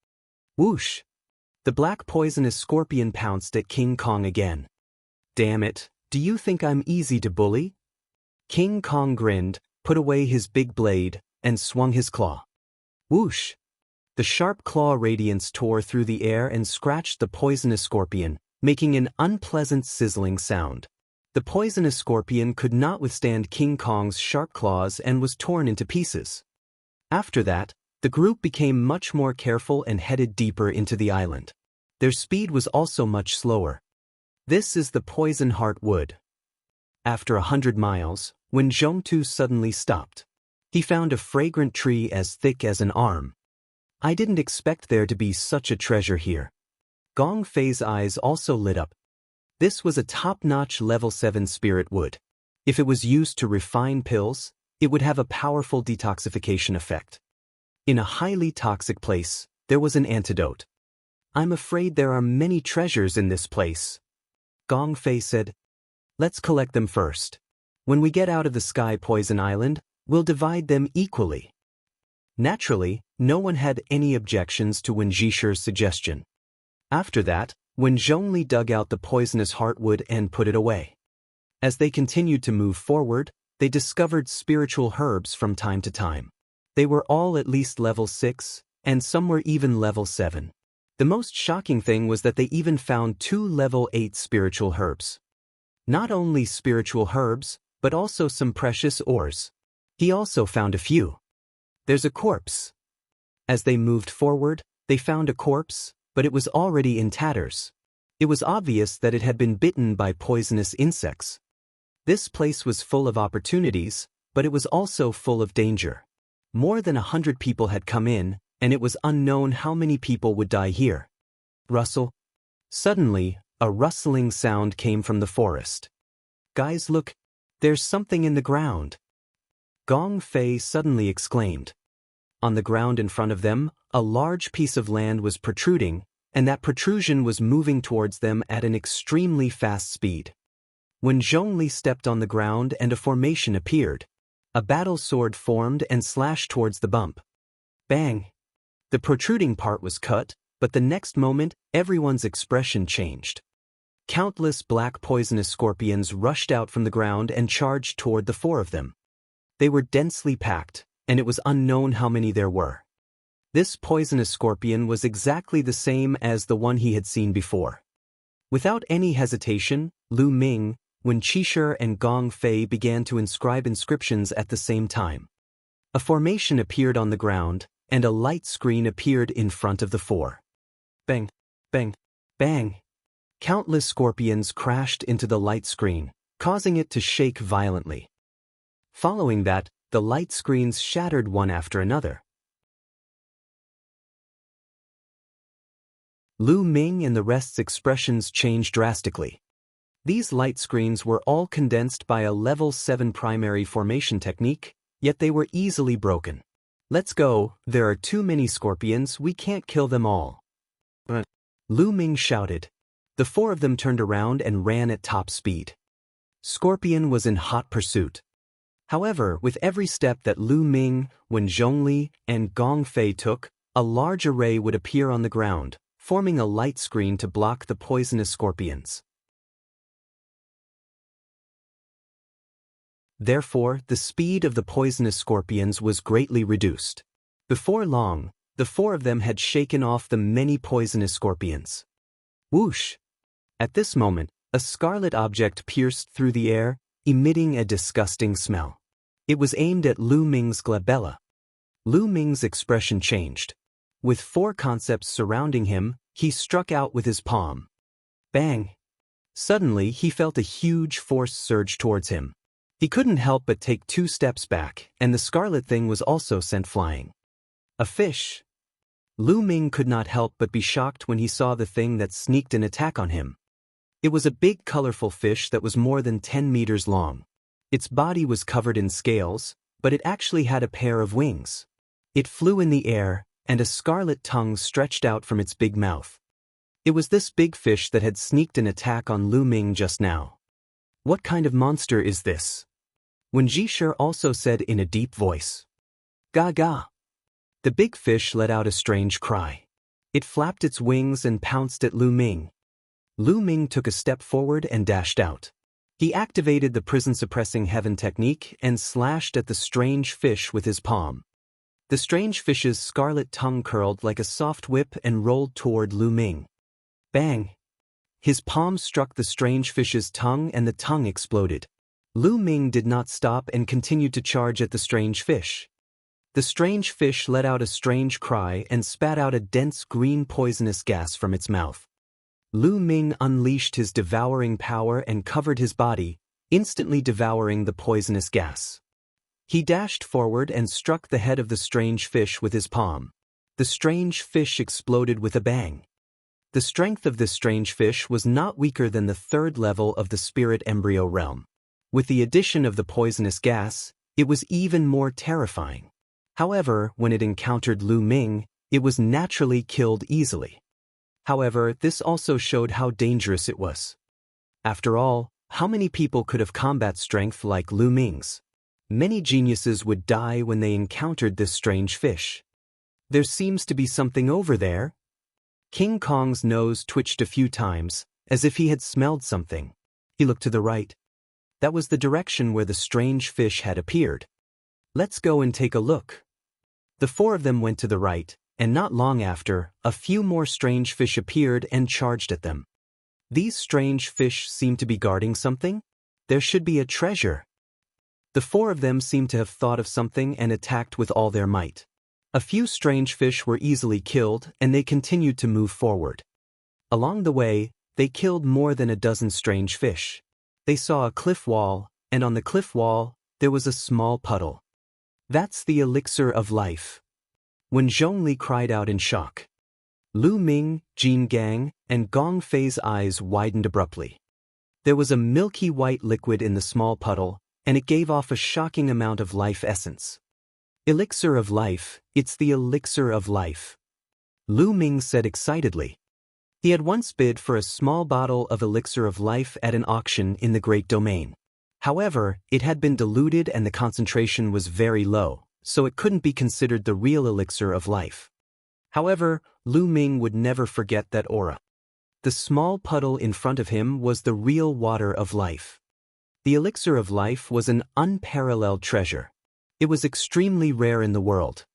Whoosh! The black poisonous scorpion pounced at King Kong again. Damn it, do you think I'm easy to bully? King Kong grinned, put away his big blade, and swung his claw. Whoosh! The sharp claw radiance tore through the air and scratched the poisonous scorpion, making an unpleasant sizzling sound. The poisonous scorpion could not withstand King Kong's sharp claws and was torn into pieces. After that, the group became much more careful and headed deeper into the island. Their speed was also much slower. This is the Poison Heart Wood. After 100 miles, when Zhongtu suddenly stopped, he found a fragrant tree as thick as an arm. I didn't expect there to be such a treasure here. Gong Fei's eyes also lit up. This was a top-notch level 7 spirit wood. If it was used to refine pills, it would have a powerful detoxification effect. In a highly toxic place, there was an antidote. I'm afraid there are many treasures in this place. Gong Fei said, let's collect them first. When we get out of the Sky Poison Island, we'll divide them equally. Naturally, no one had any objections to Wen Zhishi's suggestion. After that, Wen Zhongli dug out the poisonous heartwood and put it away. As they continued to move forward, they discovered spiritual herbs from time to time. They were all at least level 6, and some were even level 7. The most shocking thing was that they even found 2 level 8 spiritual herbs. Not only spiritual herbs, but also some precious ores. He also found a few. There's a corpse. As they moved forward, they found a corpse, but it was already in tatters. It was obvious that it had been bitten by poisonous insects. This place was full of opportunities, but it was also full of danger. More than 100 people had come in, and it was unknown how many people would die here. Rustle. Suddenly, a rustling sound came from the forest. Guys, look, there's something in the ground. Gong Fei suddenly exclaimed. On the ground in front of them, a large piece of land was protruding, and that protrusion was moving towards them at an extremely fast speed. When Zhongli stepped on the ground and a formation appeared, a battle sword formed and slashed towards the bump. Bang! The protruding part was cut, but the next moment, everyone's expression changed. Countless black poisonous scorpions rushed out from the ground and charged toward the 4 of them. They were densely packed, and it was unknown how many there were. This poisonous scorpion was exactly the same as the one he had seen before. Without any hesitation, Lu Ming, Wen Zhishi and Gong Fei began to inscribe inscriptions at the same time. A formation appeared on the ground, and a light screen appeared in front of the 4. Bang! Bang! Bang! Countless scorpions crashed into the light screen, causing it to shake violently. Following that, the light screens shattered one after another. Lu Ming and the rest's expressions changed drastically. These light screens were all condensed by a level 7 primary formation technique, yet they were easily broken. Let's go, there are too many scorpions, we can't kill them all. Lu Ming shouted. The 4 of them turned around and ran at top speed. Scorpion was in hot pursuit. However, with every step that Lu Ming, Wen Zhongli, and Gong Fei took, a large array would appear on the ground, forming a light screen to block the poisonous scorpions. Therefore, the speed of the poisonous scorpions was greatly reduced. Before long, the 4 of them had shaken off the many poisonous scorpions. Whoosh! At this moment, a scarlet object pierced through the air, emitting a disgusting smell. It was aimed at Lu Ming's glabella. Lu Ming's expression changed. With 4 concepts surrounding him, he struck out with his palm. Bang! Suddenly, he felt a huge force surge towards him. He couldn't help but take 2 steps back, and the scarlet thing was also sent flying. A fish! Lu Ming could not help but be shocked when he saw the thing that sneaked an attack on him. It was a big colorful fish that was more than 10 meters long. Its body was covered in scales, but it actually had a pair of wings. It flew in the air, and a scarlet tongue stretched out from its big mouth. It was this big fish that had sneaked an attack on Lu Ming just now. What kind of monster is this? Wen Zhishi also said in a deep voice. Ga. The big fish let out a strange cry. It flapped its wings and pounced at Lu Ming. Lu Ming took a step forward and dashed out. He activated the prison-suppressing heaven technique and slashed at the strange fish with his palm. The strange fish's scarlet tongue curled like a soft whip and rolled toward Lu Ming. Bang! His palm struck the strange fish's tongue and the tongue exploded. Lu Ming did not stop and continued to charge at the strange fish. The strange fish let out a strange cry and spat out a dense green poisonous gas from its mouth. Lu Ming unleashed his devouring power and covered his body, instantly devouring the poisonous gas. He dashed forward and struck the head of the strange fish with his palm. The strange fish exploded with a bang. The strength of this strange fish was not weaker than the third level of the spirit embryo realm. With the addition of the poisonous gas, it was even more terrifying. However, when it encountered Lu Ming, it was naturally killed easily. However, this also showed how dangerous it was. After all, how many people could have combat strength like Lu Ming's? Many geniuses would die when they encountered this strange fish. There seems to be something over there. King Kong's nose twitched a few times, as if he had smelled something. He looked to the right. That was the direction where the strange fish had appeared. Let's go and take a look. The four of them went to the right, and not long after, a few more strange fish appeared and charged at them. These strange fish seemed to be guarding something. There should be a treasure. The four of them seemed to have thought of something and attacked with all their might. A few strange fish were easily killed, and they continued to move forward. Along the way, they killed more than a dozen strange fish. They saw a cliff wall, and on the cliff wall, there was a small puddle. That's the elixir of life. When Zhongli cried out in shock. Lu Ming, Jin Gang, and Gong Fei's eyes widened abruptly. There was a milky white liquid in the small puddle, and it gave off a shocking amount of life essence. Elixir of life, it's the elixir of life. Lu Ming said excitedly. He had once bid for a small bottle of elixir of life at an auction in the Great Domain. However, it had been diluted and the concentration was very low, so it couldn't be considered the real elixir of life. However, Lu Ming would never forget that aura. The small puddle in front of him was the real water of life. The elixir of life was an unparalleled treasure. It was extremely rare in the world.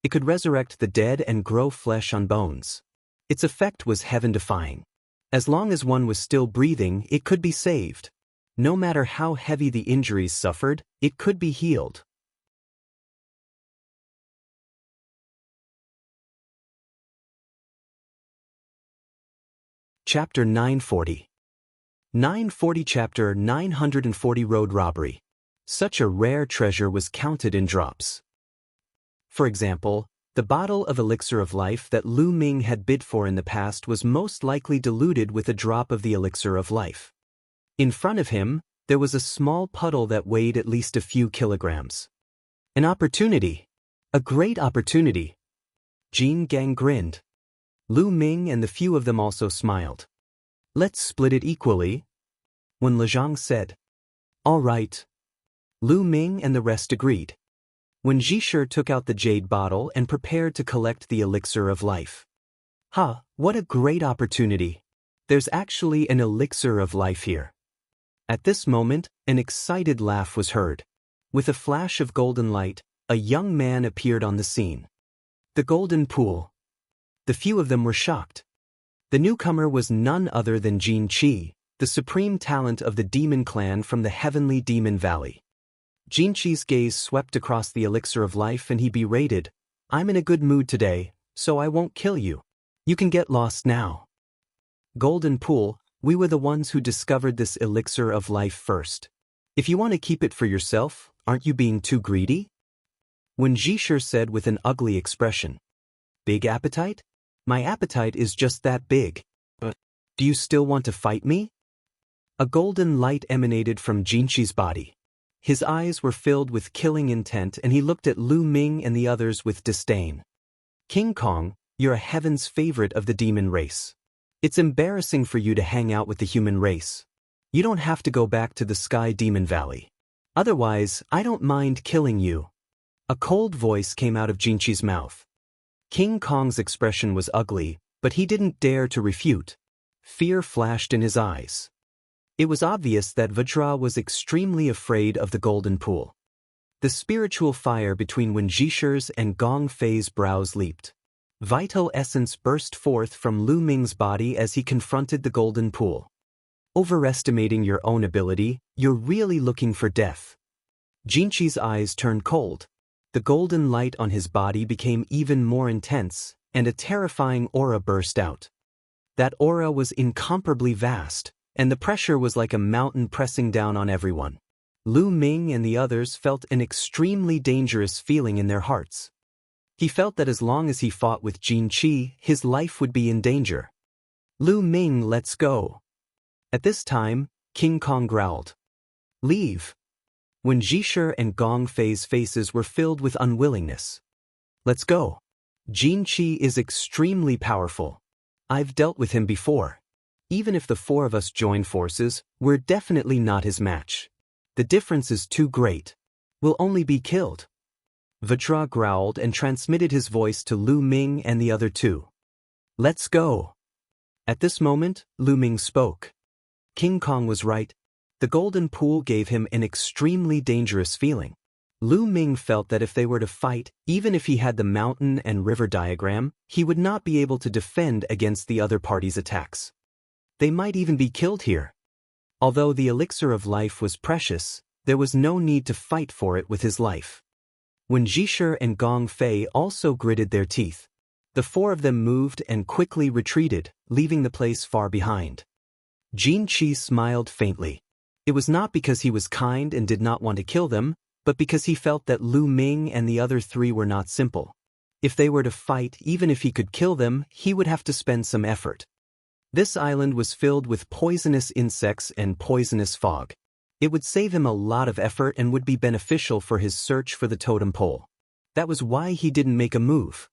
It could resurrect the dead and grow flesh on bones. Its effect was heaven-defying. As long as one was still breathing, it could be saved. No matter how heavy the injuries suffered, it could be healed. Chapter 940. 940 Chapter 940 Road Robbery. Such a rare treasure was counted in drops. For example, the bottle of elixir of life that Lu Ming had bid for in the past was most likely diluted with a drop of the elixir of life. In front of him, there was a small puddle that weighed at least a few kilograms. An opportunity. A great opportunity. Jin Gang grinned. Lu Ming and the few of them also smiled. Let's split it equally. When Lezhang said, all right. Lu Ming and the rest agreed. When Zhisher took out the jade bottle and prepared to collect the elixir of life. What a great opportunity. There's actually an elixir of life here. At this moment, an excited laugh was heard. With a flash of golden light, a young man appeared on the scene. The golden pool. The few of them were shocked. The newcomer was none other than Jin Qi, the supreme talent of the demon clan from the heavenly demon valley. Jin Qi's gaze swept across the elixir of life and he berated, I'm in a good mood today, so I won't kill you. You can get lost now. Golden pool, we were the ones who discovered this elixir of life first. If you want to keep it for yourself, aren't you being too greedy? When Zhisher said with an ugly expression, big appetite? My appetite is just that big. But do you still want to fight me? A golden light emanated from Jinqi's body. His eyes were filled with killing intent and he looked at Lu Ming and the others with disdain. King Kong, you're a heaven's favorite of the demon race. It's embarrassing for you to hang out with the human race. You don't have to go back to the Sky Demon Valley. Otherwise, I don't mind killing you. A cold voice came out of Jinqi's mouth. King Kong's expression was ugly, but he didn't dare to refute. Fear flashed in his eyes. It was obvious that Vajra was extremely afraid of the golden pool. The spiritual fire between Wen Zhisher's and Gong Fei's brows leaped. Vital essence burst forth from Lu Ming's body as he confronted the golden pool. Overestimating your own ability, you're really looking for death. Jinqi's eyes turned cold. The golden light on his body became even more intense, and a terrifying aura burst out. That aura was incomparably vast, and the pressure was like a mountain pressing down on everyone. Lu Ming and the others felt an extremely dangerous feeling in their hearts. He felt that as long as he fought with Jin Qi, his life would be in danger. Lu Ming, let's go. At this time, King Kong growled. Leave. When Zhishe and Gong Fei's faces were filled with unwillingness. Let's go. Jin Qi is extremely powerful. I've dealt with him before. Even if the four of us join forces, we're definitely not his match. The difference is too great. We'll only be killed. Vajra growled and transmitted his voice to Lu Ming and the other two. Let's go. At this moment, Lu Ming spoke. King Kong was right. The golden pool gave him an extremely dangerous feeling. Lu Ming felt that if they were to fight, even if he had the mountain and river diagram, he would not be able to defend against the other party's attacks. They might even be killed here. Although the elixir of life was precious, there was no need to fight for it with his life. When Zhishe and Gong Fei also gritted their teeth, the four of them moved and quickly retreated, leaving the place far behind. Jin Qi smiled faintly. It was not because he was kind and did not want to kill them, but because he felt that Lu Ming and the other three were not simple. If they were to fight, even if he could kill them, he would have to spend some effort. This island was filled with poisonous insects and poisonous fog. It would save him a lot of effort and would be beneficial for his search for the totem pole. That was why he didn't make a move.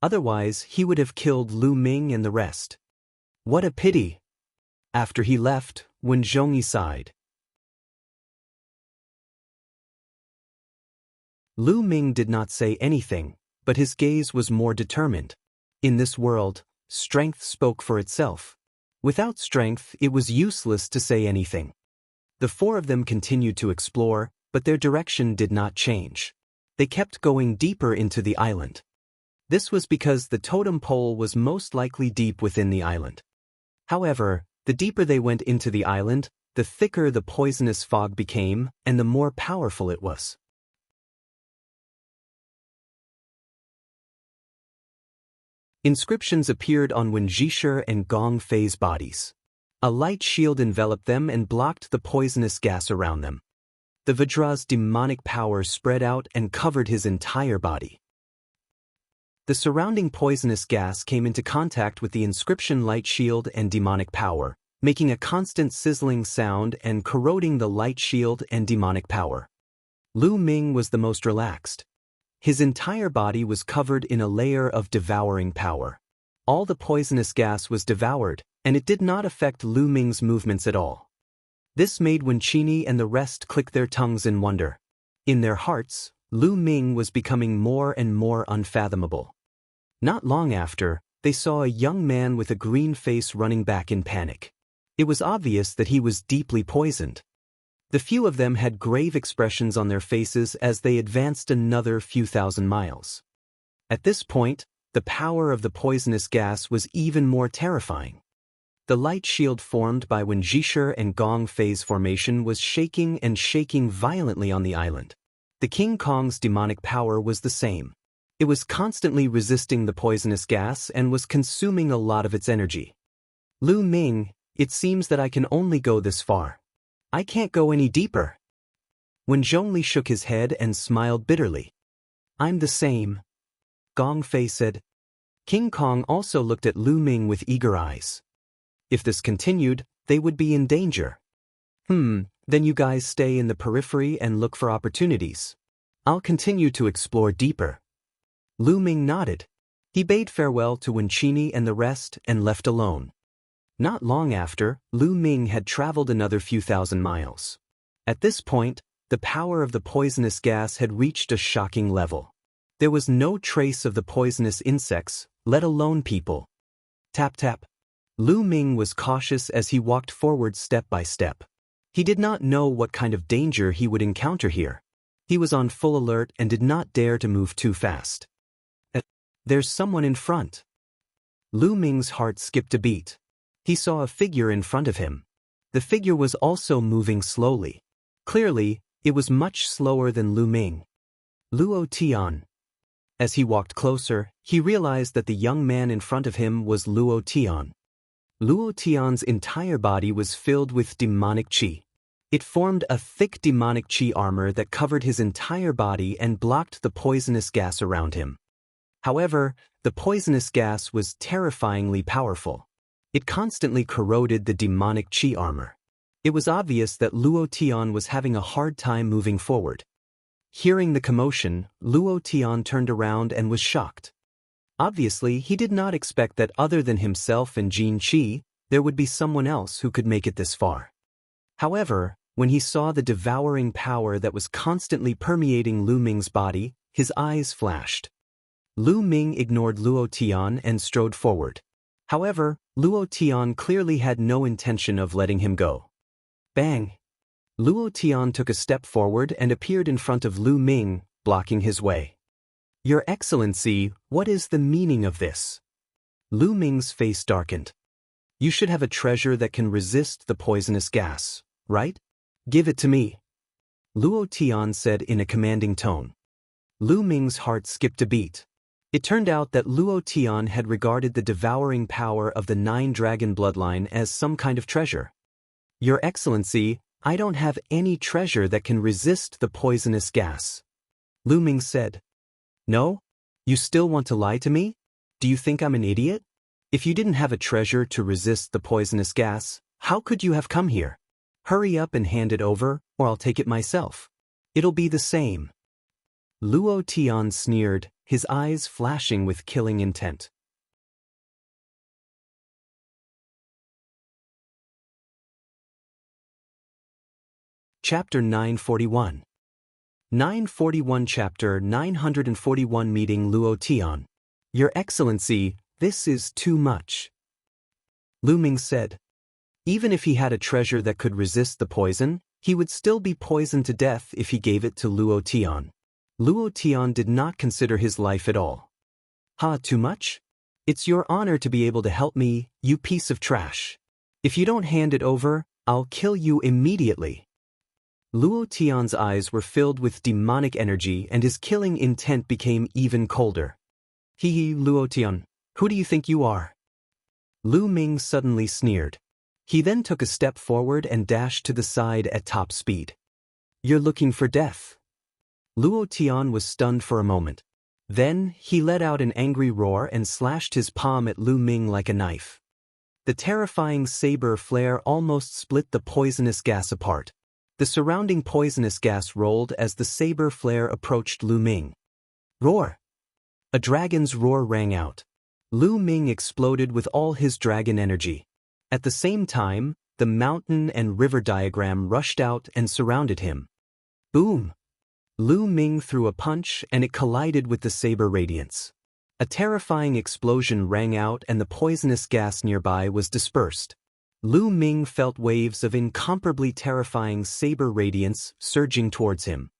Otherwise, he would have killed Lu Ming and the rest. What a pity. After he left, Wen Zhongyi sighed. Lu Ming did not say anything, but his gaze was more determined. In this world, strength spoke for itself. Without strength, it was useless to say anything. The four of them continued to explore, but their direction did not change. They kept going deeper into the island. This was because the totem pole was most likely deep within the island. However, the deeper they went into the island, the thicker the poisonous fog became, and the more powerful it was. Inscriptions appeared on Wen Zhishe and Gong Fei's bodies. A light shield enveloped them and blocked the poisonous gas around them. The Vajra's demonic power spread out and covered his entire body. The surrounding poisonous gas came into contact with the inscription light shield and demonic power, making a constant sizzling sound and corroding the light shield and demonic power. Lu Ming was the most relaxed. His entire body was covered in a layer of devouring power. All the poisonous gas was devoured, and it did not affect Lu Ming's movements at all. This made Wen Qini and the rest click their tongues in wonder. In their hearts, Lu Ming was becoming more and more unfathomable. Not long after, they saw a young man with a green face running back in panic. It was obvious that he was deeply poisoned. The few of them had grave expressions on their faces as they advanced another few thousand miles. At this point, the power of the poisonous gas was even more terrifying. The light shield formed by Wen Zhishe and Gong Fei's formation was shaking and shaking violently on the island. The King Kong's demonic power was the same. It was constantly resisting the poisonous gas and was consuming a lot of its energy. Lu Ming, it seems that I can only go this far. I can't go any deeper. Wen Zhongli shook his head and smiled bitterly. I'm the same. Gong Fei said. King Kong also looked at Lu Ming with eager eyes. If this continued, they would be in danger. Then you guys stay in the periphery and look for opportunities. I'll continue to explore deeper. Lu Ming nodded. He bade farewell to Wen Qini and the rest and left alone. Not long after, Lu Ming had traveled another few thousand miles. At this point, the power of the poisonous gas had reached a shocking level. There was no trace of the poisonous insects, let alone people. Tap tap. Lu Ming was cautious as he walked forward step by step. He did not know what kind of danger he would encounter here. He was on full alert and did not dare to move too fast. There's someone in front. Lu Ming's heart skipped a beat. He saw a figure in front of him. The figure was also moving slowly. Clearly, it was much slower than Lu Ming. Luo Tian. As he walked closer, he realized that the young man in front of him was Luo Tian. Luo Tian's entire body was filled with demonic qi. It formed a thick demonic qi armor that covered his entire body and blocked the poisonous gas around him. However, the poisonous gas was terrifyingly powerful. It constantly corroded the demonic Qi armor. It was obvious that Luo Tian was having a hard time moving forward. Hearing the commotion, Luo Tian turned around and was shocked. Obviously, he did not expect that other than himself and Jin Qi, there would be someone else who could make it this far. However, when he saw the devouring power that was constantly permeating Lu Ming's body, his eyes flashed. Lu Ming ignored Luo Tian and strode forward. However, Luo Tian clearly had no intention of letting him go. Bang! Luo Tian took a step forward and appeared in front of Lu Ming, blocking his way. "Your Excellency, what is the meaning of this?" Lu Ming's face darkened. "You should have a treasure that can resist the poisonous gas, right? Give it to me," Luo Tian said in a commanding tone. Lu Ming's heart skipped a beat. It turned out that Luo Tian had regarded the devouring power of the 9-dragon bloodline as some kind of treasure. "Your Excellency, I don't have any treasure that can resist the poisonous gas," Lu Ming said. "No? You still want to lie to me? Do you think I'm an idiot? If you didn't have a treasure to resist the poisonous gas, how could you have come here? Hurry up and hand it over, or I'll take it myself. It'll be the same." Luo Tian sneered, his eyes flashing with killing intent. Chapter 941. 941 Chapter 941 Meeting Luo Tian. "Your Excellency, this is too much," Lu Ming said. Even if he had a treasure that could resist the poison, he would still be poisoned to death if he gave it to Luo Tian. Luo Tian did not consider his life at all. Too much? It's your honor to be able to help me, you piece of trash. If you don't hand it over, I'll kill you immediately." Luo Tian's eyes were filled with demonic energy and his killing intent became even colder. Luo Tian, who do you think you are?" Lu Ming suddenly sneered. He then took a step forward and dashed to the side at top speed. "You're looking for death." Luo Tian was stunned for a moment. Then, he let out an angry roar and slashed his palm at Lu Ming like a knife. The terrifying saber flare almost split the poisonous gas apart. The surrounding poisonous gas rolled as the saber flare approached Lu Ming. Roar! A dragon's roar rang out. Lu Ming exploded with all his dragon energy. At the same time, the mountain and river diagram rushed out and surrounded him. Boom! Lu Ming threw a punch and it collided with the saber radiance. A terrifying explosion rang out and the poisonous gas nearby was dispersed. Lu Ming felt waves of incomparably terrifying saber radiance surging towards him.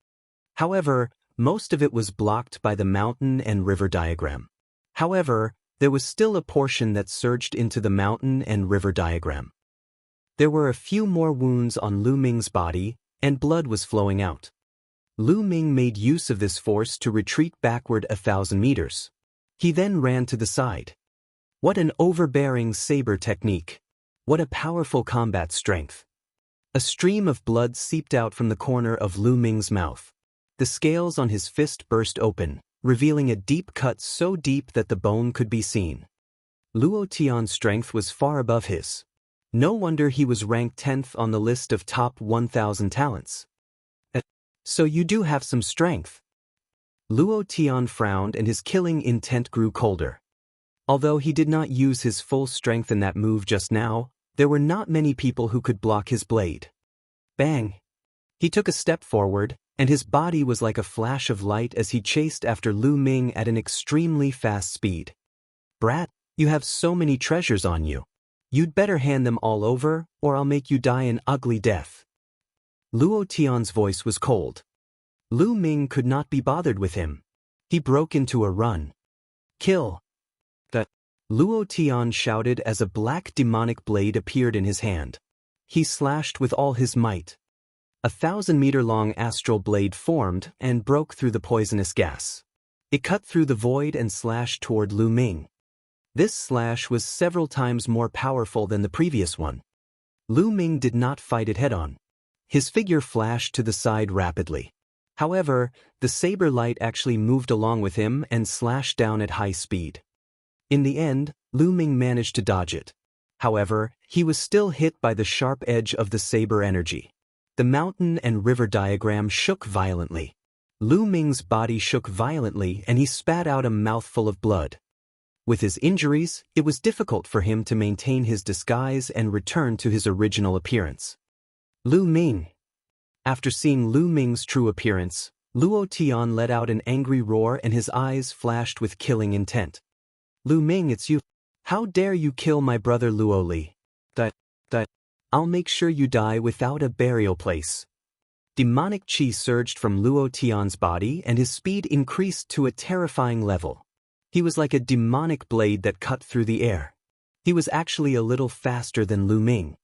However, most of it was blocked by the mountain and river diagram. However, there was still a portion that surged into the mountain and river diagram. There were a few more wounds on Lu Ming's body, and blood was flowing out. Lu Ming made use of this force to retreat backward 1,000 meters. He then ran to the side. What an overbearing saber technique! What a powerful combat strength! A stream of blood seeped out from the corner of Lu Ming's mouth. The scales on his fist burst open, revealing a deep cut so deep that the bone could be seen. Luo Tian's strength was far above his. No wonder he was ranked 10th on the list of top 1,000 talents. So you do have some strength. Luo Tian frowned and his killing intent grew colder. Although he did not use his full strength in that move just now, there were not many people who could block his blade. Bang! He took a step forward, and his body was like a flash of light as he chased after Lu Ming at an extremely fast speed. Brat, you have so many treasures on you. You'd better hand them all over, or I'll make you die an ugly death. Luo Tian's voice was cold. Lu Ming could not be bothered with him. He broke into a run. Kill! Luo Tian shouted as a black demonic blade appeared in his hand. He slashed with all his might. 1,000-meter-long astral blade formed and broke through the poisonous gas. It cut through the void and slashed toward Lu Ming. This slash was several times more powerful than the previous one. Lu Ming did not fight it head-on. His figure flashed to the side rapidly. However, the saber light actually moved along with him and slashed down at high speed. In the end, Lu Ming managed to dodge it. However, he was still hit by the sharp edge of the saber energy. The mountain and river diagram shook violently. Lu Ming's body shook violently and he spat out a mouthful of blood. With his injuries, it was difficult for him to maintain his disguise and return to his original appearance. Lu Ming. After seeing Lu Ming's true appearance, Luo Tian let out an angry roar and his eyes flashed with killing intent. Lu Ming, it's you. How dare you kill my brother Luo Li? That, I'll make sure you die without a burial place. Demonic qi surged from Luo Tian's body and his speed increased to a terrifying level. He was like a demonic blade that cut through the air. He was actually a little faster than Lu Ming.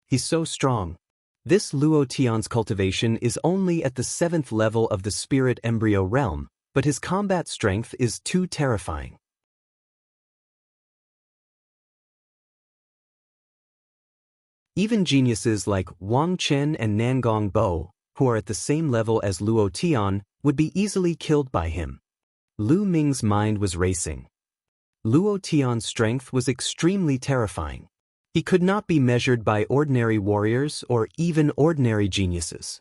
He's so strong. This Luo Tian's cultivation is only at the 7th level of the spirit embryo realm, but his combat strength is too terrifying. Even geniuses like Wang Chen and Nangong Bo, who are at the same level as Luo Tian, would be easily killed by him. Lu Ming's mind was racing. Luo Tian's strength was extremely terrifying. He could not be measured by ordinary warriors or even ordinary geniuses.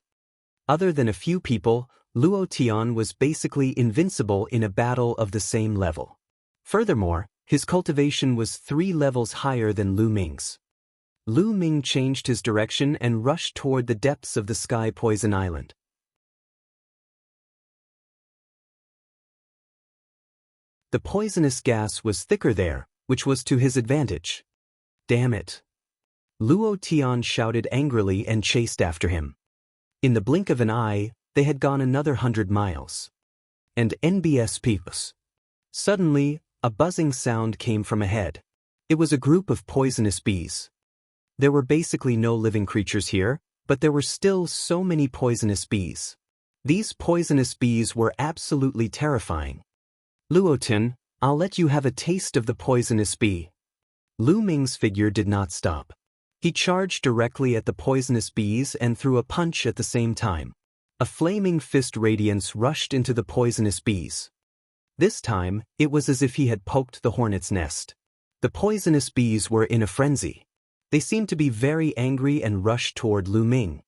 Other than a few people, Luo Tian was basically invincible in a battle of the same level. Furthermore, his cultivation was 3 levels higher than Lu Ming's. Lu Ming changed his direction and rushed toward the depths of the Sky Poison Island. The poisonous gas was thicker there, which was to his advantage. Damn it! Luo Tian shouted angrily and chased after him. In the blink of an eye, they had gone another 100 miles. And NBS peeps. Suddenly, a buzzing sound came from ahead. It was a group of poisonous bees. There were basically no living creatures here, but there were still so many poisonous bees. These poisonous bees were absolutely terrifying. Luotin, I'll let you have a taste of the poisonous bee. Lu Ming's figure did not stop. He charged directly at the poisonous bees and threw a punch at the same time. A flaming fist radiance rushed into the poisonous bees. This time, it was as if he had poked the hornet's nest. The poisonous bees were in a frenzy. They seemed to be very angry and rushed toward Lu Ming.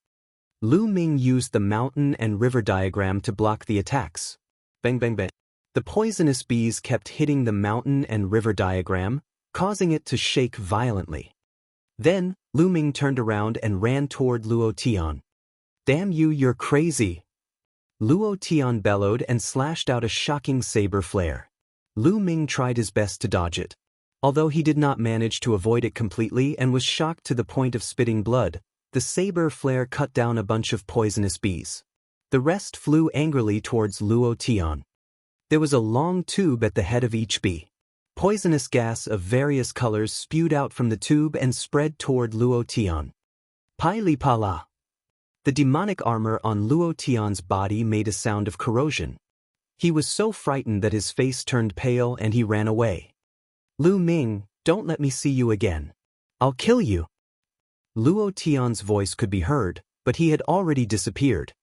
Lu Ming used the mountain and river diagram to block the attacks. Bang bang bang. The poisonous bees kept hitting the mountain and river diagram, causing it to shake violently. Then, Lu Ming turned around and ran toward Luo Tian. Damn you, you're crazy! Luo Tian bellowed and slashed out a shocking saber flare. Lu Ming tried his best to dodge it. Although he did not manage to avoid it completely and was shocked to the point of spitting blood, the saber flare cut down a bunch of poisonous bees. The rest flew angrily towards Luo Tian. There was a long tube at the head of each bee. Poisonous gas of various colors spewed out from the tube and spread toward Luo Tian. Pai Li Pa La. The demonic armor on Luo Tian's body made a sound of corrosion. He was so frightened that his face turned pale and he ran away. Lu Ming, don't let me see you again. I'll kill you. Luo Tian's voice could be heard, but he had already disappeared.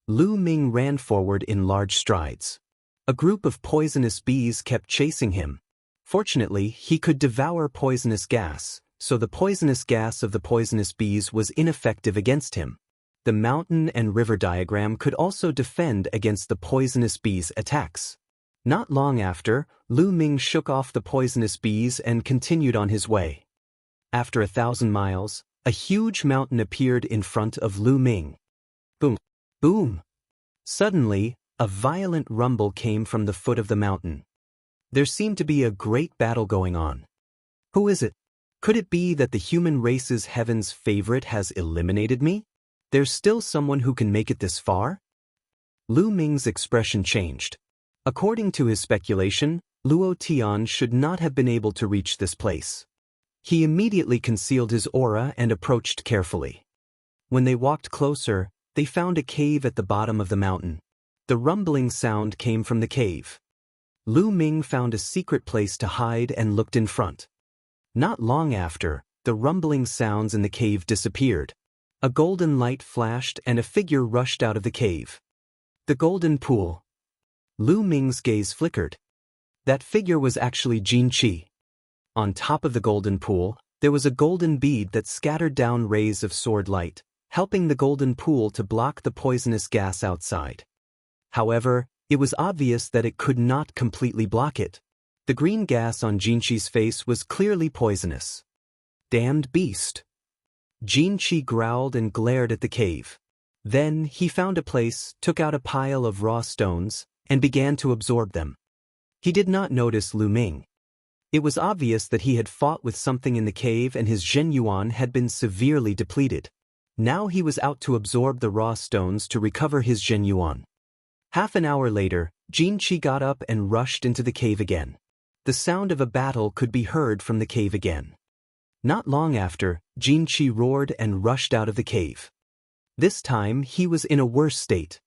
Lu Ming ran forward in large strides. A group of poisonous bees kept chasing him. Fortunately, he could devour poisonous gas, so the poisonous gas of the poisonous bees was ineffective against him. The mountain and river diagram could also defend against the poisonous bees' attacks. Not long after, Lu Ming shook off the poisonous bees and continued on his way. After 1,000 miles, a huge mountain appeared in front of Lu Ming. Boom! Boom! Suddenly, a violent rumble came from the foot of the mountain. There seemed to be a great battle going on. Who is it? Could it be that the human race's heaven's favorite has eliminated me? There's still someone who can make it this far? Lu Ming's expression changed. According to his speculation, Luo Tian should not have been able to reach this place. He immediately concealed his aura and approached carefully. When they walked closer, they found a cave at the bottom of the mountain. The rumbling sound came from the cave. Lu Ming found a secret place to hide and looked in front. Not long after, the rumbling sounds in the cave disappeared. A golden light flashed and a figure rushed out of the cave. The golden pool. Lu Ming's gaze flickered. That figure was actually Xianxia. On top of the golden pool, there was a golden bead that scattered down rays of sword light, helping the golden pool to block the poisonous gas outside. However, it was obvious that it could not completely block it. The green gas on Xianxia's face was clearly poisonous. Damned beast! Xianxia growled and glared at the cave. Then he found a place, took out a pile of raw stones, and began to absorb them. He did not notice Lu Ming. It was obvious that he had fought with something in the cave and his Zhenyuan had been severely depleted. Now he was out to absorb the raw stones to recover his Zhenyuan. Half an hour later, Xianxia got up and rushed into the cave again. The sound of a battle could be heard from the cave again. Not long after, Xianxia roared and rushed out of the cave. This time he was in a worse state.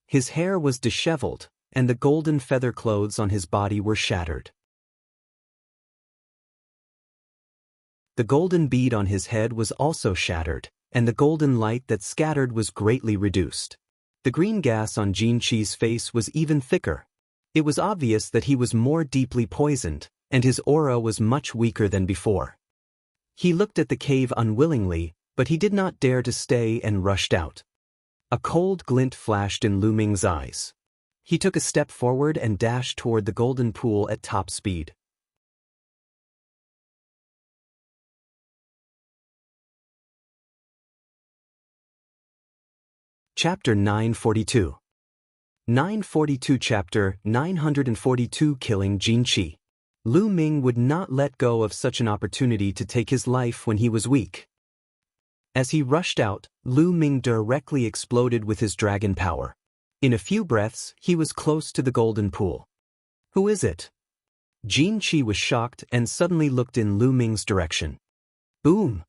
His hair was disheveled, and the golden feather clothes on his body were shattered. The golden bead on his head was also shattered, and the golden light that scattered was greatly reduced. The green gas on Xianxia's face was even thicker. It was obvious that he was more deeply poisoned, and his aura was much weaker than before. He looked at the cave unwillingly, but he did not dare to stay and rushed out. A cold glint flashed in Lu Ming's eyes. He took a step forward and dashed toward the golden pool at top speed. Chapter 942. 942 Chapter 942 Killing Xianxia. Lu Ming would not let go of such an opportunity to take his life when he was weak. As he rushed out, Lu Ming directly exploded with his dragon power. In a few breaths, he was close to the golden pool. Who is it? Xianxia was shocked and suddenly looked in Lu Ming's direction. Boom!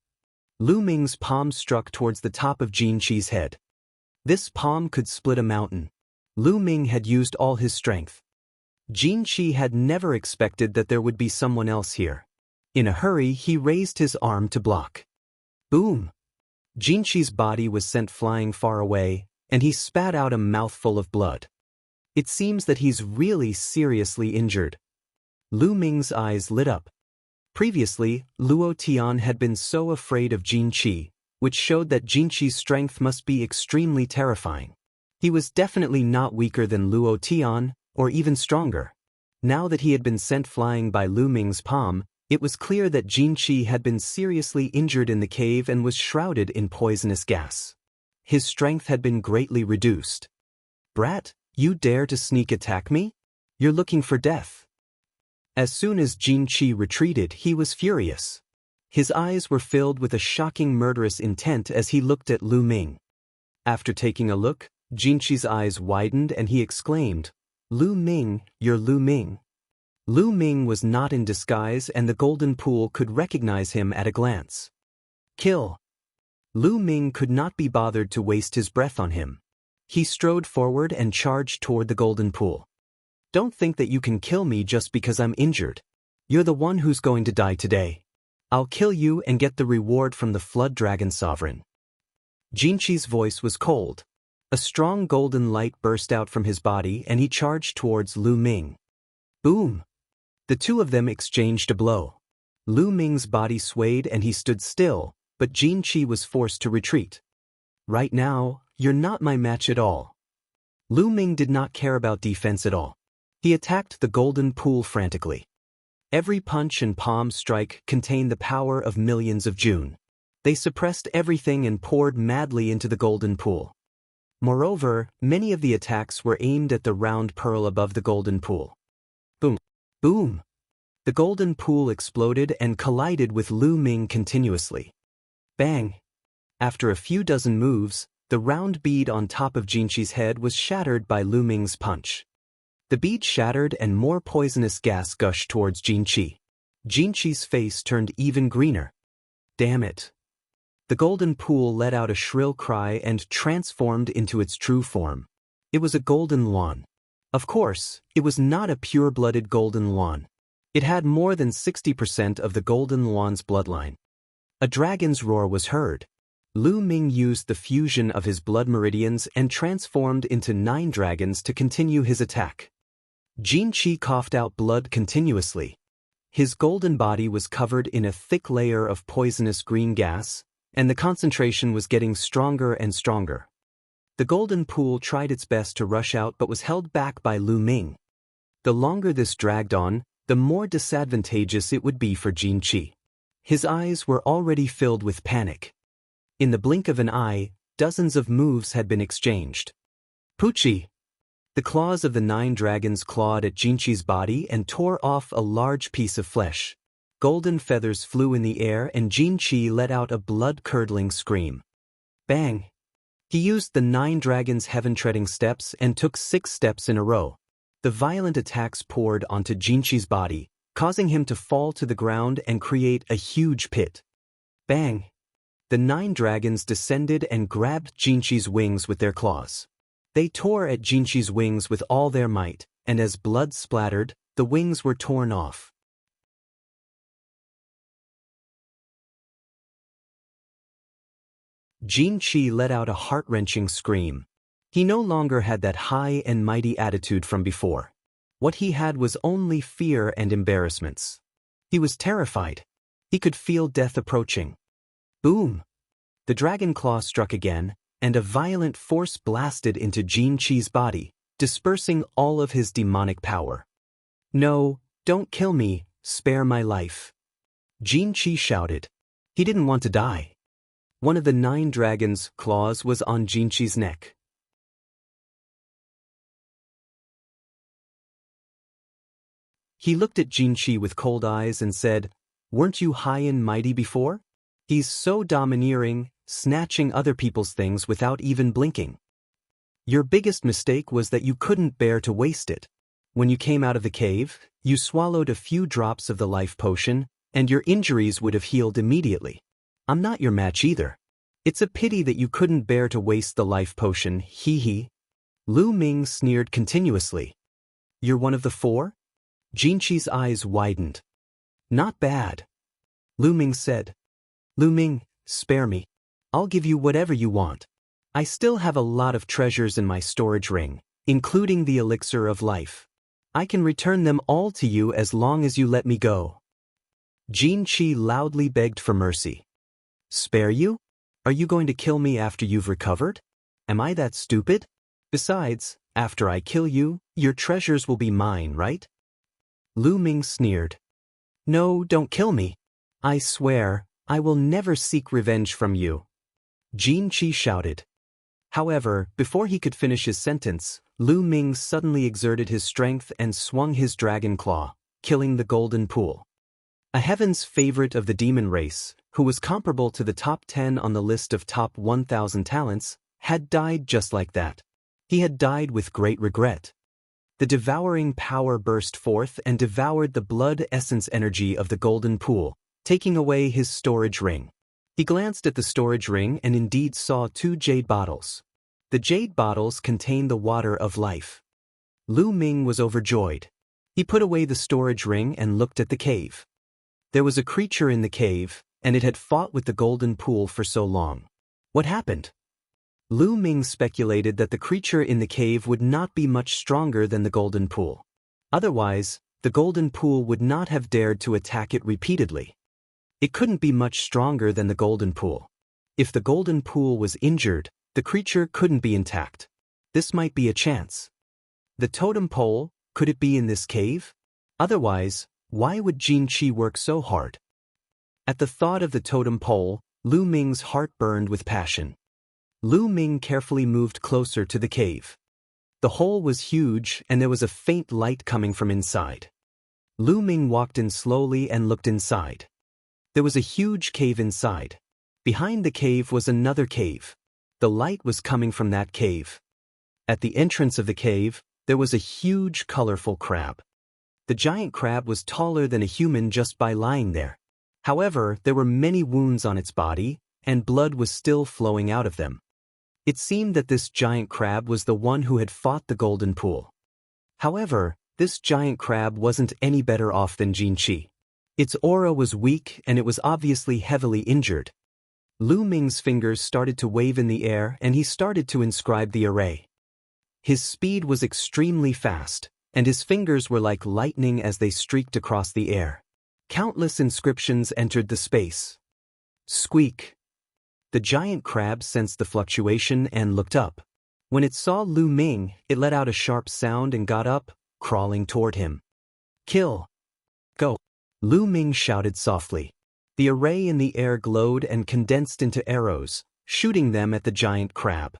Lu Ming's palm struck towards the top of Xianxia's head. This palm could split a mountain. Lu Ming had used all his strength. Xianxia had never expected that there would be someone else here. In a hurry, he raised his arm to block. Boom! Xianxia's body was sent flying far away, and he spat out a mouthful of blood. It seems that he's really seriously injured. Lu Ming's eyes lit up. Previously, Luo Tian had been so afraid of Xianxia, which showed that Xianxia's strength must be extremely terrifying. He was definitely not weaker than Luo Tian, or even stronger. Now that he had been sent flying by Lu Ming's palm, it was clear that Xianxia had been seriously injured in the cave and was shrouded in poisonous gas. His strength had been greatly reduced. Brat, you dare to sneak attack me? You're looking for death. As soon as Xianxia retreated, he was furious. His eyes were filled with a shocking murderous intent as he looked at Lu Ming. After taking a look, Xianxia's eyes widened and he exclaimed, Lu Ming, you're Lu Ming. Lu Ming was not in disguise and the golden pool could recognize him at a glance. Kill. Lu Ming could not be bothered to waste his breath on him. He strode forward and charged toward the golden pool. Don't think that you can kill me just because I'm injured. You're the one who's going to die today. I'll kill you and get the reward from the Flood Dragon Sovereign. Xianxia's voice was cold. A strong golden light burst out from his body and he charged towards Lu Ming. Boom! The two of them exchanged a blow. Lu Ming's body swayed and he stood still, but Xianxia was forced to retreat. Right now, you're not my match at all. Lu Ming did not care about defense at all. He attacked the golden pool frantically. Every punch and palm strike contained the power of millions of June. They suppressed everything and poured madly into the golden pool. Moreover, many of the attacks were aimed at the round pearl above the golden pool. Boom! Boom! The golden pool exploded and collided with Lu Ming continuously. Bang! After a few dozen moves, the round bead on top of Xianxia's head was shattered by Lu Ming's punch. The bead shattered and more poisonous gas gushed towards Xianxia. Xianxia's face turned even greener. Damn it! The golden pool let out a shrill cry and transformed into its true form. It was a golden luan. Of course, it was not a pure-blooded golden luan. It had more than 60% of the golden luan's bloodline. A dragon's roar was heard. Lu Ming used the fusion of his blood meridians and transformed into 9 dragons to continue his attack. Xianxia coughed out blood continuously. His golden body was covered in a thick layer of poisonous green gas, and the concentration was getting stronger and stronger. The golden pool tried its best to rush out but was held back by Lu Ming. The longer this dragged on, the more disadvantageous it would be for Xianxia. His eyes were already filled with panic. In the blink of an eye, dozens of moves had been exchanged. Poochie! The claws of the 9 dragons clawed at Xianxia's body and tore off a large piece of flesh. Golden feathers flew in the air and Xianxia let out a blood-curdling scream. Bang! He used the 9 dragons' heaven-treading steps and took 6 steps in a row. The violent attacks poured onto Xianxia's body, causing him to fall to the ground and create a huge pit. Bang! The 9 dragons descended and grabbed Xianxia's wings with their claws. They tore at Xianxia's wings with all their might, and as blood splattered, the wings were torn off. Xianxia let out a heart-wrenching scream. He no longer had that high and mighty attitude from before. What he had was only fear and embarrassments. He was terrified. He could feel death approaching. Boom! The dragon claw struck again, and a violent force blasted into Xianxia's body, dispersing all of his demonic power. No, don't kill me, spare my life. Xianxia shouted. He didn't want to die. One of the 9 dragons' claws was on Xianxia's neck. He looked at Xianxia with cold eyes and said, "Weren't you high and mighty before? He's so domineering, snatching other people's things without even blinking. Your biggest mistake was that you couldn't bear to waste it. When you came out of the cave, you swallowed a few drops of the life potion, and your injuries would have healed immediately. I'm not your match either. It's a pity that you couldn't bear to waste the life potion, hee. Lu Ming sneered continuously. You're one of the 4? Xianxia's eyes widened. Not bad. Lu Ming said. Lu Ming, spare me. I'll give you whatever you want. I still have a lot of treasures in my storage ring, including the elixir of life. I can return them all to you as long as you let me go. Xianxia loudly begged for mercy. Spare you? Are you going to kill me after you've recovered? Am I that stupid? Besides, after I kill you, your treasures will be mine, right? Lu Ming sneered. No, don't kill me. I swear, I will never seek revenge from you. Xianxia shouted. However, before he could finish his sentence, Lu Ming suddenly exerted his strength and swung his dragon claw, killing the golden pool. A heaven's favorite of the demon race, who was comparable to the top 10 on the list of top 1,000 talents, had died just like that. He had died with great regret. The devouring power burst forth and devoured the blood essence energy of the golden pool, taking away his storage ring. He glanced at the storage ring and indeed saw 2 jade bottles. The jade bottles contained the water of life. Lu Ming was overjoyed. He put away the storage ring and looked at the cave. There was a creature in the cave, and it had fought with the golden pool for so long. What happened? Lu Ming speculated that the creature in the cave would not be much stronger than the golden pool. Otherwise, the golden pool would not have dared to attack it repeatedly. It couldn't be much stronger than the golden pool. If the golden pool was injured, the creature couldn't be intact. This might be a chance. The totem pole, could it be in this cave? Otherwise, why would Xianxia work so hard? At the thought of the totem pole, Lu Ming's heart burned with passion. Lu Ming carefully moved closer to the cave. The hole was huge and there was a faint light coming from inside. Lu Ming walked in slowly and looked inside. There was a huge cave inside. Behind the cave was another cave. The light was coming from that cave. At the entrance of the cave, there was a huge, colorful crab. The giant crab was taller than a human just by lying there. However, there were many wounds on its body, and blood was still flowing out of them. It seemed that this giant crab was the one who had fought the golden pool. However, this giant crab wasn't any better off than Xianxia. Its aura was weak and it was obviously heavily injured. Lu Ming's fingers started to wave in the air and he started to inscribe the array. His speed was extremely fast, and his fingers were like lightning as they streaked across the air. Countless inscriptions entered the space. Squeak! The giant crab sensed the fluctuation and looked up. When it saw Lu Ming, it let out a sharp sound and got up, crawling toward him. Kill! Go! Lu Ming shouted softly. The array in the air glowed and condensed into arrows, shooting them at the giant crab.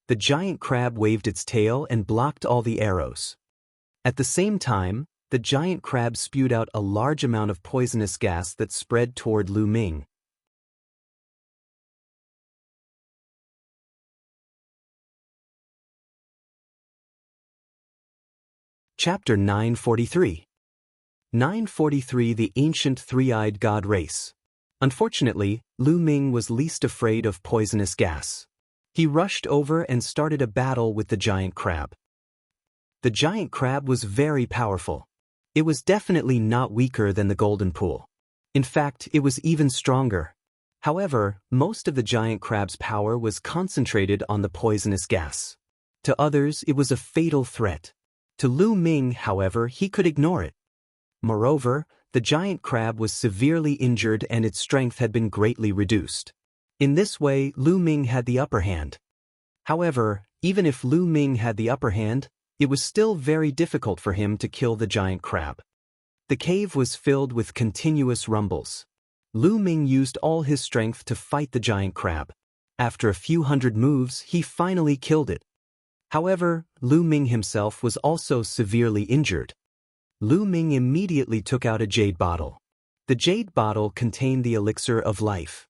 The giant crab waved its tail and blocked all the arrows. At the same time, the giant crab spewed out a large amount of poisonous gas that spread toward Lu Ming. Chapter 943. 943 The Ancient Three-Eyed God Race. Unfortunately, Lu Ming was least afraid of poisonous gas. He rushed over and started a battle with the giant crab. The giant crab was very powerful. It was definitely not weaker than the golden pool. In fact, it was even stronger. However, most of the giant crab's power was concentrated on the poisonous gas. To others, it was a fatal threat. To Lu Ming, however, he could ignore it. Moreover, the giant crab was severely injured and its strength had been greatly reduced. In this way, Lu Ming had the upper hand. However, even if Lu Ming had the upper hand, it was still very difficult for him to kill the giant crab. The cave was filled with continuous rumbles. Lu Ming used all his strength to fight the giant crab. After a few hundred moves, he finally killed it. However, Lu Ming himself was also severely injured. Lu Ming immediately took out a jade bottle. The jade bottle contained the elixir of life.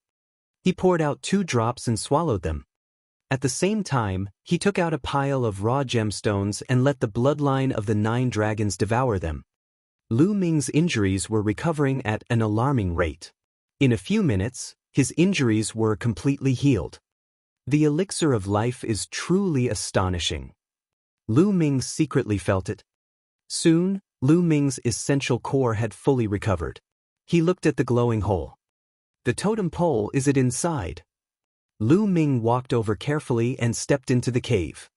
He poured out 2 drops and swallowed them. At the same time, he took out a pile of raw gemstones and let the bloodline of the 9 dragons devour them. Lu Ming's injuries were recovering at an alarming rate. In a few minutes, his injuries were completely healed. The elixir of life is truly astonishing. Lu Ming secretly felt it. Soon, Lu Ming's essential core had fully recovered. He looked at the glowing hole. The totem pole, is it inside? Lu Ming walked over carefully and stepped into the cave.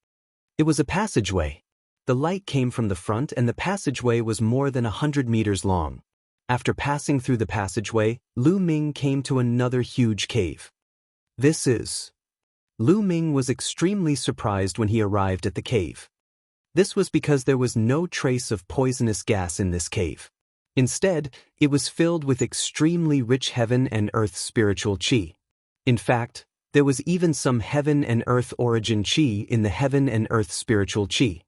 It was a passageway. The light came from the front and the passageway was more than 100 meters long. After passing through the passageway, Lu Ming came to another huge cave. This is... Lu Ming was extremely surprised when he arrived at the cave. This was because there was no trace of poisonous gas in this cave. Instead, it was filled with extremely rich heaven and earth spiritual qi. In fact, there was even some heaven and earth origin qi in the heaven and earth spiritual qi.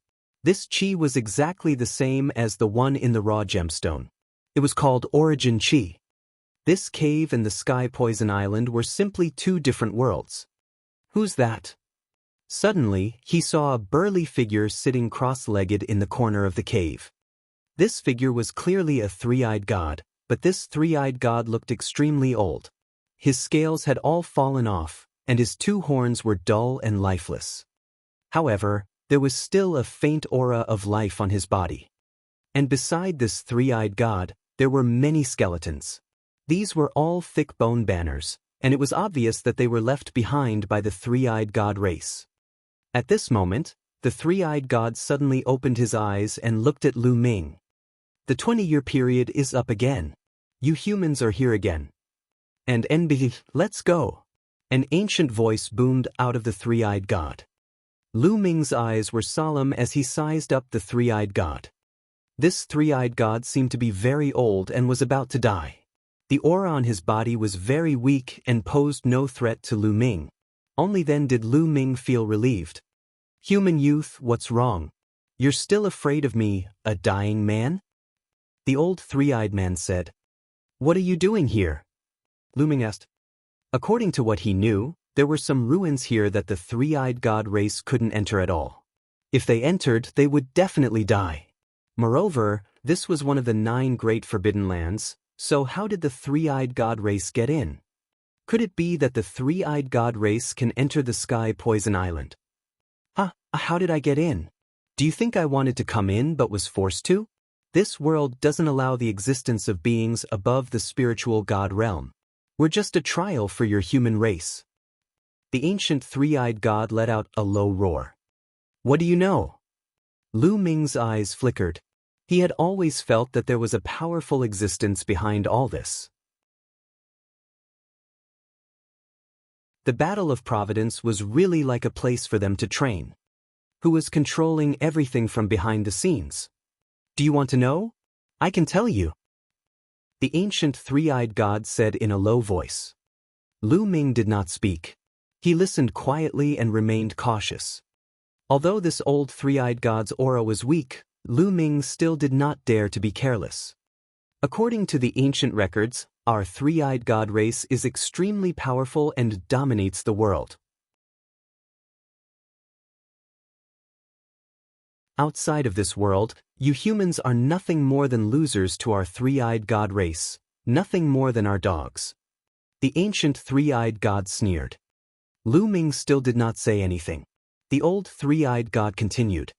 This qi was exactly the same as the one in the raw gemstone. It was called origin qi. This cave and the sky poison island were simply 2 different worlds. Who's that? Suddenly, he saw a burly figure sitting cross-legged in the corner of the cave. This figure was clearly a 3-eyed god, but this 3-eyed god looked extremely old. His scales had all fallen off, and his 2 horns were dull and lifeless. However, there was still a faint aura of life on his body. And beside this 3-eyed god, there were many skeletons. These were all thick bone banners, and it was obvious that they were left behind by the 3-eyed god race. At this moment, the 3-eyed god suddenly opened his eyes and looked at Lu Ming. The 20-year period is up again. You humans are here again. And let's go. An ancient voice boomed out of the 3-eyed god. Lu Ming's eyes were solemn as he sized up the 3-eyed god. This 3-eyed god seemed to be very old and was about to die. The aura on his body was very weak and posed no threat to Lu Ming. Only then did Lu Ming feel relieved. Human youth, what's wrong? You're still afraid of me, a dying man? The old 3-eyed man said. What are you doing here? Lu Ming asked. According to what he knew, there were some ruins here that the 3-eyed god race couldn't enter at all. If they entered, they would definitely die. Moreover, this was one of the 9 great forbidden lands, so how did the 3-eyed god race get in? Could it be that the 3-eyed god race can enter the sky poison island? How did I get in? Do you think I wanted to come in but was forced to? This world doesn't allow the existence of beings above the spiritual god realm. We're just a trial for your human race. The ancient three-eyed god let out a low roar. What do you know? Lu Ming's eyes flickered. He had always felt that there was a powerful existence behind all this. The Battle of Providence was really like a place for them to train. Who was controlling everything from behind the scenes? Do you want to know? I can tell you. The ancient three-eyed god said in a low voice. Lu Ming did not speak. He listened quietly and remained cautious. Although this old three-eyed god's aura was weak, Lu Ming still did not dare to be careless. According to the ancient records, our three-eyed god race is extremely powerful and dominates the world. Outside of this world, you humans are nothing more than losers to our three-eyed god race, nothing more than our dogs. The ancient three-eyed god sneered. Lu Ming still did not say anything. The old three-eyed god continued.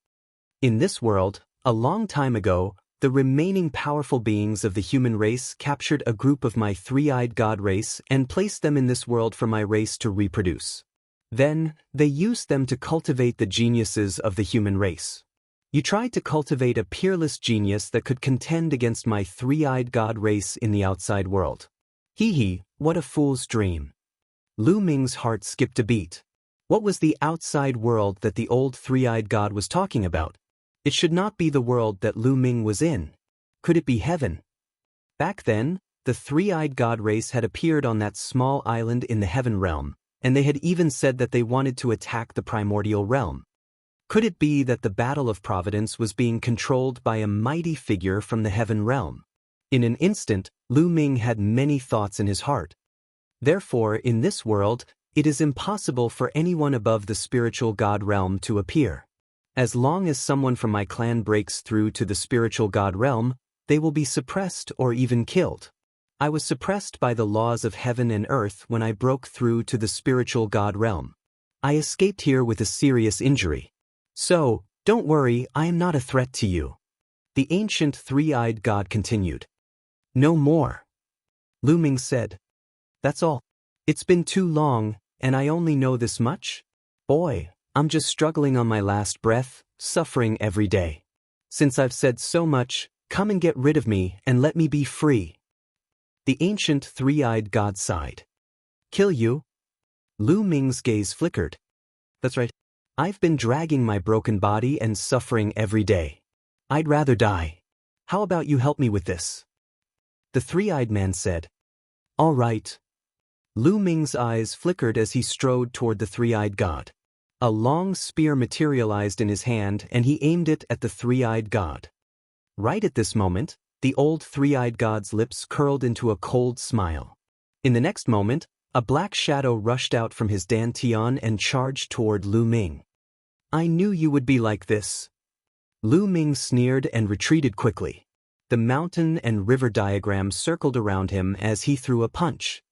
In this world, a long time ago, the remaining powerful beings of the human race captured a group of my three-eyed god race and placed them in this world for my race to reproduce. Then, they used them to cultivate the geniuses of the human race. You tried to cultivate a peerless genius that could contend against my three-eyed god race in the outside world. Hee, what a fool's dream. Lu Ming's heart skipped a beat. What was the outside world that the old three-eyed god was talking about? It should not be the world that Lu Ming was in. Could it be heaven? Back then, the three-eyed god race had appeared on that small island in the heaven realm, and they had even said that they wanted to attack the primordial realm. Could it be that the Battle of Providence was being controlled by a mighty figure from the heaven realm? In an instant, Lu Ming had many thoughts in his heart. Therefore, in this world, it is impossible for anyone above the spiritual god realm to appear. As long as someone from my clan breaks through to the spiritual god realm, they will be suppressed or even killed. I was suppressed by the laws of heaven and earth when I broke through to the spiritual god realm. I escaped here with a serious injury. So, don't worry, I am not a threat to you. The ancient three-eyed god continued. No more. Lu Ming said. That's all. It's been too long, and I only know this much? Boy, I'm just struggling on my last breath, suffering every day. Since I've said so much, come and get rid of me and let me be free. The ancient three-eyed god sighed. Kill you? Lu Ming's gaze flickered. That's right. I've been dragging my broken body and suffering every day. I'd rather die. How about you help me with this? The three-eyed man said. All right. Lu Ming's eyes flickered as he strode toward the three-eyed god. A long spear materialized in his hand and he aimed it at the three-eyed god. Right at this moment, the old three-eyed god's lips curled into a cold smile. In the next moment, a black shadow rushed out from his dantian and charged toward Lu Ming. I knew you would be like this. Lu Ming sneered and retreated quickly. The mountain and river diagram circled around him as he threw a punch.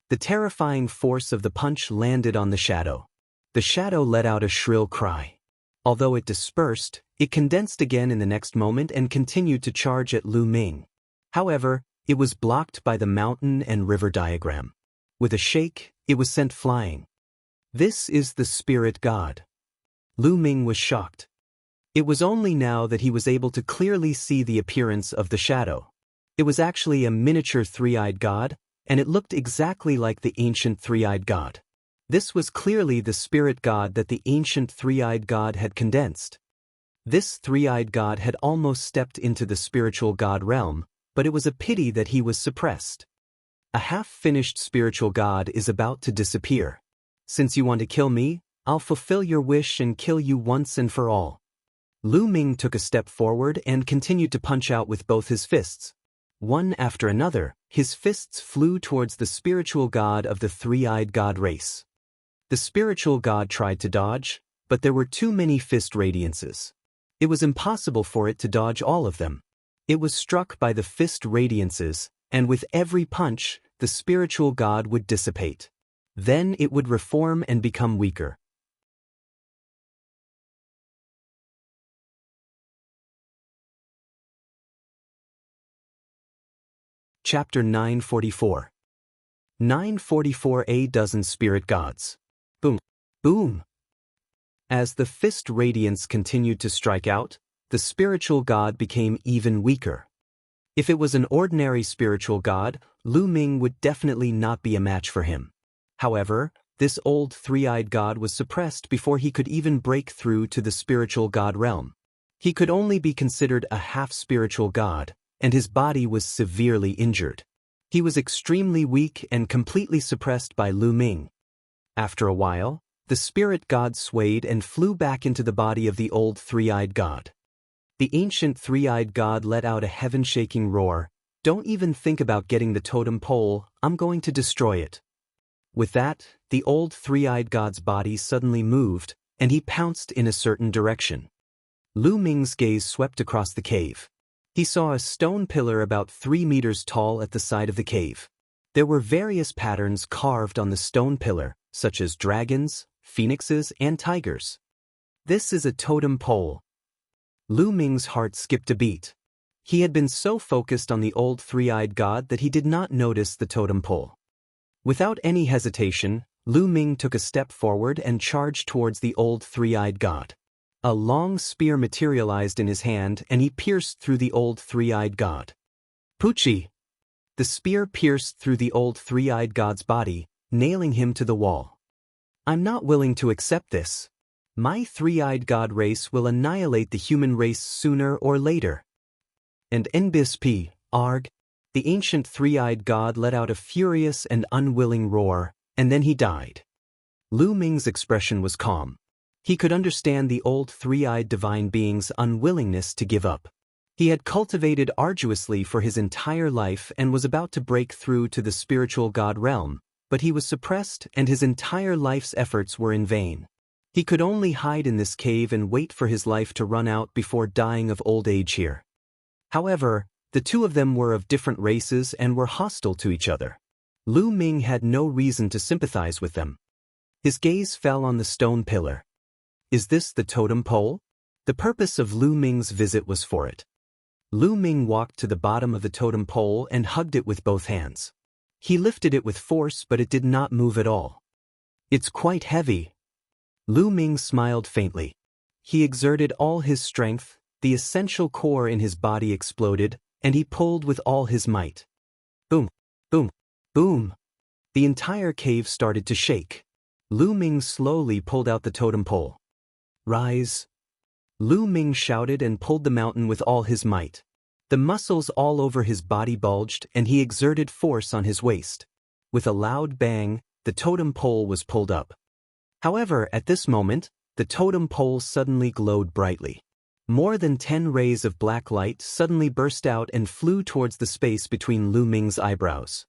The terrifying force of the punch landed on the shadow. The shadow let out a shrill cry. Although it dispersed, it condensed again in the next moment and continued to charge at Lu Ming. However, it was blocked by the mountain and river diagram. With a shake, it was sent flying. This is the spirit god. Lu Ming was shocked. It was only now that he was able to clearly see the appearance of the shadow. It was actually a miniature three-eyed god, and it looked exactly like the ancient three-eyed god. This was clearly the spirit god that the ancient three-eyed god had condensed. This three-eyed god had almost stepped into the spiritual god realm, but it was a pity that he was suppressed. A half-finished spiritual god is about to disappear. Since you want to kill me, I'll fulfill your wish and kill you once and for all. Lu Ming took a step forward and continued to punch out with both his fists. One after another, his fists flew towards the spiritual god of the three-eyed god race. The spiritual god tried to dodge, but there were too many fist radiances. It was impossible for it to dodge all of them. It was struck by the fist radiances, and with every punch, the spiritual god would dissipate. Then it would reform and become weaker. Chapter 944. 944 A dozen spirit gods. Boom. Boom. As the fist radiance continued to strike out, the spiritual god became even weaker. If it was an ordinary spiritual god, Lu Ming would definitely not be a match for him. However, this old three-eyed god was suppressed before he could even break through to the spiritual god realm. He could only be considered a half-spiritual god, and his body was severely injured. He was extremely weak and completely suppressed by Lu Ming. After a while, the spirit god swayed and flew back into the body of the old three-eyed god. The ancient three-eyed god let out a heaven-shaking roar. "Don't even think about getting the totem pole, I'm going to destroy it." With that, the old three-eyed god's body suddenly moved, and he pounced in a certain direction. Lu Ming's gaze swept across the cave. He saw a stone pillar about 3 meters tall at the side of the cave. There were various patterns carved on the stone pillar, such as dragons, phoenixes, and tigers. "This is a totem pole." Lu Ming's heart skipped a beat. He had been so focused on the old three-eyed god that he did not notice the totem pole. Without any hesitation, Lu Ming took a step forward and charged towards the old three-eyed god. A long spear materialized in his hand and he pierced through the old three-eyed god. Poochie! The spear pierced through the old three-eyed god's body, nailing him to the wall. "I'm not willing to accept this. My three-eyed god race will annihilate the human race sooner or later." And NBSP, Arg, the ancient three-eyed god let out a furious and unwilling roar, and then he died. Lu Ming's expression was calm. He could understand the old three-eyed divine being's unwillingness to give up. He had cultivated arduously for his entire life and was about to break through to the spiritual god realm, but he was suppressed and his entire life's efforts were in vain. He could only hide in this cave and wait for his life to run out before dying of old age here. However, the two of them were of different races and were hostile to each other. Lu Ming had no reason to sympathize with them. His gaze fell on the stone pillar. Is this the totem pole? The purpose of Lu Ming's visit was for it. Lu Ming walked to the bottom of the totem pole and hugged it with both hands. He lifted it with force, but it did not move at all. "It's quite heavy." Lu Ming smiled faintly. He exerted all his strength, the essential core in his body exploded, and he pulled with all his might. Boom, boom, boom. The entire cave started to shake. Lu Ming slowly pulled out the totem pole. "Rise." Lu Ming shouted and pulled the mountain with all his might. The muscles all over his body bulged and he exerted force on his waist. With a loud bang, the totem pole was pulled up. However, at this moment, the totem pole suddenly glowed brightly. More than 10 rays of black light suddenly burst out and flew towards the space between Lu Ming's eyebrows.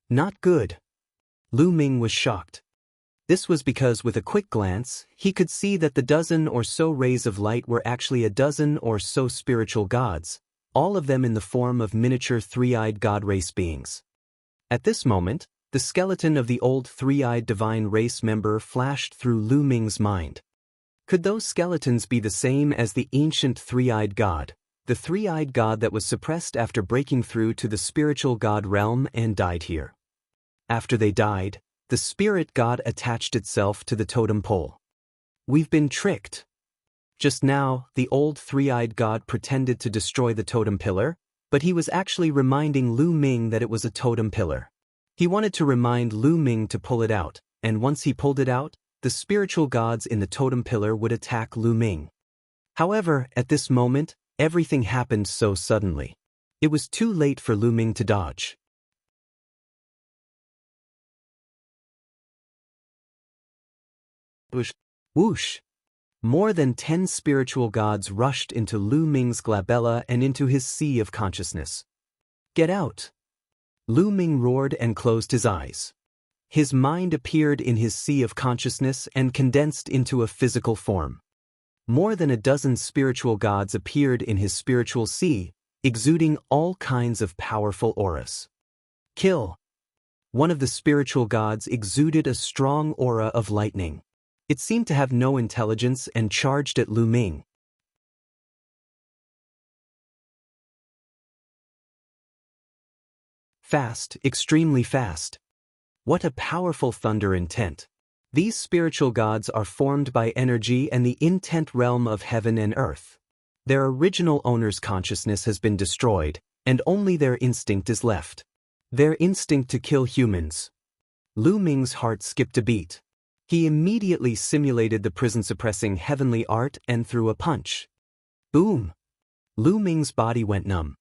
Not good. Lu Ming was shocked. This was because with a quick glance, he could see that the dozen or so rays of light were actually a dozen or so spiritual gods, all of them in the form of miniature three-eyed god race beings. At this moment, the skeleton of the old three-eyed divine race member flashed through Lu Ming's mind. Could those skeletons be the same as the ancient three-eyed god, the three-eyed god that was suppressed after breaking through to the spiritual god realm and died here? After they died, the spirit god attached itself to the totem pole. We've been tricked. Just now, the old three-eyed god pretended to destroy the totem pillar, but he was actually reminding Lu Ming that it was a totem pillar. He wanted to remind Lu Ming to pull it out, and once he pulled it out, the spiritual gods in the totem pillar would attack Lu Ming. However, at this moment, everything happened so suddenly. It was too late for Lu Ming to dodge. Whoosh! Whoosh! More than 10 spiritual gods rushed into Lu Ming's glabella and into his sea of consciousness. "Get out!" Lu Ming roared and closed his eyes. His mind appeared in his sea of consciousness and condensed into a physical form. More than a dozen spiritual gods appeared in his spiritual sea, exuding all kinds of powerful auras. Kill! One of the spiritual gods exuded a strong aura of lightning. It seemed to have no intelligence and charged at Lu Ming. Fast, extremely fast. What a powerful thunder intent! These spiritual gods are formed by energy and the intent realm of heaven and earth. Their original owner's consciousness has been destroyed, and only their instinct is left. Their instinct to kill humans. Lu Ming's heart skipped a beat. He immediately simulated the prison-suppressing heavenly art and threw a punch. Boom! Lu Ming's body went numb.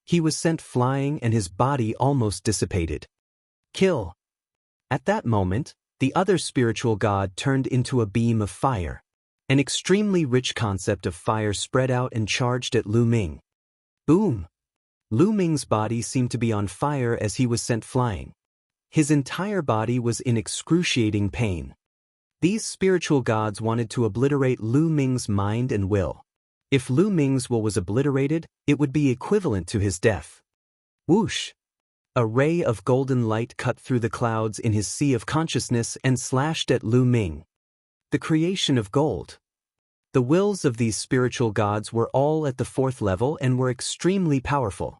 He was sent flying and his body almost dissipated. Kill! At that moment, the other spiritual god turned into a beam of fire. An extremely rich concept of fire spread out and charged at Lu Ming. Boom! Lu Ming's body seemed to be on fire as he was sent flying. His entire body was in excruciating pain. These spiritual gods wanted to obliterate Lu Ming's mind and will. If Lu Ming's will was obliterated, it would be equivalent to his death. Whoosh! A ray of golden light cut through the clouds in his sea of consciousness and slashed at Lu Ming. The creation of gold. The wills of these spiritual gods were all at the fourth level and were extremely powerful.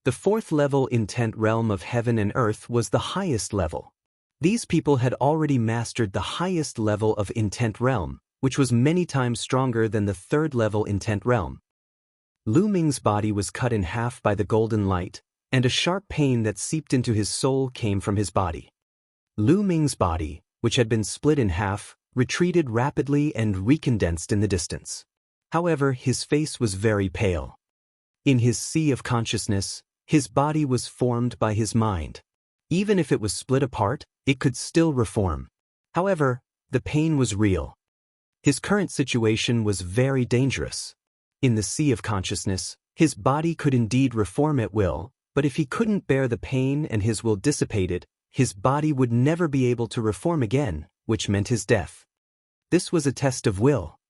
The fourth level intent realm of heaven and earth was the highest level. These people had already mastered the highest level of intent realm, which was many times stronger than the third level intent realm. Lu Ming's body was cut in half by the golden light, and a sharp pain that seeped into his soul came from his body. Lu Ming's body, which had been split in half, retreated rapidly and recondensed in the distance. However, his face was very pale. In his sea of consciousness, his body was formed by his mind. Even if it was split apart, it could still reform. However, the pain was real. His current situation was very dangerous. In the sea of consciousness, his body could indeed reform at will, but if he couldn't bear the pain and his will dissipated, his body would never be able to reform again, which meant his death. This was a test of will.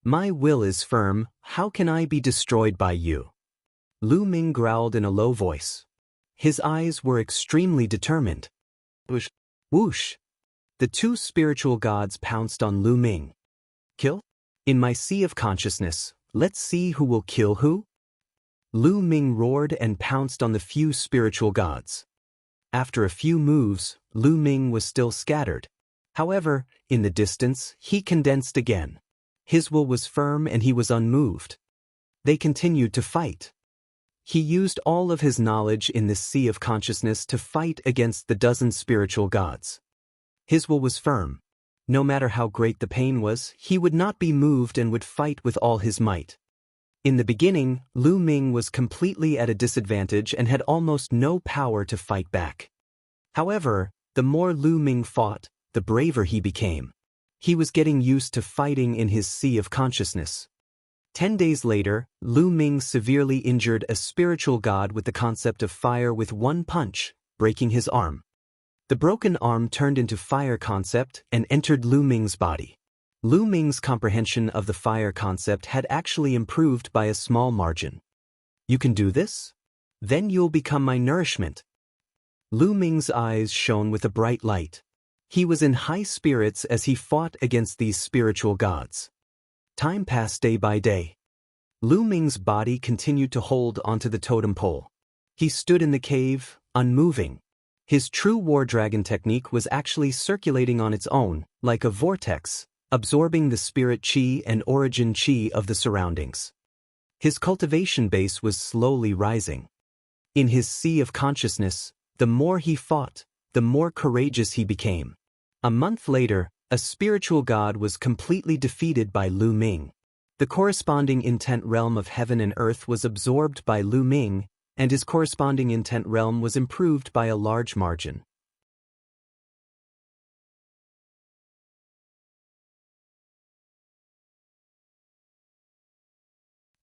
My will is firm, how can I be destroyed by you? Lu Ming growled in a low voice. His eyes were extremely determined. Whoosh! Whoosh! The two spiritual gods pounced on Lu Ming. Kill? In my sea of consciousness, let's see who will kill who? Lu Ming roared and pounced on the few spiritual gods. After a few moves, Lu Ming was still scattered. However, in the distance, he condensed again. His will was firm and he was unmoved. They continued to fight. He used all of his knowledge in this sea of consciousness to fight against the dozen spiritual gods. His will was firm. No matter how great the pain was, he would not be moved and would fight with all his might. In the beginning, Lu Ming was completely at a disadvantage and had almost no power to fight back. However, the more Lu Ming fought, the braver he became. He was getting used to fighting in his sea of consciousness. 10 days later, Lu Ming severely injured a spiritual god with the concept of fire with one punch, breaking his arm. The broken arm turned into fire concept and entered Lu Ming's body. Lu Ming's comprehension of the fire concept had actually improved by a small margin. You can do this? Then you'll become my nourishment. Lu Ming's eyes shone with a bright light. He was in high spirits as he fought against these spiritual gods. Time passed day by day. Lu Ming's body continued to hold onto the totem pole. He stood in the cave, unmoving. His true war dragon technique was actually circulating on its own, like a vortex, absorbing the spirit chi and origin chi of the surroundings. His cultivation base was slowly rising. In his sea of consciousness, the more he fought, the more courageous he became. A month later, a spiritual god was completely defeated by Lu Ming. The corresponding intent realm of heaven and earth was absorbed by Lu Ming, and his corresponding intent realm was improved by a large margin.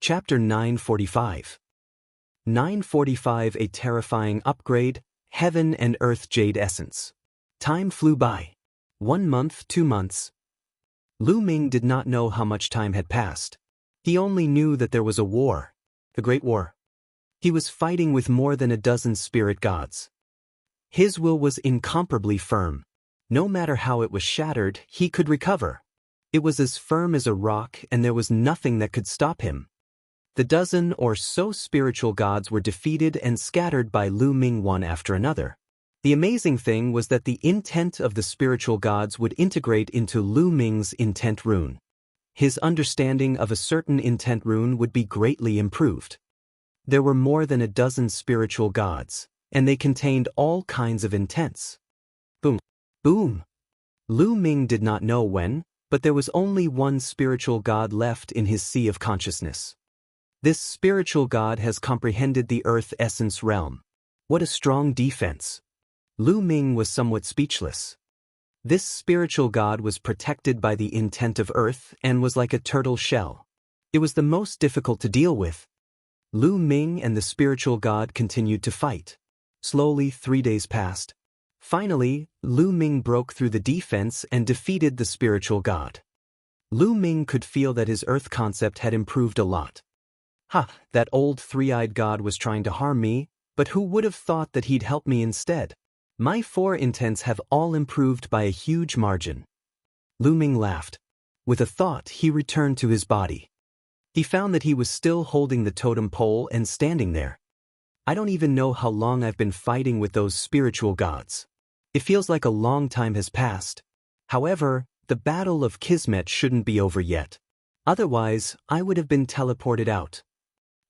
Chapter 945. 945 A terrifying upgrade, Heaven and Earth Jade Essence. Time flew by. 1 month, 2 months. Lu Ming did not know how much time had passed. He only knew that there was a war. The Great War. He was fighting with more than a dozen spirit gods. His will was incomparably firm. No matter how it was shattered, he could recover. It was as firm as a rock and there was nothing that could stop him. The dozen or so spiritual gods were defeated and scattered by Lu Ming one after another. The amazing thing was that the intent of the spiritual gods would integrate into Lu Ming's intent rune. His understanding of a certain intent rune would be greatly improved. There were more than a dozen spiritual gods, and they contained all kinds of intents. Boom. Boom. Lu Ming did not know when, but there was only one spiritual god left in his sea of consciousness. This spiritual god has comprehended the earth essence realm. What a strong defense. Lu Ming was somewhat speechless. This spiritual god was protected by the intent of earth and was like a turtle shell. It was the most difficult to deal with. Lu Ming and the spiritual god continued to fight. Slowly, 3 days passed. Finally, Lu Ming broke through the defense and defeated the spiritual god. Lu Ming could feel that his earth concept had improved a lot. Ha, that old three-eyed god was trying to harm me, but who would have thought that he'd help me instead? My 4 intents have all improved by a huge margin. Lu Ming laughed. With a thought, he returned to his body. He found that he was still holding the totem pole and standing there. I don't even know how long I've been fighting with those spiritual gods. It feels like a long time has passed. However, the battle of Kismet shouldn't be over yet. Otherwise, I would have been teleported out.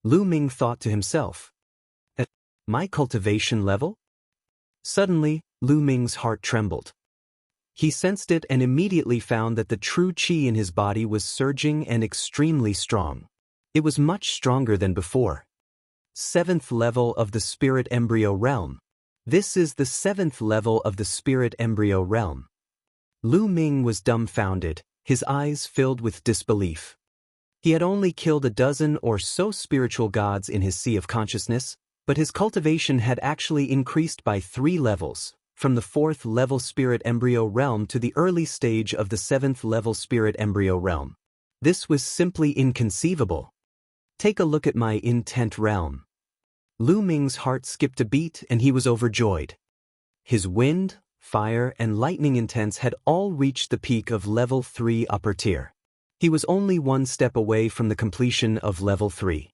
Lu Ming thought to himself. At my cultivation level? Suddenly, Lu Ming's heart trembled. He sensed it and immediately found that the true qi in his body was surging and extremely strong. It was much stronger than before. 7th level of the spirit embryo realm. This is the 7th level of the spirit embryo realm. Lu Ming was dumbfounded, his eyes filled with disbelief. He had only killed a dozen or so spiritual gods in his sea of consciousness, but his cultivation had actually increased by 3 levels, from the 4th level spirit embryo realm to the early stage of the 7th level spirit embryo realm. This was simply inconceivable. Take a look at my intent realm. Lu Ming's heart skipped a beat and he was overjoyed. His wind, fire, and lightning intents had all reached the peak of level 3 upper tier. He was only 1 step away from the completion of level 3.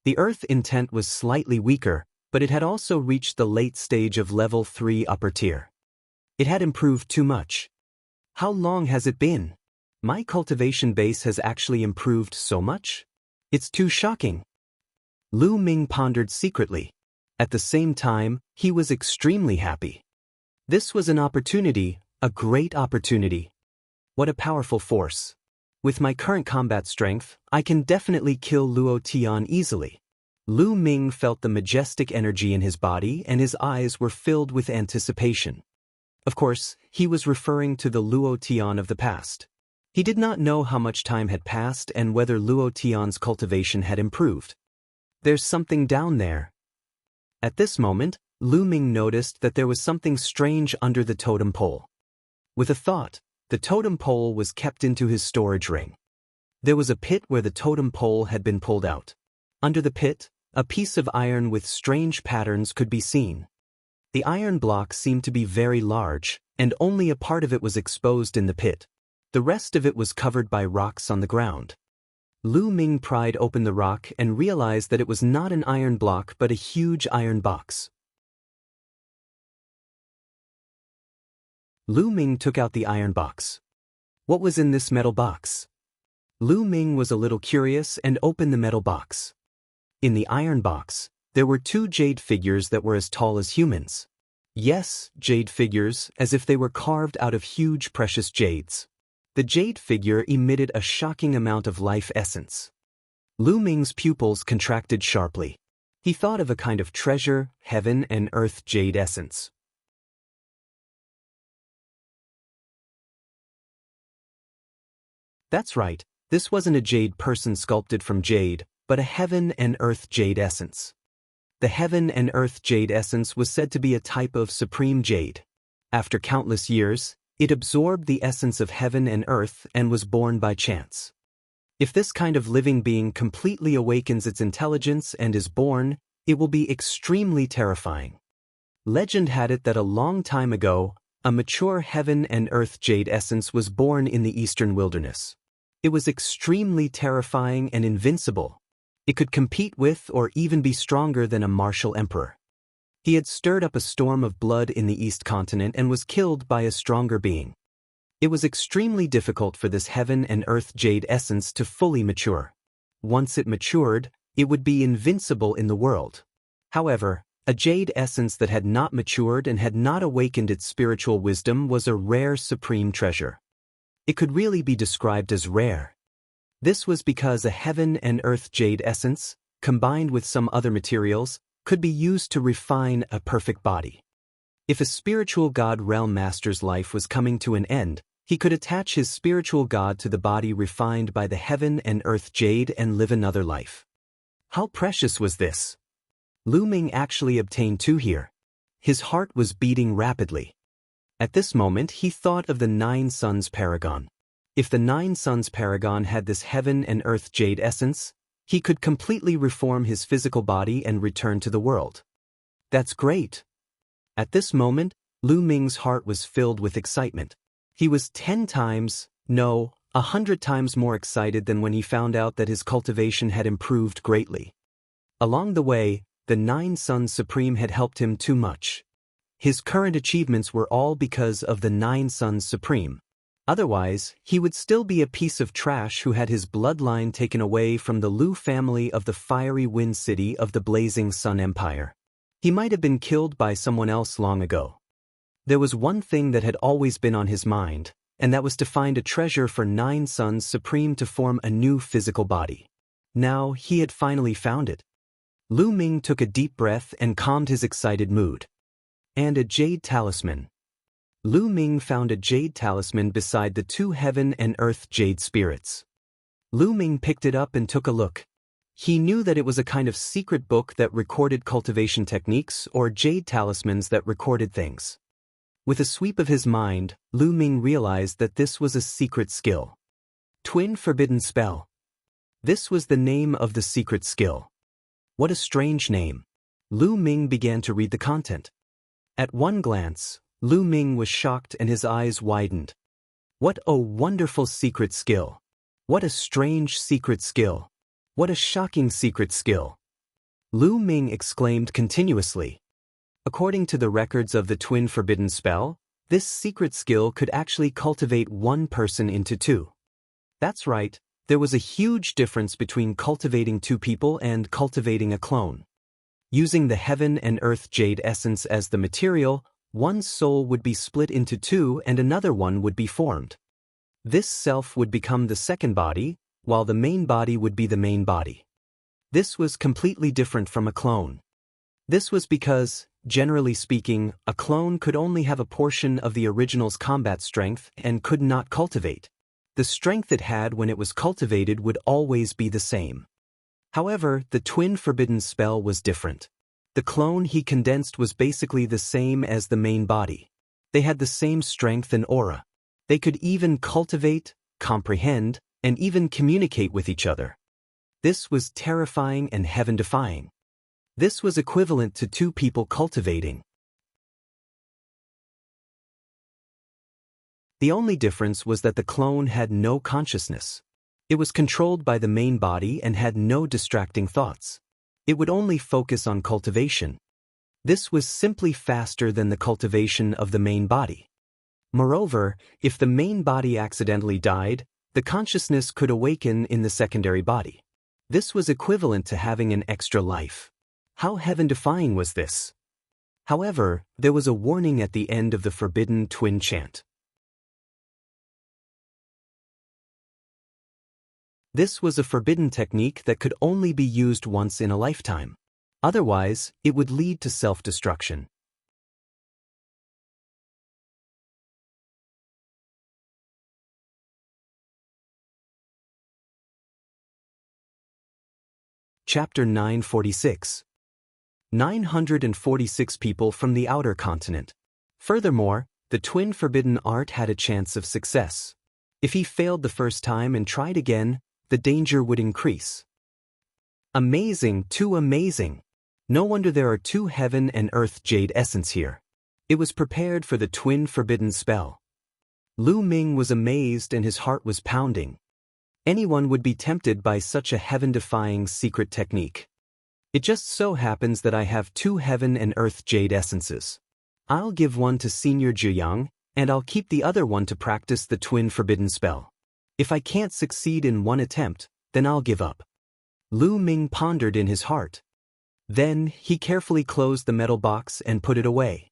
The earth intent was slightly weaker, but it had also reached the late stage of level 3 upper tier. It had improved too much. How long has it been? My cultivation base has actually improved so much? It's too shocking. Lu Ming pondered secretly. At the same time, he was extremely happy. This was an opportunity, a great opportunity. What a powerful force. With my current combat strength, I can definitely kill Luo Tian easily. Lu Ming felt the majestic energy in his body and his eyes were filled with anticipation. Of course, he was referring to the Luo Tian of the past. He did not know how much time had passed and whether Luo Tian's cultivation had improved. There's something down there. At this moment, Lu Ming noticed that there was something strange under the totem pole. With a thought, the totem pole was kept into his storage ring. There was a pit where the totem pole had been pulled out. Under the pit, a piece of iron with strange patterns could be seen. The iron block seemed to be very large, and only a part of it was exposed in the pit. The rest of it was covered by rocks on the ground. Lu Ming pried open the rock and realized that it was not an iron block but a huge iron box. Lu Ming took out the iron box. What was in this metal box? Lu Ming was a little curious and opened the metal box. In the iron box, there were 2 jade figures that were as tall as humans. Yes, jade figures, as if they were carved out of huge precious jades. The jade figure emitted a shocking amount of life essence. Lu Ming's pupils contracted sharply. He thought of a kind of treasure, heaven and earth jade essence. That's right, this wasn't a jade person sculpted from jade, but a heaven and earth jade essence. The heaven and earth jade essence was said to be a type of supreme jade. After countless years, it absorbed the essence of heaven and earth and was born by chance. If this kind of living being completely awakens its intelligence and is born, it will be extremely terrifying. Legend had it that a long time ago, a mature heaven and earth jade essence was born in the eastern wilderness. It was extremely terrifying and invincible. It could compete with or even be stronger than a martial emperor. He had stirred up a storm of blood in the East Continent and was killed by a stronger being. It was extremely difficult for this heaven and earth jade essence to fully mature. Once it matured, it would be invincible in the world. However, a jade essence that had not matured and had not awakened its spiritual wisdom was a rare supreme treasure. It could really be described as rare. This was because a heaven and earth jade essence, combined with some other materials, could be used to refine a perfect body. If a spiritual god realm master's life was coming to an end, he could attach his spiritual god to the body refined by the heaven and earth jade and live another life. How precious was this? Lu Ming actually obtained two here. His heart was beating rapidly. At this moment he thought of the Nine Suns Paragon. If the Nine Suns Paragon had this heaven and earth jade essence, he could completely reform his physical body and return to the world. That's great. At this moment, Lu Ming's heart was filled with excitement. He was 10 times, no, 100 times more excited than when he found out that his cultivation had improved greatly. Along the way, the Nine Suns Supreme had helped him too much. His current achievements were all because of the Nine Suns Supreme. Otherwise, he would still be a piece of trash who had his bloodline taken away from the Lu family of the fiery wind city of the blazing Sun Empire. He might have been killed by someone else long ago. There was one thing that had always been on his mind, and that was to find a treasure for Nine Suns Supreme to form a new physical body. Now he had finally found it. Lu Ming took a deep breath and calmed his excited mood. And a jade talisman. Lu Ming found a jade talisman beside the two heaven and earth jade spirits. Lu Ming picked it up and took a look. He knew that it was a kind of secret book that recorded cultivation techniques or jade talismans that recorded things. With a sweep of his mind, Lu Ming realized that this was a secret skill. Twin Forbidden Spell. This was the name of the secret skill. What a strange name. Lu Ming began to read the content. At one glance, Lu Ming was shocked and his eyes widened. What a wonderful secret skill. What a strange secret skill. What a shocking secret skill. Lu Ming exclaimed continuously. According to the records of the Twin Forbidden Spell, this secret skill could actually cultivate one person into two. That's right, there was a huge difference between cultivating two people and cultivating a clone. Using the heaven and earth jade essence as the material, one soul would be split into two and another one would be formed. This self would become the second body, while the main body would be the main body. This was completely different from a clone. This was because, generally speaking, a clone could only have a portion of the original's combat strength and could not cultivate. The strength it had when it was cultivated would always be the same. However, the Twin Forbidden Spell was different. The clone he condensed was basically the same as the main body. They had the same strength and aura. They could even cultivate, comprehend, and even communicate with each other. This was terrifying and heaven-defying. This was equivalent to two people cultivating. The only difference was that the clone had no consciousness. It was controlled by the main body and had no distracting thoughts. It would only focus on cultivation. This was simply faster than the cultivation of the main body. Moreover, if the main body accidentally died, the consciousness could awaken in the secondary body. This was equivalent to having an extra life. How heaven-defying was this? However, there was a warning at the end of the forbidden twin chant. This was a forbidden technique that could only be used once in a lifetime. Otherwise, it would lead to self-destruction. Chapter 946. 946 people from the outer continent. Furthermore, the twin forbidden art had a chance of success. If he failed the first time and tried again, the danger would increase. Amazing, too amazing. No wonder there are two heaven and earth jade essence here. It was prepared for the twin forbidden spell. Lu Ming was amazed and his heart was pounding. Anyone would be tempted by such a heaven-defying secret technique. It just so happens that I have 2 heaven and earth jade essences. I'll give one to Senior Zhiyang, and I'll keep the other one to practice the twin forbidden spell. If I can't succeed in one attempt, then I'll give up. Lu Ming pondered in his heart. Then, he carefully closed the metal box and put it away.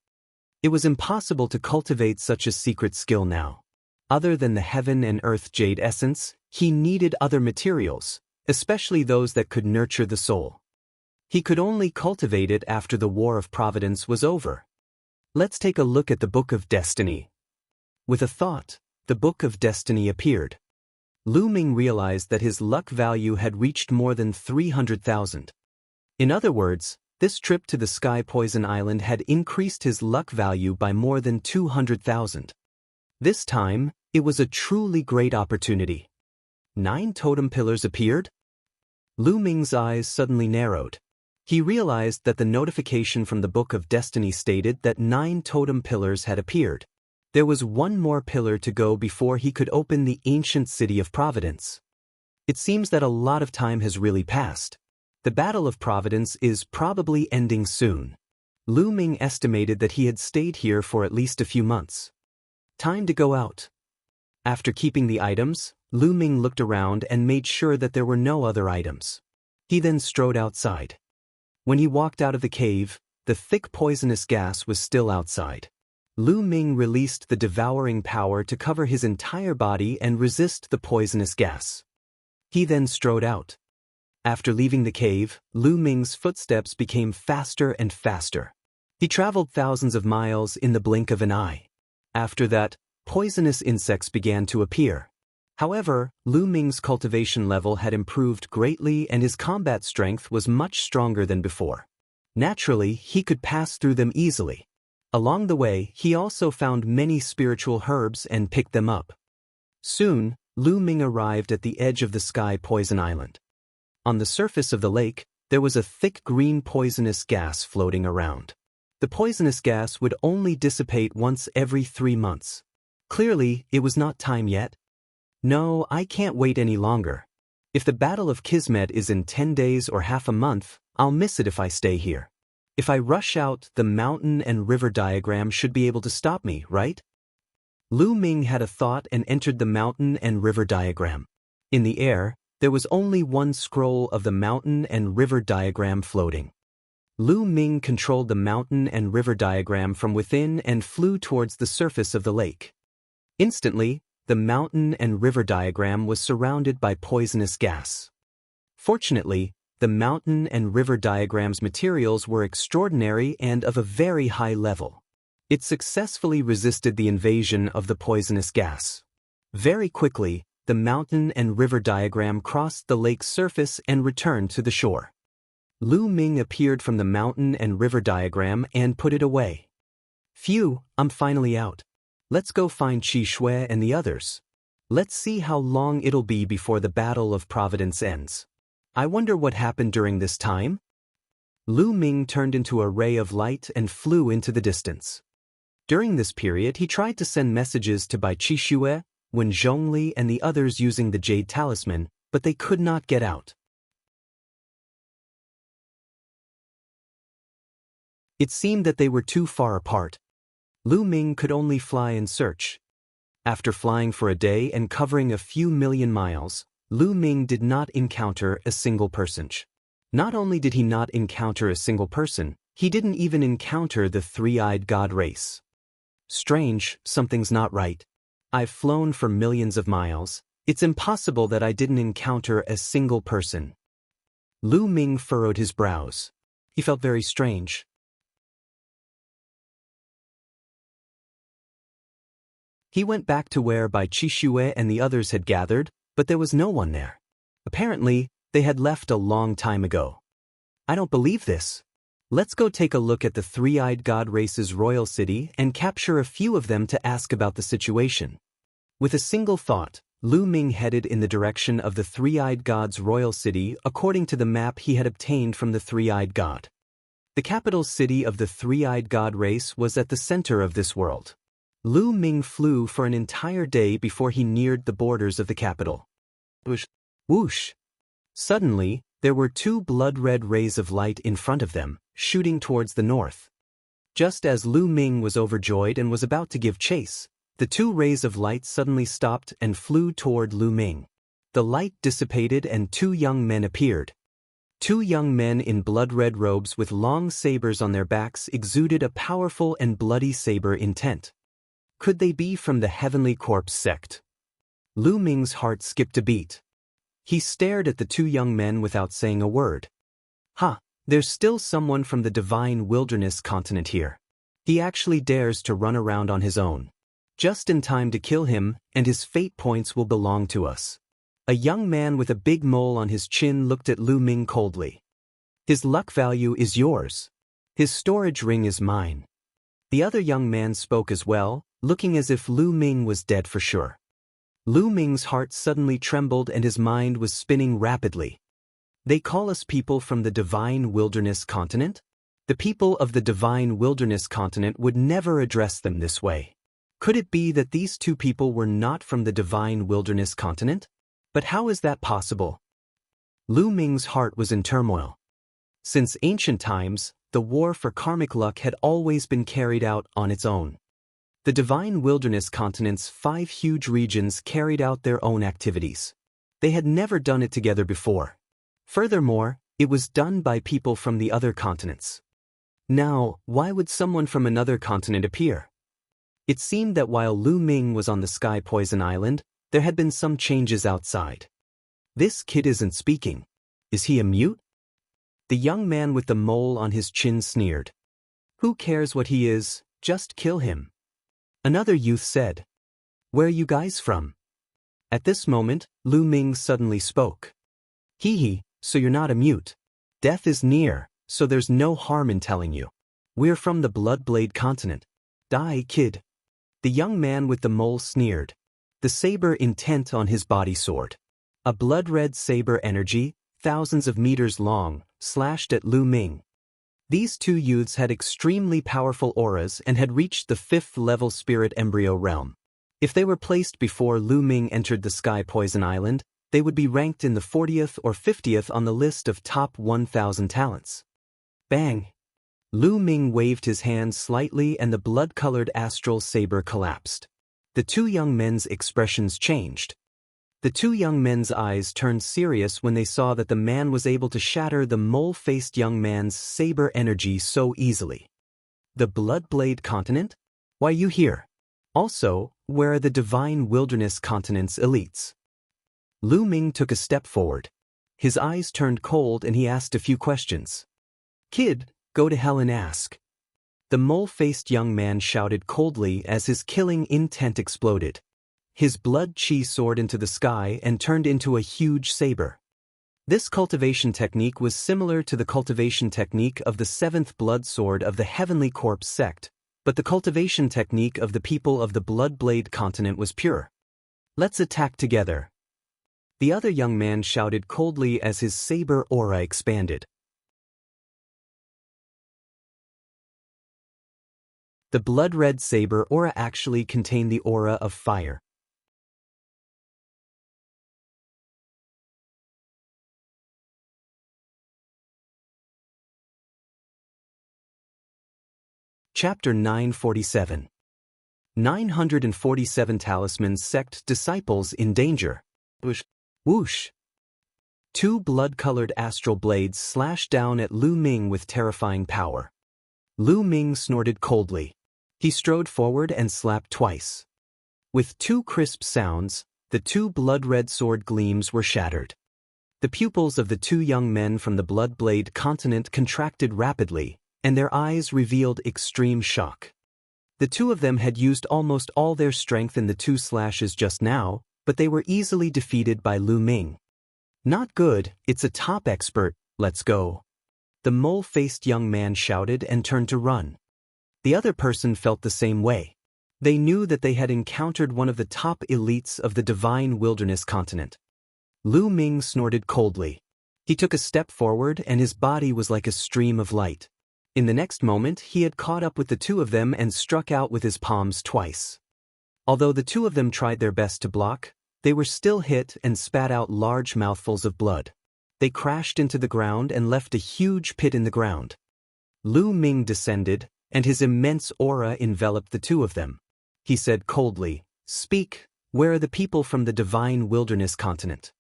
It was impossible to cultivate such a secret skill now. Other than the heaven and earth jade essence, he needed other materials, especially those that could nurture the soul. He could only cultivate it after the War of Providence was over. Let's take a look at the Book of Destiny. With a thought, the Book of Destiny appeared. Lu Ming realized that his luck value had reached more than 300,000. In other words, this trip to the Sky Poison Island had increased his luck value by more than 200,000. This time, it was a truly great opportunity. 9 totem pillars appeared? Lu Ming's eyes suddenly narrowed. He realized that the notification from the Book of Destiny stated that 9 totem pillars had appeared. There was one more pillar to go before he could open the ancient city of Providence. It seems that a lot of time has really passed. The Battle of Providence is probably ending soon. Lu Ming estimated that he had stayed here for at least a few months. Time to go out. After keeping the items, Lu Ming looked around and made sure that there were no other items. He then strode outside. When he walked out of the cave, the thick poisonous gas was still outside. Lu Ming released the devouring power to cover his entire body and resist the poisonous gas. He then strode out. After leaving the cave, Lu Ming's footsteps became faster and faster. He traveled thousands of miles in the blink of an eye. After that, poisonous insects began to appear. However, Lu Ming's cultivation level had improved greatly and his combat strength was much stronger than before. Naturally, he could pass through them easily. Along the way, he also found many spiritual herbs and picked them up. Soon, Lu Ming arrived at the edge of the Sky Poison Island. On the surface of the lake, there was a thick green poisonous gas floating around. The poisonous gas would only dissipate once every 3 months. Clearly, it was not time yet. No, I can't wait any longer. If the Battle of Kismet is in 10 days or half a month, I'll miss it if I stay here. If I rush out, the mountain and river diagram should be able to stop me, right? Lu Ming had a thought and entered the mountain and river diagram. In the air, there was only one scroll of the mountain and river diagram floating. Lu Ming controlled the mountain and river diagram from within and flew towards the surface of the lake. Instantly, the mountain and river diagram was surrounded by poisonous gas. Fortunately, the mountain and river diagram's materials were extraordinary and of a very high level. It successfully resisted the invasion of the poisonous gas. Very quickly, the mountain and river diagram crossed the lake's surface and returned to the shore. Lu Ming appeared from the mountain and river diagram and put it away. Phew, I'm finally out. Let's go find Qi Shui and the others. Let's see how long it'll be before the Battle of Providence ends. I wonder what happened during this time? Lu Ming turned into a ray of light and flew into the distance. During this period, he tried to send messages to Bai Qi Shui, Wen Zhongli and the others using the Jade Talisman, but they could not get out. It seemed that they were too far apart. Lu Ming could only fly and search. After flying for a day and covering a few million miles, Lu Ming did not encounter a single person. Not only did he not encounter a single person, he didn't even encounter the three-eyed god race. Strange, something's not right. I've flown for millions of miles. It's impossible that I didn't encounter a single person. Lu Ming furrowed his brows. He felt very strange. He went back to where Bai Qi Shui and the others had gathered, but there was no one there. Apparently, they had left a long time ago. I don't believe this. Let's go take a look at the three-eyed god race's royal city and capture a few of them to ask about the situation. With a single thought, Lu Ming headed in the direction of the three-eyed god's royal city according to the map he had obtained from the three-eyed god. The capital city of the three-eyed god race was at the center of this world. Lu Ming flew for an entire day before he neared the borders of the capital. Whoosh! Whoosh! Suddenly, There were two blood-red rays of light in front of them, shooting towards the north. Just as Lu Ming was overjoyed and was about to give chase, the two rays of light suddenly stopped and flew toward Lu Ming. The light dissipated and two young men appeared. Two young men in blood-red robes with long sabers on their backs exuded a powerful and bloody saber intent. Could they be from the Heavenly Corpse sect? Lu Ming's heart skipped a beat. He stared at the two young men without saying a word. There's still someone from the Divine Wilderness continent here. He actually dares to run around on his own. Just in time to kill him, and his fate points will belong to us. A young man with a big mole on his chin looked at Lu Ming coldly. His luck value is yours. His storage ring is mine. The other young man spoke as well, looking as if Lu Ming was dead for sure. Lu Ming's heart suddenly trembled and his mind was spinning rapidly. They call us people from the Divine Wilderness continent? The people of the Divine Wilderness continent would never address them this way. Could it be that these two people were not from the Divine Wilderness continent? But how is that possible? Lu Ming's heart was in turmoil. Since ancient times, the war for karmic luck had always been carried out on its own. The Divine Wilderness continent's 5 huge regions carried out their own activities. They had never done it together before. Furthermore, it was done by people from the other continents. Now, why would someone from another continent appear? It seemed that while Lu Ming was on the Sky Poison Island, there had been some changes outside. This kid isn't speaking. Is he a mute? The young man with the mole on his chin sneered. Who cares what he is, just kill him. Another youth said. Where are you guys from? At this moment, Lu Ming suddenly spoke. Hee, so you're not a mute. Death is near, so there's no harm in telling you. We're from the Bloodblade continent. Die, kid. The young man with the mole sneered, the saber intent on his body sword. A blood-red saber energy, thousands of meters long, slashed at Lu Ming. These two youths had extremely powerful auras and had reached the 5th-level spirit embryo realm. If they were placed before Lu Ming entered the Sky Poison Island, they would be ranked in the 40th or 50th on the list of top 1,000 talents. Bang! Lu Ming waved his hand slightly and the blood-colored astral saber collapsed. The two young men's expressions changed. The two young men's eyes turned serious when they saw that the man was able to shatter the mole-faced young man's saber energy so easily. The Bloodblade continent? Why you here? Also, where are the Divine Wilderness continent's elites? Lu Ming took a step forward. His eyes turned cold and he asked a few questions. Kid, go to hell and ask. The mole-faced young man shouted coldly as his killing intent exploded. His blood-chi soared into the sky and turned into a huge saber. This cultivation technique was similar to the cultivation technique of the 7th blood sword of the Heavenly Corpse sect, but the cultivation technique of the people of the Bloodblade continent was pure. Let's attack together. The other young man shouted coldly as his saber aura expanded. The blood-red saber aura actually contained the aura of fire. Chapter 947. 947 Talismans Sect Disciples in Danger. Whoosh! Whoosh! Two blood-colored astral blades slashed down at Lu Ming with terrifying power. Lu Ming snorted coldly. He strode forward and slapped twice. With two crisp sounds, the two blood-red sword gleams were shattered. The pupils of the two young men from the Bloodblade continent contracted rapidly, and their eyes revealed extreme shock. The two of them had used almost all their strength in the two slashes just now, but they were easily defeated by Lu Ming. Not good, it's a top expert, let's go. The mole-faced young man shouted and turned to run. The other person felt the same way. They knew that they had encountered one of the top elites of the Divine Wilderness continent. Lu Ming snorted coldly. He took a step forward and his body was like a stream of light. In the next moment, he had caught up with the two of them and struck out with his palms twice. Although the two of them tried their best to block, they were still hit and spat out large mouthfuls of blood. They crashed into the ground and left a huge pit in the ground. Lu Ming descended, and his immense aura enveloped the two of them. He said coldly, "Speak, where are the people from the divine wilderness continent?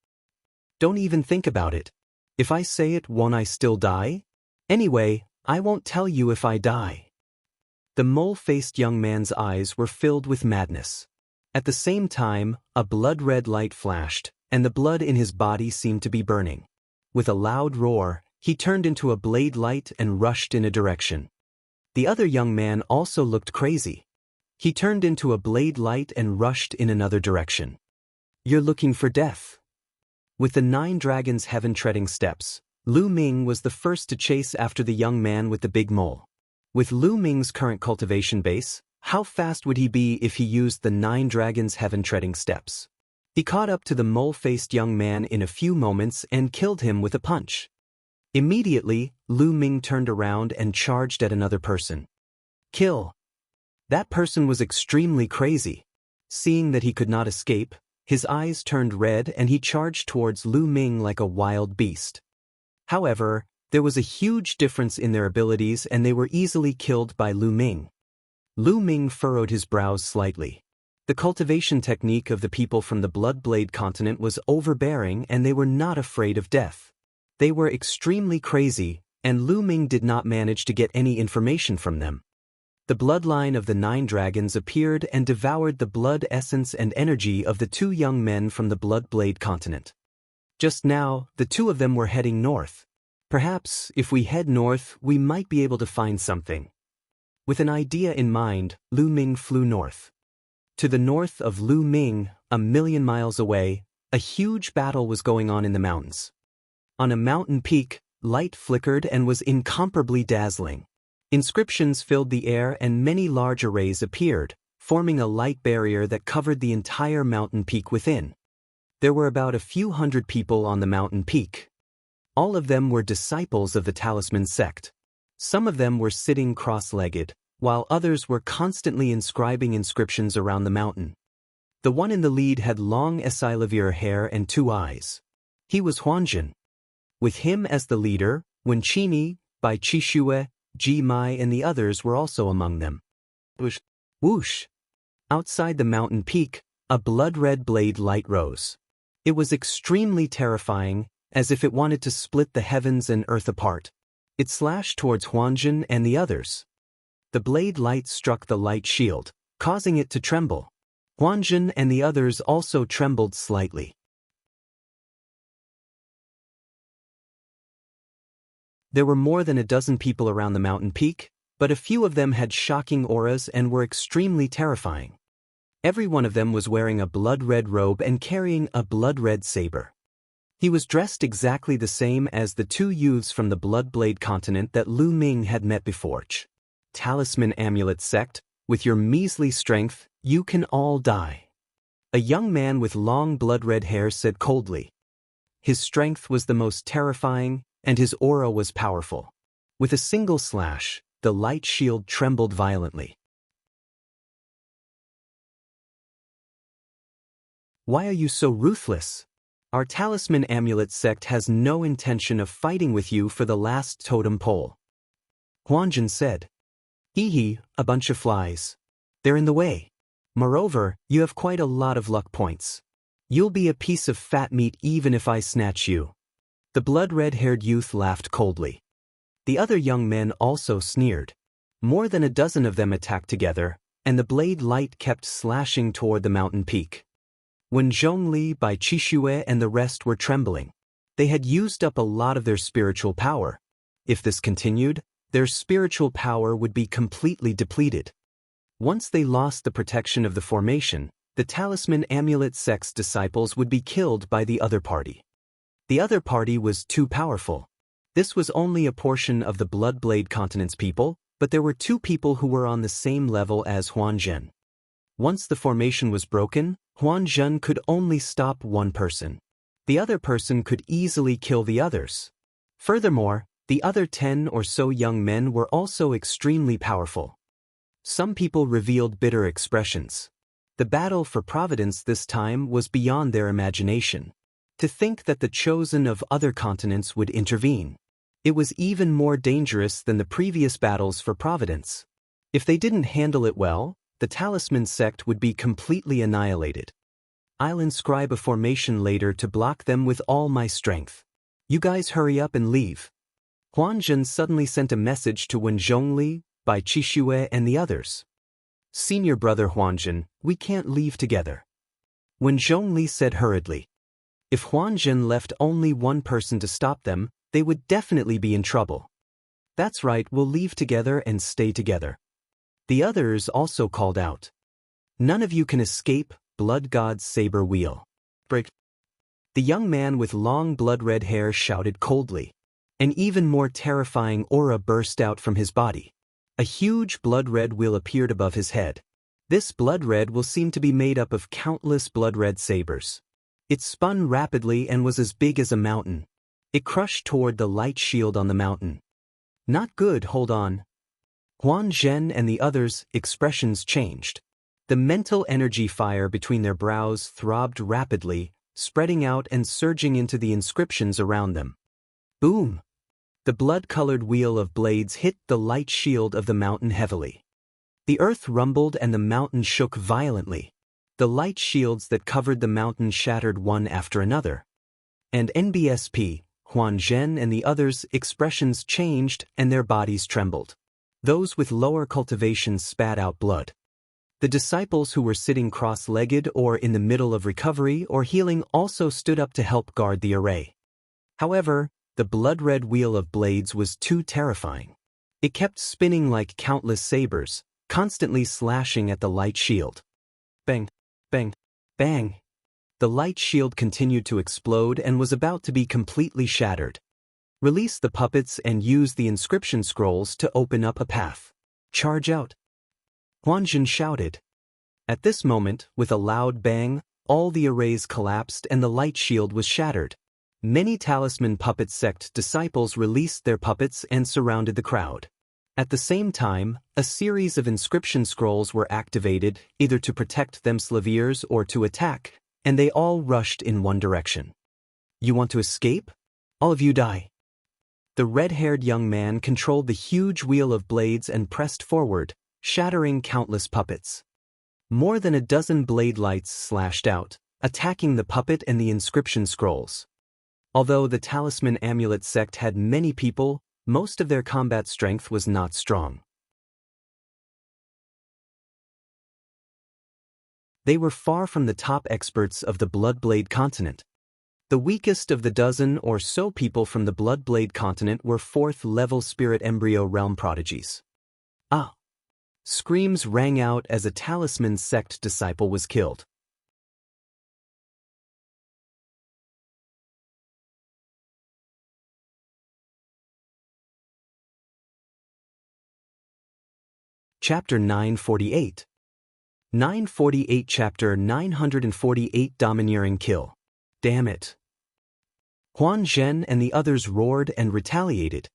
Don't even think about it. If I say it, won't I still die? Anyway, I won't tell you if I die." The mole-faced young man's eyes were filled with madness. At the same time, a blood-red light flashed, and the blood in his body seemed to be burning. With a loud roar, he turned into a blade light and rushed in a direction. The other young man also looked crazy. He turned into a blade light and rushed in another direction. "You're looking for death." With the 9 dragons' heaven-treading steps, Lu Ming was the first to chase after the young man with the big mole. With Lu Ming's current cultivation base, how fast would he be if he used the 9 dragons' heaven-treading steps? He caught up to the mole-faced young man in a few moments and killed him with a punch. Immediately, Lu Ming turned around and charged at another person. Kill. That person was extremely crazy. Seeing that he could not escape, his eyes turned red and he charged towards Lu Ming like a wild beast. However, there was a huge difference in their abilities and they were easily killed by Lu Ming. Lu Ming furrowed his brows slightly. The cultivation technique of the people from the Bloodblade continent was overbearing and they were not afraid of death. They were extremely crazy, and Lu Ming did not manage to get any information from them. The bloodline of the 9 dragons appeared and devoured the blood essence and energy of the 2 young men from the Bloodblade continent. Just now, the 2 of them were heading north. Perhaps, if we head north, we might be able to find something. With an idea in mind, Lu Ming flew north. To the north of Lu Ming, 1,000,000 miles away, a huge battle was going on in the mountains. On a mountain peak, light flickered and was incomparably dazzling. Inscriptions filled the air and many large arrays appeared, forming a light barrier that covered the entire mountain peak within. There were about a few hundred people on the mountain peak. All of them were disciples of the Talisman sect. Some of them were sitting cross-legged, while others were constantly inscribing inscriptions around the mountain. The one in the lead had long Esilavir hair and 2 eyes. He was Huanjun. With him as the leader, Wenqini, Bai Qishue, Ji Mai and the others were also among them. Whoosh! Whoosh! Outside the mountain peak, a blood-red blade light rose. It was extremely terrifying, as if it wanted to split the heavens and earth apart. It slashed towards Huanjun and the others. The blade light struck the light shield, causing it to tremble. Huanjun and the others also trembled slightly. There were more than a dozen people around the mountain peak, but a few of them had shocking auras and were extremely terrifying. Every one of them was wearing a blood-red robe and carrying a blood-red saber. He was dressed exactly the same as the 2 youths from the Bloodblade continent that Lu Ming had met before. Talisman Amulet Sect, with your measly strength, you can all die. A young man with long blood-red hair said coldly. His strength was the most terrifying, and his aura was powerful. With a single slash, the light shield trembled violently. Why are you so ruthless? Our Talisman Amulet Sect has no intention of fighting with you for the last totem pole. Huanjun said. Hee, a bunch of flies. They're in the way. Moreover, you have quite a lot of luck points. You'll be a piece of fat meat even if I snatch you. The blood-red-haired youth laughed coldly. The other young men also sneered. More than a dozen of them attacked together, and the blade light kept slashing toward the mountain peak. When Zhongli, Bai Qishue and the rest were trembling, they had used up a lot of their spiritual power. If this continued, their spiritual power would be completely depleted. Once they lost the protection of the formation, the Talisman Amulet Sect's disciples would be killed by the other party. The other party was too powerful. This was only a portion of the Bloodblade continent's people, but there were 2 people who were on the same level as Huanzhen. Once the formation was broken, Huanzhen could only stop one person. The other person could easily kill the others. Furthermore, the other 10 or so young men were also extremely powerful. Some people revealed bitter expressions. The battle for providence this time was beyond their imagination. To think that the chosen of other continents would intervene. It was even more dangerous than the previous battles for providence. If they didn't handle it well, the talisman sect would be completely annihilated. I'll inscribe a formation later to block them with all my strength. You guys hurry up and leave. Huan Zhen suddenly sent a message to Wen Zhongli, Bai Qixue and the others. Senior brother Huan Zhen, we can't leave together. Wen Zhongli said hurriedly. If Huan Zhen left only one person to stop them, they would definitely be in trouble. That's right, we'll leave together and stay together. The others also called out. None of you can escape, Blood God's saber wheel. Break. The young man with long blood-red hair shouted coldly. An even more terrifying aura burst out from his body. A huge blood-red wheel appeared above his head. This blood-red will seem to be made up of countless blood-red sabers. It spun rapidly and was as big as a mountain. It crushed toward the light shield on the mountain. Not good, hold on. Huan Zhen and the others' expressions changed. The mental energy fire between their brows throbbed rapidly, spreading out and surging into the inscriptions around them. Boom! The blood-colored wheel of blades hit the light shield of the mountain heavily. The earth rumbled and the mountain shook violently. The light shields that covered the mountain shattered one after another. And NBSP, Huan Zhen and the others' expressions changed and their bodies trembled. Those with lower cultivations spat out blood. The disciples who were sitting cross-legged or in the middle of recovery or healing also stood up to help guard the array. However, the blood-red wheel of blades was too terrifying. It kept spinning like countless sabers, constantly slashing at the light shield. Bang, bang, bang. The light shield continued to explode and was about to be completely shattered. Release the puppets and use the inscription scrolls to open up a path. Charge out. Huan Zhen shouted. At this moment, with a loud bang, all the arrays collapsed and the light shield was shattered. Many talisman puppet sect disciples released their puppets and surrounded the crowd. At the same time, a series of inscription scrolls were activated, either to protect them slaviers or to attack, and they all rushed in one direction. You want to escape? All of you die. The red-haired young man controlled the huge wheel of blades and pressed forward, shattering countless puppets. More than a dozen blade lights slashed out, attacking the puppet and the inscription scrolls. Although the talisman amulet sect had many people, most of their combat strength was not strong. They were far from the top experts of the Bloodblade continent. The weakest of the dozen or so people from the Bloodblade continent were 4th-level spirit embryo realm prodigies. Ah! Screams rang out as a talisman sect disciple was killed. Chapter 948. 948 Chapter 948 Domineering Kill. Damn it. Huan Zhen and the others roared and retaliated.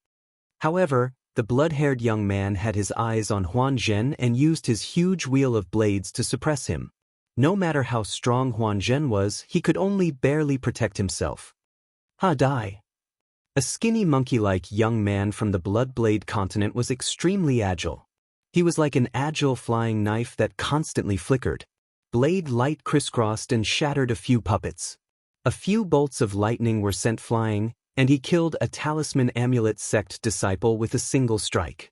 However, the blood-haired young man had his eyes on Huan Zhen and used his huge wheel of blades to suppress him. No matter how strong Huan Zhen was, he could only barely protect himself. Die. A skinny monkey-like young man from the Bloodblade continent was extremely agile. He was like an agile flying knife that constantly flickered. Blade light crisscrossed and shattered a few puppets. A few bolts of lightning were sent flying, and he killed a talisman amulet sect disciple with a single strike.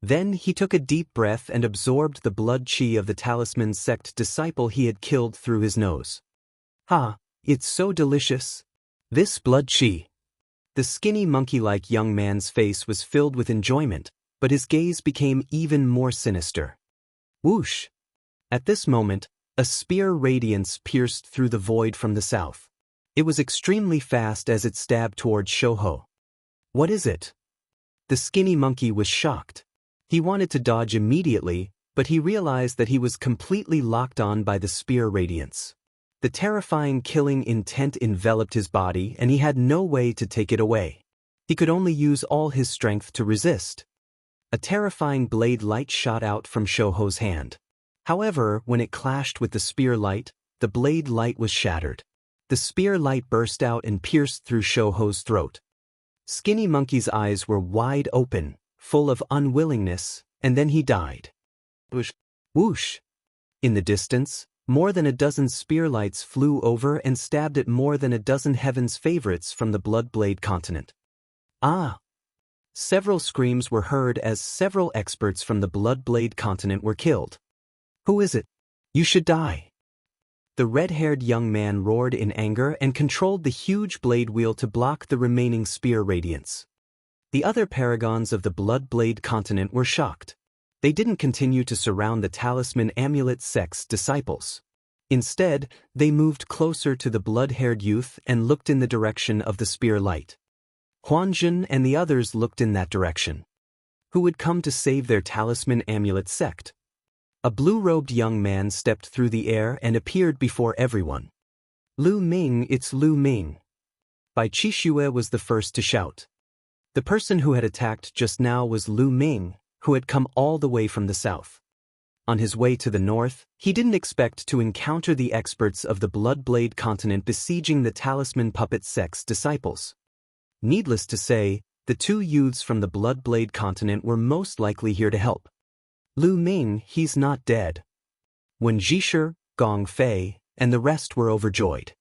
Then he took a deep breath and absorbed the blood chi of the talisman sect disciple he had killed through his nose. It's so delicious. This blood chi. The skinny monkey-like young man's face was filled with enjoyment, but his gaze became even more sinister. Whoosh! At this moment, a spear radiance pierced through the void from the south. It was extremely fast as it stabbed toward Shouho. What is it? The skinny monkey was shocked. He wanted to dodge immediately, but he realized that he was completely locked on by the spear radiance. The terrifying killing intent enveloped his body and he had no way to take it away. He could only use all his strength to resist. A terrifying blade light shot out from Shouho's hand. However, when it clashed with the spear light, the blade light was shattered. The spear light burst out and pierced through Shouho's throat. Skinny Monkey's eyes were wide open, full of unwillingness, and then he died. Whoosh! Whoosh! In the distance, more than a dozen spear lights flew over and stabbed at more than a dozen heaven's favorites from the Bloodblade continent. Ah! Several screams were heard as several experts from the Bloodblade continent were killed. Who is it? You should die. The red-haired young man roared in anger and controlled the huge blade wheel to block the remaining spear radiance. The other paragons of the Bloodblade continent were shocked. They didn't continue to surround the talisman amulet sect's disciples. Instead, they moved closer to the blood-haired youth and looked in the direction of the spear light. Huanzhen and the others looked in that direction. Who would come to save their talisman amulet sect? A blue-robed young man stepped through the air and appeared before everyone. Lu Ming, it's Lu Ming. Bai Qixue was the first to shout. The person who had attacked just now was Lu Ming, who had come all the way from the south. On his way to the north, he didn't expect to encounter the experts of the Bloodblade continent besieging the talisman puppet sect's disciples. Needless to say, the two youths from the Bloodblade continent were most likely here to help. Lu Ming, he's not dead. Wen Zhishi, Gong Fei, and the rest were overjoyed.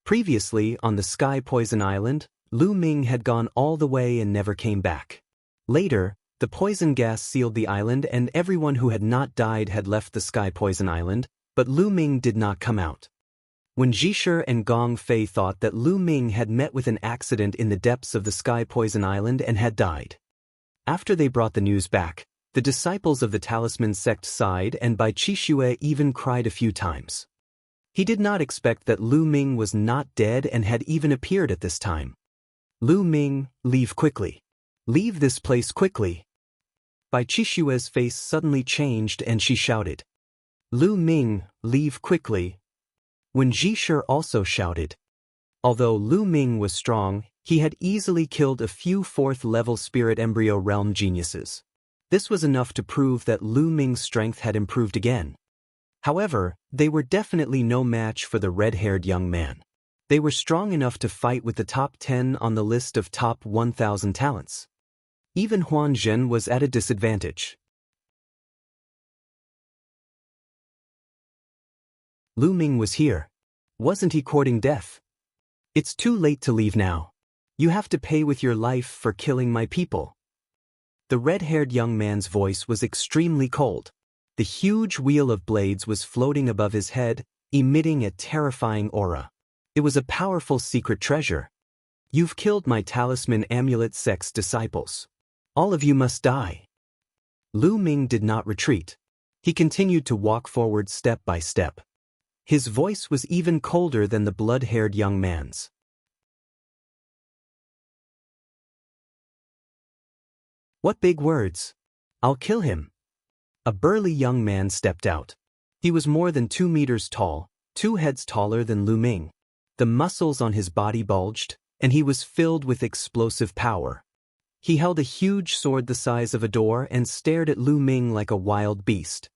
Previously, on the Sky Poison Island, Lu Ming had gone all the way and never came back. Later, the poison gas sealed the island and everyone who had not died had left the Sky Poison Island, but Lu Ming did not come out. Wen Zhishi and Gong Fei thought that Lu Ming had met with an accident in the depths of the Sky Poison Island and had died. After they brought the news back, the disciples of the talisman sect sighed and Bai Qixue even cried a few times. He did not expect that Lu Ming was not dead and had even appeared at this time. Lu Ming, leave quickly. Leave this place quickly. Bai Qixue's face suddenly changed and she shouted. Lu Ming, leave quickly. Wen Zhishi also shouted. Although Lu Ming was strong, he had easily killed a few fourth-level spirit embryo realm geniuses. This was enough to prove that Lu Ming's strength had improved again. However, they were definitely no match for the red-haired young man. They were strong enough to fight with the top 10 on the list of top 1,000 talents. Even Huanzhen was at a disadvantage. Lu Ming was here. Wasn't he courting death? It's too late to leave now. You have to pay with your life for killing my people. The red-haired young man's voice was extremely cold. The huge wheel of blades was floating above his head, emitting a terrifying aura. It was a powerful secret treasure. You've killed my talisman amulet sect's disciples. All of you must die. Lu Ming did not retreat. He continued to walk forward step by step. His voice was even colder than the blood-haired young man's. What big words! I'll kill him. A burly young man stepped out. He was more than 2 meters tall, 2 heads taller than Lu Ming. The muscles on his body bulged, and he was filled with explosive power. He held a huge sword the size of a door and stared at Lu Ming like a wild beast.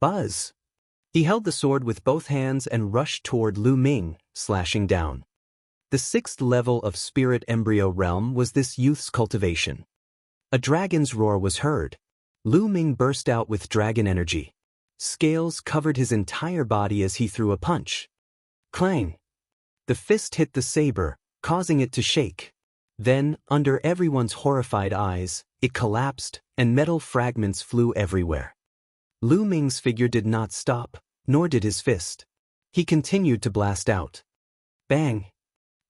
Buzz! He held the sword with both hands and rushed toward Lu Ming, slashing down. The 6th level of Spirit Embryo Realm was this youth's cultivation. A dragon's roar was heard. Lu Ming burst out with dragon energy. Scales covered his entire body as he threw a punch. Clang! The fist hit the saber, causing it to shake. Then, under everyone's horrified eyes, it collapsed, and metal fragments flew everywhere. Lu Ming's figure did not stop, nor did his fist. He continued to blast out. Bang!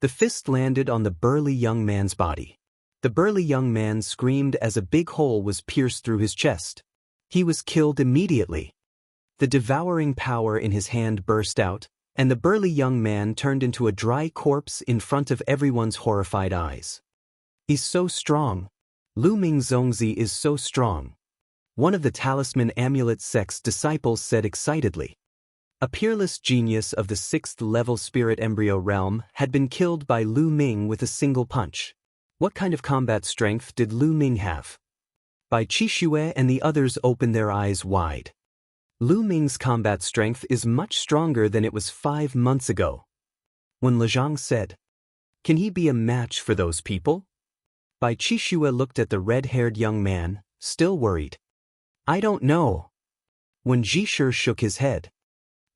The fist landed on the burly young man's body. The burly young man screamed as a big hole was pierced through his chest. He was killed immediately. The devouring power in his hand burst out, and the burly young man turned into a dry corpse in front of everyone's horrified eyes. He's so strong. Lu Ming Zongzi is so strong. One of the talisman amulet sect's disciples said excitedly. A peerless genius of the 6th level spirit embryo realm had been killed by Lu Ming with a single punch. What kind of combat strength did Lu Ming have? Bai Qixue and the others opened their eyes wide. Lu Ming's combat strength is much stronger than it was 5 months ago. When Lezhang said, "Can he be a match for those people?" Bai Qixue looked at the red-haired young man, still worried. "I don't know." When Zhisher shook his head.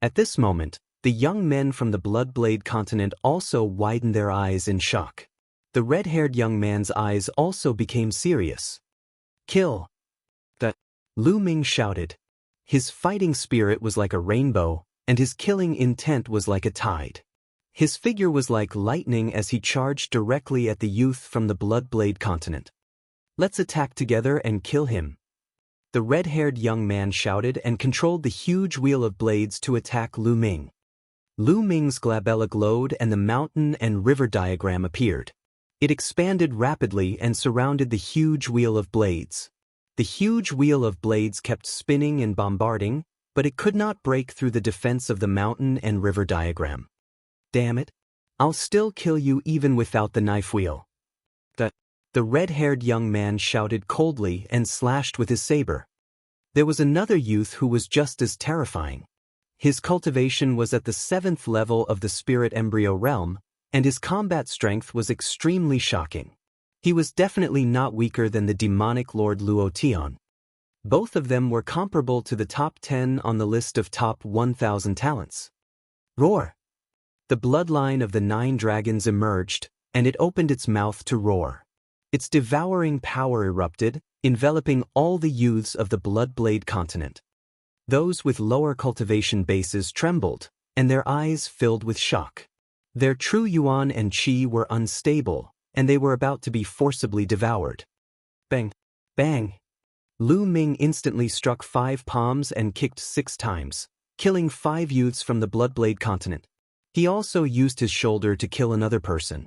At this moment, the young men from the Bloodblade continent also widened their eyes in shock. The red-haired young man's eyes also became serious. "Kill!" Lu Ming shouted. His fighting spirit was like a rainbow, and his killing intent was like a tide. His figure was like lightning as he charged directly at the youth from the Bloodblade continent. "Let's attack together and kill him." The red-haired young man shouted and controlled the huge wheel of blades to attack Lu Ming. Lu Ming's glabella glowed and the mountain and river diagram appeared. It expanded rapidly and surrounded the huge wheel of blades. The huge wheel of blades kept spinning and bombarding, but it could not break through the defense of the mountain and river diagram. "Damn it! I'll still kill you even without the knife wheel." The red-haired young man shouted coldly and slashed with his saber. There was another youth who was just as terrifying. His cultivation was at the 7th level of the spirit embryo realm, and his combat strength was extremely shocking. He was definitely not weaker than the demonic Lord Luo Tian. Both of them were comparable to the top 10 on the list of top 1,000 talents. Roar! The bloodline of the 9 dragons emerged, and it opened its mouth to roar. Its devouring power erupted, enveloping all the youths of the Bloodblade continent. Those with lower cultivation bases trembled, and their eyes filled with shock. Their true yuan and qi were unstable, and they were about to be forcibly devoured. Bang! Bang! Lu Ming instantly struck 5 palms and kicked 6 times, killing 5 youths from the Bloodblade continent. He also used his shoulder to kill another person.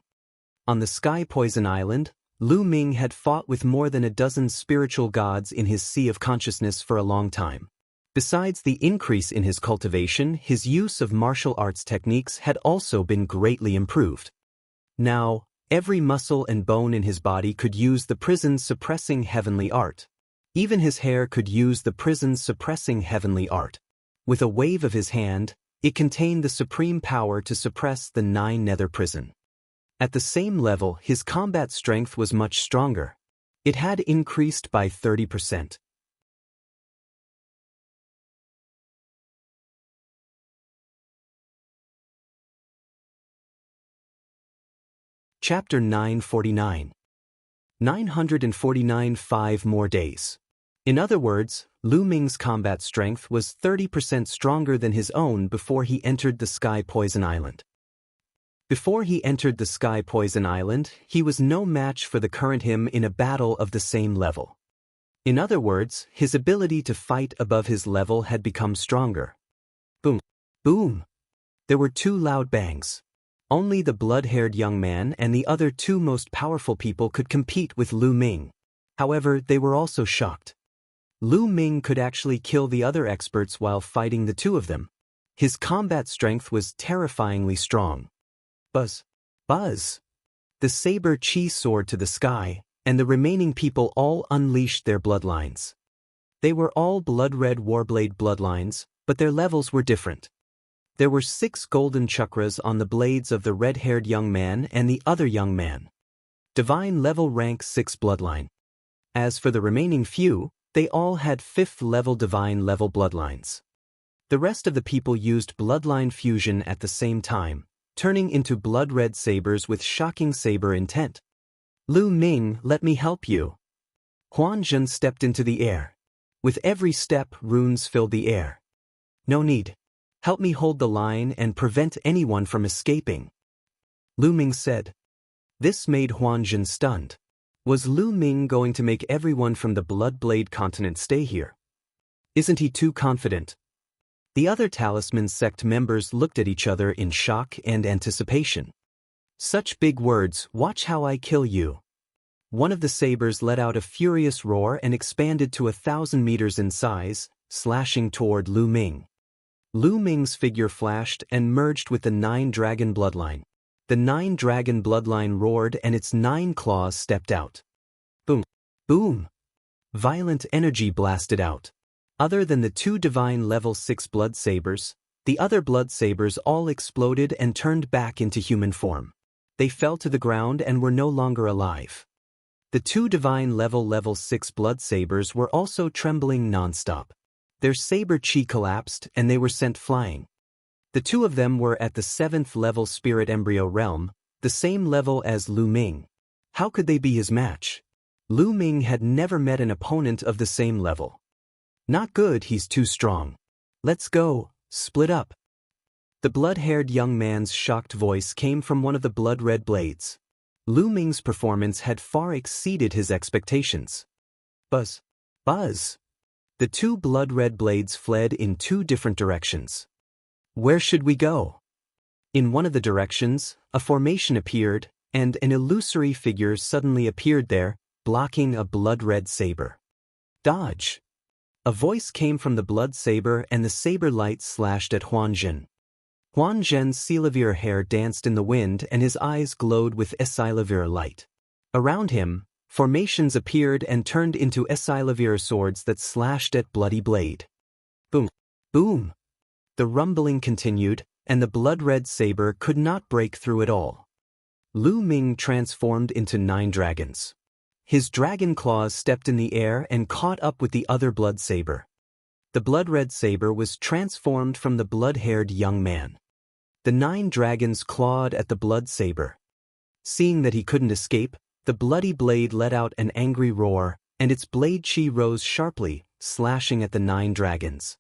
On the Sky Poison Island, Lu Ming had fought with more than a dozen spiritual gods in his sea of consciousness for a long time. Besides the increase in his cultivation, his use of martial arts techniques had also been greatly improved. Now, every muscle and bone in his body could use the prison's suppressing heavenly art. Even his hair could use the prison's suppressing heavenly art. With a wave of his hand, it contained the supreme power to suppress the 9 nether prison. At the same level, his combat strength was much stronger. It had increased by 30%. Chapter 949. 949 5 more days. In other words, Lu Ming's combat strength was 30% stronger than his own before he entered the Sky Poison Island. Before he entered the Sky Poison Island, he was no match for the current him in a battle of the same level. In other words, his ability to fight above his level had become stronger. Boom! Boom! There were 2 loud bangs. Only the blood-haired young man and the other 2 most powerful people could compete with Lu Ming. However, they were also shocked. Lu Ming could actually kill the other experts while fighting the 2 of them. His combat strength was terrifyingly strong. Buzz! Buzz! The saber chi soared to the sky, and the remaining people all unleashed their bloodlines. They were all blood-red warblade bloodlines, but their levels were different. There were 6 golden chakras on the blades of the red-haired young man and the other young man. Divine level rank 6 bloodline. As for the remaining few, they all had 5th level divine level bloodlines. The rest of the people used bloodline fusion at the same time, turning into blood-red sabers with shocking saber intent. Lu Ming, let me help you. Huan Zhen stepped into the air. With every step, runes filled the air. No need. Help me hold the line and prevent anyone from escaping. Lu Ming said. This made Huan Zhen stunned. Was Lu Ming going to make everyone from the Bloodblade continent stay here? Isn't he too confident? The other Talisman sect members looked at each other in shock and anticipation. Such big words, watch how I kill you. One of the sabers let out a furious roar and expanded to 1,000 meters in size, slashing toward Lu Ming. Lu Ming's figure flashed and merged with the 9 dragon bloodline. The 9 dragon bloodline roared and its 9 claws stepped out. Boom! Boom! Violent energy blasted out. Other than the 2 divine level 6 blood sabers, The other blood sabers all exploded and turned back into human form. They fell to the ground and were no longer alive. The two divine level 6 blood sabers were also trembling nonstop. Their saber chi collapsed and they were sent flying. The two of them were at the 7th level spirit embryo realm, the same level as Lu Ming. How could they be his match? Lu Ming had never met an opponent of the same level. Not good, he's too strong. Let's go, split up. The blood-haired young man's shocked voice came from one of the blood-red blades. Lu Ming's performance had far exceeded his expectations. Buzz. Buzz. The two blood-red blades fled in two different directions. Where should we go? In one of the directions, a formation appeared, and an illusory figure suddenly appeared there, blocking a blood-red saber. Dodge! A voice came from the blood saber and the saber light slashed at Huan Zhen. Huan Zhen's Silavir hair danced in the wind and his eyes glowed with Silavir light. Around him, formations appeared and turned into Silavir swords that slashed at Bloody Blade. Boom! Boom! The rumbling continued, and the blood-red saber could not break through at all. Lu Ming transformed into 9 dragons. His dragon claws stepped in the air and caught up with the other blood saber. The blood-red saber was transformed from the blood-haired young man. The 9 dragons clawed at the blood saber. Seeing that he couldn't escape, the bloody blade let out an angry roar, and its blade chi rose sharply, slashing at the 9 dragons.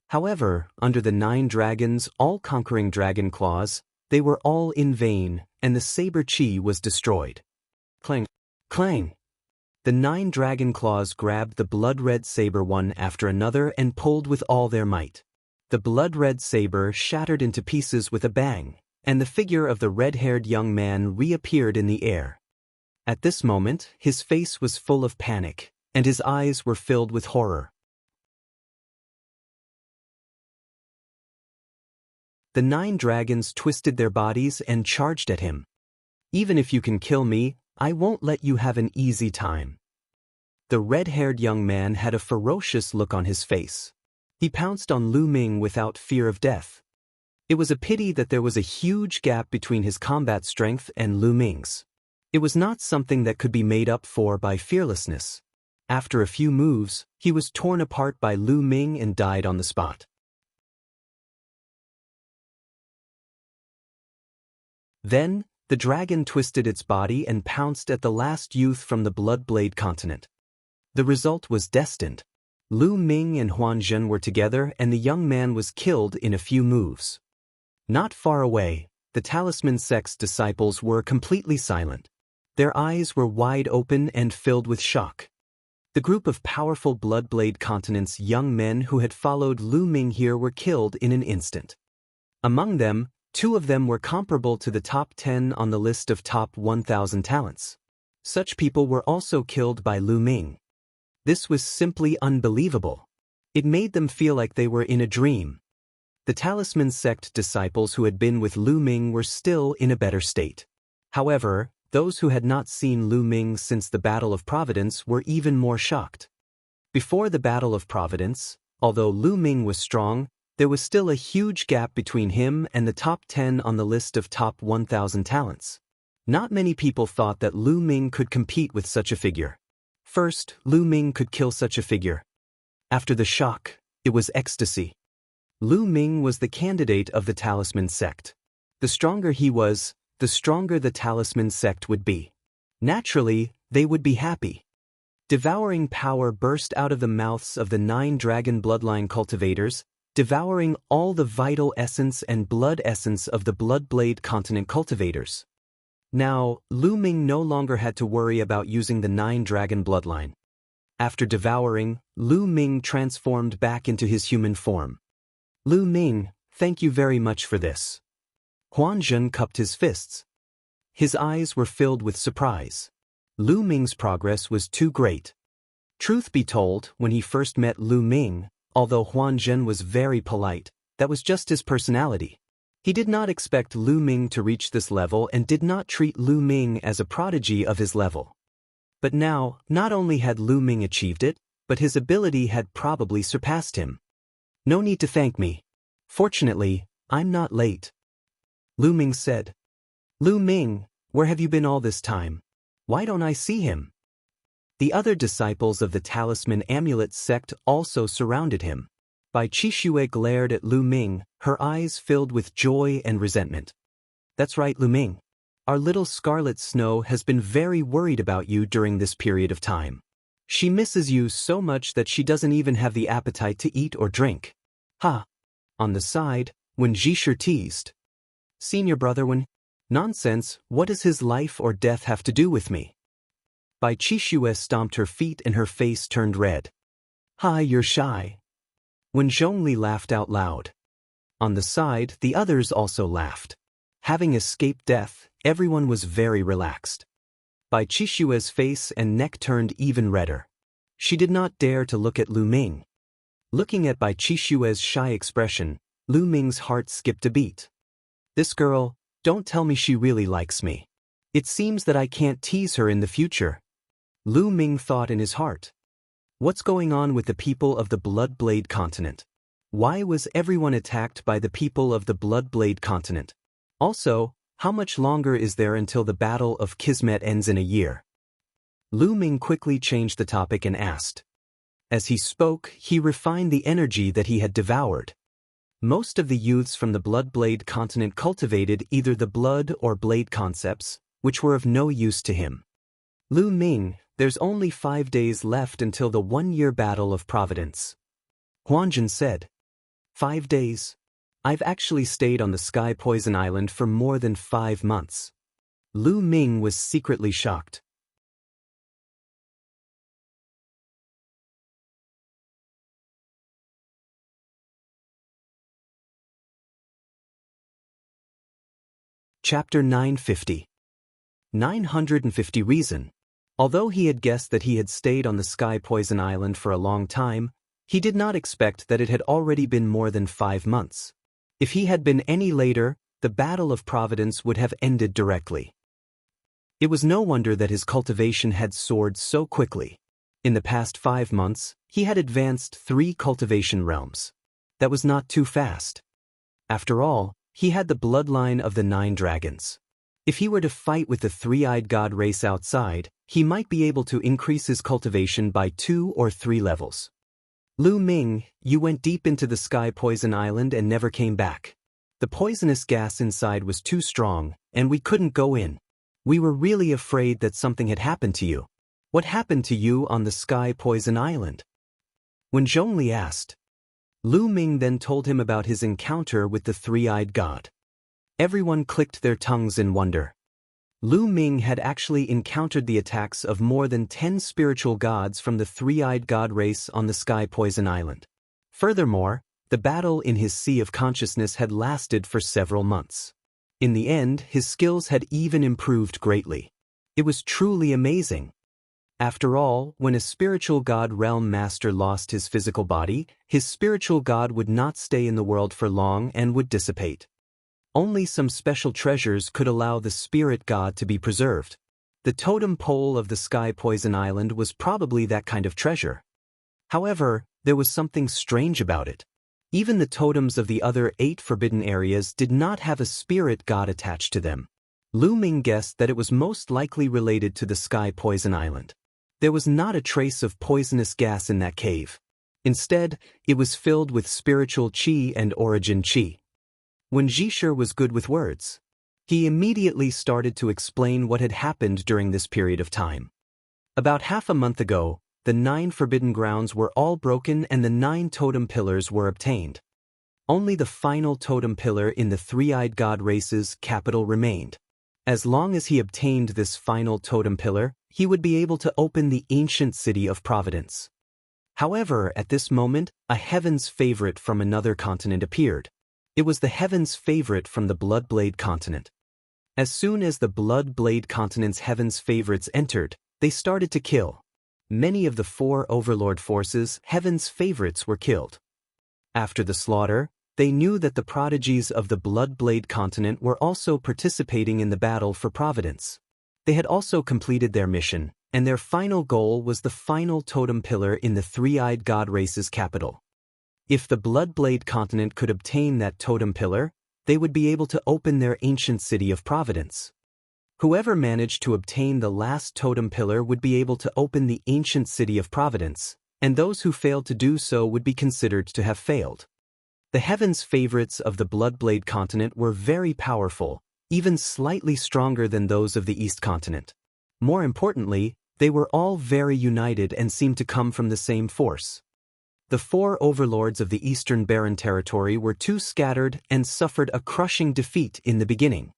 However, under the 9 dragons' all-conquering dragon claws, they were all in vain, and the saber chi was destroyed. Clang! Clang! The 9 dragon claws grabbed the blood-red saber one after another and pulled with all their might. The blood-red saber shattered into pieces with a bang, and the figure of the red-haired young man reappeared in the air. At this moment, his face was full of panic, and his eyes were filled with horror. The 9 dragons twisted their bodies and charged at him. Even if you can kill me, I won't let you have an easy time. The red-haired young man had a ferocious look on his face. He pounced on Lu Ming without fear of death. It was a pity that there was a huge gap between his combat strength and Lu Ming's. It was not something that could be made up for by fearlessness. After a few moves, he was torn apart by Lu Ming and died on the spot. Then, the dragon twisted its body and pounced at the last youth from the Bloodblade continent. The result was destined. Lu Ming and Huan Zhen were together and the young man was killed in a few moves. Not far away, the talisman sect's disciples were completely silent. Their eyes were wide open and filled with shock. The group of powerful Bloodblade continent's young men who had followed Lu Ming here were killed in an instant. Among them, 2 of them were comparable to the top 10 on the list of top 1,000 talents. Such people were also killed by Lu Ming. This was simply unbelievable. It made them feel like they were in a dream. The talisman sect disciples who had been with Lu Ming were still in a better state. However, those who had not seen Lu Ming since the Battle of Providence were even more shocked. Before the Battle of Providence, although Lu Ming was strong, there was still a huge gap between him and the top 10 on the list of top 1,000 talents. Not many people thought that Lu Ming could compete with such a figure. First, Lu Ming could kill such a figure. After the shock, it was ecstasy. Lu Ming was the candidate of the talisman sect. The stronger he was, the stronger the talisman sect would be. Naturally, they would be happy. Devouring power burst out of the mouths of the 9 dragon bloodline cultivators, devouring all the vital essence and blood essence of the Bloodblade continent cultivators. Now, Lu Ming no longer had to worry about using the 9 dragon bloodline. After devouring, Lu Ming transformed back into his human form. Lu Ming, thank you very much for this. Huan Zhen cupped his fists. His eyes were filled with surprise. Lu Ming's progress was too great. Truth be told, when he first met Lu Ming, although Huan Zhen was very polite, that was just his personality. He did not expect Lu Ming to reach this level and did not treat Lu Ming as a prodigy of his level. But now, not only had Lu Ming achieved it, but his ability had probably surpassed him. No need to thank me. Fortunately, I'm not late. Lu Ming said. Lu Ming, where have you been all this time? Why don't I see him? The other disciples of the Talisman Amulet sect also surrounded him. Bai Qixue glared at Lu Ming, her eyes filled with joy and resentment. That's right, Lu Ming. Our little Scarlet Snow has been very worried about you during this period of time. She misses you so much that she doesn't even have the appetite to eat or drink. Ha! On the side, Wen Zhisher teased. Senior brother Wen? Nonsense, what does his life or death have to do with me? Bai Qixue stomped her feet and her face turned red. Hi, you're shy. Wen Zhongli laughed out loud. On the side, the others also laughed. Having escaped death, everyone was very relaxed. Bai Qixue's face and neck turned even redder. She did not dare to look at Lu Ming. Looking at Bai Qixue's shy expression, Lu Ming's heart skipped a beat. This girl, don't tell me she really likes me. It seems that I can't tease her in the future. Lu Ming thought in his heart. What's going on with the people of the Bloodblade continent? Why was everyone attacked by the people of the Bloodblade continent? Also, how much longer is there until the Battle of Kismet ends in a year? Lu Ming quickly changed the topic and asked. As he spoke, he refined the energy that he had devoured. Most of the youths from the Bloodblade continent cultivated either the blood or blade concepts, which were of no use to him. Lu Ming, there's only 5 days left until the 1-year Battle of Providence. Huanjun said. 5 days? I've actually stayed on the Sky Poison Island for more than 5 months. Lu Ming was secretly shocked. Chapter 950. 950 Reason. Although he had guessed that he had stayed on the Sky Poison Island for a long time, he did not expect that it had already been more than 5 months. If he had been any later, the Battle of Providence would have ended directly. It was no wonder that his cultivation had soared so quickly. In the past 5 months, he had advanced 3 cultivation realms. That was not too fast. After all, he had the bloodline of the 9 dragons. If he were to fight with the 3-eyed god race outside, he might be able to increase his cultivation by 2 or 3 levels. Lu Ming, you went deep into the Sky Poison Island and never came back. The poisonous gas inside was too strong, and we couldn't go in. We were really afraid that something had happened to you. What happened to you on the Sky Poison Island? When Zhongli asked. Lu Ming then told him about his encounter with the 3-eyed god. Everyone clicked their tongues in wonder. Lu Ming had actually encountered the attacks of more than 10 spiritual gods from the 3-eyed god race on the Sky Poison Island. Furthermore, the battle in his sea of consciousness had lasted for several months. In the end, his skills had even improved greatly. It was truly amazing. After all, when a spiritual god realm master lost his physical body, his spiritual god would not stay in the world for long and would dissipate. Only some special treasures could allow the spirit god to be preserved. The totem pole of the Sky Poison Island was probably that kind of treasure. However, there was something strange about it. Even the totems of the other 8 forbidden areas did not have a spirit god attached to them. Lu Ming guessed that it was most likely related to the Sky Poison Island. There was not a trace of poisonous gas in that cave. Instead, it was filled with spiritual qi and origin qi. When Zhisher was good with words, he immediately started to explain what had happened during this period of time. About half a month ago, the 9 forbidden grounds were all broken and the 9 totem pillars were obtained. Only the final totem pillar in the 3-eyed god race's capital remained. As long as he obtained this final totem pillar, he would be able to open the ancient city of Providence. However, at this moment, a heaven's favorite from another continent appeared. It was the heaven's favorite from the Bloodblade continent. As soon as the Bloodblade continent's heaven's favorites entered, they started to kill. Many of the 4 overlord forces' heaven's favorites were killed. After the slaughter, they knew that the prodigies of the Bloodblade continent were also participating in the battle for Providence. They had also completed their mission, and their final goal was the final totem pillar in the 3-eyed god race's capital. If the Bloodblade continent could obtain that totem pillar, they would be able to open their ancient city of Providence. Whoever managed to obtain the last totem pillar would be able to open the ancient city of Providence, and those who failed to do so would be considered to have failed. The heavens' favorites of the Bloodblade continent were very powerful, even slightly stronger than those of the East continent. More importantly, they were all very united and seemed to come from the same force. The four overlords of the Eastern Barren Territory were too scattered and suffered a crushing defeat in the beginning.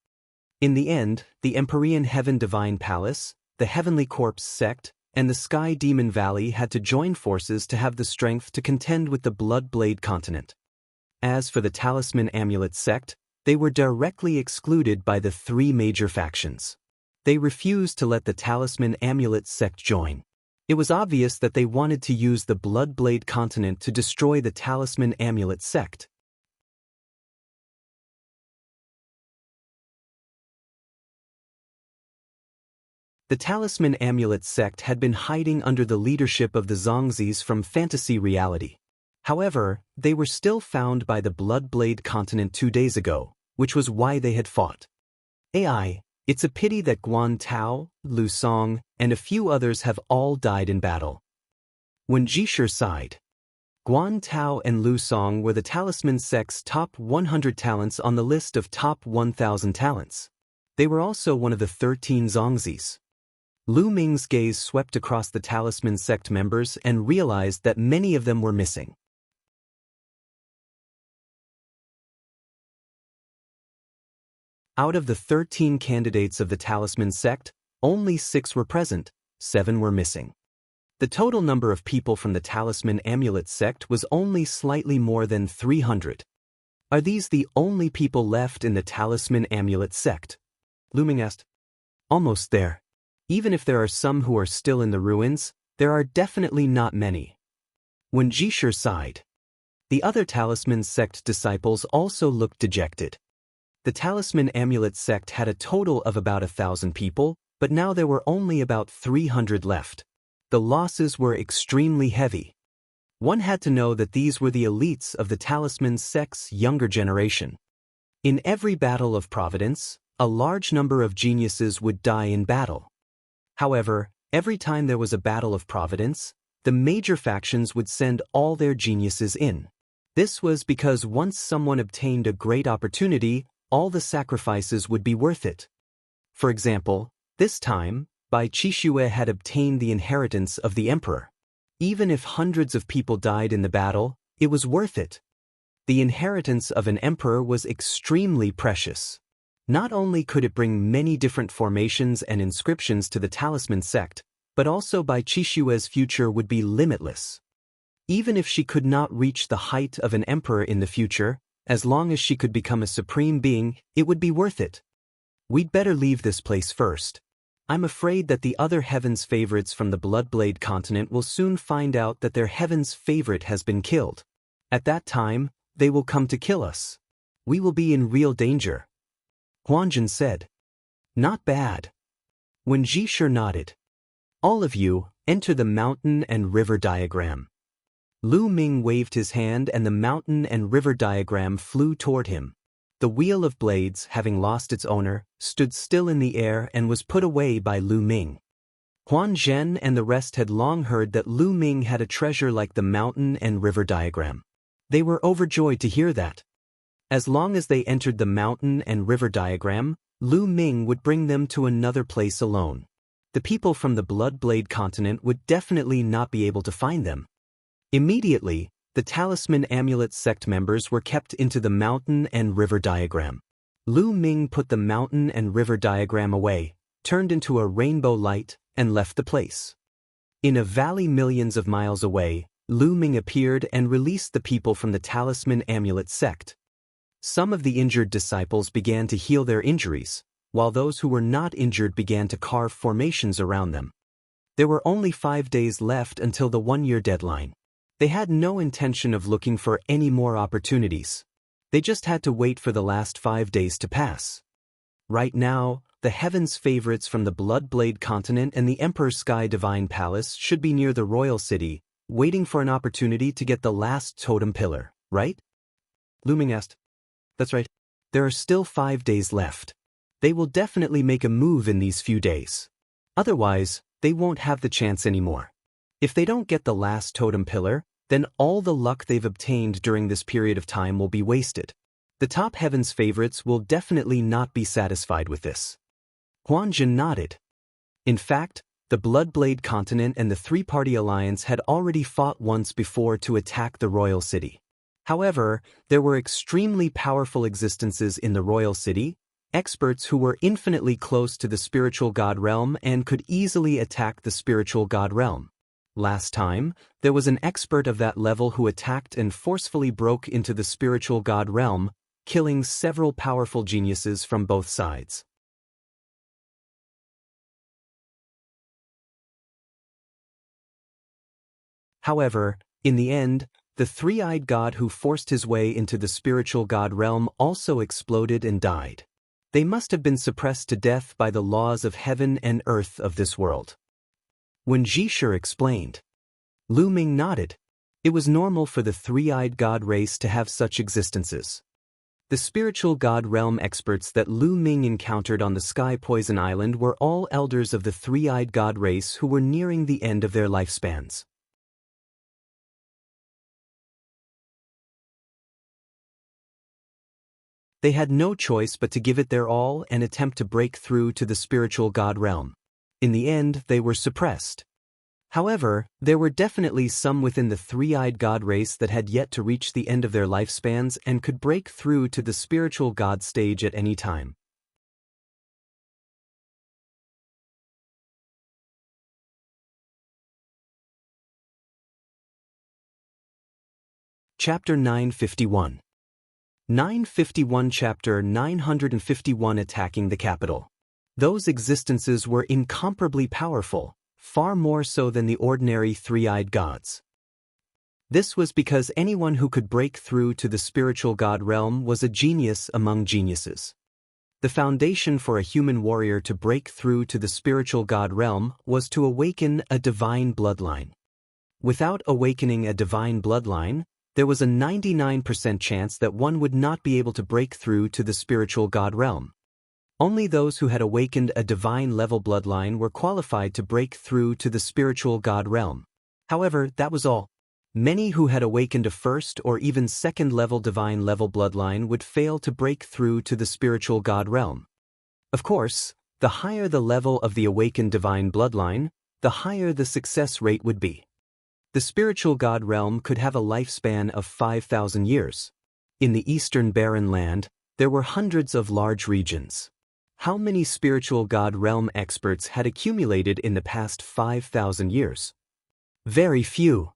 In the end, the Empyrean Heaven Divine Palace, the Heavenly Corpse sect, and the Sky Demon Valley had to join forces to have the strength to contend with the Bloodblade continent. As for the Talisman Amulet sect, they were directly excluded by the three major factions. They refused to let the Talisman Amulet sect join. It was obvious that they wanted to use the Bloodblade continent to destroy the Talisman Amulet sect. The Talisman Amulet sect had been hiding under the leadership of the Zongzis from fantasy reality. However, they were still found by the Bloodblade continent 2 days ago, which was why they had fought. It's a pity that Guan Tao, Lu Song, and a few others have all died in battle. When Jishir sighed. Guan Tao and Lu Song were the Talisman sect's top 100 talents on the list of top 1,000 talents. They were also one of the 13 Zongzis. Lu Ming's gaze swept across the Talisman sect members and realized that many of them were missing. Out of the 13 candidates of the Talisman sect, only 6 were present, 7 were missing. The total number of people from the Talisman Amulet sect was only slightly more than 300. Are these the only people left in the Talisman Amulet sect? Lu Ming asked. Almost there. Even if there are some who are still in the ruins, there are definitely not many. When Jishir sighed. The other Talisman sect disciples also looked dejected. The Talisman Amulet sect had a total of about 1,000 people, but now there were only about 300 left. The losses were extremely heavy. One had to know that these were the elites of the Talisman sect's younger generation. In every battle of Providence, a large number of geniuses would die in battle. However, every time there was a battle of Providence, the major factions would send all their geniuses in. This was because once someone obtained a great opportunity, all the sacrifices would be worth it. For example, this time, Bai Qixue had obtained the inheritance of the emperor. Even if hundreds of people died in the battle, it was worth it. The inheritance of an emperor was extremely precious. Not only could it bring many different formations and inscriptions to the Talisman sect, but also Bai Qixue's future would be limitless. Even if she could not reach the height of an emperor in the future, as long as she could become a supreme being, it would be worth it. We'd better leave this place first. I'm afraid that the other heaven's favorites from the Bloodblade continent will soon find out that their heaven's favorite has been killed. At that time, they will come to kill us. We will be in real danger. Huanjun said. Not bad. When Jishir nodded. All of you, enter the mountain and river diagram. Lu Ming waved his hand and the mountain and river diagram flew toward him. The Wheel of Blades, having lost its owner, stood still in the air and was put away by Lu Ming. Huan Zhen and the rest had long heard that Lu Ming had a treasure like the mountain and river diagram. They were overjoyed to hear that. As long as they entered the mountain and river diagram, Lu Ming would bring them to another place alone. The people from the Bloodblade continent would definitely not be able to find them. Immediately, the Talisman Amulet sect members were kept into the mountain and river diagram. Lu Ming put the mountain and river diagram away, turned into a rainbow light, and left the place. In a valley millions of miles away, Lu Ming appeared and released the people from the Talisman Amulet sect. Some of the injured disciples began to heal their injuries, while those who were not injured began to carve formations around them. There were only 5 days left until the 1-year deadline. They had no intention of looking for any more opportunities. They just had to wait for the last 5 days to pass. Right now, the heaven's favorites from the Bloodblade continent and the Emperor's Sky Divine Palace should be near the royal city, waiting for an opportunity to get the last totem pillar, right? Lu Ming asked. That's right. There are still 5 days left. They will definitely make a move in these few days. Otherwise, they won't have the chance anymore. If they don't get the last totem pillar, then all the luck they've obtained during this period of time will be wasted. The top heaven's favorites will definitely not be satisfied with this. Huan Jin nodded. In fact, the Bloodblade continent and the three-party alliance had already fought once before to attack the royal city. However, there were extremely powerful existences in the royal city, experts who were infinitely close to the spiritual god realm and could easily attack the spiritual god realm. Last time, there was an expert of that level who attacked and forcefully broke into the spiritual god realm, killing several powerful geniuses from both sides. However, in the end, the three-eyed god who forced his way into the spiritual god realm also exploded and died. They must have been suppressed to death by the laws of heaven and earth of this world. When Zhisher explained, Lu Ming nodded. It was normal for the three-eyed god race to have such existences. The spiritual god realm experts that Lu Ming encountered on the Sky Poison Island were all elders of the three-eyed god race who were nearing the end of their lifespans. They had no choice but to give it their all and attempt to break through to the spiritual god realm. In the end, they were suppressed. However, there were definitely some within the three-eyed god race that had yet to reach the end of their lifespans and could break through to the spiritual god stage at any time. Chapter 951. 951 Chapter 951 Attacking the Capital. Those existences were incomparably powerful, far more so than the ordinary three-eyed gods. This was because anyone who could break through to the spiritual god realm was a genius among geniuses. The foundation for a human warrior to break through to the spiritual god realm was to awaken a divine bloodline. Without awakening a divine bloodline, there was a 99% chance that one would not be able to break through to the spiritual god realm. Only those who had awakened a divine-level bloodline were qualified to break through to the spiritual god realm. However, that was all. Many who had awakened a first or even second-level divine-level bloodline would fail to break through to the spiritual god realm. Of course, the higher the level of the awakened divine bloodline, the higher the success rate would be. The spiritual god realm could have a lifespan of 5,000 years. In the eastern barren land, there were hundreds of large regions. How many spiritual god realm experts had accumulated in the past 5,000 years? Very few.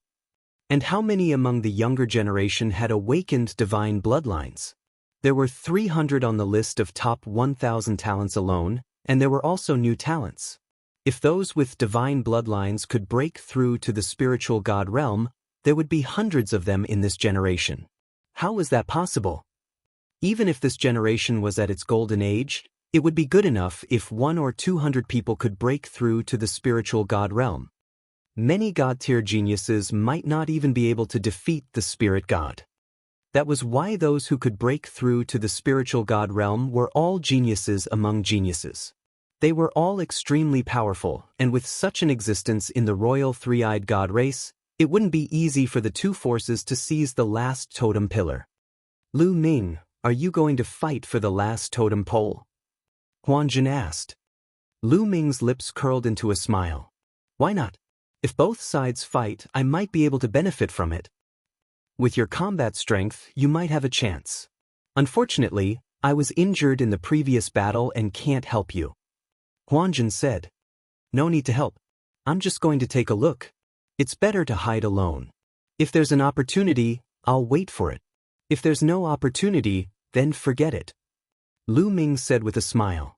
And how many among the younger generation had awakened divine bloodlines? There were 300 on the list of top 1,000 talents alone, and there were also new talents. If those with divine bloodlines could break through to the spiritual god realm, there would be hundreds of them in this generation. How was that possible? Even if this generation was at its golden age, it would be good enough if 100 or 200 people could break through to the spiritual god realm. Many god-tier geniuses might not even be able to defeat the spirit god. That was why those who could break through to the spiritual god realm were all geniuses among geniuses. They were all extremely powerful, and with such an existence in the royal three-eyed god race, it wouldn't be easy for the two forces to seize the last totem pillar. Lu Ming, are you going to fight for the last totem pole? Huan Jin asked. Lu Ming's lips curled into a smile. Why not? If both sides fight, I might be able to benefit from it. With your combat strength, you might have a chance. Unfortunately, I was injured in the previous battle and can't help you. Huan Jin said. No need to help. I'm just going to take a look. It's better to hide alone. If there's an opportunity, I'll wait for it. If there's no opportunity, then forget it. Lu Ming said with a smile.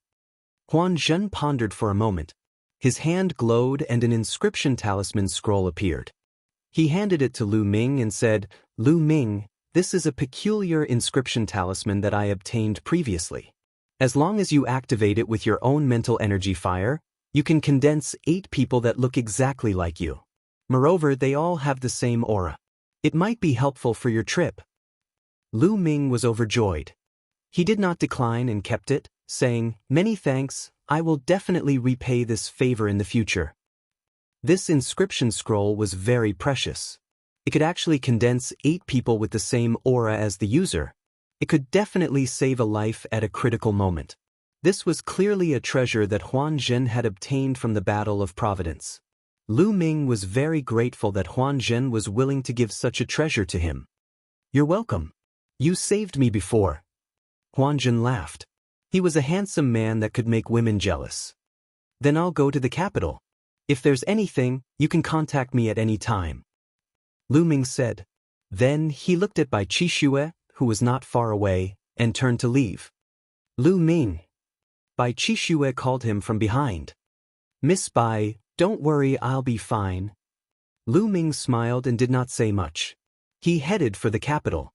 Huan Jin pondered for a moment. His hand glowed and an inscription talisman scroll appeared. He handed it to Lu Ming and said, Lu Ming, this is a peculiar inscription talisman that I obtained previously. As long as you activate it with your own mental energy fire, you can condense 8 people that look exactly like you. Moreover, they all have the same aura. It might be helpful for your trip. Lu Ming was overjoyed. He did not decline and kept it, saying, "Many thanks, I will definitely repay this favor in the future." This inscription scroll was very precious. It could actually condense 8 people with the same aura as the user. It could definitely save a life at a critical moment. This was clearly a treasure that Huan Zhen had obtained from the Battle of Providence. Lu Ming was very grateful that Huan Zhen was willing to give such a treasure to him. "You're welcome. You saved me before." Huan Zhen laughed. He was a handsome man that could make women jealous. "Then I'll go to the capital. If there's anything, you can contact me at any time," Lu Ming said. Then he looked at Bai Qixue, who was not far away, and turned to leave. "Lu Ming." Bai Qixue called him from behind. "Miss Bai, don't worry, I'll be fine." Lu Ming smiled and did not say much. He headed for the capital.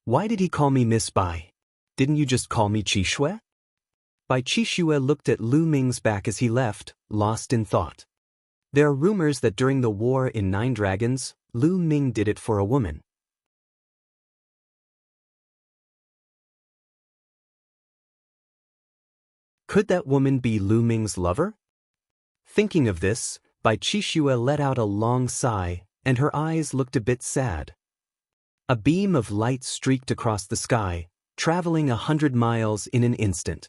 "Why did he call me Miss Bai? Didn't you just call me Qixue?" Bai Qixue looked at Lu Ming's back as he left, lost in thought. There are rumors that during the war in 9 Dragons, Lu Ming did it for a woman. Could that woman be Lu Ming's lover? Thinking of this, Bai Qixue let out a long sigh, and her eyes looked a bit sad. A beam of light streaked across the sky, traveling 100 miles in an instant.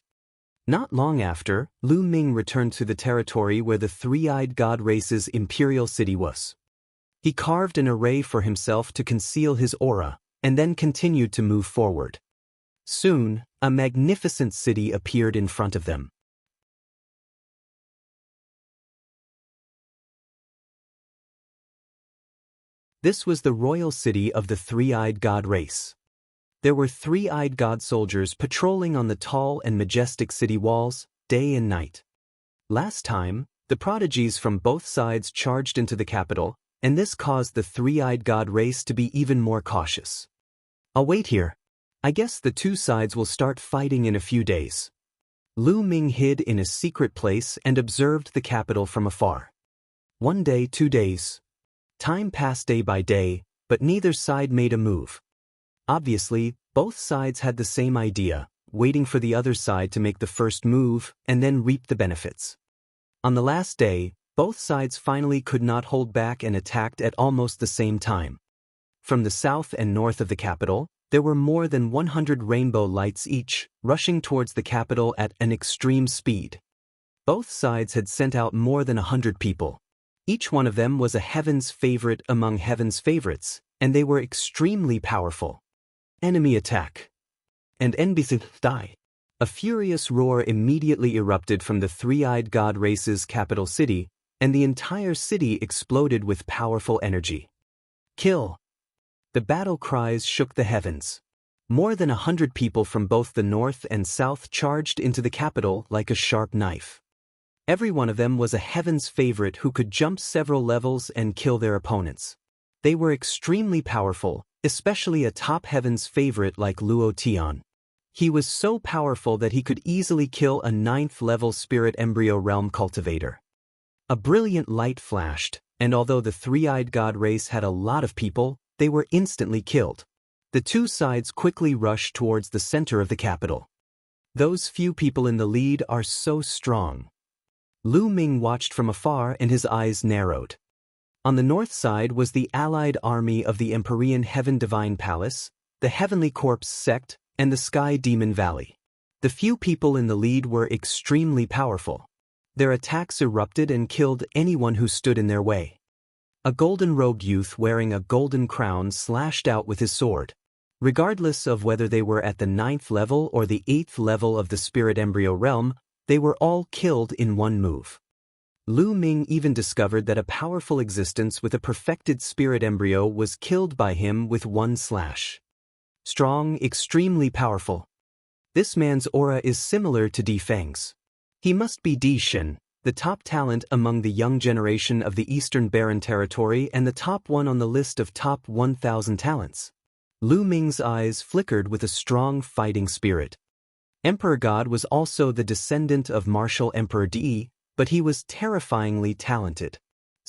Not long after, Lu Ming returned to the territory where the three-eyed god race's imperial city was. He carved an array for himself to conceal his aura, and then continued to move forward. Soon, a magnificent city appeared in front of them. This was the royal city of the three-eyed god race. There were three-eyed god soldiers patrolling on the tall and majestic city walls, day and night. Last time, the prodigies from both sides charged into the capital, and this caused the three-eyed god race to be even more cautious. "I'll wait here. I guess the 2 sides will start fighting in a few days." Lu Ming hid in a secret place and observed the capital from afar. 1 day, 2 days. Time passed day by day, but neither side made a move. Obviously, both sides had the same idea, waiting for the other side to make the first move and then reap the benefits. On the last day, both sides finally could not hold back and attacked at almost the same time. From the south and north of the capital, there were more than 100 rainbow lights each, rushing towards the capital at an extreme speed. Both sides had sent out more than 100 people. Each one of them was a heaven's favorite among heaven's favorites, and they were extremely powerful. Enemy attack. And NBC die. A furious roar immediately erupted from the three-eyed god race's capital city, and the entire city exploded with powerful energy. Kill! The battle cries shook the heavens. More than 100 people from both the north and south charged into the capital like a sharp knife. Every one of them was a heaven's favorite who could jump several levels and kill their opponents. They were extremely powerful, especially a top heaven's favorite like Luo Tian. He was so powerful that he could easily kill a 9th-level spirit embryo realm cultivator. A brilliant light flashed, and although the three-eyed god race had a lot of people, they were instantly killed. The 2 sides quickly rushed towards the center of the capital. Those few people in the lead are so strong. Lu Ming watched from afar and his eyes narrowed. On the north side was the allied army of the Empyrean Heaven Divine Palace, the Heavenly Corpse Sect, and the Sky Demon Valley. The few people in the lead were extremely powerful. Their attacks erupted and killed anyone who stood in their way. A golden-robed youth wearing a golden crown slashed out with his sword. Regardless of whether they were at the 9th level or the 8th level of the spirit embryo realm, they were all killed in one move. Lu Ming even discovered that a powerful existence with a perfected spirit embryo was killed by him with 1 slash. Strong, extremely powerful. This man's aura is similar to Di Feng's. He must be Di Shen, the top talent among the young generation of the Eastern Baron territory and the top one on the list of top 1,000 talents. Lu Ming's eyes flickered with a strong fighting spirit. Emperor God was also the descendant of martial Emperor Di, but he was terrifyingly talented.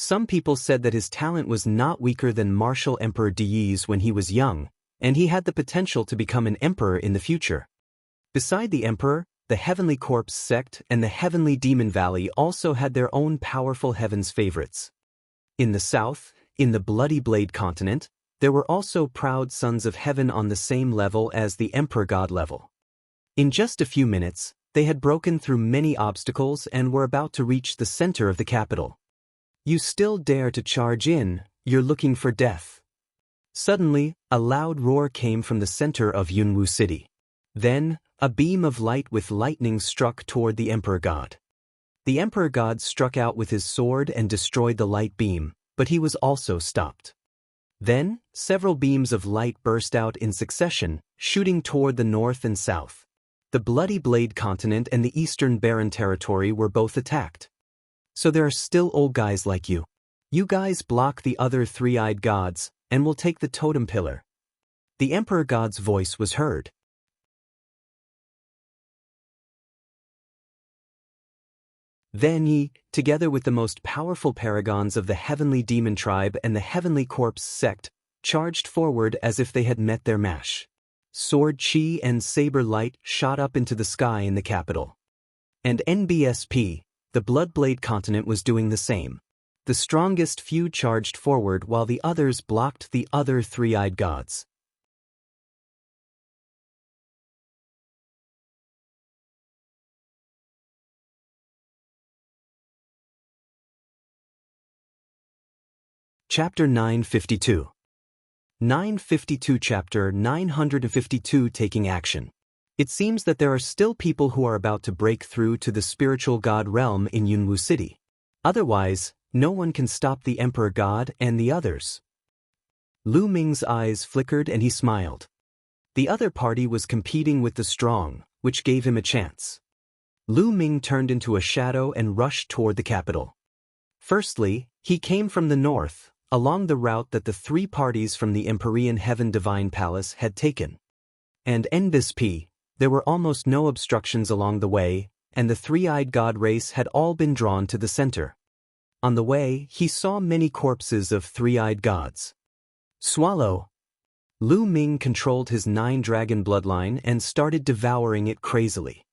Some people said that his talent was not weaker than Martial Emperor Di's when he was young, and he had the potential to become an emperor in the future. Beside the emperor, the Heavenly Corpse sect and the Heavenly Demon Valley also had their own powerful heaven's favorites. In the south, in the Bloody Blade continent, there were also proud sons of heaven on the same level as the emperor god level. In just a few minutes, they had broken through many obstacles and were about to reach the center of the capital. You still dare to charge in, you're looking for death. Suddenly, a loud roar came from the center of Yunwu City. Then, a beam of light with lightning struck toward the Emperor God. The Emperor God struck out with his sword and destroyed the light beam, but he was also stopped. Then, several beams of light burst out in succession, shooting toward the north and south. The Bloody Blade continent and the Eastern Barren territory were both attacked. So there are still old guys like you. You guys block the other three-eyed gods, and we'll take the totem pillar. The Emperor God's voice was heard. Then he, together with the most powerful paragons of the Heavenly Demon Tribe and the Heavenly Corpse sect, charged forward as if they had met their match. Sword chi and saber light shot up into the sky in the capital. And NBSP, the Bloodblade continent, was doing the same. The strongest few charged forward while the others blocked the other three-eyed gods. Chapter 952. 952 Chapter 952 Taking Action. It seems that there are still people who are about to break through to the spiritual god realm in Yunwu City. Otherwise, no one can stop the Emperor God and the others. Lu Ming's eyes flickered and he smiled. The other party was competing with the strong, which gave him a chance. Lu Ming turned into a shadow and rushed toward the capital. Firstly, he came from the north, along the route that the three parties from the Empyrean Heaven Divine Palace had taken. And NBSP, there were almost no obstructions along the way, and the three-eyed god race had all been drawn to the center. On the way, he saw many corpses of three-eyed gods. Swallow. Lu Ming controlled his 9-dragon bloodline and started devouring it crazily.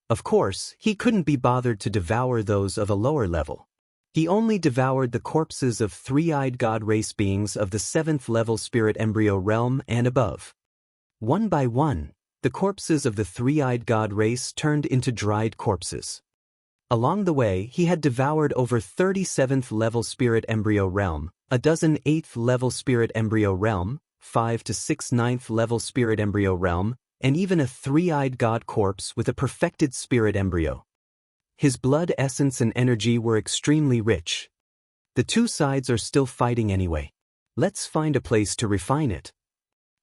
Of course, he couldn't be bothered to devour those of a lower level. He only devoured the corpses of three-eyed god race beings of the 7th level spirit embryo realm and above. One by one, the corpses of the three-eyed god race turned into dried corpses. Along the way, he had devoured over 37th level spirit embryo realm, a dozen 8th level spirit embryo realm, 5 to 6 9th level spirit embryo realm, and even a three-eyed god corpse with a perfected spirit embryo. His blood essence and energy were extremely rich. The two sides are still fighting anyway. Let's find a place to refine it.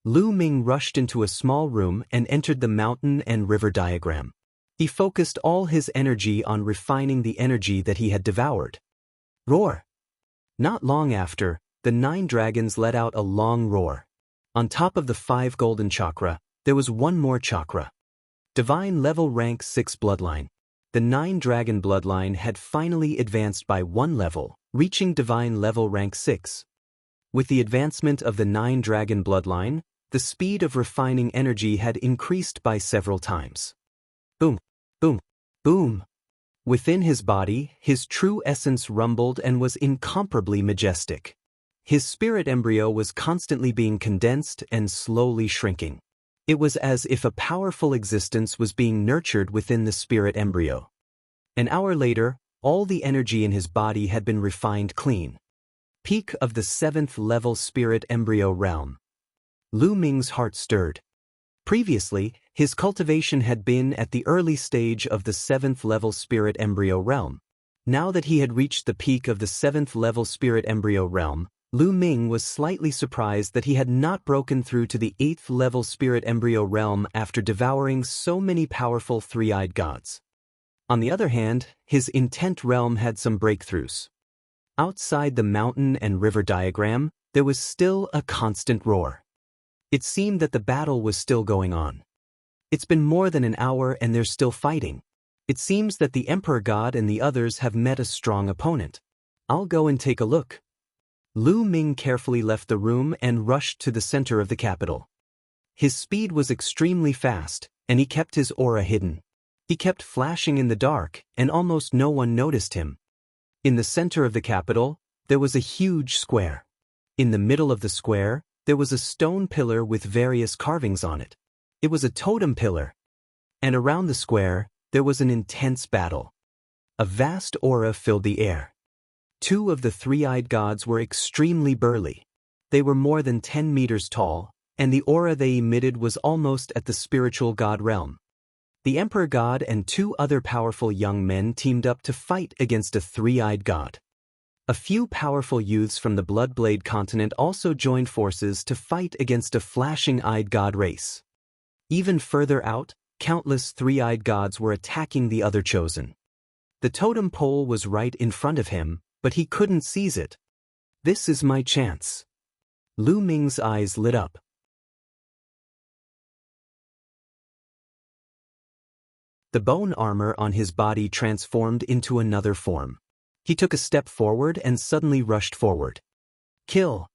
Lu Ming rushed into a small room and entered the mountain and river diagram. He focused all his energy on refining the energy that he had devoured. Roar! Not long after, the 9 dragons let out a long roar. On top of the 5 golden chakra, there was one more chakra. Divine level rank 6 bloodline. The 9 dragon bloodline had finally advanced by 1 level, reaching divine level rank 6. With the advancement of the 9 dragon bloodline, the speed of refining energy had increased by several times. Boom, boom, boom. Within his body, his true essence rumbled and was incomparably majestic. His spirit embryo was constantly being condensed and slowly shrinking. It was as if a powerful existence was being nurtured within the spirit embryo. An hour later, all the energy in his body had been refined clean. Peak of the 7th level spirit embryo realm. Lu Ming's heart stirred. Previously, his cultivation had been at the early stage of the 7th level spirit embryo realm. Now that he had reached the peak of the 7th level spirit embryo realm, Lu Ming was slightly surprised that he had not broken through to the 8th level spirit embryo realm after devouring so many powerful three-eyed gods. On the other hand, his intent realm had some breakthroughs. Outside the mountain and river diagram, there was still a constant roar. It seemed that the battle was still going on. It's been more than an hour and they're still fighting. It seems that the Emperor God and the others have met a strong opponent. I'll go and take a look. Lu Ming carefully left the room and rushed to the center of the capital. His speed was extremely fast, and he kept his aura hidden. He kept flashing in the dark, and almost no one noticed him. In the center of the capital, there was a huge square. In the middle of the square, there was a stone pillar with various carvings on it. It was a totem pillar. And around the square, there was an intense battle. A vast aura filled the air. Two of the three-eyed gods were extremely burly. They were more than 10 meters tall, and the aura they emitted was almost at the spiritual god realm. The Emperor God and two other powerful young men teamed up to fight against a three-eyed god. A few powerful youths from the Bloodblade continent also joined forces to fight against a flashing-eyed god race. Even further out, countless three-eyed gods were attacking the other chosen. The totem pole was right in front of him, but he couldn't seize it. This is my chance. Lu Ming's eyes lit up. The bone armor on his body transformed into another form. He took a step forward and suddenly rushed forward. Kill!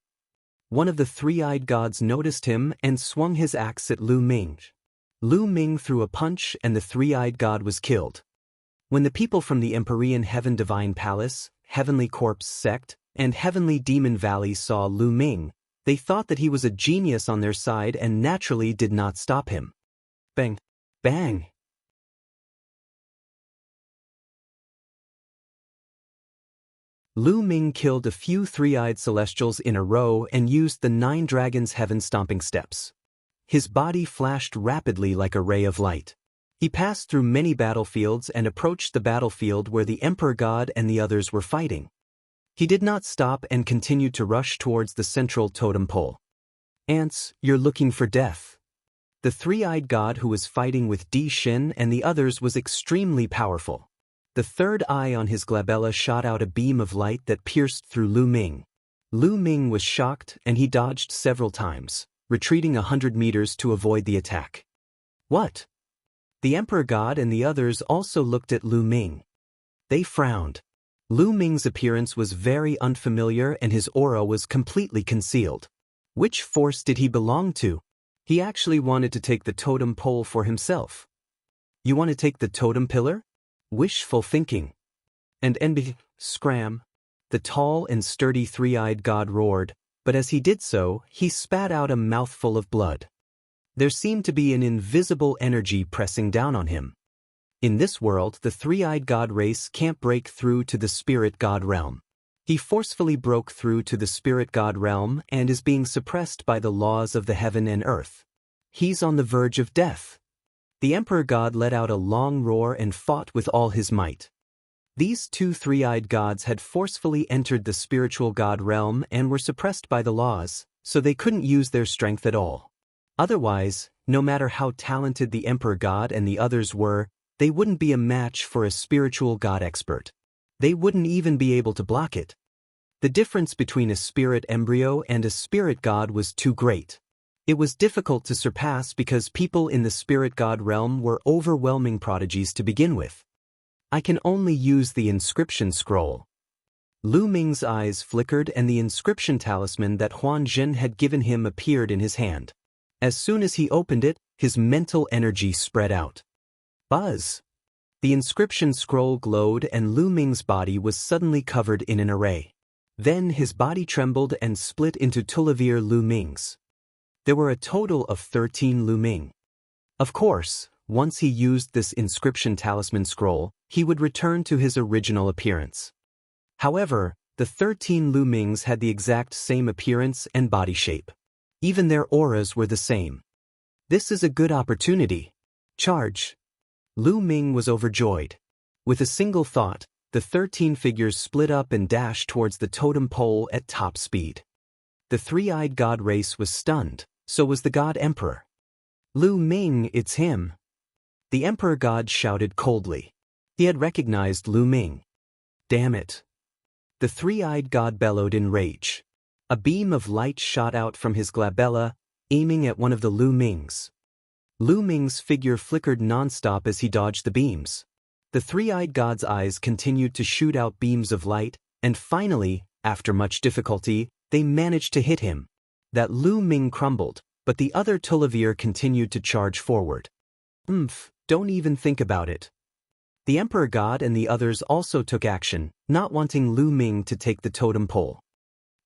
One of the three-eyed gods noticed him and swung his axe at Lu Ming. Lu Ming threw a punch and the three-eyed god was killed. When the people from the Empyrean Heaven Divine Palace, Heavenly Corpse Sect, and Heavenly Demon Valley saw Lu Ming, they thought that he was a genius on their side and naturally did not stop him. Bang! Bang! Lu Ming killed a few three-eyed celestials in a row and used the 9 dragons' heaven-stomping steps. His body flashed rapidly like a ray of light. He passed through many battlefields and approached the battlefield where the Emperor God and the others were fighting. He did not stop and continued to rush towards the central totem pole. Ants, you're looking for death. The three-eyed god who was fighting with Di Xin and the others was extremely powerful. The third eye on his glabella shot out a beam of light that pierced through Lu Ming. Lu Ming was shocked and he dodged several times, retreating 100 meters to avoid the attack. What? The Emperor God and the others also looked at Lu Ming. They frowned. Lu Ming's appearance was very unfamiliar and his aura was completely concealed. Which force did he belong to? He actually wanted to take the totem pole for himself. You want to take the totem pillar? Wishful thinking. And scram. The tall and sturdy three-eyed god roared, but as he did so, he spat out a mouthful of blood. There seemed to be an invisible energy pressing down on him. In this world, the three-eyed god race can't break through to the spirit god realm. He forcefully broke through to the spirit god realm and is being suppressed by the laws of the heaven and earth. He's on the verge of death. The Emperor God let out a long roar and fought with all his might. These two three-eyed gods had forcefully entered the spiritual god realm and were suppressed by the laws, so they couldn't use their strength at all. Otherwise, no matter how talented the Emperor God and the others were, they wouldn't be a match for a spiritual god expert. They wouldn't even be able to block it. The difference between a spirit embryo and a spirit god was too great. It was difficult to surpass because people in the spirit god realm were overwhelming prodigies to begin with. I can only use the inscription scroll. Lu Ming's eyes flickered and the inscription talisman that Huan Zhen had given him appeared in his hand. As soon as he opened it, his mental energy spread out. Buzz! The inscription scroll glowed and Lu Ming's body was suddenly covered in an array. Then his body trembled and split into Tulavir Lu Mings. There were a total of 13 Lu Ming. Of course, once he used this inscription talisman scroll, he would return to his original appearance. However, the 13 Lu Mings had the exact same appearance and body shape. Even their auras were the same. This is a good opportunity. Charge! Lu Ming was overjoyed. With a single thought, the 13 figures split up and dashed towards the totem pole at top speed. The three-eyed god race was stunned, so was the god emperor. Lu Ming, it's him. The Emperor God shouted coldly. He had recognized Lu Ming. Damn it. The three-eyed god bellowed in rage. A beam of light shot out from his glabella, aiming at one of the Lu Mings. Lu Ming's figure flickered non-stop as he dodged the beams. The three-eyed god's eyes continued to shoot out beams of light, and finally, after much difficulty, they managed to hit him. That Lu Ming crumbled, but the other Tulliver continued to charge forward. Don't even think about it. The Emperor God and the others also took action, not wanting Lu Ming to take the totem pole.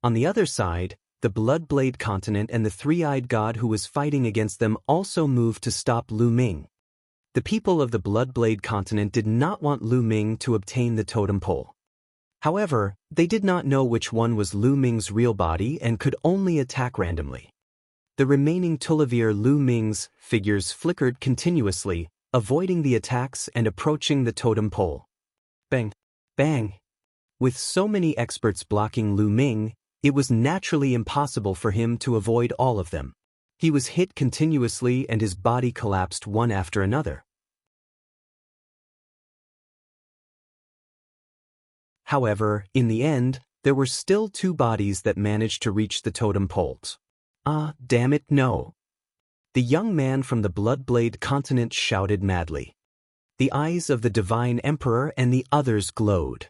On the other side, the Bloodblade continent and the three-eyed god who was fighting against them also moved to stop Lu Ming. The people of the Bloodblade continent did not want Lu Ming to obtain the totem pole. However, they did not know which one was Lu Ming's real body and could only attack randomly. The remaining Tulliver Lu Ming's figures flickered continuously, avoiding the attacks and approaching the totem pole. Bang! Bang! With so many experts blocking Lu Ming, it was naturally impossible for him to avoid all of them. He was hit continuously and his body collapsed one after another. However, in the end, there were still two bodies that managed to reach the totem poles. Damn it, no! The young man from the Bloodblade continent shouted madly. The eyes of the Divine Emperor and the others glowed.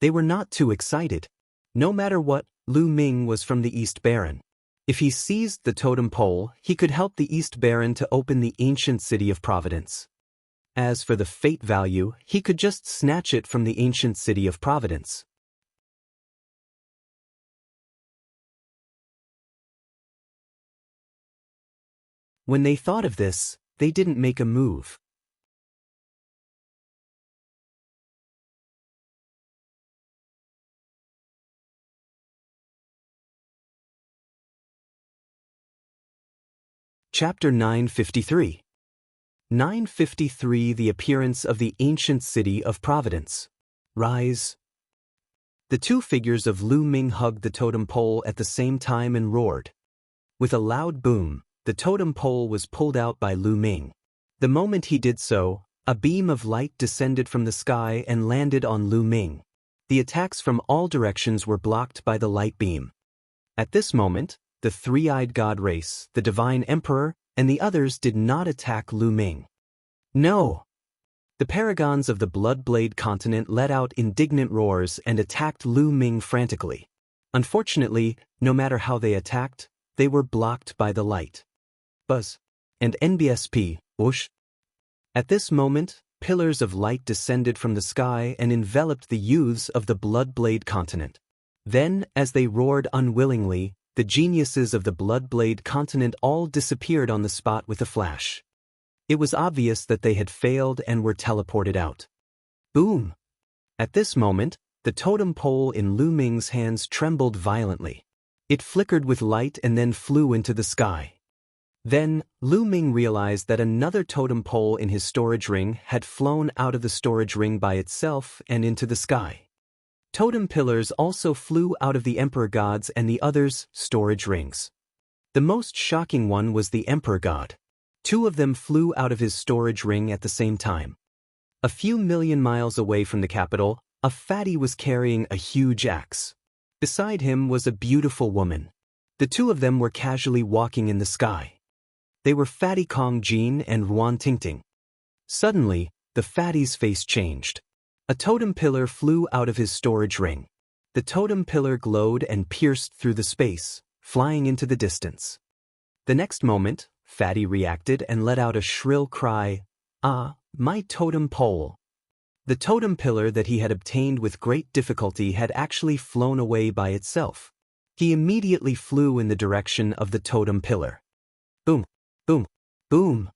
They were not too excited. No matter what, Lu Ming was from the East Baron. If he seized the totem pole, he could help the East Baron to open the ancient city of Providence. As for the fate value, he could just snatch it from the ancient city of Providence. When they thought of this, they didn't make a move. Chapter 953. 953 The appearance of the ancient city of Providence. Rise. The two figures of Lu Ming hugged the totem pole at the same time and roared. With a loud boom, the totem pole was pulled out by Lu Ming. The moment he did so, a beam of light descended from the sky and landed on Lu Ming. The attacks from all directions were blocked by the light beam. At this moment, the three-eyed god race, the Divine Emperor, and the others did not attack Lu Ming. No! The paragons of the Bloodblade continent let out indignant roars and attacked Lu Ming frantically. Unfortunately, no matter how they attacked, they were blocked by the light. Buzz. And NBSP, whoosh. At this moment, pillars of light descended from the sky and enveloped the youths of the Bloodblade continent. Then, as they roared unwillingly, the geniuses of the Bloodblade continent all disappeared on the spot with a flash. It was obvious that they had failed and were teleported out. Boom! At this moment, the totem pole in Lu Ming's hands trembled violently. It flickered with light and then flew into the sky. Then, Lu Ming realized that another totem pole in his storage ring had flown out of the storage ring by itself and into the sky. Totem pillars also flew out of the Emperor God's and the others' storage rings. The most shocking one was the Emperor God. Two of them flew out of his storage ring at the same time. A few million miles away from the capital, a fatty was carrying a huge axe. Beside him was a beautiful woman. The two of them were casually walking in the sky. They were Fatty Kong Jin and Ruan Tingting. Suddenly, the fatty's face changed. A totem pillar flew out of his storage ring. The totem pillar glowed and pierced through the space, flying into the distance. The next moment, Fatty reacted and let out a shrill cry, "Ah, my totem pole!" The totem pillar that he had obtained with great difficulty had actually flown away by itself. He immediately flew in the direction of the totem pillar. Boom! Boom! Boom!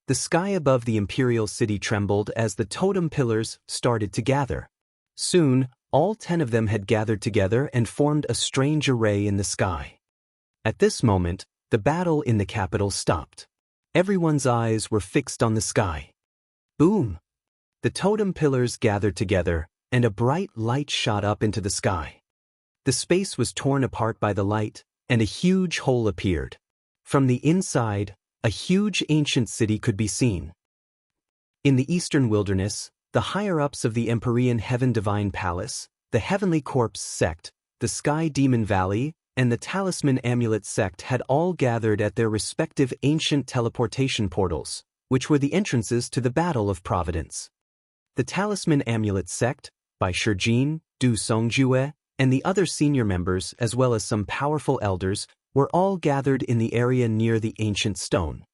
The sky above the imperial city trembled as the totem pillars started to gather. Soon, all 10 of them had gathered together and formed a strange array in the sky. At this moment, the battle in the capital stopped. Everyone's eyes were fixed on the sky. Boom! The totem pillars gathered together, and a bright light shot up into the sky. The space was torn apart by the light, and a huge hole appeared. From the inside, a huge ancient city could be seen. In the eastern wilderness, the higher-ups of the Empyrean Heaven Divine Palace, the Heavenly Corpse sect, the Sky Demon Valley, and the Talisman Amulet sect had all gathered at their respective ancient teleportation portals, which were the entrances to the Battle of Providence. The Talisman Amulet sect, by Shurjin, Du Songjue, and the other senior members as well as some powerful elders were all gathered in the area near the ancient stone.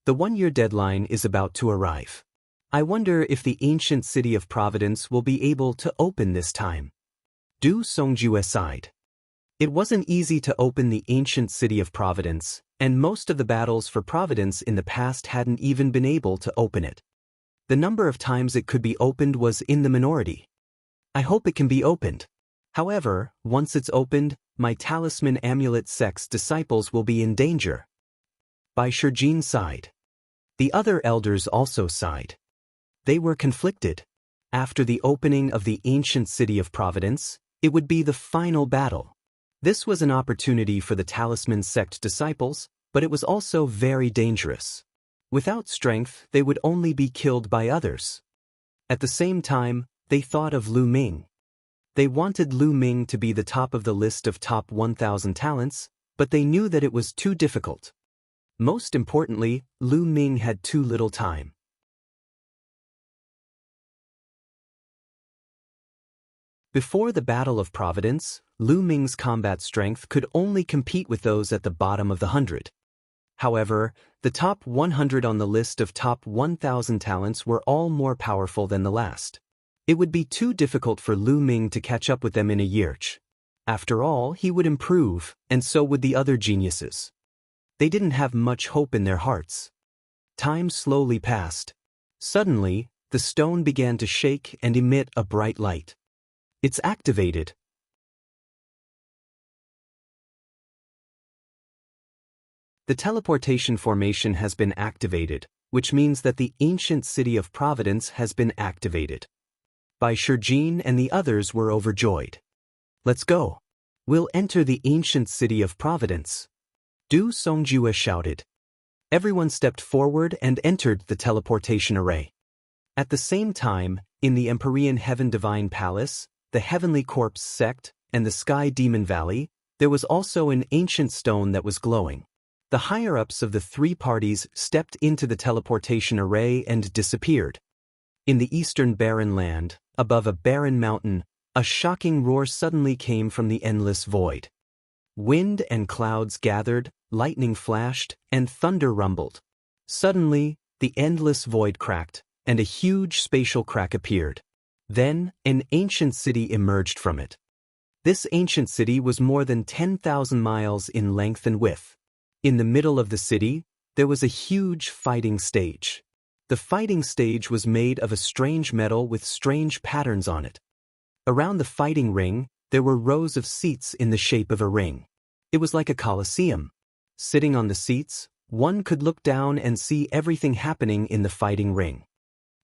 The one-year deadline is about to arrive. I wonder if the ancient city of Providence will be able to open this time. Du Songjue sighed. It wasn't easy to open the ancient city of Providence, and most of the battles for Providence in the past hadn't even been able to open it. The number of times it could be opened was in the minority. I hope it can be opened. However, once it's opened, my talisman amulet sect's disciples will be in danger. Bai Shijin sighed. The other elders also sighed. They were conflicted. After the opening of the ancient city of Providence, it would be the final battle. This was an opportunity for the talisman sect disciples, but it was also very dangerous. Without strength, they would only be killed by others. At the same time, they thought of Lu Ming. They wanted Lu Ming to be the top of the list of top 1,000 talents, but they knew that it was too difficult. Most importantly, Lu Ming had too little time. Before the Battle of Providence, Lu Ming's combat strength could only compete with those at the bottom of the 100. However, the top 100 on the list of top 1,000 talents were all more powerful than the last. It would be too difficult for Lu Ming to catch up with them in a year. After all, he would improve, and so would the other geniuses. They didn't have much hope in their hearts. Time slowly passed. Suddenly, the stone began to shake and emit a bright light. It's activated. The teleportation formation has been activated, which means that the ancient city of Providence has been activated. Bai Shijin and the others were overjoyed. Let's go. We'll enter the ancient city of Providence. Du Songjue shouted. Everyone stepped forward and entered the teleportation array. At the same time, in the Empyrean Heaven Divine Palace, the Heavenly Corpse sect, and the Sky Demon Valley, there was also an ancient stone that was glowing. The higher-ups of the three parties stepped into the teleportation array and disappeared. In the eastern barren land, above a barren mountain, a shocking roar suddenly came from the endless void. Wind and clouds gathered, lightning flashed, and thunder rumbled. Suddenly, the endless void cracked, and a huge spatial crack appeared. Then, an ancient city emerged from it. This ancient city was more than 10,000 miles in length and width. In the middle of the city, there was a huge fighting stage. The fighting stage was made of a strange metal with strange patterns on it. Around the fighting ring, there were rows of seats in the shape of a ring. It was like a coliseum. Sitting on the seats, one could look down and see everything happening in the fighting ring.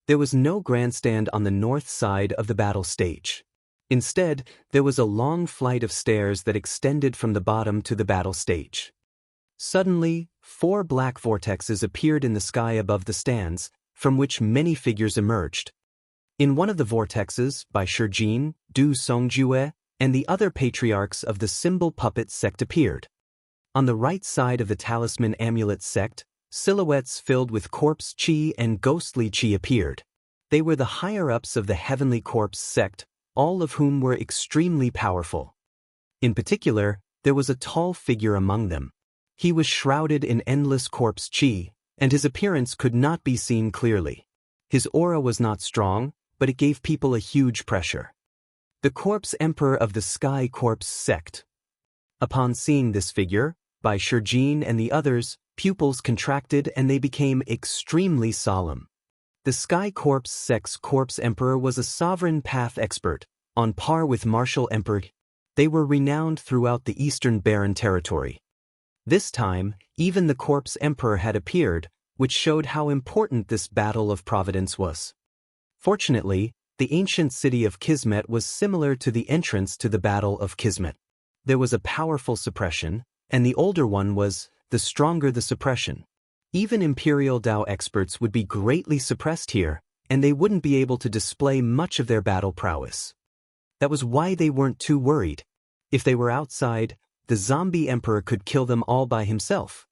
There was no grandstand on the north side of the battle stage. Instead, there was a long flight of stairs that extended from the bottom to the battle stage. Suddenly, 4 black vortexes appeared in the sky above the stands, from which many figures emerged. In one of the vortexes, Bai Shijin, Du Songjue, and the other patriarchs of the symbol puppet sect appeared. On the right side of the talisman amulet sect, silhouettes filled with corpse chi and ghostly chi appeared. They were the higher-ups of the heavenly corpse sect, all of whom were extremely powerful. In particular, there was a tall figure among them. He was shrouded in endless corpse chi, and his appearance could not be seen clearly. His aura was not strong, but it gave people a huge pressure. The corpse emperor of the Sky Corpse sect. Upon seeing this figure, Bai Shijin and the others, pupils contracted and they became extremely solemn. The Sky Corpse sect's corpse emperor was a sovereign path expert, on par with martial emperor. They were renowned throughout the Eastern Barren Territory. This time, even the corpse emperor had appeared, which showed how important this battle of Providence was. Fortunately, the ancient city of Kismet was similar to the entrance to the Battle of Kismet. There was a powerful suppression, and the older one was, the stronger the suppression. Even Imperial Dao experts would be greatly suppressed here, and they wouldn't be able to display much of their battle prowess. That was why they weren't too worried. If they were outside, the zombie emperor could kill them all by himself.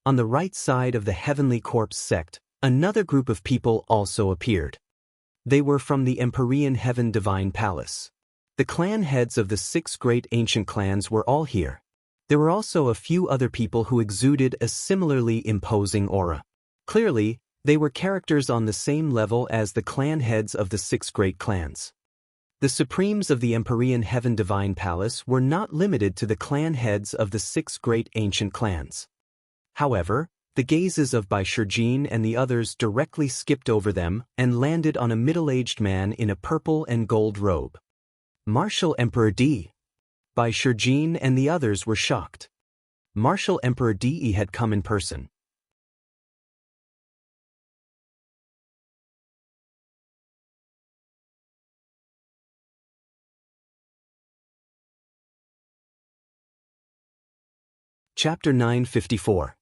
On the right side of the Heavenly Corpse sect, another group of people also appeared. They were from the Empyrean Heaven Divine Palace. The clan heads of the 6 great ancient clans were all here. There were also a few other people who exuded a similarly imposing aura. Clearly, they were characters on the same level as the clan heads of the 6 great clans. The supremes of the Empyrean Heaven Divine Palace were not limited to the clan heads of the 6 great ancient clans. However, the gazes of Bai Shijin and the others directly skipped over them and landed on a middle-aged man in a purple and gold robe. Martial Emperor Di. Bai Shijin and the others were shocked. Martial Emperor Di had come in person. Chapter 954.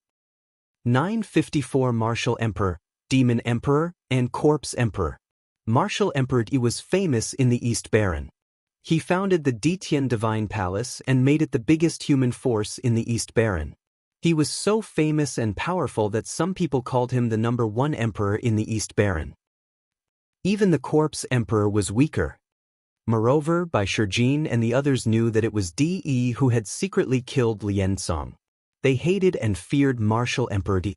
954 Martial Emperor, Demon Emperor, and Corpse Emperor. Martial Emperor Di was famous in the East Baron. He founded the Ditian Divine Palace and made it the biggest human force in the East Baron. He was so famous and powerful that some people called him the #1 emperor in the East Baron. Even the Corpse Emperor was weaker. Moreover, Bai Shijin and the others knew that it was Di who had secretly killed Lian Song. They hated and feared Martial Emperor Di.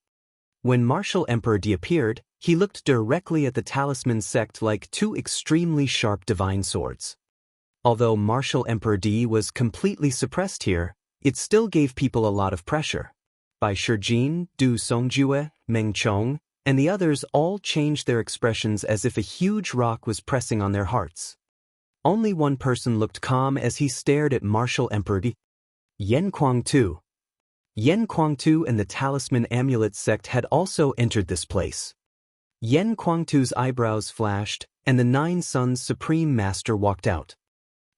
When Martial Emperor Di appeared, he looked directly at the Talisman sect like 2 extremely sharp divine swords. Although Martial Emperor Di was completely suppressed here, it still gave people a lot of pressure. Bai Shijin, Du Songjue, Meng Chong, and the others all changed their expressions as if a huge rock was pressing on their hearts. Only one person looked calm as he stared at Martial Emperor Di. Yen Kuang-tu. Yen Kuang-tu and the Talisman Amulet sect had also entered this place. Yen Kuang-tu's eyebrows flashed, and the 9 Sons Supreme Master walked out.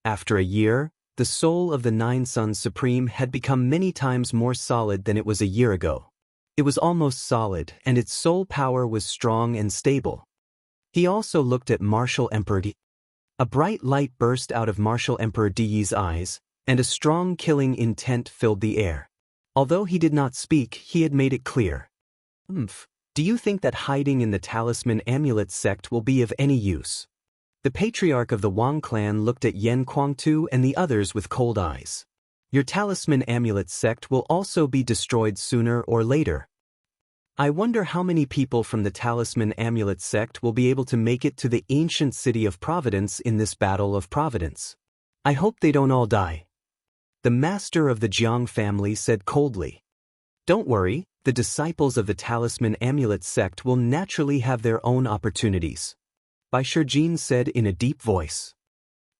After a year, the soul of the 9 Sons Supreme had become many times more solid than it was a year ago. It was almost solid, and its soul power was strong and stable. He also looked at Martial Emperor Di. A bright light burst out of Martial Emperor Di's eyes, and a strong killing intent filled the air. Although he did not speak, he had made it clear. Do you think that hiding in the Talisman Amulet sect will be of any use? The patriarch of the Wang clan looked at Yen Kuang-tu and the others with cold eyes. Your Talisman Amulet sect will also be destroyed sooner or later. I wonder how many people from the Talisman Amulet sect will be able to make it to the ancient city of Providence in this battle of Providence. I hope they don't all die. The master of the Jiang family said coldly. Don't worry, the disciples of the Talisman Amulet sect will naturally have their own opportunities. Bai Shijin said in a deep voice.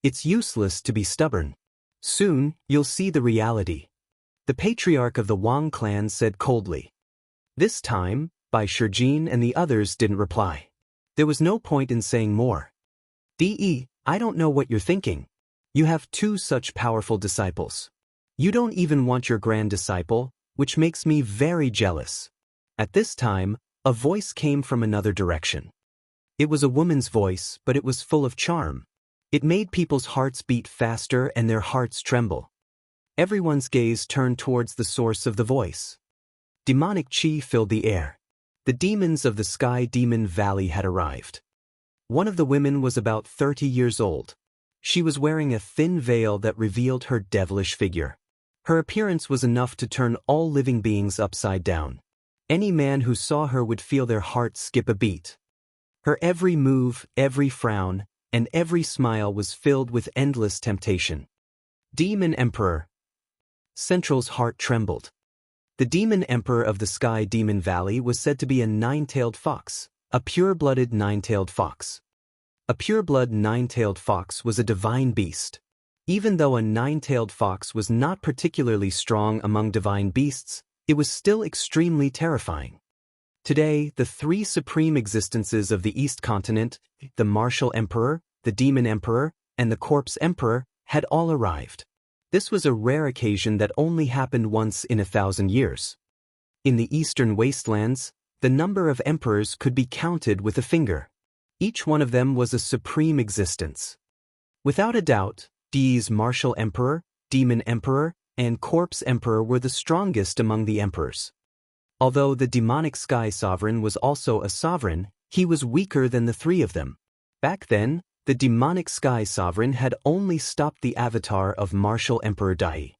It's useless to be stubborn. Soon, you'll see the reality. The patriarch of the Wang clan said coldly. This time, Bai Shijin and the others didn't reply. There was no point in saying more. Di, I don't know what you're thinking. You have 2 such powerful disciples. You don't even want your grand disciple, which makes me very jealous. At this time, a voice came from another direction. It was a woman's voice, but it was full of charm. It made people's hearts beat faster and their hearts tremble. Everyone's gaze turned towards the source of the voice. Demonic chi filled the air. The demons of the Sky Demon Valley had arrived. One of the women was about 30 years old. She was wearing a thin veil that revealed her devilish figure. Her appearance was enough to turn all living beings upside down. Any man who saw her would feel their heart skip a beat. Her every move, every frown, and every smile was filled with endless temptation. Demon Emperor. Central's heart trembled. The Demon Emperor of the Sky Demon Valley was said to be a 9-tailed fox, a pure-blooded 9-tailed fox. A pure-blood 9-tailed fox was a divine beast. Even though a 9-tailed fox was not particularly strong among divine beasts, it was still extremely terrifying. Today, the 3 supreme existences of the East Continent, the Martial Emperor, the Demon Emperor, and the Corpse Emperor, had all arrived. This was a rare occasion that only happened once in 1,000 years. In the Eastern Wastelands, the number of emperors could be counted with a finger. Each one of them was a supreme existence. Without a doubt, Di's Martial Emperor, Demon Emperor, and Corpse Emperor were the strongest among the emperors. Although the demonic Sky Sovereign was also a sovereign, he was weaker than the 3 of them. Back then, the demonic sky sovereign had only stopped the avatar of martial Emperor Dai.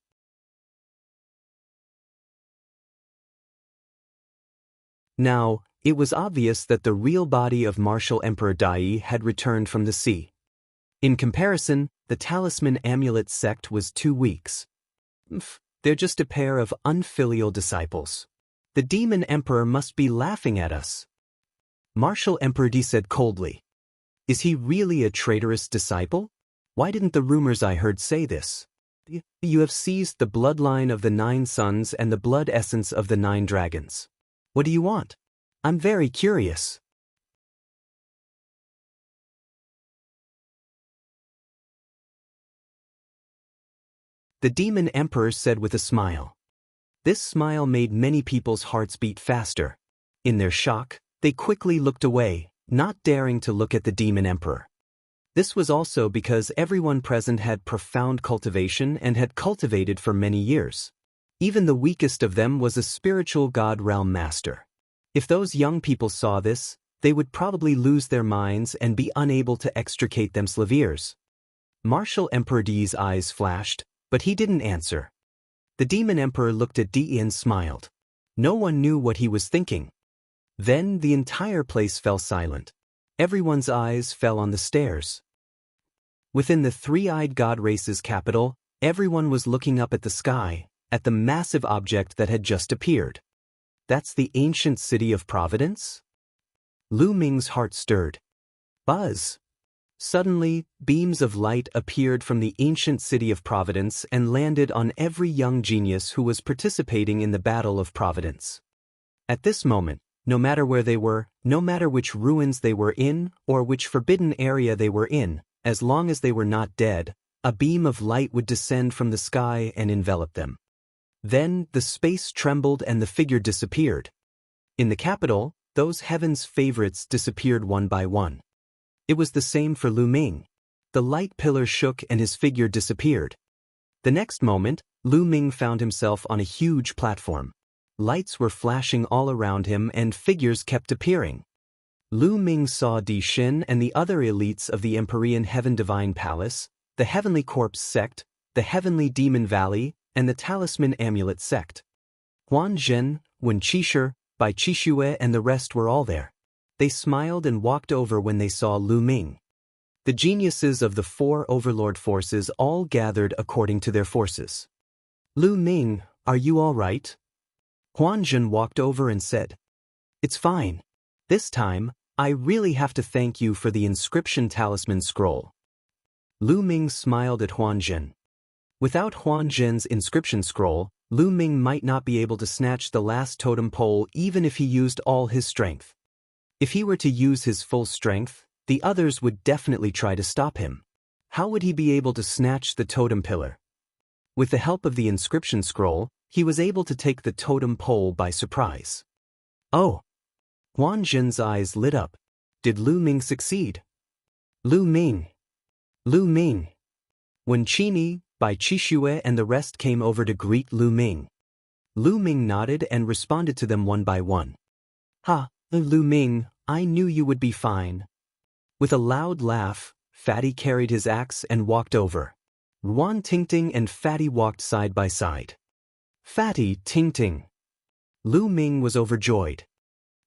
Now, it was obvious that the real body of martial Emperor Dai had returned from the sea. In comparison, the talisman amulet sect was too weak. They're just a pair of unfilial disciples. The demon emperor must be laughing at us. Martial Emperor Dai said coldly. Is he really a traitorous disciple? Why didn't the rumors I heard say this? You have seized the bloodline of the 9 sons and the blood essence of the 9 dragons. What do you want? I'm very curious. The demon emperor said with a smile. This smile made many people's hearts beat faster. In their shock, they quickly looked away, not daring to look at the demon emperor. This was also because everyone present had profound cultivation and had cultivated for many years. Even the weakest of them was a spiritual god realm master. If those young people saw this, they would probably lose their minds and be unable to extricate themselves. Martial Emperor Di's eyes flashed, but he didn't answer. The demon emperor looked at Di and smiled. No one knew what he was thinking. Then the entire place fell silent. Everyone's eyes fell on the stairs. Within the three-eyed god race's capital, everyone was looking up at the sky, at the massive object that had just appeared. That's the ancient city of Providence? Lu Ming's heart stirred. Buzz! Suddenly, beams of light appeared from the ancient city of Providence and landed on every young genius who was participating in the Battle of Providence. At this moment, no matter where they were, no matter which ruins they were in, or which forbidden area they were in, as long as they were not dead, a beam of light would descend from the sky and envelop them. Then, the space trembled and the figure disappeared. In the capital, those heaven's favorites disappeared one by one. It was the same for Lu Ming. The light pillar shook and his figure disappeared. The next moment, Lu Ming found himself on a huge platform. Lights were flashing all around him and figures kept appearing. Lu Ming saw Di Xin and the other elites of the Empyrean Heaven Divine Palace, the Heavenly Corpse sect, the Heavenly Demon Valley, and the Talisman Amulet sect. Huan Zhen, Wen Qixue, Bai Qixue and the rest were all there. They smiled and walked over when they saw Lu Ming. The geniuses of the 4 overlord forces all gathered according to their forces. Lu Ming, are you all right? Huan Zhen walked over and said, It's fine. This time, I really have to thank you for the inscription talisman scroll. Lu Ming smiled at Huan Zhen. Without Huan Zhen's inscription scroll, Lu Ming might not be able to snatch the last totem pole even if he used all his strength. If he were to use his full strength, the others would definitely try to stop him. How would he be able to snatch the totem pillar? With the help of the inscription scroll, he was able to take the totem pole by surprise. Oh! Huan Zhen's eyes lit up. Did Lu Ming succeed? Lu Ming! Lu Ming! When Qini, Bai Qixue and the rest came over to greet Lu Ming. Lu Ming nodded and responded to them one by one. Ha! Lu Ming, I knew you would be fine. With a loud laugh, Fatty carried his axe and walked over. Ruan Tingting and Fatty walked side by side. Fatty, Tingting. Lu Ming was overjoyed.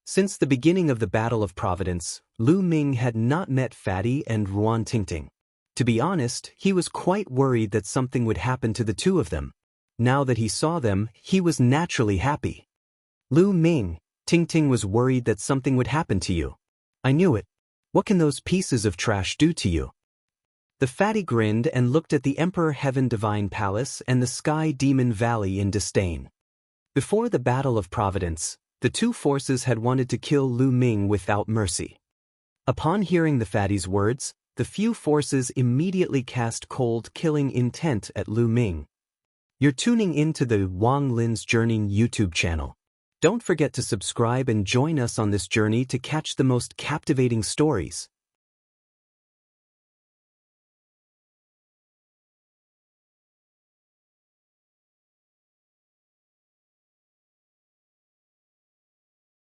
Since the beginning of the Battle of Providence, Lu Ming had not met Fatty and Ruan Tingting. To be honest, he was quite worried that something would happen to the two of them. Now that he saw them, he was naturally happy. Lu Ming, Tingting was worried that something would happen to you. I knew it. What can those pieces of trash do to you? The fatty grinned and looked at the Emperor Heaven Divine Palace and the Sky Demon Valley in disdain. Before the Battle of Providence, the two forces had wanted to kill Lu Ming without mercy. Upon hearing the fatty's words, the few forces immediately cast cold killing intent at Lu Ming. You're tuning into the Wang Lin's Journey YouTube channel. Don't forget to subscribe and join us on this journey to catch the most captivating stories.